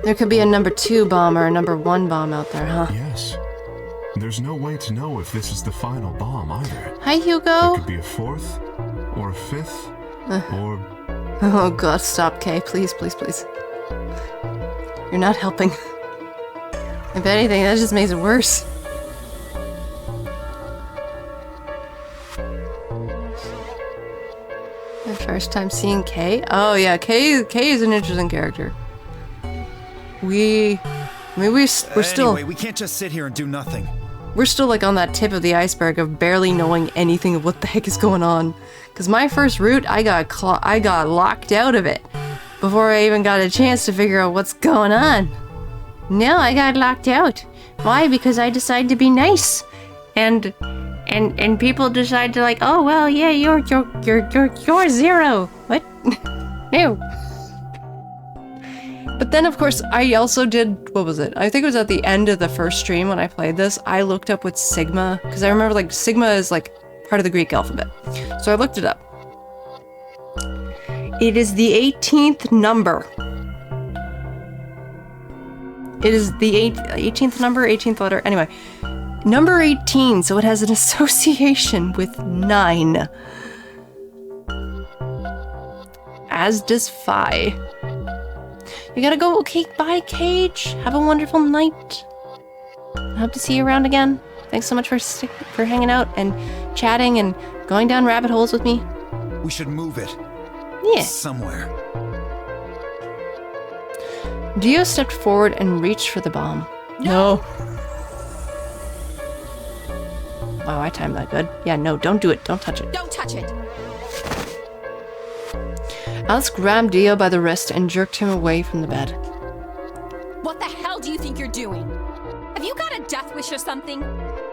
There could be a number 2 bomb or a number 1 bomb out there, huh? Yes. There's no way to know if this is the final bomb either. Hi, Hugo. It could be a 4th, or a 5th, or... Oh god, stop, Kay. Please, please, please. You're not helping. If anything, that just makes it worse. My first time seeing Kay? Oh yeah, Kay is an interesting character. We're still... Anyway, we can't just sit here and do nothing. We're still like on that tip of the iceberg of barely knowing anything of what the heck is going on. Because my first route, I got locked out of it before I even got a chance to figure out what's going on. No, I got locked out. Why? Because I decided to be nice, and people decide to like, oh well, yeah, you're Zero. What? No. But then, of course, I also did, what was it? I think it was at the end of the first stream when I played this. I looked up what Sigma, because I remember, like, Sigma is, like, part of the Greek alphabet. So I looked it up. It is the 18th number. It is the 18th number, 18th letter. Anyway, number 18, so it has an association with 9. As does Phi. You gotta go. Okay, bye, Cage. Have a wonderful night. I hope to see you around again. Thanks so much for hanging out and chatting and going down rabbit holes with me. We should move it. Yeah. Somewhere. Dio stepped forward and reached for the bomb. No. Wow, I timed that good. Yeah, no, don't do it. Don't touch it. Don't touch it. Alice grabbed Dio by the wrist and jerked him away from the bed. What the hell do you think you're doing? Have you got a death wish or something?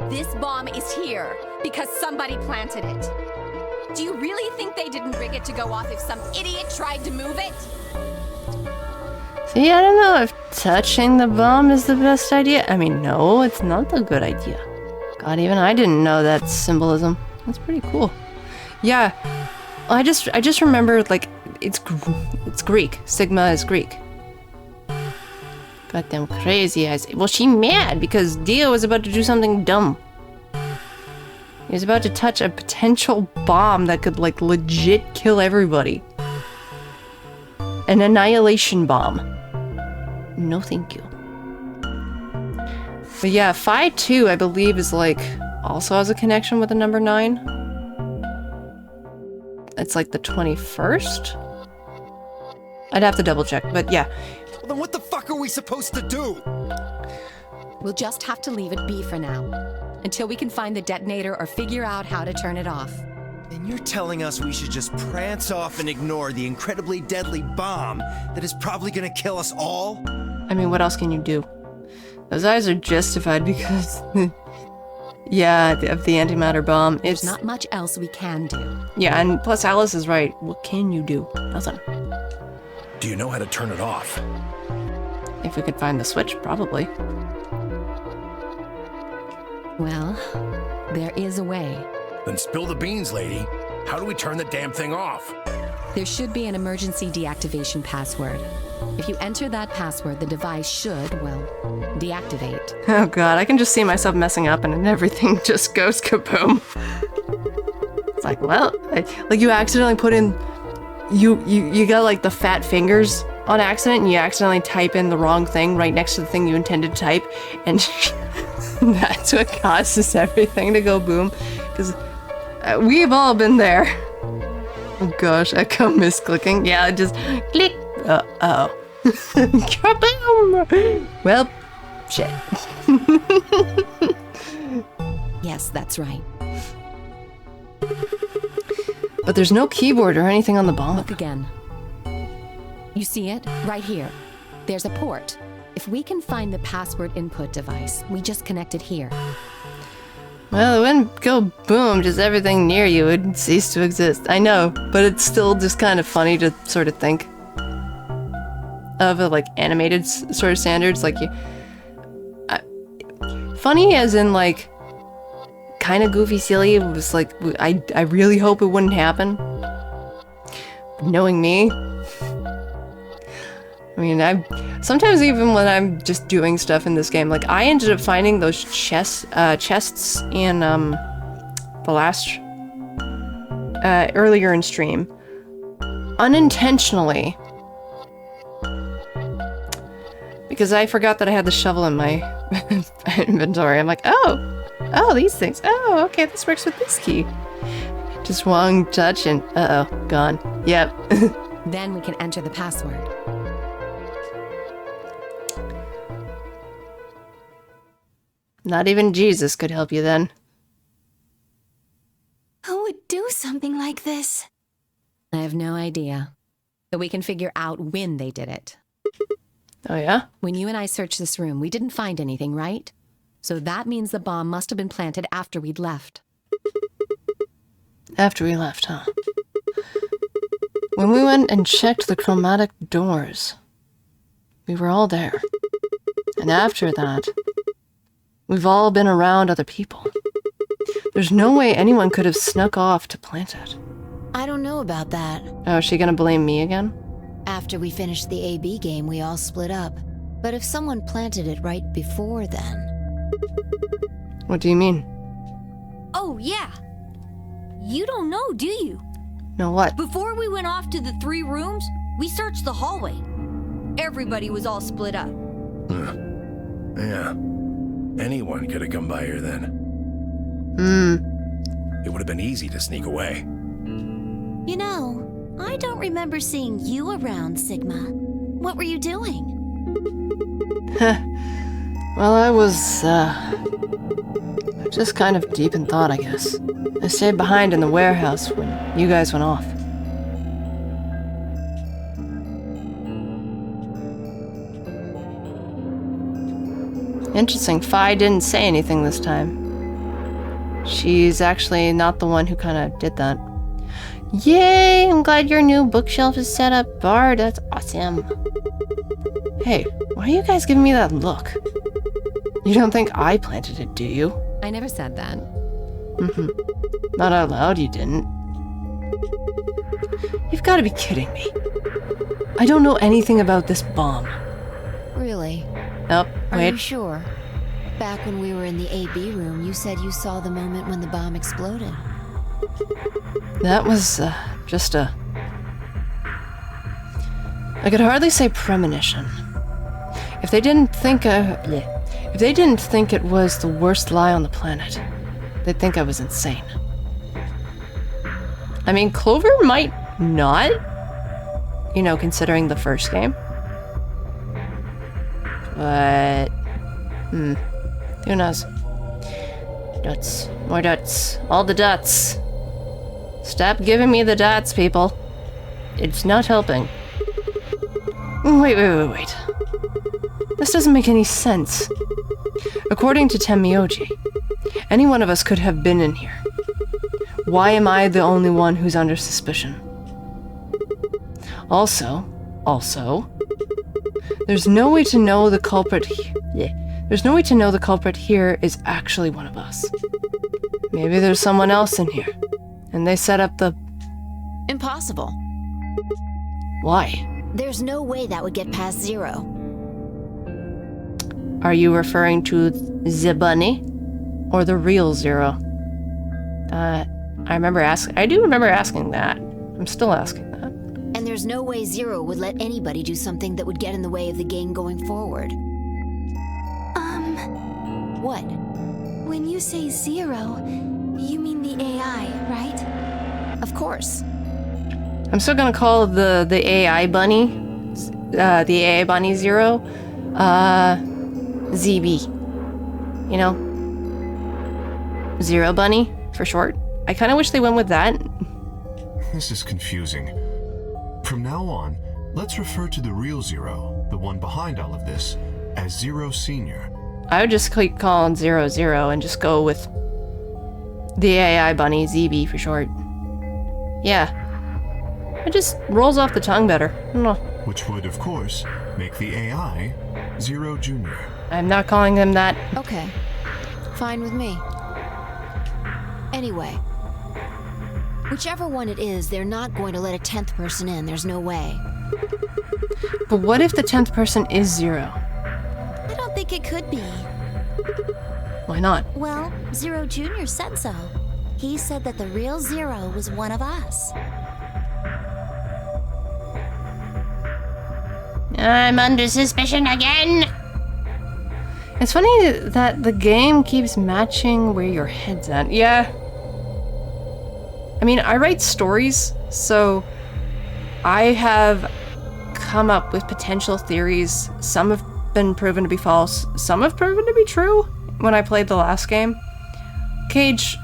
This bomb is here because somebody planted it. Do you really think they didn't rig it to go off if some idiot tried to move it? See, I don't know if touching the bomb is the best idea. I mean, no, it's not a good idea. God, even I didn't know that symbolism. That's pretty cool. Yeah, I just remembered, like, it's Greek. Sigma is Greek. Got them crazy eyes. Well, she mad because Dio was about to do something dumb. He was about to touch a potential bomb that could, like, legit kill everybody. An annihilation bomb. No thank you. But yeah, Phi 2, I believe, is, like, also has a connection with the number 9. It's like the 21st? I'd have to double check, but yeah. Well, then what the fuck are we supposed to do? We'll just have to leave it be for now, until we can find the detonator or figure out how to turn it off. Then you're telling us we should just prance off and ignore the incredibly deadly bomb that is probably gonna kill us all? I mean, what else can you do? Those eyes are justified because... yeah, of the antimatter bomb. There's not much else we can do. Yeah, and plus Alice is right. What can you do? Nothing. Do you know how to turn it off? If we could find the switch, probably. Well, there is a way. Then spill the beans, lady. How do we turn the damn thing off? There should be an emergency deactivation password. If you enter that password, the device should, well, deactivate. Oh god, I can just see myself messing up and then everything just goes kaboom. It's like, well, like you accidentally put in, you got like the fat fingers on accident and you accidentally type in the wrong thing right next to the thing you intended to type, and that's what causes everything to go boom. Because we've all been there. Oh gosh, echo misclicking. Yeah, just click. Uh-oh. Kaboom! Well, shit. Yes, that's right. But there's no keyboard or anything on the bomb. Look again. You see it? Right here. There's a port. If we can find the password input device, we just connect it here. Well, it wouldn't go boom, just everything near you would cease to exist. I know, but it's still just kind of funny to sort of think of a, like, animated sort of standards. Like, funny as in, like, kind of goofy silly. It was like, I really hope it wouldn't happen. Knowing me, I mean, sometimes even when I'm just doing stuff in this game, like, I ended up finding those chests in the last earlier in stream unintentionally, because I forgot that I had the shovel in my inventory. I'm like, oh, these things. Oh, okay, this works with this key. Just one touch and uh-oh, gone. Yep. Then we can enter the password. Not even Jesus could help you then. Who would do something like this? I have no idea. But we can figure out when they did it. Oh yeah? When you and I searched this room, we didn't find anything, right? So that means the bomb must have been planted after we'd left. After we left, huh? When we went and checked the chromatic doors. We were all there. And after that, we've all been around other people. There's no way anyone could have snuck off to plant it. I don't know about that. Oh, is she gonna blame me again? After we finished the AB game, we all split up. But if someone planted it right before then... What do you mean? Oh, yeah. You don't know, do you? No what? Before we went off to the 3 rooms, we searched the hallway. Everybody was all split up. Yeah. Anyone could have come by here then. It would have been easy to sneak away. You know, I don't remember seeing you around, Sigma. What were you doing? Well, I was, just kind of deep in thought, I guess. I stayed behind in the warehouse when you guys went off. Interesting, Phi didn't say anything this time. She's actually not the one who kind of did that. Yay! I'm glad your new bookshelf is set up, Bard. That's awesome. Hey, why are you guys giving me that look? You don't think I planted it, do you? I never said that. Not out loud, you didn't. You've got to be kidding me. I don't know anything about this bomb. Really? Nope, Are wait. you sure? Back when we were in the AB room, you said you saw the moment when the bomb exploded. That was, just a... I could hardly say premonition. If they didn't think it was the worst lie on the planet, they'd think I was insane. I mean, Clover might not, you know, considering the first game. But, who knows? Dots. More dots. All the dots. Stop giving me the dots, people. It's not helping. Wait. This doesn't make any sense. According to Tenmyoji, any one of us could have been in here. Why am I the only one who's under suspicion? Also, there's no way to know the culprit There's no way to know the culprit here is actually one of us. Maybe there's someone else in here, and they set up the... Impossible. Why? There's no way that would get past Zero. Are you referring to the bunny? Or the real Zero? I do remember asking that. I'm still asking that. And there's no way Zero would let anybody do something that would get in the way of the game going forward. What? When you say Zero, you mean the AI, right? Of course. I'm still gonna call the AI bunny, the AI bunny Zero, ZB. You know? Zero Bunny, for short. I kind of wish they went with that. This is confusing. From now on, let's refer to the real Zero, the one behind all of this, as Zero Senior. I would just keep calling 00 and just go with the AI bunny, ZB for short. Yeah. It just rolls off the tongue better. I don't know. Which would, of course, make the AI Zero Junior. I'm not calling them that. Okay. Fine with me. Anyway. Whichever one it is, they're not going to let a 10th person in. There's no way. But what if the 10th person is Zero? I don't think it could be. Why not? Well, Zero Jr. said so. He said that the real Zero was one of us. I'm under suspicion again! It's funny that the game keeps matching where your head's at. Yeah. I mean, I write stories, so I have come up with potential theories. Some have been proven to be false. Some have proven to be true when I played the last game. Cage,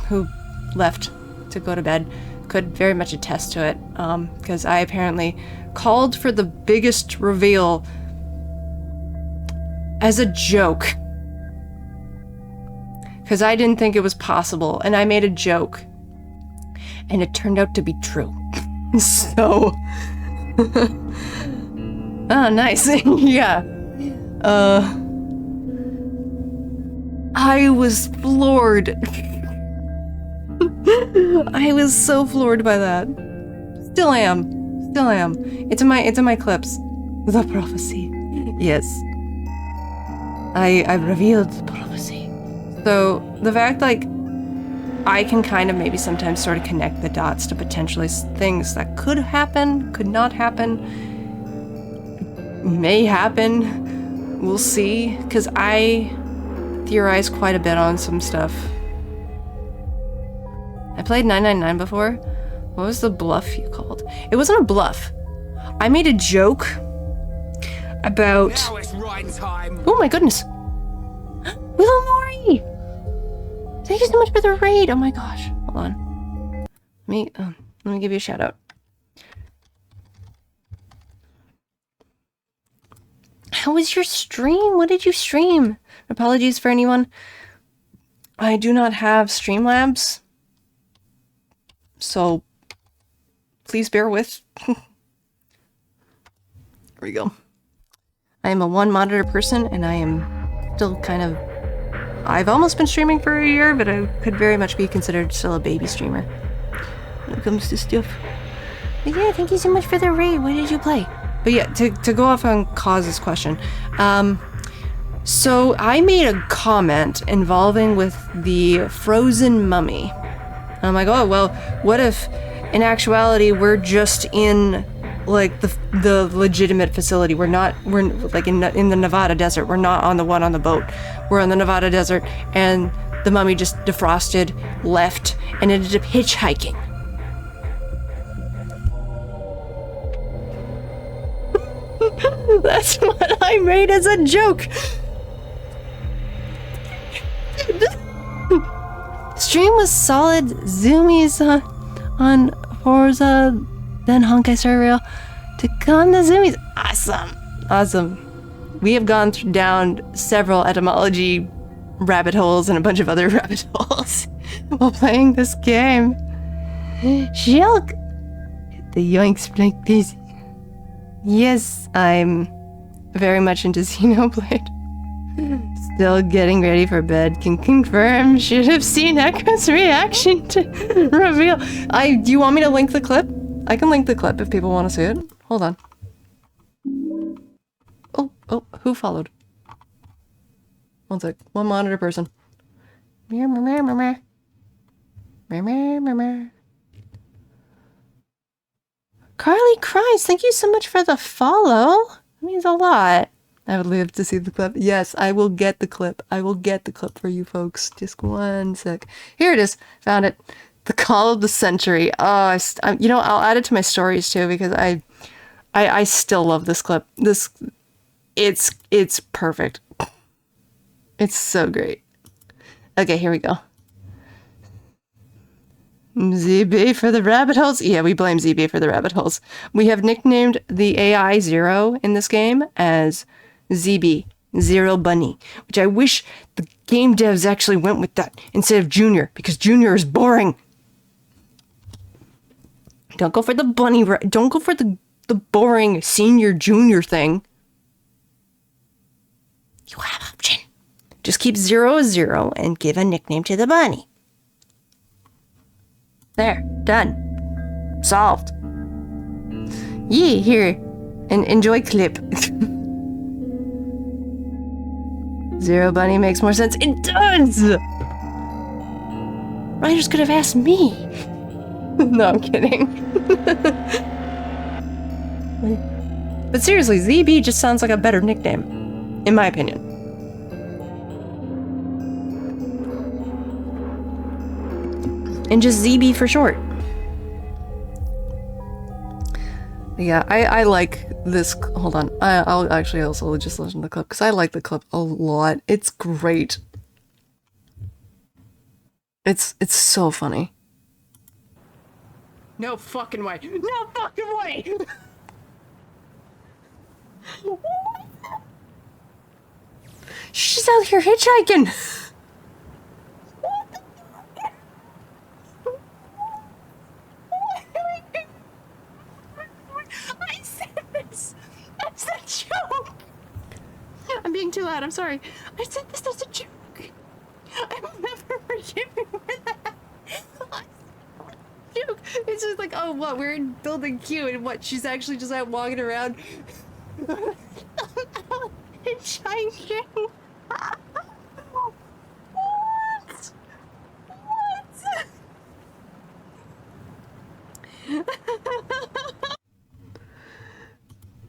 who left to go to bed, could very much attest to it, because I apparently called for the biggest reveal as a joke. Because I didn't think it was possible, and I made a joke. And it turned out to be true. So... Oh, nice. Yeah. I was floored. I was so floored by that. Still am. It's in my clips. The prophecy. Yes. I've revealed the prophecy. So the fact, like, I can kind of maybe sometimes sort of connect the dots to potentially things that could happen, could not happen, may happen. We'll see. Because I theorize quite a bit on some stuff. I played 999 before. What was the bluff you called? It wasn't a bluff. I made a joke about... Now it's right time. Oh my goodness. Willow Mori! Thank you so much for the raid. Oh my gosh. Hold on. Let me give you a shout out. How was your stream? What did you stream? Apologies for anyone. I do not have Streamlabs. So please bear with. There we go. I am a one monitor person and I am still kind of... I've almost been streaming for a year, but I could very much be considered still a baby streamer when it comes to stuff. But yeah, thank you so much for the raid. What did you play? But yeah, to go off on Cause's question. So I made a comment involving with the frozen mummy. And I'm like, oh, well, what if in actuality we're just in like the legitimate facility? We're like in the Nevada desert. We're not on the one on the boat. We're in the Nevada desert, and the mummy just defrosted, left, and ended up hitchhiking. That's what I made as a joke. Stream was solid. Zoomies on Forza, then Honkai Star Rail to come to Zoomies. Awesome. We have gone down several etymology rabbit holes and a bunch of other rabbit holes while playing this game. Shulk! The yoinks like this. Yes, I'm very much into Xenoblade. Still getting ready for bed. Can confirm. Should have seen Echo's reaction to reveal. Do you want me to link the clip? I can link the clip if people want to see it. Hold on. Oh, who followed? One sec. One monitor person. Carly Cries, thank you so much for the follow. That means a lot. I would love to see the clip. Yes, I will get the clip. I will get the clip for you folks. Just one sec. Here it is. Found it. The Call of the Century. Oh, you know, I'll add it to my stories too because I still love this clip. It's perfect. It's so great. Okay, here we go. ZB for the rabbit holes. Yeah, we blame ZB for the rabbit holes. We have nicknamed the AI Zero in this game as ZB, Zero Bunny, which I wish the game devs actually went with that instead of Junior, because Junior is boring. Don't go for the bunny, don't go for the boring senior junior thing. You have option. Just keep 0 as 0 and give a nickname to the bunny. There, done. Solved. Yeah, here. And enjoy clip. Zero Bunny makes more sense. It does! Writers could have asked me. No, I'm kidding. But seriously, ZB just sounds like a better nickname, in my opinion. And just ZB for short. Yeah, I like this. Hold on. I'll actually also just listen to the clip because I like the clip a lot. It's great. It's so funny. No fucking way. No fucking way! She's out here hitchhiking! I said this! I said this as a joke. I will never forgive you for that. Joke. It's just like, oh, what? We're in building Q, and what? She's actually just out walking around in Changchun. What?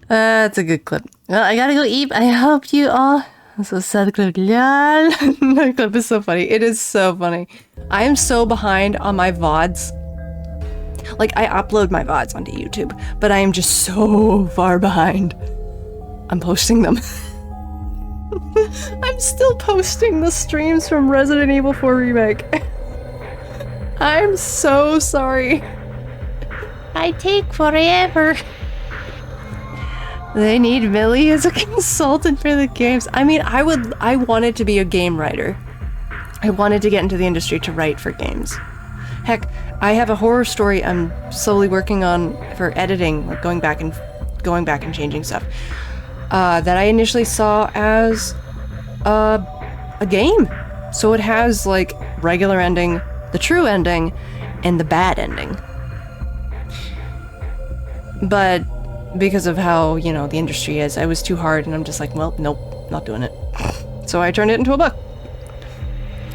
That's a good clip. Well, I gotta go eat. I hope you all. So sad clip. Lol. That clip is so funny. It is so funny. I am so behind on my VODs. Like, I upload my VODs onto YouTube, but I am just so far behind. I'm posting them. I'm still posting the streams from Resident Evil 4 Remake. I'm so sorry. I take forever. They need Millie as a consultant for the games. I mean, I wanted to be a game writer. I wanted to get into the industry to write for games. Heck, I have a horror story I'm slowly working on for editing, like going back and changing stuff. That I initially saw as a game. So it has like regular ending, the true ending, and the bad ending. But because of how, you know, the industry is, I was too hard and I'm just like, well, nope, not doing it. So I turned it into a book.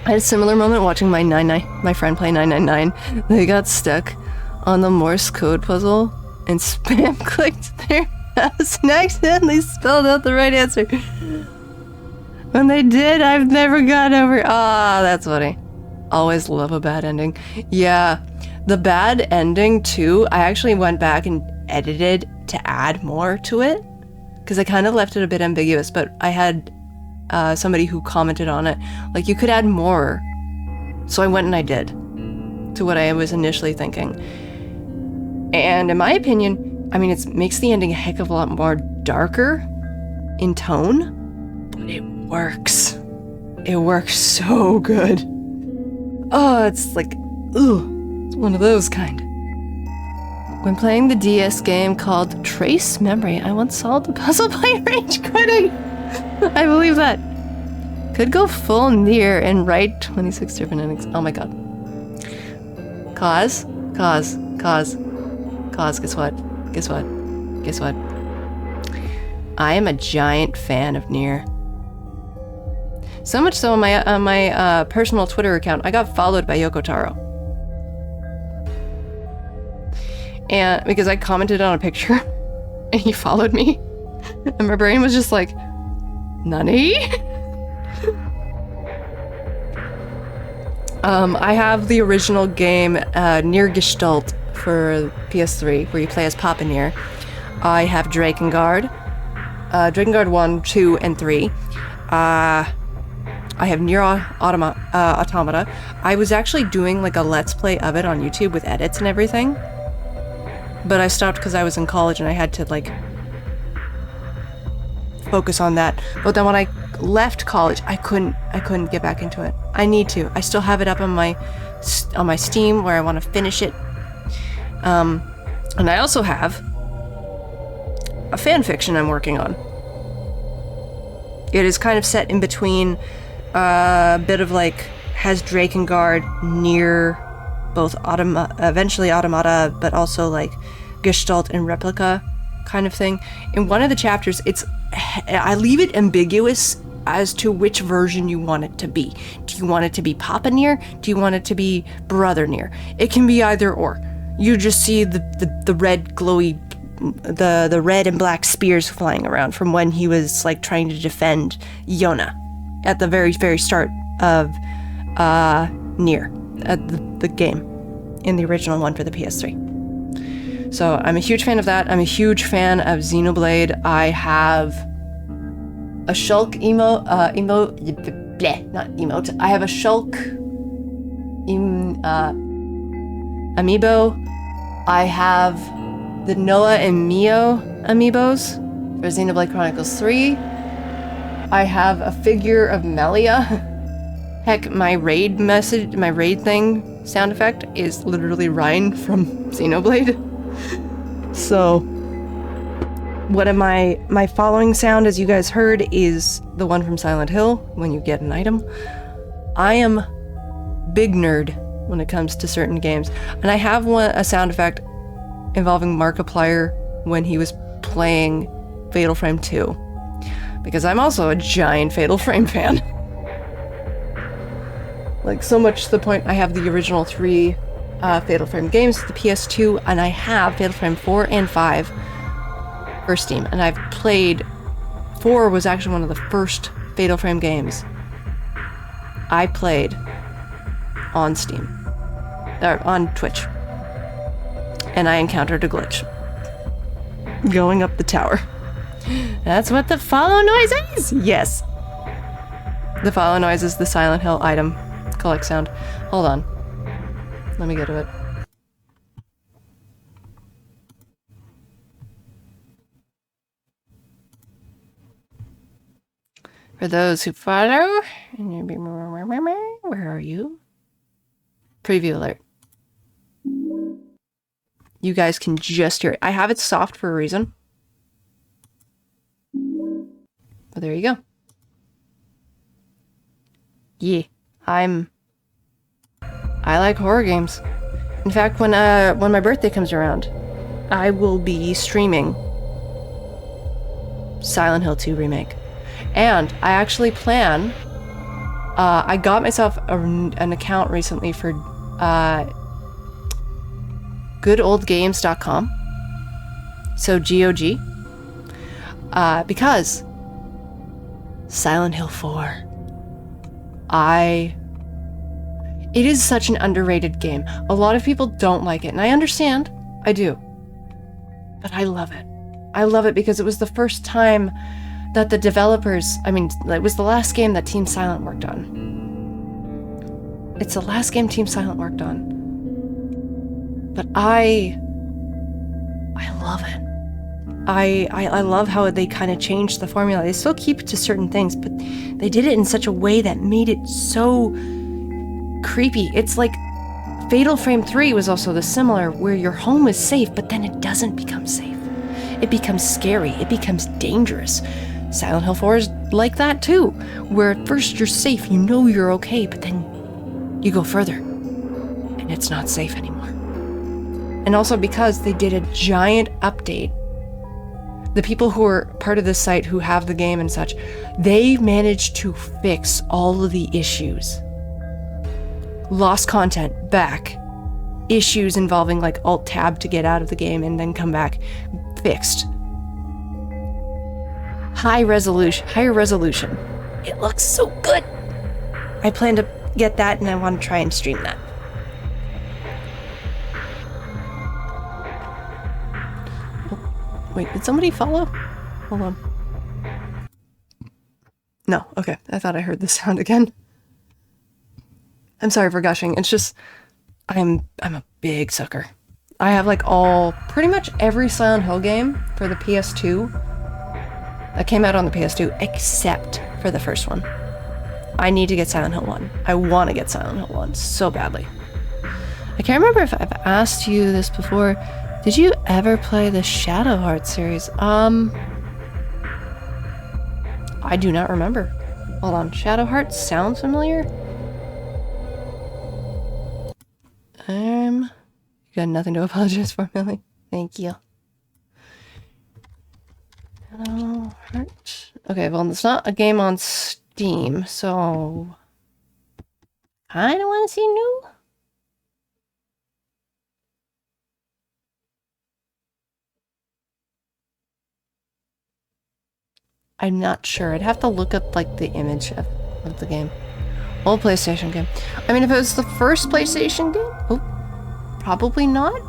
I had a similar moment watching my friend play 999. They got stuck on the Morse code puzzle and spam clicked their mouse and accidentally spelled out the right answer. When they did, I've never gotten over. Ah, that's funny. Always love a bad ending. Yeah, the bad ending too, I actually went back and edited to add more to it because I kind of left it a bit ambiguous, but I had somebody who commented on it like you could add more, so I went and I did to what I was initially thinking. And in my opinion, I mean, it makes the ending a heck of a lot more darker in tone, but it works. It works so good. Oh, it's like, ooh, it's one of those kind. When playing the DS game called Trace Memory, I once solved the puzzle by rage quitting. I believe that. Could go full near and write 26 different endings. Oh my god. Cause, guess what? Guess what? I am a giant fan of Nier. So much so on my personal Twitter account, I got followed by Yoko Taro. And because I commented on a picture and he followed me, and my brain was just like, Nani? I have the original game, Nier Gestalt for PS3, where you play as Papa Nier. I have Drakengard, Drakengard 1, 2, and 3. I have Nier Automata. I was actually doing like a Let's Play of it on YouTube with edits and everything. But I stopped because I was in college and I had to like focus on that. But then when I left college, I couldn't get back into it. I need to. I still have it up on my Steam where I want to finish it. And I also have a fan fiction I'm working on. It is kind of set in between a bit of like has Drakengard near both eventually Automata, but also like Gestalt and Replica kind of thing. In one of the chapters, I leave it ambiguous as to which version you want it to be. Do you want it to be Papa Nier? Do you want it to be Brother Nier? It can be either or. You just see the red glowy, the red and black spears flying around from when he was like trying to defend Yona at the very, very start of Nier, the game in the original one for the PS3. So I'm a huge fan of that. I'm a huge fan of Xenoblade. I have a Shulk I have a Shulk amiibo. I have the Noah and Mio amiibos for Xenoblade Chronicles 3. I have a figure of Melia. Heck, my raid thing sound effect is literally Ryan from Xenoblade. So What am my following sound, as you guys heard, is the one from Silent Hill when you get an item. I am big nerd when it comes to certain games, and I have a sound effect involving Markiplier when he was playing Fatal Frame 2, because I'm also a giant Fatal Frame fan. Like, so much to the point I have the original 3 Fatal Frame games, the PS2, and I have Fatal Frame 4 and 5 for Steam, and I've played 4 was actually one of the first Fatal Frame games I played on Steam, or on Twitch, and I encountered a glitch going up the tower. That's what the follow noise is! Yes! The follow noise is the Silent Hill item collect sound. Hold on. Let me go to it. For those who follow, where are you? Preview alert. You guys can just hear it. I have it soft for a reason. But there you go. Yeah, I like horror games. In fact, when my birthday comes around, I will be streaming Silent Hill 2 Remake. And I actually plan, I got myself an account recently for goodoldgames.com. So GOG. Because Silent Hill 4. It is such an underrated game. A lot of people don't like it, and I understand. I do. But I love it. I love it because it was the first time that the developers, it was the last game that Team Silent worked on. It's the last game Team Silent worked on. But I love it. I love how they kind of changed the formula. They still keep it to certain things, but they did it in such a way that made it so creepy. It's like Fatal Frame 3 was also the similar, where your home is safe, but then it doesn't become safe. It becomes scary. It becomes dangerous. Silent Hill 4 is like that too, where at first you're safe, you know you're okay, but then you go further, and it's not safe anymore. And also because they did a giant update, the people who are part of this site who have the game and such, they managed to fix all of the issues. Lost content, back. Issues involving like Alt-Tab to get out of the game and then come back, fixed. Higher resolution. It looks so good. I plan to get that and I want to try and stream that. Wait, did somebody follow? Hold on. No, okay. I thought I heard the sound again. I'm sorry for gushing. It's just, I'm a big sucker. I have like pretty much every Silent Hill game for the PS2 that came out on the PS2, except for the first one. I need to get Silent Hill 1. I want to get Silent Hill 1 so badly. I can't remember if I've asked you this before. Did you ever play the Shadow Heart series? I do not remember. Hold on, Shadow Heart sounds familiar? You got nothing to apologize for, Millie. Thank you. Shadow Heart. Okay, well, it's not a game on Steam, so I don't want to see new. I'm not sure. I'd have to look up like the image of the game. Old PlayStation game. I mean, if it was the first PlayStation game, probably not.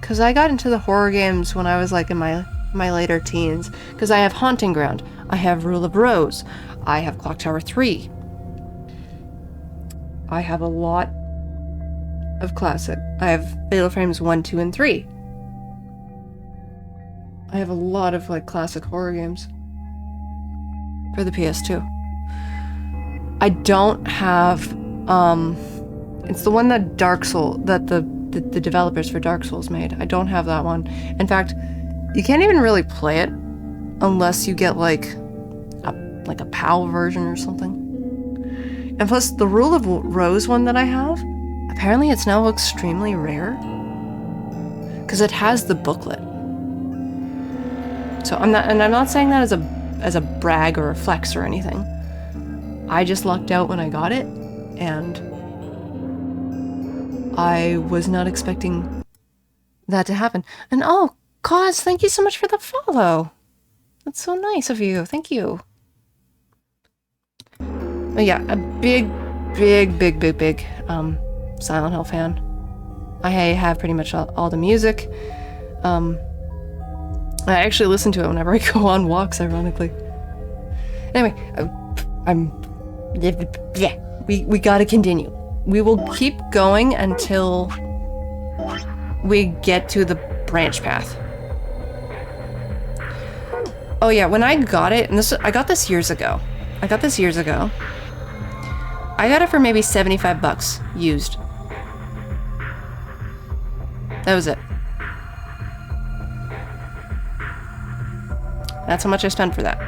Because I got into the horror games when I was like in my later teens. Because I have Haunting Ground, I have Rule of Rose, I have Clock Tower 3. I have a lot of classic. I have Fatal Frames 1, 2, and 3. I have a lot of like classic horror games for the PS2. I don't have it's the one that Dark Souls, that the the developers for Dark Souls made. I don't have that one. In fact, you can't even really play it unless you get like a PAL version or something. And plus, the Rule of Rose one that I have, apparently it's now extremely rare because it has the booklet. So I'm not saying that as a brag or a flex or anything. I just lucked out when I got it, and I was not expecting that to happen. And oh, Cause, thank you so much for the follow. That's so nice of you. Thank you. But yeah, a big Silent Hill fan. I have pretty much all the music. I actually listen to it whenever I go on walks, ironically. Anyway, we gotta continue. We will keep going until we get to the branch path. Oh yeah, when I got it, and I got this years ago. I got it for maybe $75 used. That was it. That's how much I spent for that.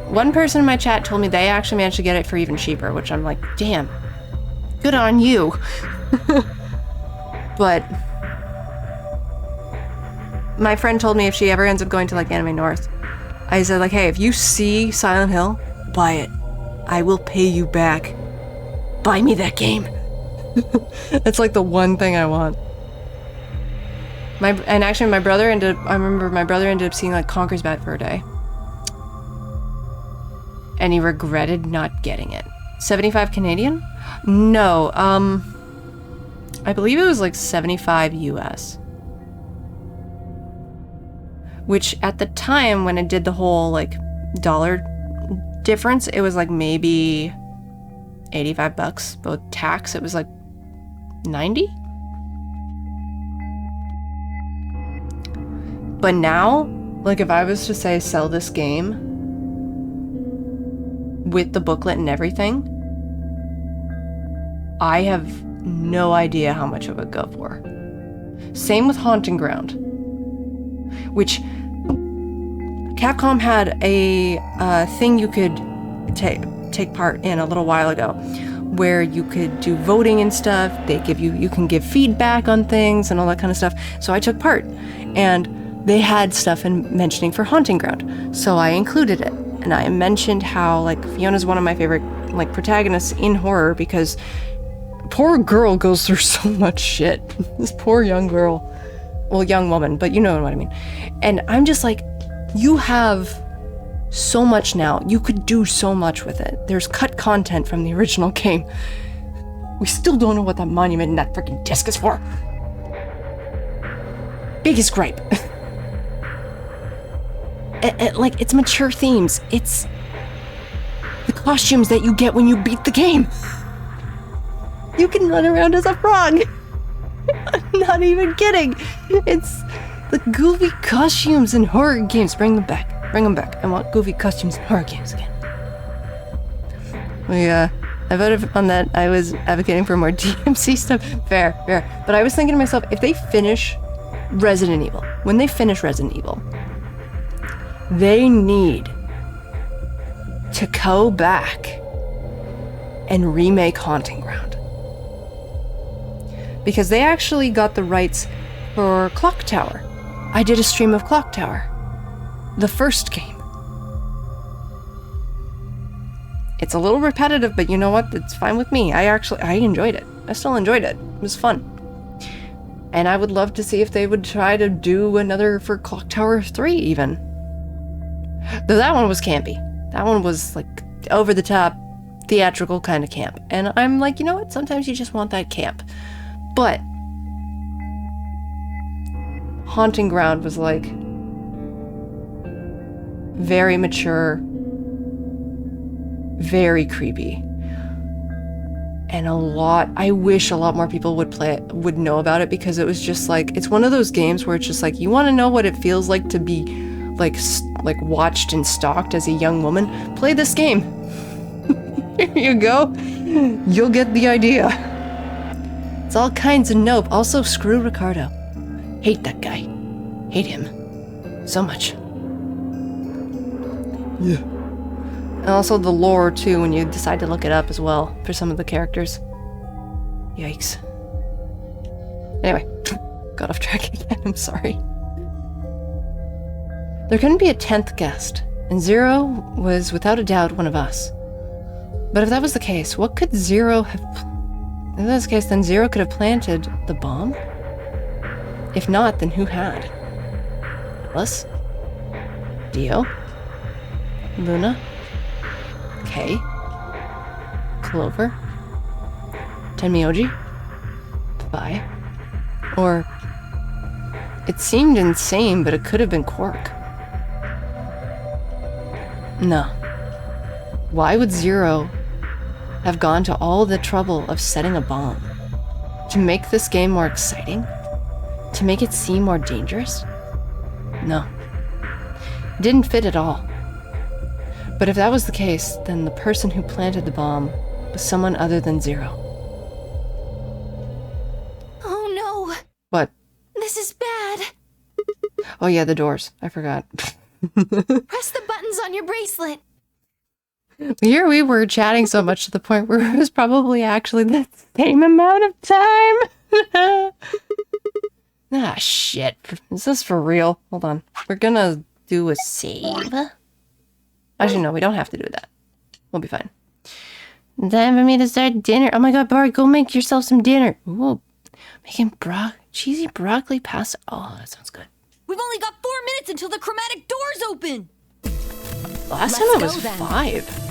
One person in my chat told me they actually managed to get it for even cheaper, which I'm like, damn, good on you. But my friend told me if she ever ends up going to like Anime North, I said like, hey, if you see Silent Hill, buy it. I will pay you back. Buy me that game. That's like the one thing I want. And actually my brother ended up seeing like Conker's Bad for a day. And he regretted not getting it. 75 Canadian? No, I believe it was like 75 US. Which at the time when it did the whole like dollar difference, it was like maybe $85, but with tax it was like 90. But now, like if I was to say sell this game with the booklet and everything, I have no idea how much it would go for. Same with Haunting Ground, which Capcom had a thing you could take part in a little while ago, where you could do voting and stuff. You can give feedback on things and all that kind of stuff. So I took part, and they had stuff in mentioning for Haunting Ground, so I included it. And I mentioned how like Fiona's one of my favorite like protagonists in horror because poor girl goes through so much shit. This poor young girl, well, young woman, but you know what I mean. And I'm just like, you have so much now. You could do so much with it. There's cut content from the original game. We still don't know what that monument and that freaking disc is for. Biggest gripe. Like, it's mature themes. It's the costumes that you get when you beat the game. You can run around as a frog. I'm not even kidding. It's the goofy costumes in horror games. Bring them back. Bring them back. I want goofy costumes in horror games again. I voted on that. I was advocating for more DMC stuff. Fair. But I was thinking to myself, if they finish Resident Evil, when they finish Resident Evil, they need to go back and remake Haunting Ground. Because they actually got the rights for Clock Tower. I did a stream of Clock Tower, the first game. It's a little repetitive, but you know what? It's fine with me. I enjoyed it. I still enjoyed it. It was fun. And I would love to see if they would try to do another for Clock Tower 3 even. Though that one was campy. That one was like over the top, theatrical kind of camp. And I'm like, you know what? Sometimes you just want that camp. But Haunting Ground was like very mature, very creepy. And I wish a lot more people would know about it, because it was just like, it's one of those games where it's just like, you want to know what it feels like to be like watched and stalked as a young woman? Play this game. Here you go. You'll get the idea. It's all kinds of nope. Also, screw Ricardo. Hate that guy. Hate him. So much. Yeah. And also the lore, too, when you decide to look it up as well for some of the characters. Yikes. Anyway, got off track again. I'm sorry. There couldn't be a 10th guest, and Zero was without a doubt one of us. But if that was the case, what could Zero have... If that was the case, then Zero could have planted the bomb? If not, then who had? Alice? Dio? Luna? Kay? Clover? Tenmyoji? Vi? Or... It seemed insane, but it could have been Quark. No. Why would Zero have gone to all the trouble of setting a bomb? To make this game more exciting? To make it seem more dangerous? No. It didn't fit at all. But if that was the case, then the person who planted the bomb was someone other than Zero. Oh no! What? This is bad. Oh yeah, the doors. I forgot. Press the buttons on your bracelet. Here we were chatting so much to the point where it was probably actually the same amount of time. Ah, shit. Is this for real? Hold on. We're gonna do a save. Actually, no, we don't have to do that. We'll be fine. Time for me to start dinner. Oh my god, Bart, go make yourself some dinner. Ooh, making cheesy broccoli pasta. Oh, that sounds good. We've only got 4 minutes until the chromatic doors open. Last time it was 5.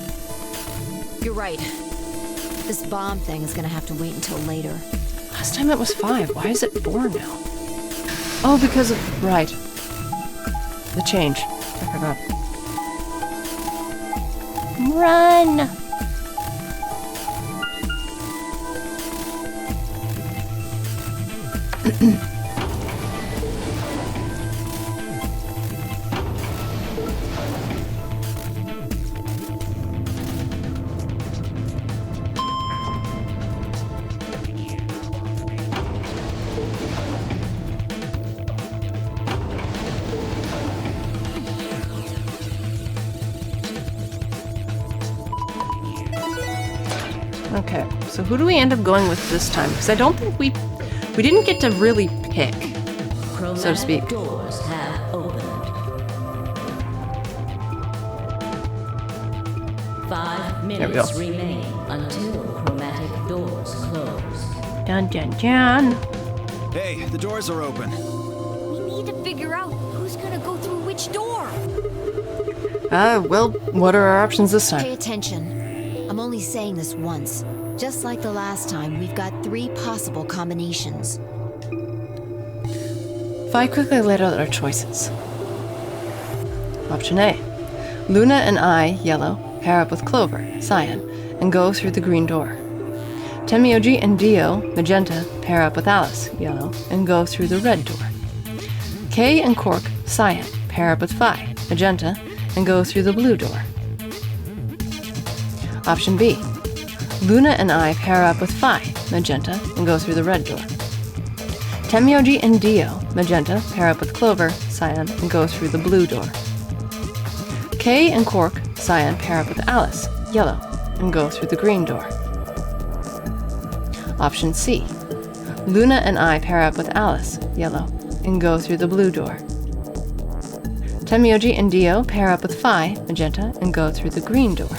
You're right. This bomb thing is gonna have to wait until later. Last time it was 5. Why is it 4 now? Oh, because of... Right. The change. I forgot. Run! Okay, so who do we end up going with this time? Because I don't think we didn't get to really pick, so to speak. Doors have opened. 5 minutes remain until chromatic doors close. Dun dun dun. Hey, the doors are open. We need to figure out who's gonna go through which door. Well, what are our options this Pay time? attention. I'm only saying this once. Just like the last time, we've got 3 possible combinations. Vi quickly laid out our choices. Option A. Luna and I, yellow, pair up with Clover, cyan, and go through the green door. Tenmyoji and Dio, magenta, pair up with Alice, yellow, and go through the red door. Kay and Quark, cyan, pair up with Vi, magenta, and go through the blue door. Option B. Luna and I pair up with Vi, magenta, and go through the red door. Tenmyoji and Dio, magenta, pair up with Clover, cyan, and go through the blue door. Kay and Quark, cyan, pair up with Alice, yellow, and go through the green door. Option C. Luna and I pair up with Alice, yellow, and go through the blue door. Tenmyoji and Dio pair up with Vi, magenta, and go through the green door.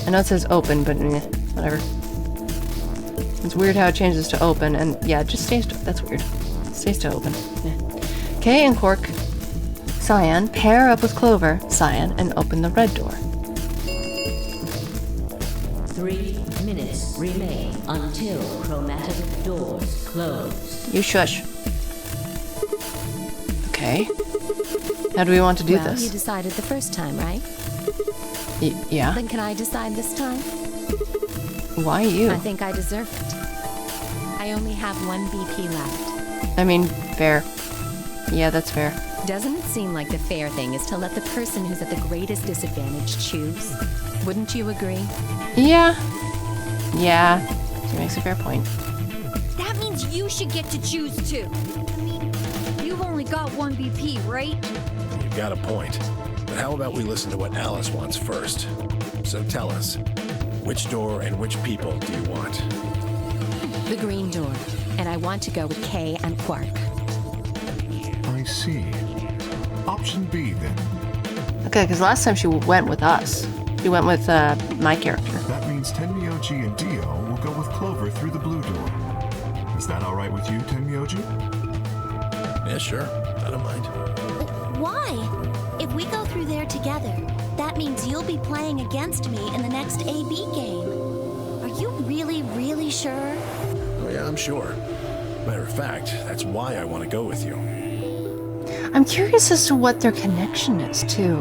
I know it says open, but whatever. It's weird how it changes to open, and yeah, it just stays to... That's weird. It stays to open. Yeah. Kay and Quark, cyan, pair up with Clover, cyan, and open the red door. 3 minutes remain until chromatic doors close. You shush. Okay. How do we want to do well, this? You decided the first time, right? Yeah? Then can I decide this time? Why you? I think I deserve it. I only have 1 BP left. I mean, fair. Yeah, that's fair. Doesn't it seem like the fair thing is to let the person who's at the greatest disadvantage choose? Wouldn't you agree? Yeah. Yeah. So he makes a fair point. That means you should get to choose too. I mean, you've only got 1 BP, right? You've got a point. But how about we listen to what Alice wants first? So tell us, which door and which people do you want? The green door. And I want to go with Kay and Quark. I see. Option B, then. Okay, because last time she went with us. She went with my character. That means Tenmyoji and Dio will go with Clover through the blue door. Is that all right with you, Tenmyoji? Yeah, sure. I don't mind. Why? If we go through there together, that means you'll be playing against me in the next AB game. Are you really, really sure? Oh, yeah, I'm sure. Matter of fact, that's why I want to go with you. I'm curious as to what their connection is, too.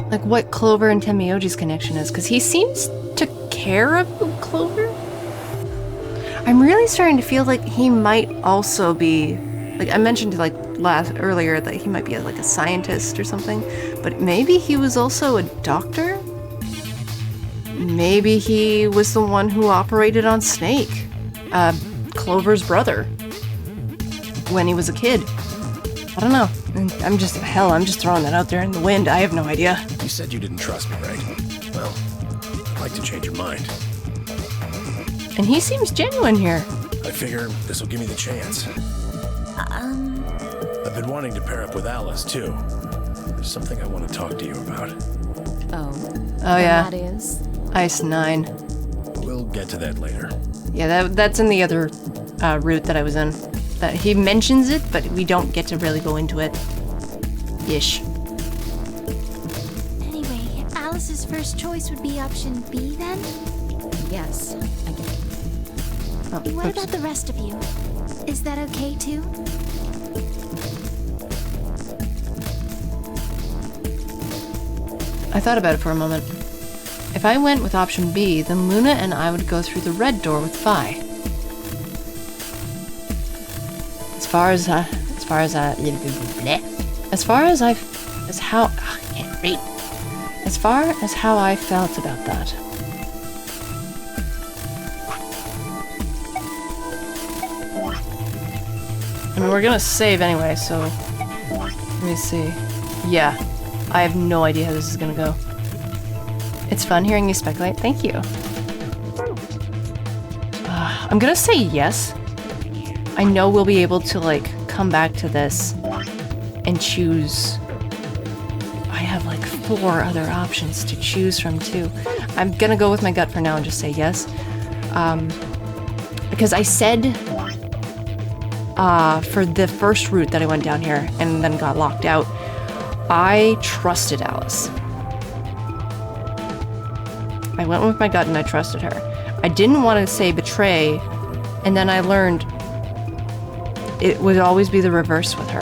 Like, what Clover and Tenmyoji's connection is, because he seems to care about Clover. I'm really starting to feel like he might also be... Like, I mentioned, like, earlier that he might be, like, a scientist or something, but maybe he was also a doctor? Maybe he was the one who operated on Snake, Clover's brother, when he was a kid. I don't know. I'm just throwing that out there in the wind. I have no idea. You said you didn't trust me, right? Well, I'd like to change your mind. And he seems genuine here. I figure this will give me the chance. I've been wanting to pair up with Alice, too. There's something I want to talk to you about. Oh yeah. That is? Ice 9. We'll get to that later. Yeah, that's in the other route that I was in. That he mentions it, but we don't get to really go into it. Ish. Anyway, Alice's first choice would be option B then? Yes, I get it. Oh, What oops. about the rest of you? Is that okay too? I thought about it for a moment. If I went with option B, then Luna and I would go through the red door with Vi. As far as how I felt about that. I mean, we're gonna save anyway, so let me see. Yeah, I have no idea how this is gonna go. It's fun hearing you speculate. Thank you. I'm gonna say yes. I know we'll be able to, like, come back to this and choose. I have, like, 4 other options to choose from, too. I'm gonna go with my gut for now and just say yes. Because I said, for the first route that I went down here and then got locked out, I trusted Alice. I went with my gut and I trusted her. I didn't want to say betray, and then I learned it would always be the reverse with her.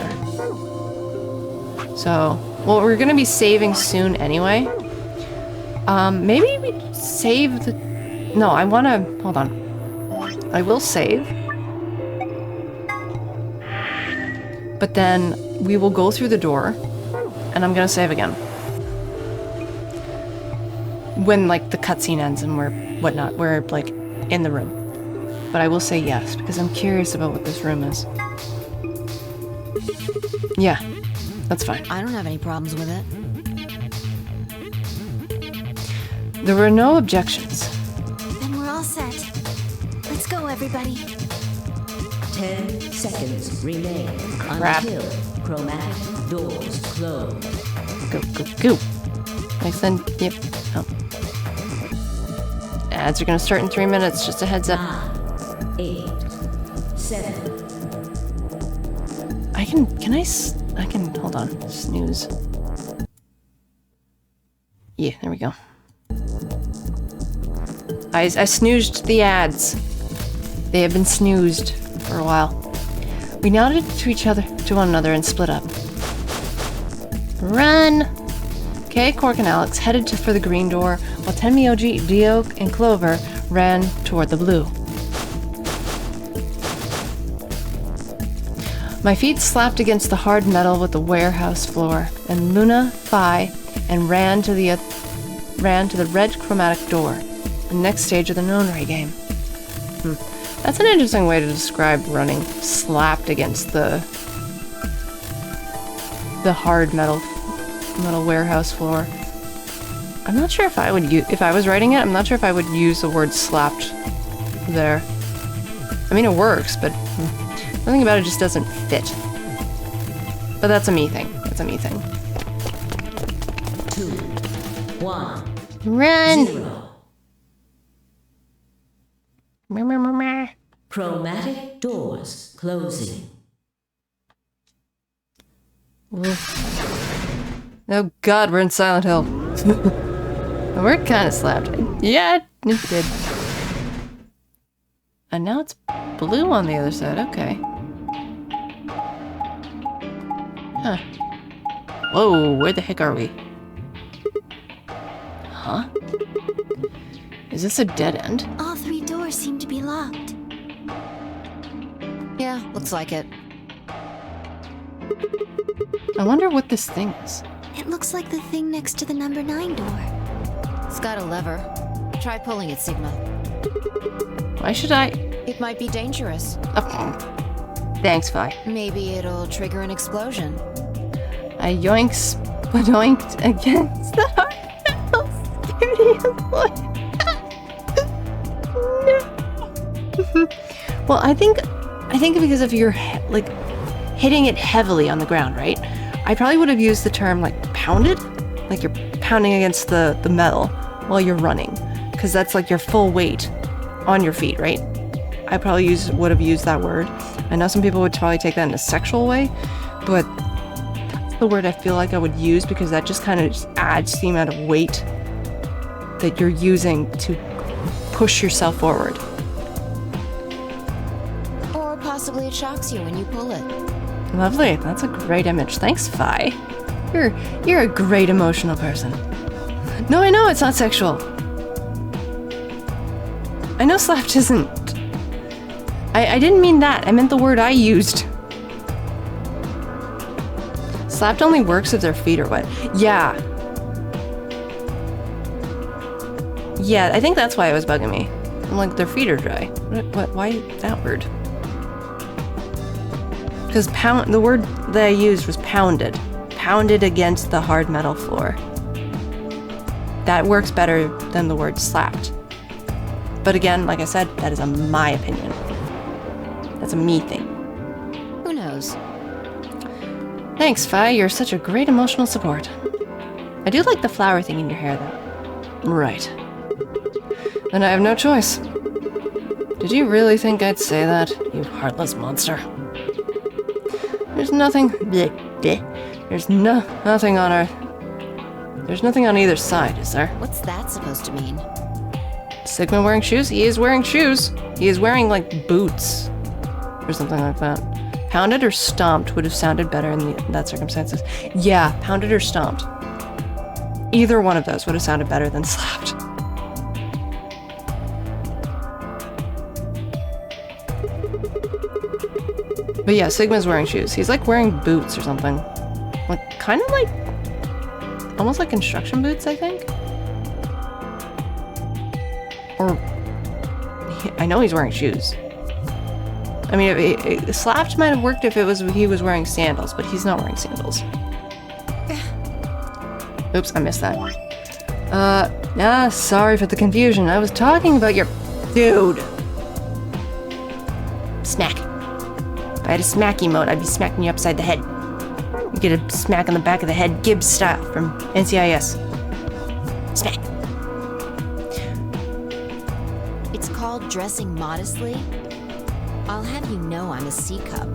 So, well, we're gonna be saving soon anyway. Maybe we save the... No, I wanna... Hold on. I will save. But then we will go through the door, and I'm gonna save again. When, like, the cutscene ends and we're like, in the room. But I will say yes, because I'm curious about what this room is. Yeah, that's fine. I don't have any problems with it. There were no objections. Then we're all set. Let's go, everybody. 10 seconds remain Crap. until chromatic doors close. Go, go, go. Next then, yep. Oh. Ads are gonna start in 3 minutes, just a heads up. 9, 8, 7. I can, hold on, snooze. Yeah, there we go. I snoozed the ads. They have been snoozed for a while. We nodded to one another and split up. Run! Kay, Quark, and Alex headed for the green door, while Tenmyoji, Dio, and Clover ran toward the blue. My feet slapped against the hard metal with the warehouse floor, and Luna, Vi, and ran to the red chromatic door, the next stage of the Nonary game. That's an interesting way to describe running slapped against the hard metal warehouse floor. I'm not sure if I would if I was writing it, I'm not sure if I would use the word slapped there. I mean, it works, but something about it just doesn't fit. But that's a me thing. That's a me thing. 2, 1. Run! 0. Meh, meh, meh, meh. Chromatic doors closing. Oh god, we're in Silent Hill. We're kind of slapped. Yeah, it did. And now it's blue on the other side. Okay. Huh. Whoa, where the heck are we? Huh? Is this a dead end? All 3 doors seem to be locked. Yeah, looks like it. I wonder what this thing is. It looks like the thing next to the number 9 door. It's got a lever. Try pulling it, Sigma. Why should I? It might be dangerous. Oh. Thanks, Vi. Maybe it'll trigger an explosion. I yoinked against the heart. No. Well, I think because if you're like hitting it heavily on the ground, right? I probably would have used the term like pounded, like you're pounding against the metal while you're running, because that's like your full weight on your feet, right? I probably would have used that word. I know some people would probably take that in a sexual way, but that's the word I feel like I would use, because that just kind of adds the amount of weight that you're using to push yourself forward. Or possibly it shocks you when you pull it. Lovely. That's a great image. Thanks, Fi. You're a great emotional person. No, I know it's not sexual. I know slapped isn't. I didn't mean that. I meant the word I used. Slapped only works if their feet are wet. Yeah. Yeah, I think that's why it was bugging me. I'm like, their feet are dry. What? Why that word? Because the word that I used was pounded. Pounded against the hard metal floor. That works better than the word slapped. But again, like I said, that is my opinion. That's a me thing. Who knows? Thanks, Fi. You're such a great emotional support. I do like the flower thing in your hair, though. Right. Then I have no choice. Did you really think I'd say that, you heartless monster? There's nothing. There's nothing on our. There's nothing on either side, is there? What's that supposed to mean? Sigma wearing shoes? He is wearing shoes. He is wearing, like, boots. Or something like that. Pounded or stomped would have sounded better in that circumstances. Yeah, pounded or stomped. Either one of those would have sounded better than slapped. But yeah, Sigma's wearing shoes. He's like wearing boots or something. Like, kind of like, almost like construction boots, I think. Or, I know he's wearing shoes. I mean, slapped might have worked if he was wearing sandals, but he's not wearing sandals. Oops, I missed that. Sorry for the confusion. I was talking about your... Dude. Smack. If I had a smack emote, I'd be smacking you upside the head. You get a smack on the back of the head, Gibbs style, from NCIS. Smack. It's called dressing modestly. I'll have you know I'm a C-cup.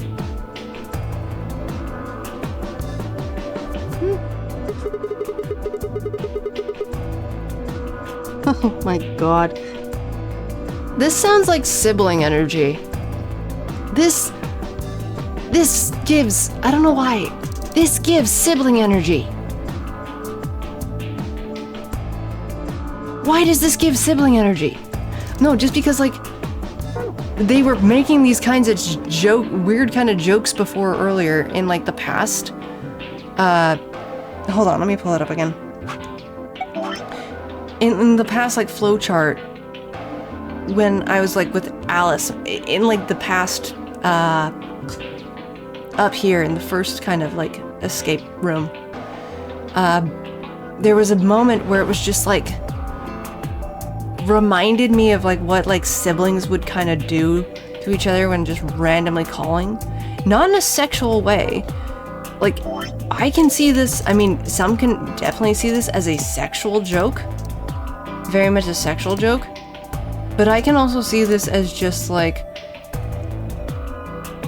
Oh my god. This sounds like sibling energy. This gives, I don't know why, this gives sibling energy. Why does this give sibling energy? No, just because, like, they were making these kinds of weird kind of jokes before earlier in, like, the past. Hold on, let me pull it up again. In the past, like, flowchart when I was like with Alice in like the past up here in the first kind of like escape room, there was a moment where it was just like reminded me of like what like siblings would kind of do to each other when just randomly calling, not in a sexual way. Like, I can see this, I mean, some can definitely see this as a sexual joke, very much a sexual joke, but I can also see this as just like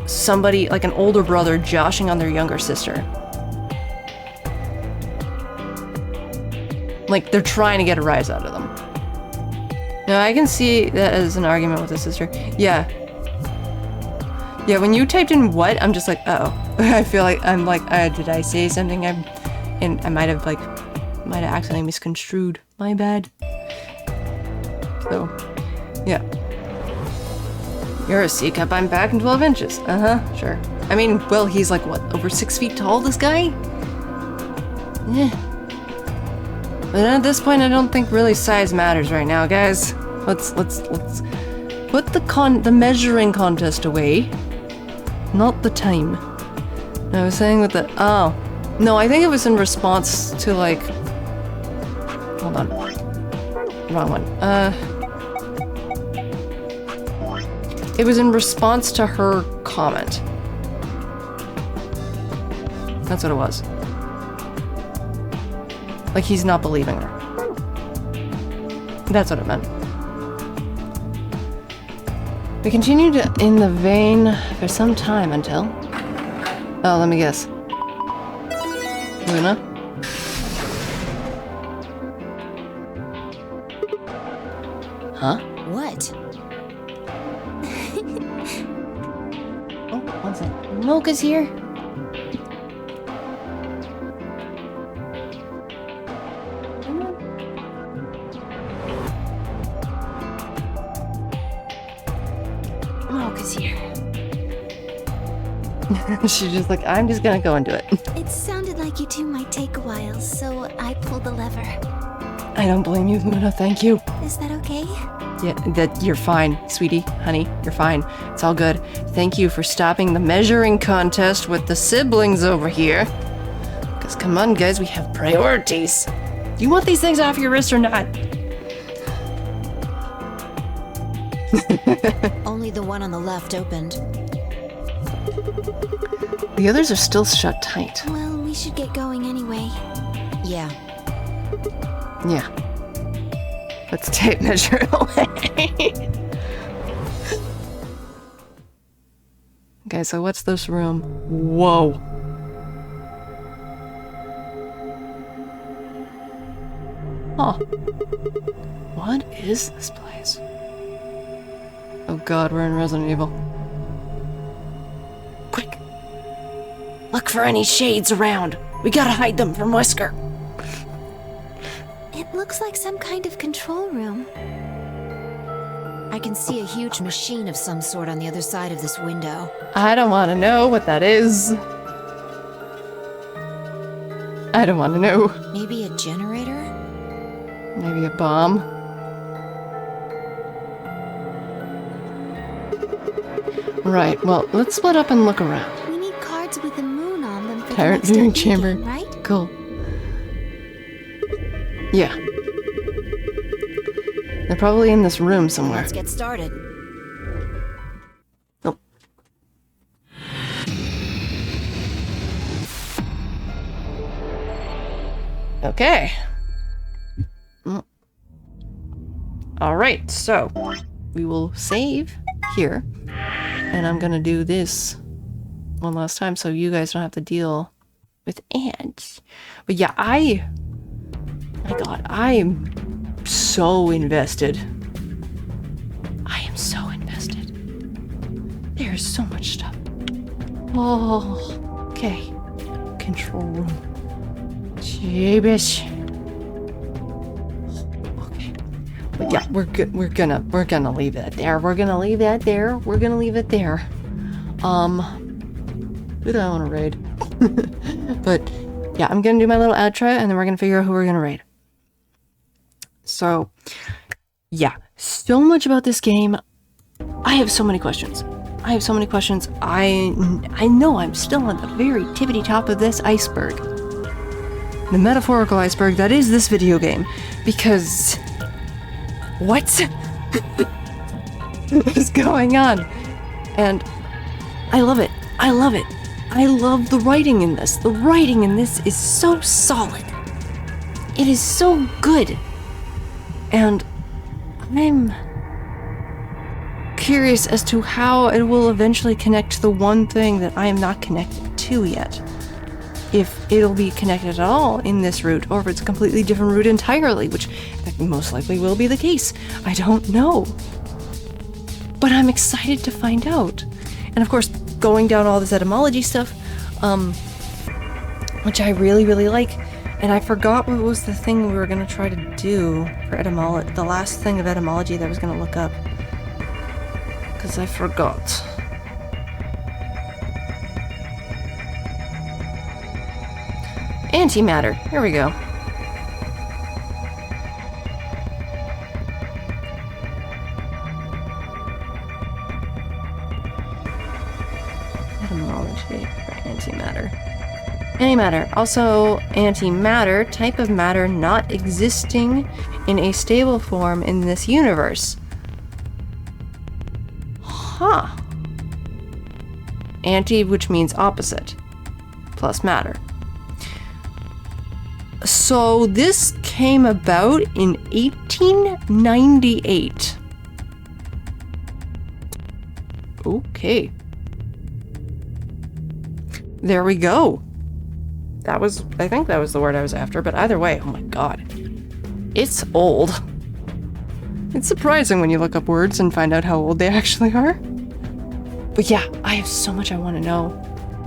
somebody, like an older brother joshing on their younger sister. Like, they're trying to get a rise out of them. Now, I can see that as an argument with a sister. Yeah. Yeah, when you typed in what, I'm just like, uh oh. I feel like I'm like, did I say something? And I might have accidentally misconstrued. My bad. So, yeah. You're a C cup, I'm back in 12 inches. Sure. I mean, well, he's like, what, over 6 feet tall, this guy? Yeah. But at this point, I don't think really size matters right now, guys. Let's put the measuring contest away. Not the time. I was saying with the, oh. No, I think it was in response to like, hold on. Wrong one. It was in response to her comment. That's what it was. Like he's not believing her. That's what it meant. We continued in the vein for some time until... Oh, let me guess. Luna? Huh? What? Oh, one second. Mocha's here. Mocha's here. She's just like, I'm just gonna go and do it. It sounded like you two might take a while, so I pulled the lever. I don't blame you, Luna, thank you. Is that okay? Yeah, that you're fine, sweetie, honey, you're fine. It's all good. Thank you for stopping the measuring contest with the siblings over here. Because come on, guys, we have priorities. Do you want these things off your wrist or not? Only the one on the left opened. The others are still shut tight. Well, we should get going anyway. Yeah. Yeah. Let's tape measure it away. Okay, so what's this room? Whoa. Oh. What is this place? Oh god, we're in Resident Evil. Quick! Look for any shades around. We gotta hide them from Wesker. It looks like some kind of control room. I can see a huge machine of some sort on the other side of this window. I don't want to know what that is. I don't want to know. Maybe a generator? Maybe a bomb. Right, well, let's split up and look around. We need cards with the moon on them for Tyrant the next viewing beacon, chamber. right? Cool. Yeah. They're probably in this room somewhere. Let's get started. Nope. Okay. Alright, so we will save here. And I'm gonna do this one last time so you guys don't have to deal with ants. But yeah, my god, I'm so invested. I am so invested. There's so much stuff. Oh, okay. Control room. Jeebish. Okay. But yeah, we're good. We're gonna leave it there. We're gonna leave that there. We're gonna leave it there. Who do I want to raid? But yeah, I'm gonna do my little outro and then we're gonna figure out who we're gonna raid. So yeah, so much about this game. I have so many questions. I know I'm still on the very tippity top of this iceberg. The metaphorical iceberg that is this video game. Because... what is going on? And I love it. I love the writing in this. The writing in this is so solid. It is so good. And I'm curious as to how it will eventually connect to the one thing that I am not connected to yet. If it'll be connected at all in this route, or if it's a completely different route entirely, which most likely will be the case. I don't know. But I'm excited to find out. And of course, going down all this etymology stuff, which I really, really like. And I forgot what was the thing we were going to try to do for etymology, the last thing of etymology that I was going to look up. Because I forgot. Antimatter. Here we go. Etymology for antimatter. Antimatter. Also, antimatter, type of matter not existing in a stable form in this universe. Huh. Anti, which means opposite, plus matter. So this came about in 1898. Okay. There we go. I think that was the word I was after, but either way, oh my god. It's old. It's surprising when you look up words and find out how old they actually are. But yeah, I have so much I want to know.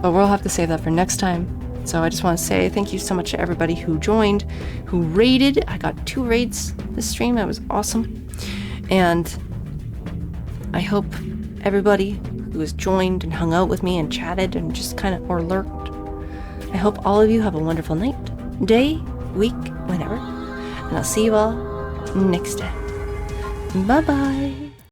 But we'll have to save that for next time. So I just want to say thank you so much to everybody who joined, who raided. I got 2 raids this stream. That was awesome. And I hope everybody who has joined and hung out with me and chatted and just kind of, or lurked, I hope all of you have a wonderful night, day, week, whenever. And I'll see you all next time. Bye-bye.